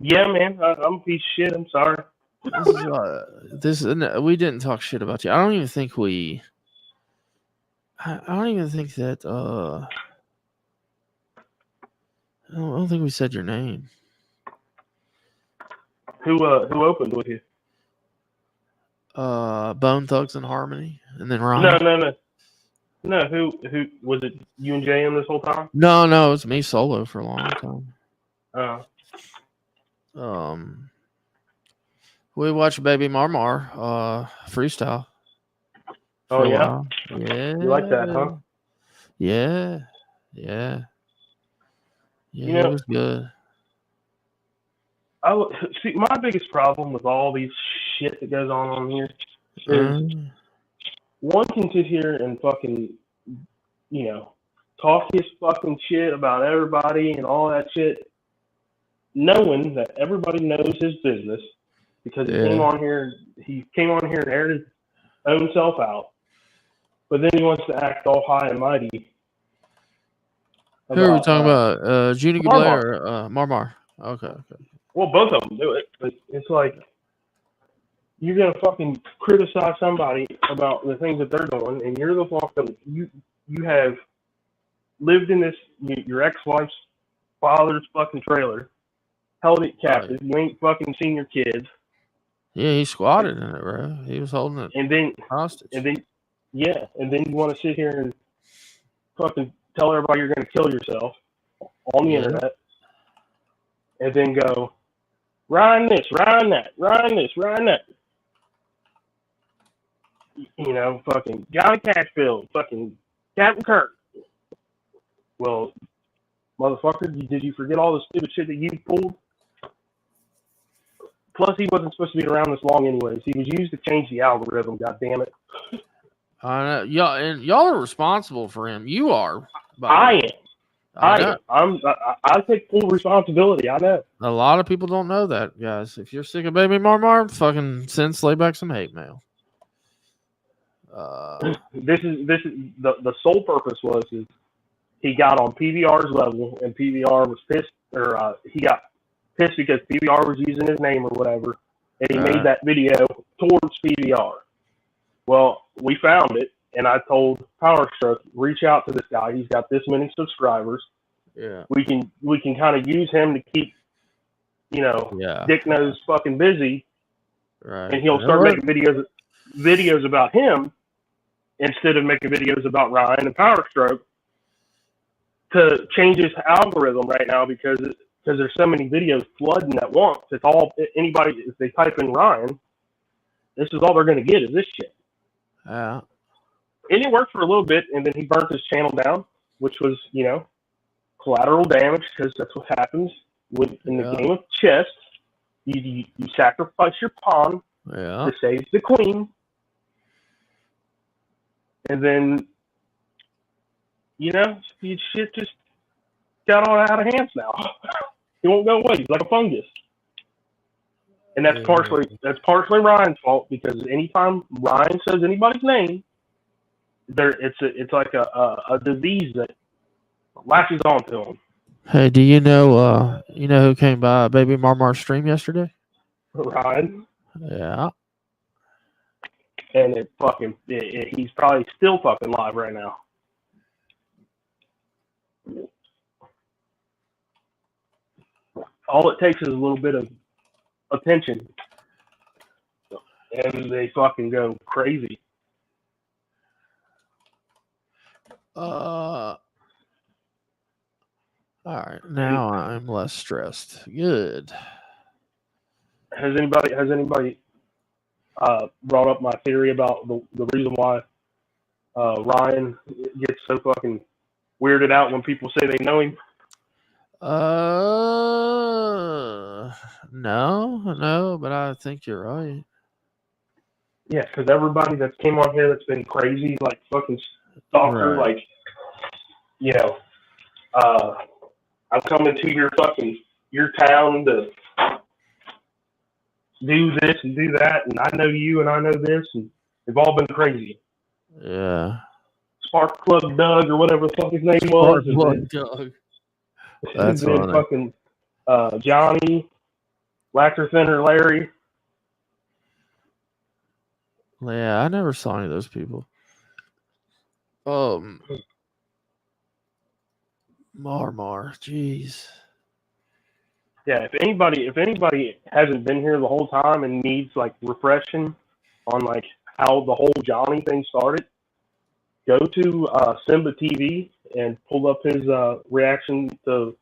Yeah, man. I'm a piece of shit. I'm sorry. We didn't talk shit about you. I don't even think that I don't think we said your name. Who opened with you? Bone Thugs and Harmony, and then Ryan. No. Who was it? You and JM this whole time? No, it was me solo for a long time. We watched Baby Marmar freestyle. Oh yeah, yeah. You like that, huh? Yeah. You know, it was good. See, my biggest problem with all these shit that goes on here is one can sit here and fucking, you know, talk his fucking shit about everybody and all that shit, knowing that everybody knows his business because he came on here and aired his own self out. But then he wants to act all high and mighty. Who are we talking about? Judy Blair or Marmar? Okay. Well, both of them do it, but it's like you're gonna fucking criticize somebody about the things that they're doing, and you're the fucking you have lived in this your ex-wife's father's fucking trailer, held it captive. You ain't fucking seen your kids. Yeah, he squatted in it, bro. He was holding it hostage. And then you want to sit here and fucking tell everybody you're gonna kill yourself on the internet, and then go Ryan this, Ryan that, Ryan this, Ryan that. You know, fucking Johnny Cashfield, fucking Captain Kirk. Well, motherfucker, did you forget all the stupid shit that you pulled? Plus, he wasn't supposed to be around this long anyways. He was used to change the algorithm, God damn it. I know. Y'all are responsible for him. You are. I take full responsibility. I know. A lot of people don't know that, guys. If you're sick of Baby Marmar, fucking send Slayback some hate mail. This is the sole purpose is he got on PBR's level and PBR was pissed, or he got pissed because PBR was using his name or whatever, and he made that video towards PBR. Well, we found it, and I told PowerStroke, reach out to this guy. He's got this many subscribers. Yeah, we can kind of use him to keep, Dick Nose fucking busy, right? And he'll start making videos about him instead of making videos about Ryan and PowerStroke to change his algorithm right now because there's so many videos flooding at once. It's all anybody if they type in Ryan, this is all they're going to get is this shit. Yeah. And it worked for a little bit, and then he burnt his channel down, which was, collateral damage because that's what happens in the game of chess. You sacrifice your pawn to save the queen, and then shit just got all out of hands now. He won't go away. He's like a fungus, and that's partially Ryan's fault because anytime Ryan says anybody's name, it's like a disease that latches onto him. Hey, do you know who came by Baby Marmar's stream yesterday? Ryan. Yeah. And he's probably still fucking live right now. All it takes is a little bit of attention, and they fucking go crazy. All right, now I'm less stressed. Good. Has anybody brought up my theory about the reason why Ryan gets so fucking weirded out when people say they know him? No, but I think you're right. Yeah, because everybody that's came on here that's been crazy, like fucking stalker, Right. I'm coming to your town to do this and do that, and I know you and I know this, and they've all been crazy. Yeah. Spark Plug Doug or whatever the fuck his name was. Spark Plug Doug. That's and then funny. fucking Johnny, Lacquer Thinner Larry. Yeah, I never saw any of those people. Marmar, jeez. Yeah, if anybody hasn't been here the whole time and needs like refreshing on like how the whole Johnny thing started, go to Simba TV and pull up his reaction to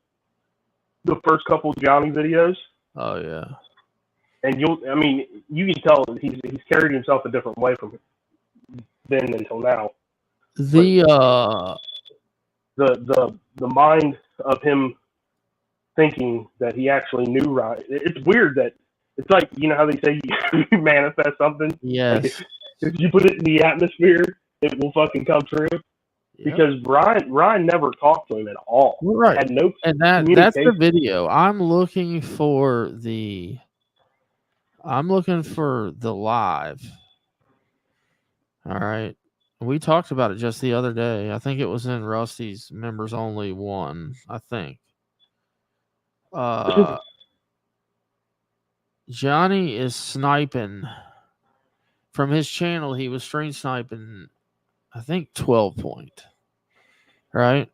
the first couple Johnny videos. Oh yeah. And you can tell he's carried himself a different way from then until now. The mind of him thinking that he actually knew Ryan. It's weird that It's like, you know how they say you manifest something? Yes. Like if you put it in the atmosphere, it will fucking come true. Yep. Because Ryan never talked to him at all. Right. Had no And that's the communication. video. I'm looking for the live. All right. We talked about it just the other day. I think it was in Rusty's members only one, I think. Johnny is sniping from his channel. He was stream sniping, I think 12 point. Right?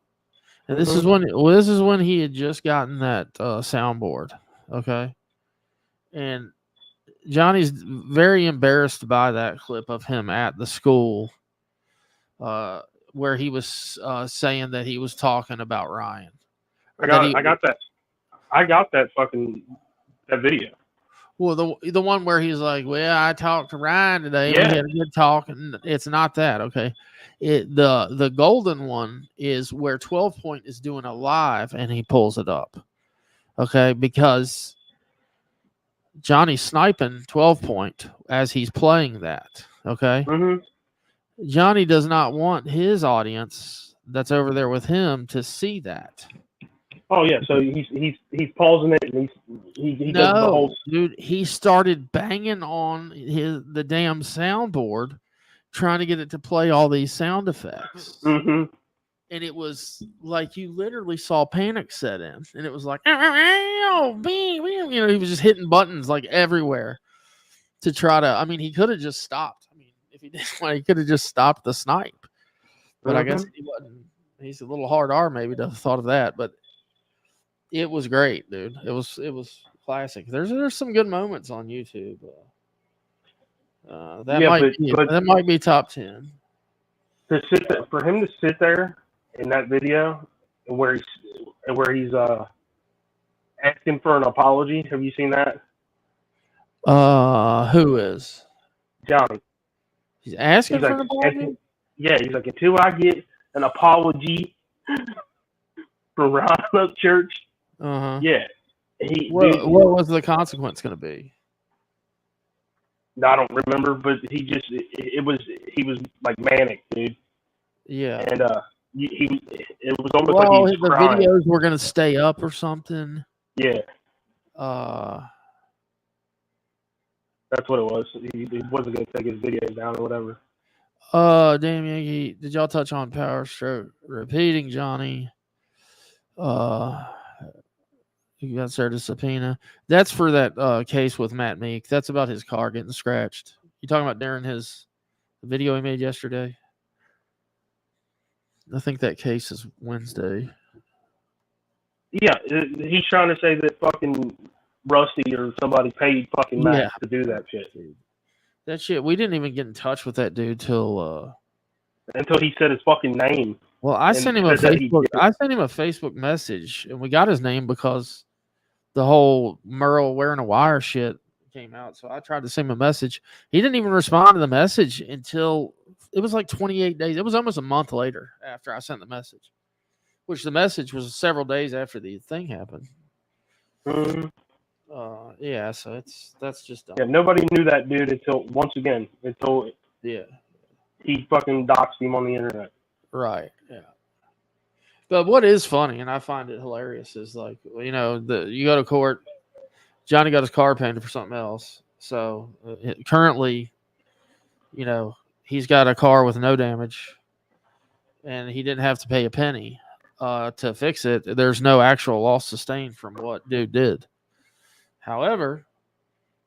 And this is when he had just gotten that soundboard. Okay. And Johnny's very embarrassed by that clip of him at the school where he was saying that he was talking about Ryan. I got that video. Well, the one where he's like, "Well, I talked to Ryan today. Yeah. We had a good talk." And it's not that, okay? The golden one is where 12 point is doing a live and he pulls it up, okay? Because Johnny's sniping 12 point as he's playing that, okay? Mm-hmm. Johnny does not want his audience that's over there with him to see that. Oh yeah, so he's pausing it and he does the whole. Dude, he started banging on the damn soundboard, trying to get it to play all these sound effects. Mm-hmm. And it was like you literally saw panic set in, and it was like, he was just hitting buttons like everywhere to try to. I mean, he could have just stopped. I mean, if he did, he could have just stopped the snipe. But I guess he wasn't. He's a little hard R maybe to have thought of that, but. It was great, dude. It was classic. There's some good moments on YouTube. That might be top 10. For him to sit there in that video where he's asking for an apology. Have you seen that? Who is? Johnny. He's asking for an apology? Yeah, he's like, until I get an apology from Ron Church. Uh-huh. Yeah. What was the consequence going to be? I don't remember, but he was like manic, dude. Yeah. And it was almost like he was the crying. videos were going to stay up or something. Yeah. That's what it was. He wasn't going to take his videos down or whatever. Damn Yankee, did y'all touch on Power Stroke repeating Johnny? You got served a subpoena. That's for that case with Matt Meek. That's about his car getting scratched. You talking about during the video he made yesterday? I think that case is Wednesday. Yeah, he's trying to say that fucking Rusty or somebody paid fucking Matt to do that shit. That shit, we didn't even get in touch with that dude until he said his fucking name. Well, I sent him a Facebook message, and we got his name because the whole Merle wearing a wire shit came out. So I tried to send him a message. He didn't even respond to the message until it was like 28 days. It was almost a month later after I sent the message, which the message was several days after the thing happened. Mm-hmm. Yeah, so that's just dumb. Yeah, nobody knew that dude until he fucking doxed him on the internet. Right. Yeah. But what is funny, and I find it hilarious, is like, you go to court. Johnny got his car painted for something else. So currently, he's got a car with no damage, and he didn't have to pay a penny to fix it. There's no actual loss sustained from what dude did. However,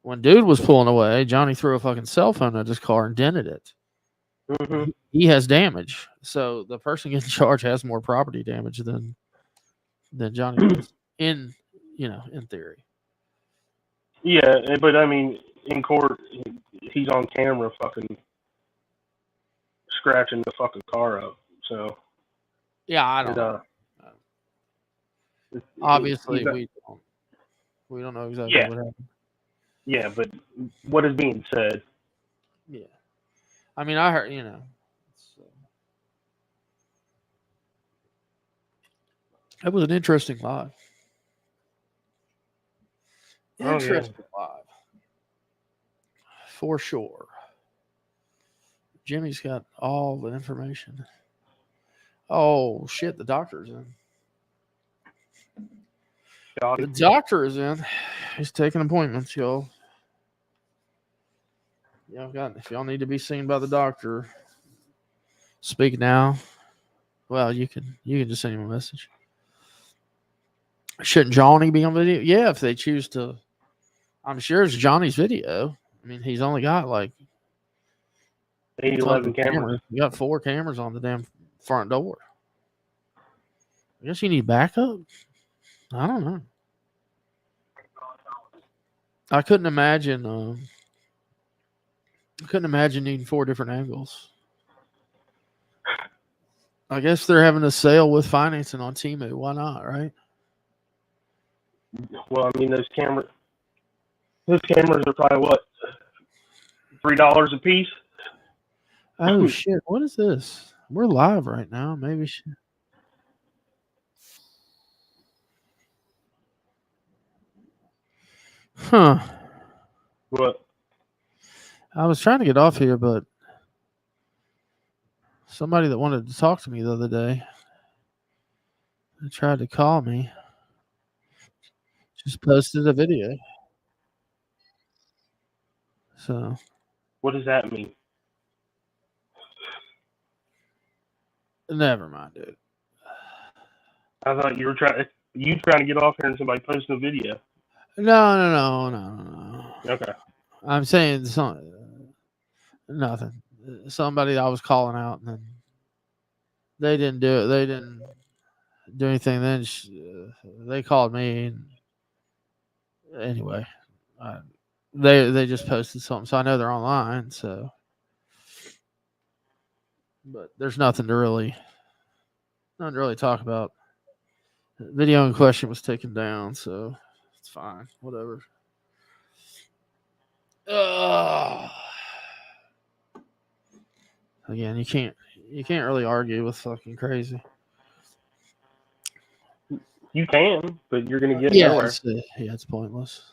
when dude was pulling away, Johnny threw a fucking cell phone at his car and dented it. Mm-hmm. He has damage, so the person getting charged has more property damage than Johnny does. In theory. Yeah, but I mean, in court, he's on camera, fucking scratching the fucking car up. So yeah, I don't know. Obviously, we don't know exactly what happened. Yeah, but what is being said? Yeah. I mean, I heard, that was an interesting live. Interesting live. for sure. Jimmy's got all the information. Oh shit, the doctor's in. The doctor is in. He's taking appointments, y'all. If y'all need to be seen by the doctor, speak now. Well, you can just send him a message. Shouldn't Johnny be on video? Yeah, if they choose to. I'm sure it's Johnny's video. I mean, he's only got like 11 cameras. You got 4 cameras on the damn front door. I guess you need backup. I don't know. I couldn't imagine. Needing 4 different angles. I guess they're having a sale with financing on Temu. Why not, right? Well, I mean, those cameras are probably what, $3 a piece. Oh shit! What is this? We're live right now. Maybe. Huh. What? I was trying to get off here, but somebody that wanted to talk to me the other day, they tried to call me. Just posted a video. So. What does that mean? Never mind, dude. I thought you were trying to get off here and somebody posted a video. No. Okay. I'm saying nothing. Somebody I was calling out, and then they didn't do it. They didn't do anything. Then they called me. And anyway, they just posted something, so I know they're online. So, but there's nothing to really talk about. The video in question was taken down, so it's fine. Whatever. Again, you can't really argue with fucking crazy. You can, but you're gonna get nowhere. It's pointless.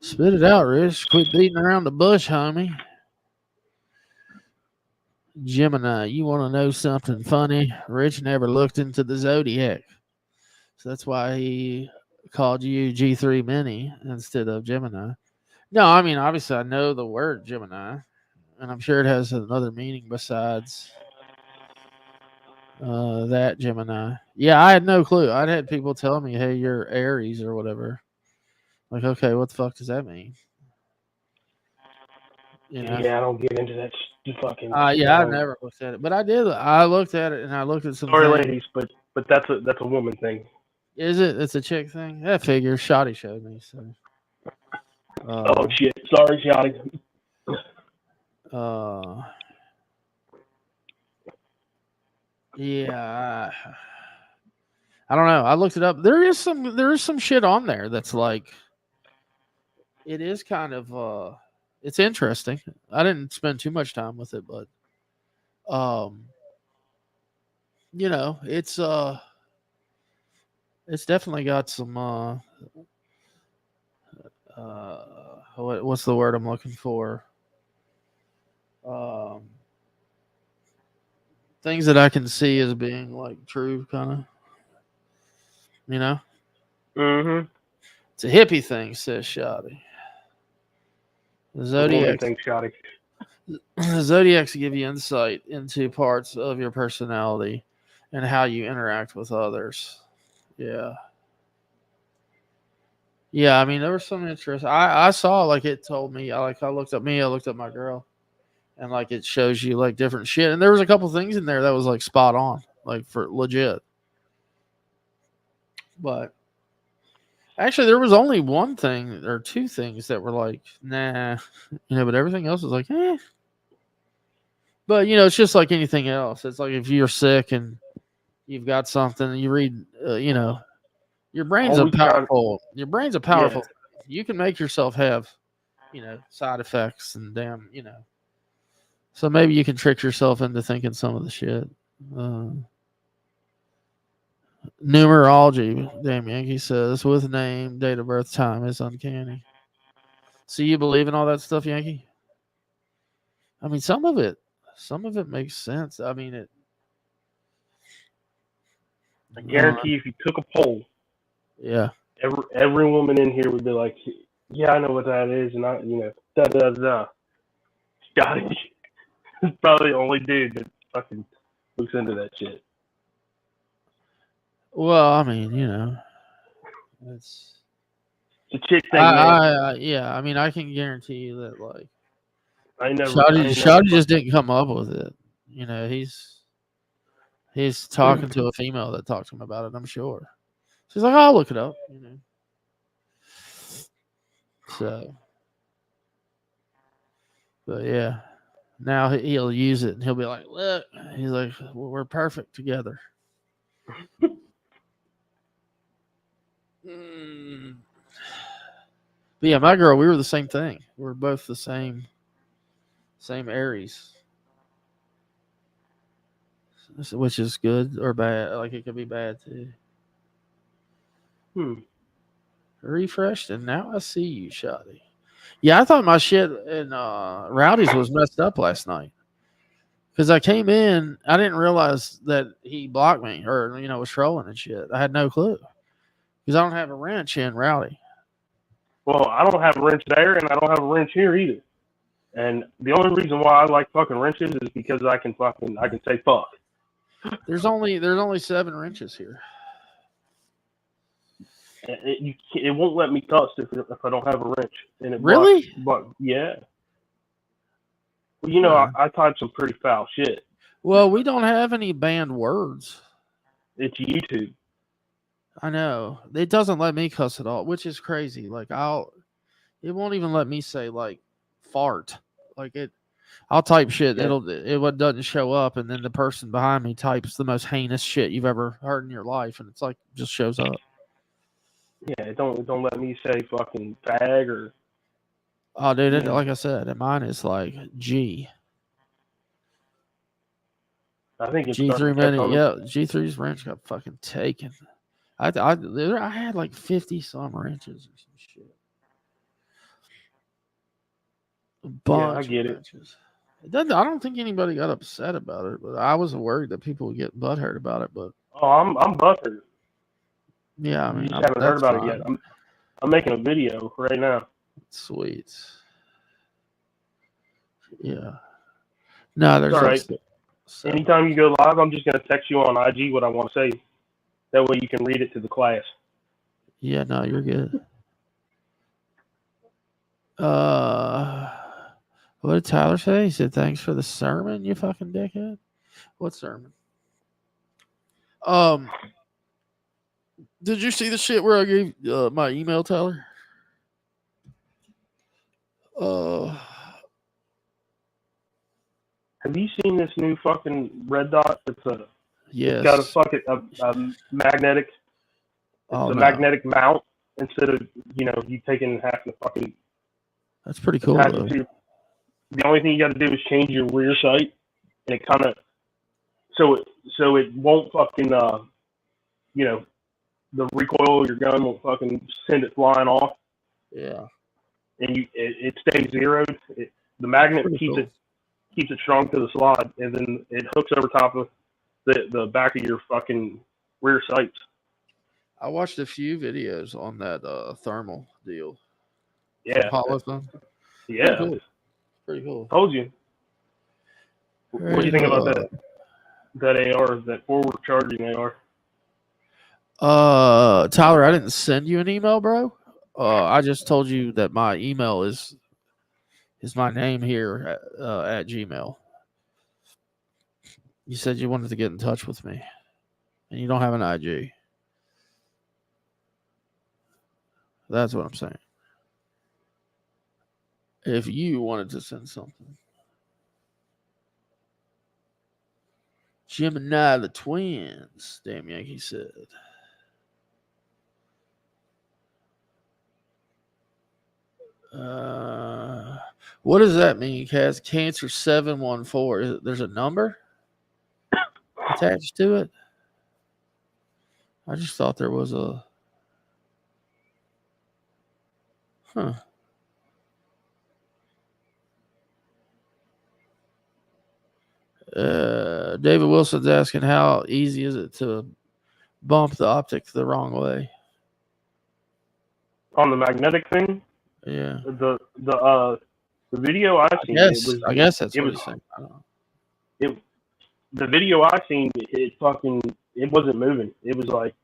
Spit it out, Rich. Quit beating around the bush, homie. Gemini, you want to know something funny? Rich never looked into the zodiac, so that's why he called you G3 Mini instead of Gemini. No, I mean, obviously I know the word Gemini, and I'm sure it has another meaning besides that Gemini. Yeah, I had no clue. I'd had people tell me, hey, you're Aries or whatever. Like, okay, what the fuck does that mean? You know? Yeah, I don't get into that fucking. Yeah, I never looked at it, but I did. I looked at it, and I looked at some. Sorry, ladies, but that's a woman thing. Is it? It's a chick thing. That figures. Shoddy showed me. So. Oh shit! Sorry, Shoddy. Yeah. I don't know. I looked it up. There is some shit on there that's like. It is kind of it's interesting. I didn't spend too much time with it, but you know, it's definitely got some what's the word I'm looking for? Things that I can see as being like true, kind of. You know? Mm-hmm. It's a hippie thing, says Shoddy. The Zodiac. The Zodiacs give you insight into parts of your personality and how you interact with others. Yeah. Yeah, I mean, there was some interest. I saw, like, it told me, I looked up my girl, and, like, it shows you, like, different shit. And there was a couple things in there that was, like, spot on, like, for legit. But actually, there was only one thing or two things that were like, nah, you know, but everything else was like, eh. But, you know, it's just like anything else. It's like if you're sick and you've got something, you read, you know, your brain's a powerful. Yeah. You can make yourself have, you know, side effects and damn, you know. So maybe you can trick yourself into thinking some of the shit. Numerology, damn Yankee says, with name, date of birth, time is uncanny. So you believe in all that stuff, Yankee? I mean, some of it makes sense. I mean, I guarantee if you took a poll, yeah, every woman in here would be like, "Yeah, I know what that is," and da da da. Scotty is probably the only dude that fucking looks into that shit. Well, I mean, it's a chick thing, man. I mean, I can guarantee you that, like, I never Shawty just didn't come up with it. He's talking to a female that talked to him about it. I'm sure. She's like, I'll look it up. So, but yeah, now he'll use it and he'll be like, look, he's like, we're perfect together. But yeah, my girl, we were the same thing. We were both the same Aries, which is good or bad. Like, it could be bad too. Refreshed, and now I see you, Shotty. Yeah, I thought my shit in Rowdy's was messed up last night because I came in, I didn't realize that he blocked me or was trolling and shit. I had no clue because I don't have a wrench in Rowdy. Well, I don't have a wrench there, and I don't have a wrench here either. And the only reason why I like fucking wrenches is because I can say fuck. There's only 7 wrenches here. It won't let me touch if I don't have a wrench. And it really? But yeah. Well, I type some pretty foul shit. Well, we don't have any banned words. It's YouTube. I know. It doesn't let me cuss at all, which is crazy. Like, it won't even let me say, like, fart. Like, I'll type shit. Yeah. It doesn't show up, and then the person behind me types the most heinous shit you've ever heard in your life, and it's like, just shows up. Yeah, it don't let me say fucking fag or. Oh, dude, like I said, mine is like G. I think it's G3 minute. Yeah, G3's wrench got fucking taken. I had like 50 some wrenches or some shit. A bunch I get of wrenches. I don't think anybody got upset about it, but I was worried that people would get butthurt about it. But I'm butthurt. Yeah, I mean, you just haven't heard about it yet. I'm making a video right now. Sweet. Yeah. No, there's all right. Anytime you go live, I'm just gonna text you on IG what I want to say. That way you can read it to the class. Yeah, no, you're good. What did Tyler say? He said, "Thanks for the sermon, you fucking dickhead." What sermon? Did you see the shit where I gave my email, Tyler? Have you seen this new fucking red dot? Yes. It's got a fucking magnetic. It's a magnetic mount instead of you taking half the fucking. That's pretty cool. The only thing you got to do is change your rear sight, and it kind of so it won't fucking the recoil of your gun won't fucking send it flying off. Yeah. And it stays zeroed. The magnet keeps it strong to the slide, and then it hooks over top of the back of your fucking rear sights. I watched a few videos on that thermal deal. Yeah. Yeah. Pretty cool. Told you. What do you think about that AR, that forward charging AR? Tyler, I didn't send you an email, bro. I just told you that my email is my name here at Gmail. You said you wanted to get in touch with me, and you don't have an IG. That's what I'm saying. If you wanted to send something. Gemini the twins, damn Yankee said. What does that mean, Kaz? Cancer 714. There's a number attached to it? I just thought there was a. Huh. David Wilson's asking how easy is it to bump the optic the wrong way? On the magnetic thing, Yeah. the video I've seen, I guess that's it what was he's saying. I don't know. the video I seen, it wasn't moving. It was like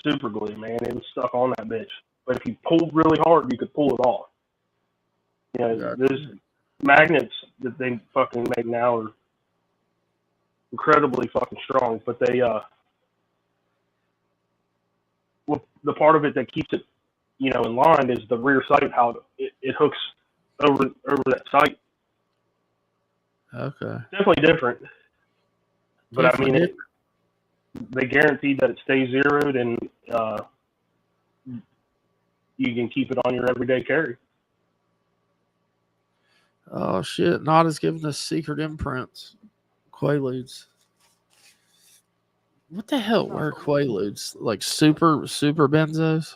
super glue, man. It was stuck on that bitch. But if you pulled really hard, you could pull it off. You know, there's magnets that they fucking make now are incredibly fucking strong, but they well, the part of it that keeps it, you know, in line is the rear sight, how it hooks over that sight. Okay. Definitely different. But I mean, they guarantee that it stays zeroed and you can keep it on your everyday carry. Oh shit! Not is giving us secret imprints, Quaaludes. What the hell were Quaaludes? Like super benzos?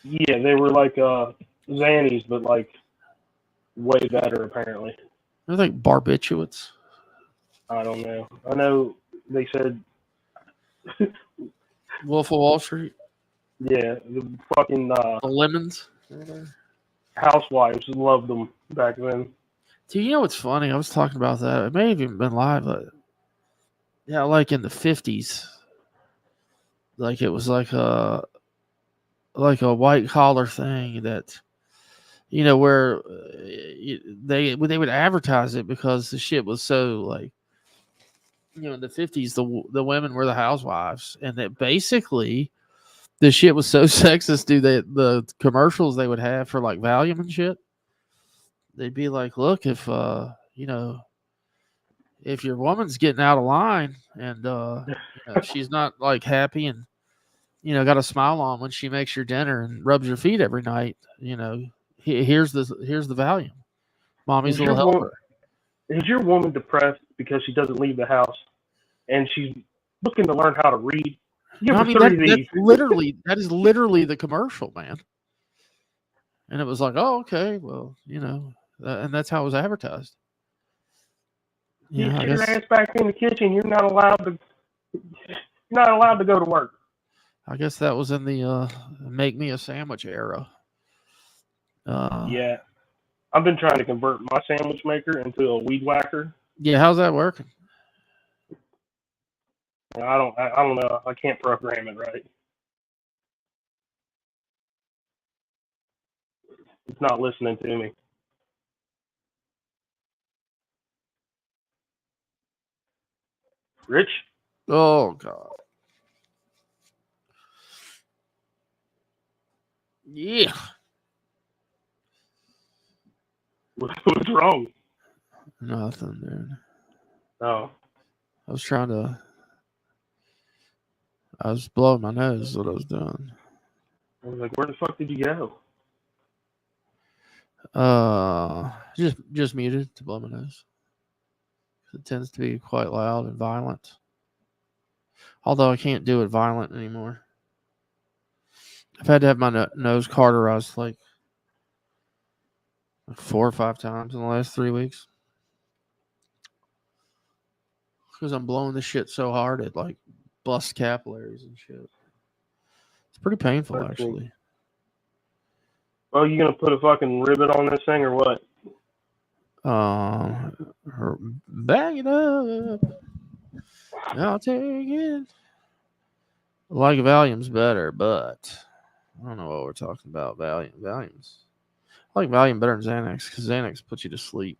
Yeah, they were like Xannies, but like way better apparently. They're like barbiturates. I don't know. I know they said Wolf of Wall Street. Yeah, the fucking the lemons. Housewives loved them back then. Dude, you know what's funny? I was talking about that. It may have even been live, but yeah, like in the 50s, like it was like a white collar thing that, you know, where they would advertise it because the shit was so like, you know, in the 50s, the women were the housewives, and that basically the shit was so sexist. Dude, the commercials they would have for like Valium and shit, they'd be like, look, if you know, if your woman's getting out of line and you know, she's not like happy and, you know, got a smile on when she makes your dinner and rubs your feet every night, you know, here's the Valium. Mommy's little helper. Is your woman depressed because she doesn't leave the house and she's looking to learn how to read? No, I mean, that is literally the commercial, man. And it was like, oh, okay, well, you know, and that's how it was advertised. You Yeah, sit your ass back in the kitchen. You're not allowed to go to work. I guess that was in the make me a sandwich era. Yeah, I've been trying to convert my sandwich maker into a weed whacker. Yeah, how's that working? I don't know. I can't program it right. It's not listening to me. Rich? Oh God. Yeah. What's wrong? Nothing, dude. Oh. I was blowing my nose is what I was doing. I was like, where the fuck did you go? Just muted to blow my nose. It tends to be quite loud and violent. Although I can't do it violent anymore. I've had to have my nose cauterized like 4 or 5 times in the last 3 weeks. Because I'm blowing the shit so hard it like busts capillaries and shit. It's pretty painful, actually. Well, you gonna put a fucking ribbon on this thing or what? Bang it up. I'll take it. Like Valium's better, but I don't know what we're talking about. Valium's. I like Valium better than Xanax because Xanax puts you to sleep.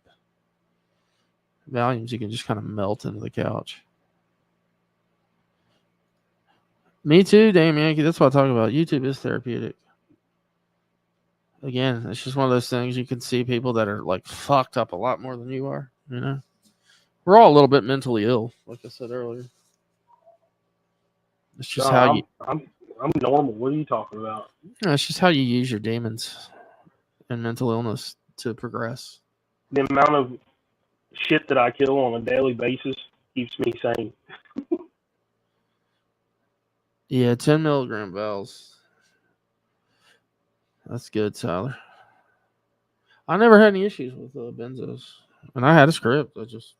Valiums, you can just kind of melt into the couch. Me too, Damn Yankee. That's what I talk about. YouTube is therapeutic. Again, it's just one of those things you can see people that are like fucked up a lot more than you are. You know, we're all a little bit mentally ill, like I said earlier. It's just I'm normal. What are you talking about? It's just how you use your demons and mental illness to progress. The amount of shit that I kill on a daily basis keeps me sane. Yeah, 10 milligram bells. That's good, Tyler. I never had any issues with benzos, and I had a script. I just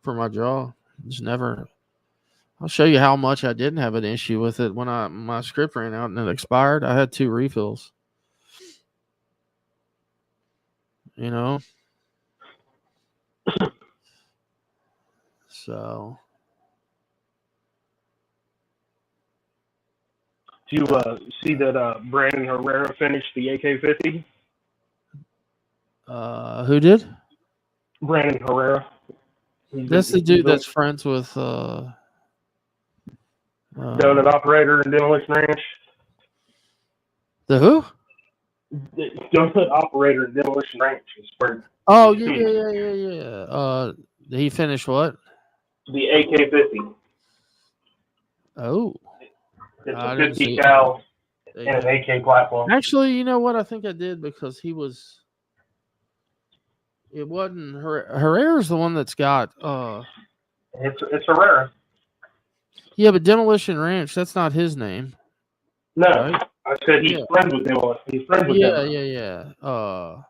for my jaw, just never. I'll show you how much I didn't have an issue with it when my script ran out and it expired. I had 2 refills. You know, so Do you see that Brandon Herrera finished the AK-50? who did? Brandon Herrera. That's the dude that's friends with donut operator in Demolition Ranch. The who? The donut operator in Demolition Ranch is where. Oh yeah. He finished what? The AK-50. Oh, It's I a didn't 50 see cal it. and an AK platform. Actually, you know what? I think I did because he was. It wasn't Herrera's the one that's got. It's Herrera. Yeah, but Demolition Ranch. That's not his name. No, right? I said he's friends with Demolition. He's friends with them. Yeah.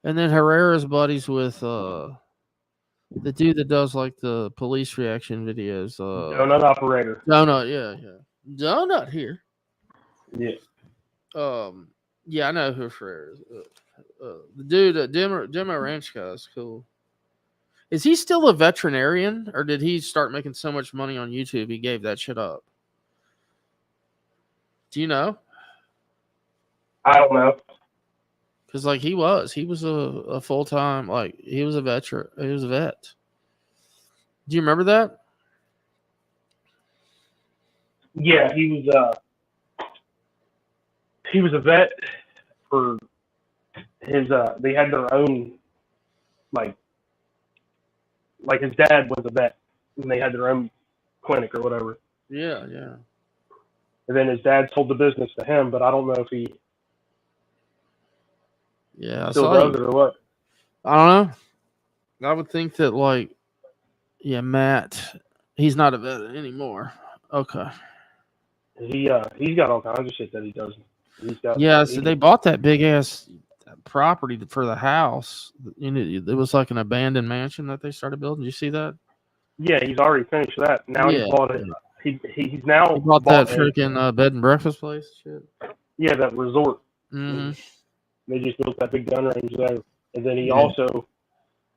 And then Herrera's buddies with the dude that does like the police reaction videos. Donut operator. Donut, yeah. Donut here. Yeah. Yeah, I know who Herrera is. The dude, Demo Ranch guy is cool. Is he still a veterinarian, or did he start making so much money on YouTube he gave that shit up? Do you know? I don't know. Because like he was a full time, like he was a veteran. He was a vet. Do you remember that? Yeah, he was a vet for his. They had their own like his dad was a vet, and they had their own clinic or whatever. Yeah. And then his dad sold the business to him, but I don't know if he still does it or what. I don't know. I would think that like, yeah, Matt, he's not a vet anymore. Okay. He's got all kinds of shit that he does. So they bought that big ass property for the house. You know, it was like an abandoned mansion that they started building. Did you see that? Yeah, he's already finished that. Now he's bought it. He's now he bought that freaking bed and breakfast place. Shit. Yeah, that resort. Mm-hmm. They just built that big gun range there, and then he also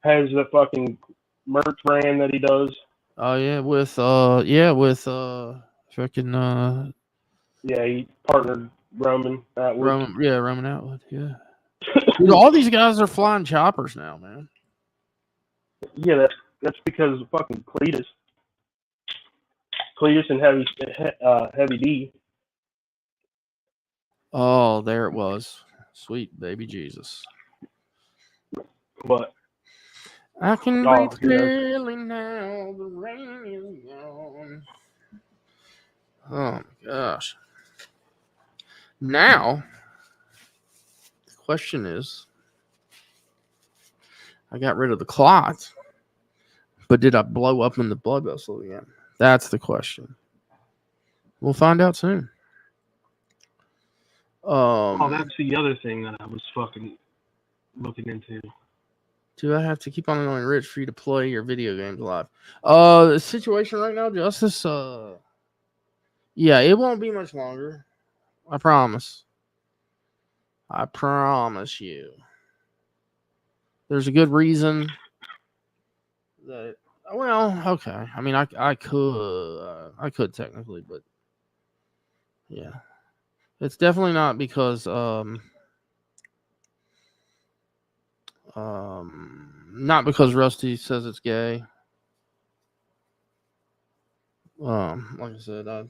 has the fucking merch brand that he does. Oh yeah, with freaking he partnered Roman Atwood. Roman Atwood. Yeah. Dude, all these guys are flying choppers now, man. Yeah, that's because of fucking Cletus and Heavy D. Oh, there it was. Sweet baby Jesus. But I can breathe clearly now. The rain is gone. Oh my gosh. Now, the question is, I got rid of the clot, but did I blow up in the blood vessel again? That's the question. We'll find out soon. That's the other thing that I was fucking looking into. Do I have to keep on annoying Rich for you to play your video games live? The situation right now, Justice, yeah, it won't be much longer. I promise. I promise you. There's a good reason that, well, okay. I mean, I could technically, but yeah. It's definitely not because not because Rusty says it's gay. Like I said, I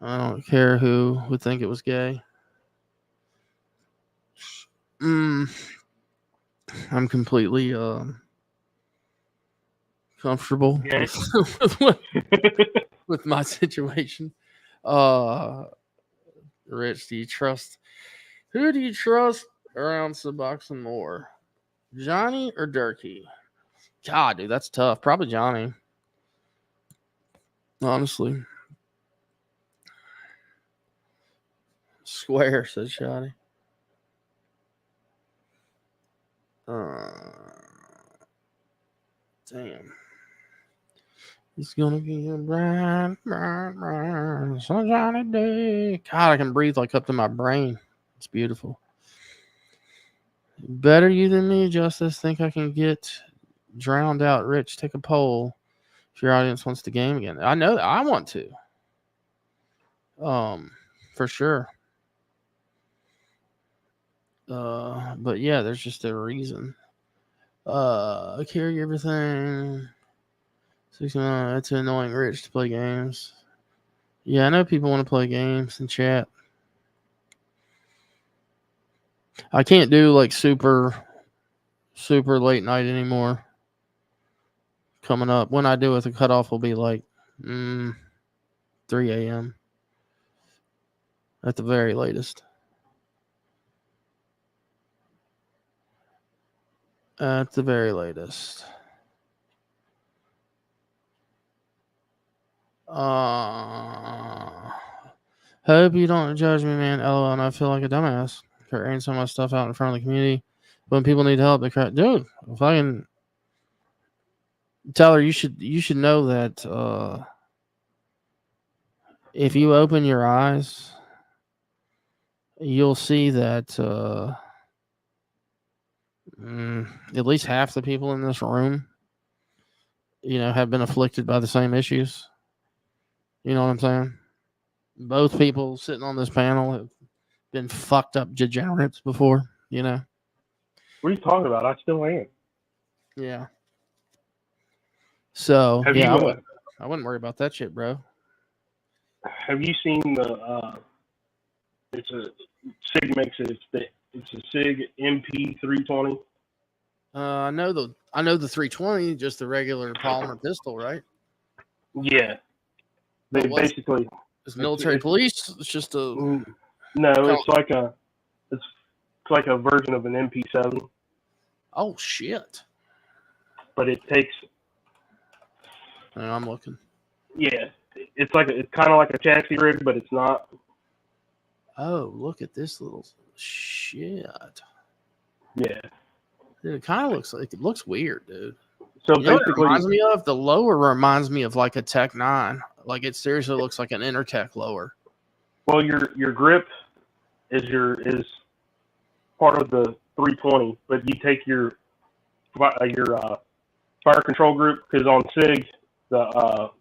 don't care who would think it was gay. I'm completely comfortable with my situation. Rich, who do you trust around Suboxone more? Johnny or Durkee? God, dude, that's tough. Probably Johnny. Honestly. Square, says Shotty. Damn. It's gonna be a bright, bright, bright, sunshiny day. God, I can breathe like up to my brain. It's beautiful. Better you than me, Justice. Think I can get drowned out rich? Take a poll if your audience wants the game again. I know I want to. For sure. But yeah, there's just a reason. I carry everything. 69. It's annoying rich to play games. Yeah, I know people want to play games in chat. I can't do like super late night anymore. Coming up. When I do it, the cutoff will be like 3 a.m. at the very latest. At the very latest. Hope you don't judge me, man. LOL, and I feel like a dumbass for airing some of my stuff out in front of the community when people need help. They cry, dude. If I can, Tyler, you should know that if you open your eyes, you'll see that at least half the people in this room, have been afflicted by the same issues. You know what I'm saying? Both people sitting on this panel have been fucked up degenerates before, What are you talking about? I still am. Yeah. So, Have yeah, you, I wouldn't worry about that shit, bro. Have you seen the, it's a SIG makes it, it's a SIG MP320? I know the 320, just the regular polymer pistol, right? Yeah. They basically... It's military police? It's just a... No, it's like a version of an MP7. Oh, shit. But it takes... I'm looking. Yeah. It's kind of like a chassis rig, but it's not. Oh, look at this little shit. Yeah. Dude, it kind of looks weird, dude. So you know basically, what it reminds me of? The lower reminds me of like a Tech 9. Like it seriously looks like an Intertech lower. Well, your grip is part of the 320, but you take your fire control group, because on SIG the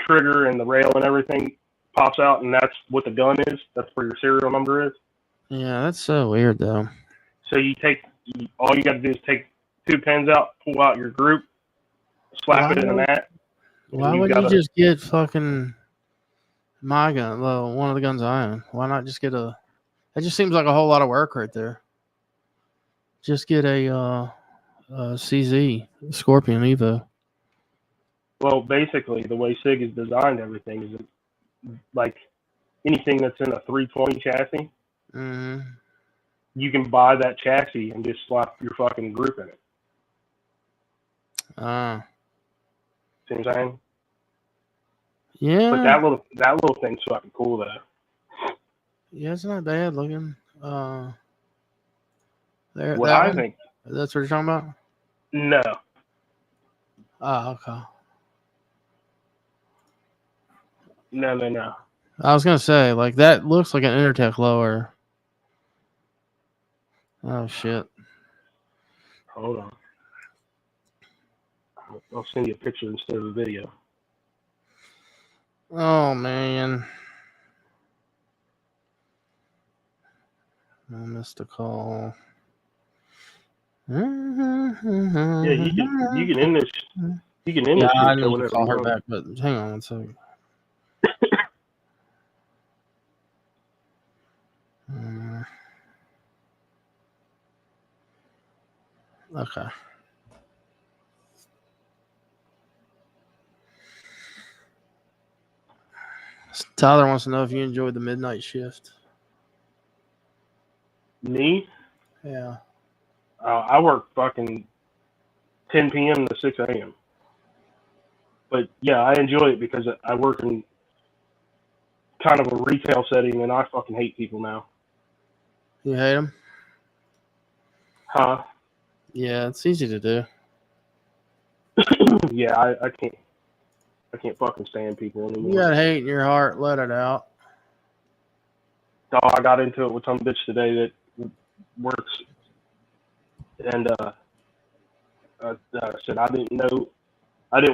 trigger and the rail and everything pops out, and that's what the gun is. That's where your serial number is. Yeah, that's so weird though. So all you got to do is take 2 pins out, pull out your group, slap it in that. Why wouldn't you just get fucking my gun, one of the guns I own? Why not just get a... It just seems like a whole lot of work right there. Just get a CZ, Scorpion Evo. Well, basically, the way SIG is designed, everything is like anything that's in a 320 chassis. Mm-hmm. You can buy that chassis and just slap your fucking group in it. See what I'm saying? Yeah. But that little thing's fucking cool though. Yeah, it's not bad looking. What I think. That's what you're talking about? No. Oh, okay. No. I was gonna say, like, that looks like an Intertech lower. Oh shit. Hold on. I'll send you a picture instead of a video. Oh man. I missed a call. Yeah, you can end this. You can end yeah, this. I need to call her back, but hang on one second. Okay. Tyler wants to know if you enjoyed the midnight shift. Me? Yeah. I work fucking 10 p.m. to 6 a.m. But yeah, I enjoy it because I work in kind of a retail setting, and I fucking hate people now. You hate them? Huh? Yeah, it's easy to do. Yeah, I can't fucking stand people anymore. You got hate in your heart, let it out. Oh, I got into it with some bitch today that works, and I said I didn't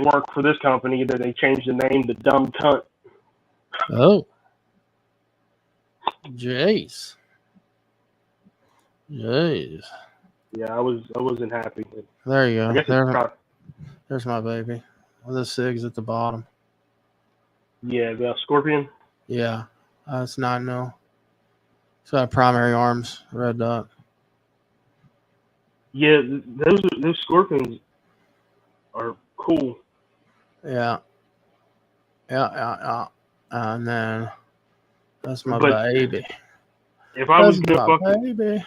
work for this company, that they changed the name to Dumb Cunt. Oh. Jeez. Jeez. Yeah, I wasn't happy. There you I go. guess There's my baby. With the SIGs at the bottom. Yeah, the Scorpion. Yeah. It's 9 mil. It's got primary arms, red dot. Yeah, those Scorpions are cool. Yeah. Yeah. And then that's my But baby. If I was That's gonna my fucking baby.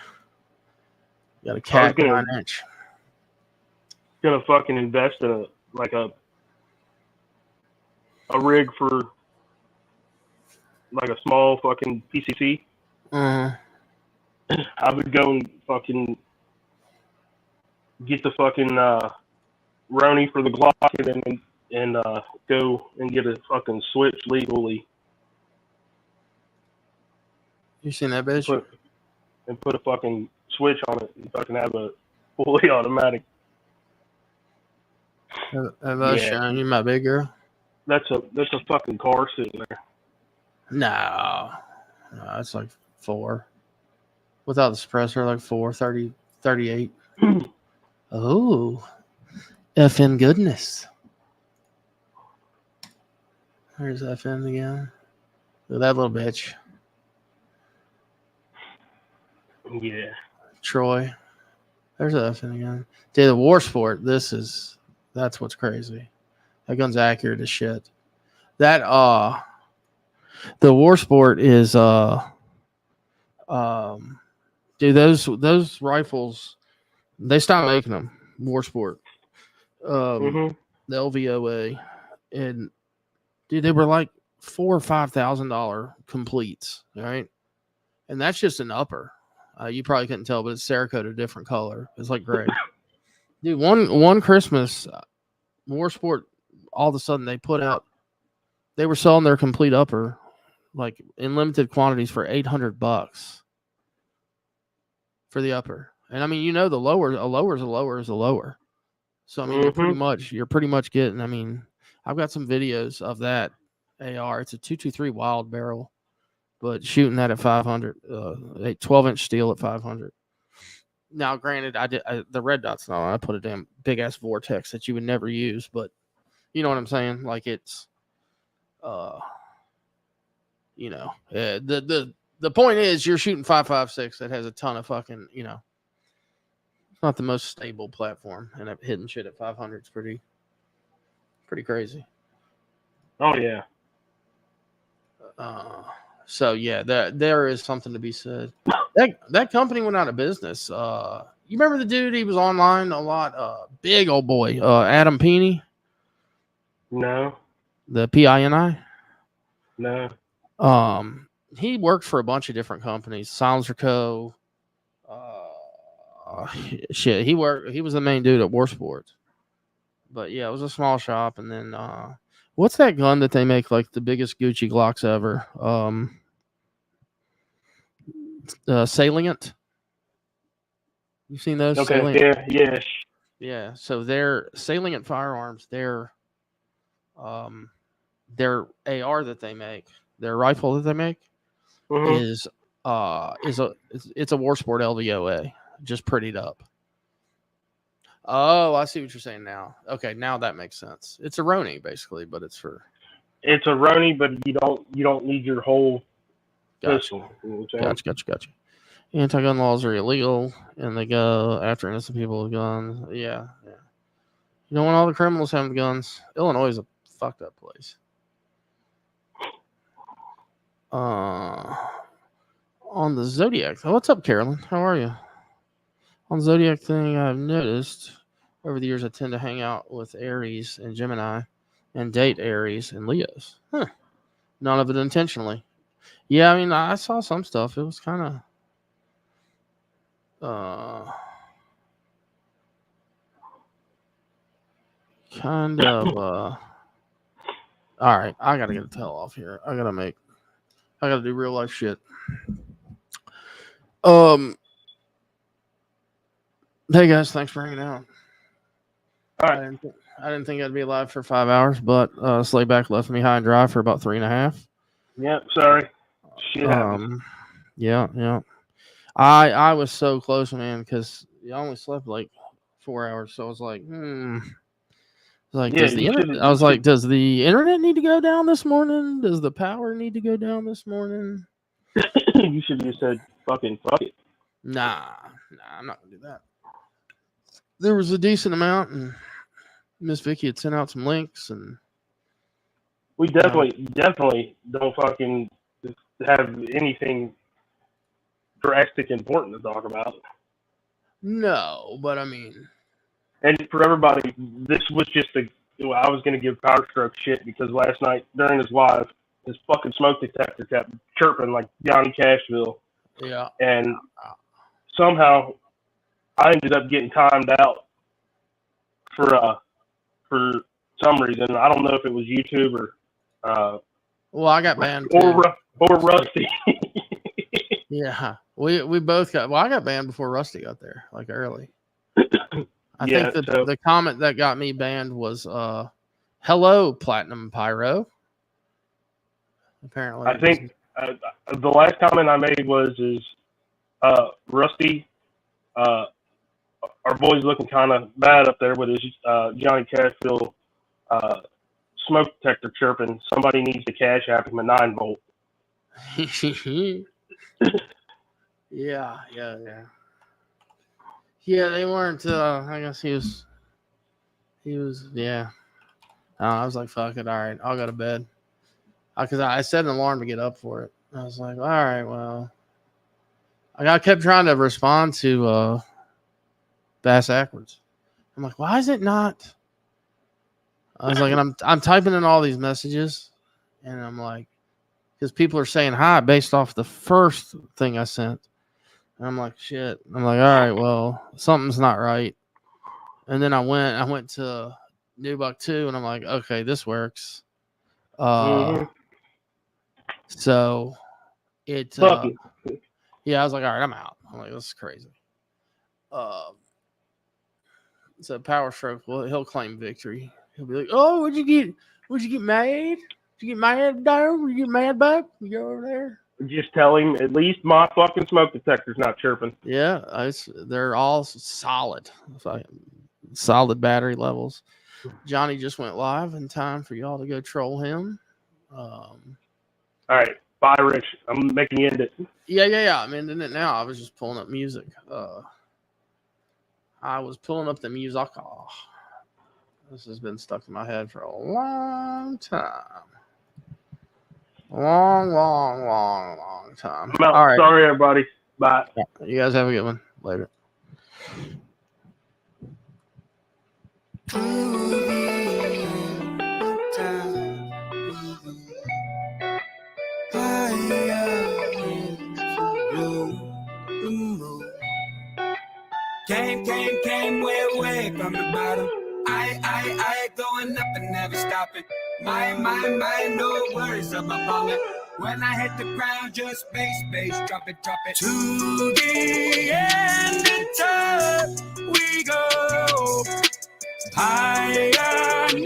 Got a cat 9-inch. Gonna fucking invest in a rig for like a small fucking PCC. Uh-huh. I would go and fucking get the fucking Rowdy for the Glock and go and get a fucking Switch legally. You seen that bitch? Put a fucking Switch on it and fucking have a fully automatic. Have I shown you my big girl? That's a fucking car sitting there. No, it's like 4. Without the suppressor, like 4, 30, 38. Oh, FN goodness. There's FN again. Look at that little bitch. Yeah. Troy. There's FN again. Dude, the War Sport, that's what's crazy. That gun's accurate as shit. That, the War Sport is, dude, those rifles, they stopped making them. War Sport. The LVOA. And, dude, they were like $4,000 or $5,000 completes, right? And that's just an upper. You probably couldn't tell, but it's Cerakote, a different color. It's like gray. Dude, one Christmas, War Sport, all of a sudden they were selling their complete upper like in limited quantities for $800 for the upper. And I mean, the lower, a lower is a lower is a lower. So I mean, you're pretty much getting. I mean, I've got some videos of that AR. It's a 223 wild barrel, but shooting that at 500, 12-inch steel at 500. Now, granted, the red dot's not on. I put a damn big ass vortex that you would never use, but you know what I'm saying? Like it's, the point is you're shooting 5.56 that has a ton of fucking, it's not the most stable platform, and hitting shit at 500 is pretty crazy. Oh yeah. So yeah, there is something to be said. That company went out of business. You remember the dude? He was online a lot. Big old boy, Adam Pini. No. The PINI. No. He worked for a bunch of different companies. Silencer Co. Shit. He was the main dude at War Sports. But yeah, it was a small shop. And then what's that gun that they make like the biggest Gucci Glocks ever? Salient. You've seen those? Okay. Salient? Yeah. So their Salient firearms, their AR that they make, their rifle that they make is it's a War Sport LVOA, just prettied up. Oh, I see what you're saying now. Okay, now that makes sense. It's a Roni basically, but it's a Roni, but you don't need your whole pistol. Gotcha. Anti-gun laws are illegal, and they go after innocent people with guns. Yeah. You don't want all the criminals having guns. Illinois is a fucked up place. On the Zodiac. Oh, what's up, Carolyn? How are you? On the Zodiac thing, I've noticed over the years I tend to hang out with Aries and Gemini and date Aries and Leos. None of it intentionally. Yeah, I mean, I saw some stuff. It was kind of, all right, I gotta get the hell off here. I gotta do real life shit. Hey guys, thanks for hanging out. All right. I didn't think I'd be alive for 5 hours, but Slayback left me high and dry for about 3.5. Yep, sorry. Shit happens. Yeah. I was so close, man, because I only slept like 4 hours, so I was like, Like, Yeah, does the internet? I was like, does the internet need to go down this morning? Does the power need to go down this morning? You should have just said fucking fuck it. Nah, I'm not gonna do that. There was a decent amount, and Miss Vicky had sent out some links, and we definitely don't fucking have anything drastic important to talk about. No, but I mean, and for everybody, this was just I was gonna give Power Stroke shit because last night during his live, his fucking smoke detector kept chirping like Johnny Cashville. Yeah. And somehow I ended up getting timed out for some reason. I don't know if it was YouTube or well, I got banned or Rusty. Yeah, we both got. Well, I got banned before Rusty got there, like early. I think the comment that got me banned was "Hello, Platinum Pyro." Apparently, I think the last comment I made was Rusty, our boy's looking kind of bad up there with his Johnny Cashville smoke detector chirping. Somebody needs to cash app him a 9-volt. Yeah. Yeah, they weren't. I guess he was. Yeah. I was like, fuck it. All right, I'll go to bed. Because I set an alarm to get up for it. I was like, all right, well. I kept trying to respond to Bass Ackwards. I'm like, why is it not? I was like, and I'm typing in all these messages, and I'm like, because people are saying hi based off the first thing I sent. And I'm like, shit. I'm like, all right, well, something's not right. And then I went to Nubuck 2, and I'm like, okay, this works. So it yeah, I was like, all right, I'm out. I'm like, this is crazy. So Power Stroke, well, he'll claim victory. He'll be like, oh, would you get mad? Did you get mad there? Would you get mad back? You go over there? Just tell him at least my fucking smoke detector's not chirping. Yeah, they're all solid. Solid battery levels. Johnny just went live in time for y'all to go troll him. All right. Bye, Rich. I'm making you end it. Yeah. I'm ending it now. I was just pulling up music. I was pulling up the music. Oh, this has been stuck in my head for a long time. Long time. I'm out. All right. Sorry, everybody. Bye. You guys have a good one. Later. Came way from the bottom. I going up and never stopping. My, no worries of my falling. When I hit the ground, just bass, drop it. To the end of time, we go. Pioneers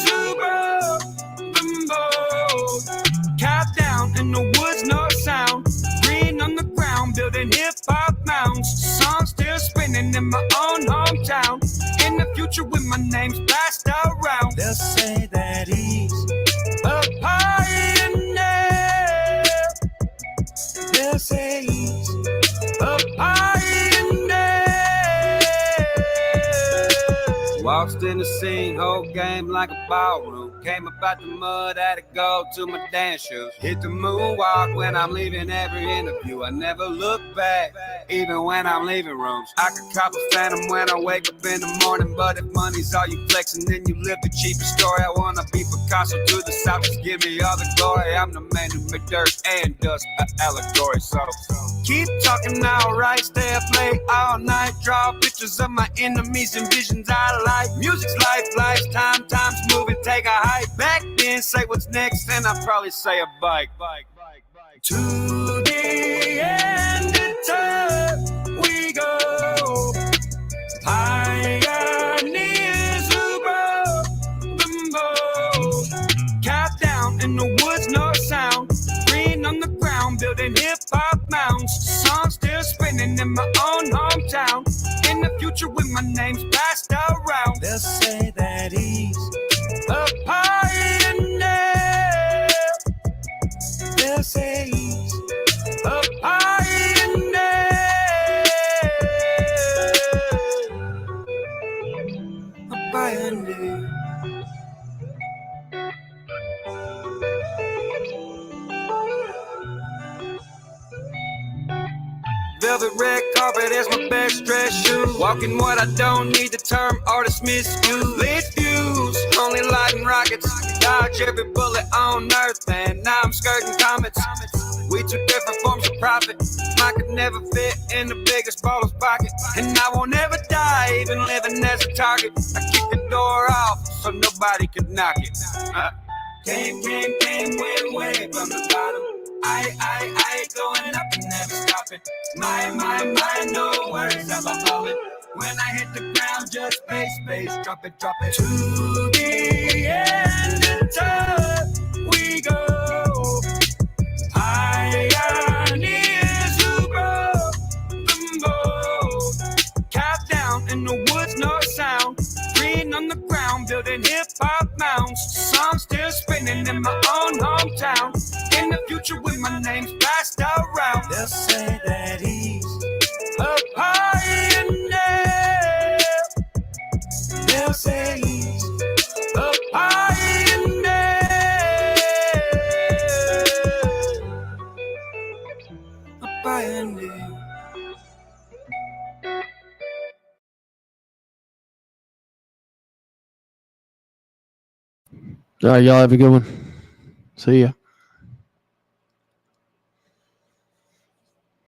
who grow them bold. Countdown in the woods, no sound. Green on the ground, building hip-hop mounds. Songs still spinning in my own hometown. In the future when my name's passed around, they'll say that he's a pioneer. They'll say he's a pioneer. Walks in the scene, whole game like a ballroom. Came about the mud, had to go to my dance shoes. Hit the moonwalk when I'm leaving every interview. I never look back, even when I'm leaving rooms. I could cop a phantom when I wake up in the morning, but if money's all you flexing, then you live the cheapest story. I wanna be Picasso to the south, just give me all the glory. I'm the man who made dirt and dust an allegory. So keep talking alright, stay up late all night, draw pictures of my enemies and visions I like. Music's life, life's time, time's moving, take a hike. Back then, say what's next, and I'd probably say a bike. To the end of time we go, pioneers who broke the mold. Countdown in the woods, no sound, green on the ground, building hip-hop mounds. Songs still spinning in my own hometown. In the future when my name's passed around, they'll say that he's a pioneer. They'll say he's a pioneer. A pioneer. Velvet red carpet is my best dress shoes. Walking what I don't need, the term artist misuse. Lit views, only lighting rockets. Dodge every bullet on earth, and now I'm skirting comets. We two different forms of profit. Mine could never fit in the biggest baller's pocket. And I won't ever die, even living as a target. I kick the door off so nobody could knock it. Came, way from the bottom. I going up and never stopping. My, no words ever falling. When I hit the ground, just space, drop it. To the end of time we go. Pioneers who broke the mold. Countdown in the woods, no sound. Green on the ground, building hip-hop mounds. Songs still spinning in my own hometown. In the future when my name's passed around, they'll say that he's a pioneer. They'll say he's a pioneer. A pioneer. All right, y'all have a good one. See ya.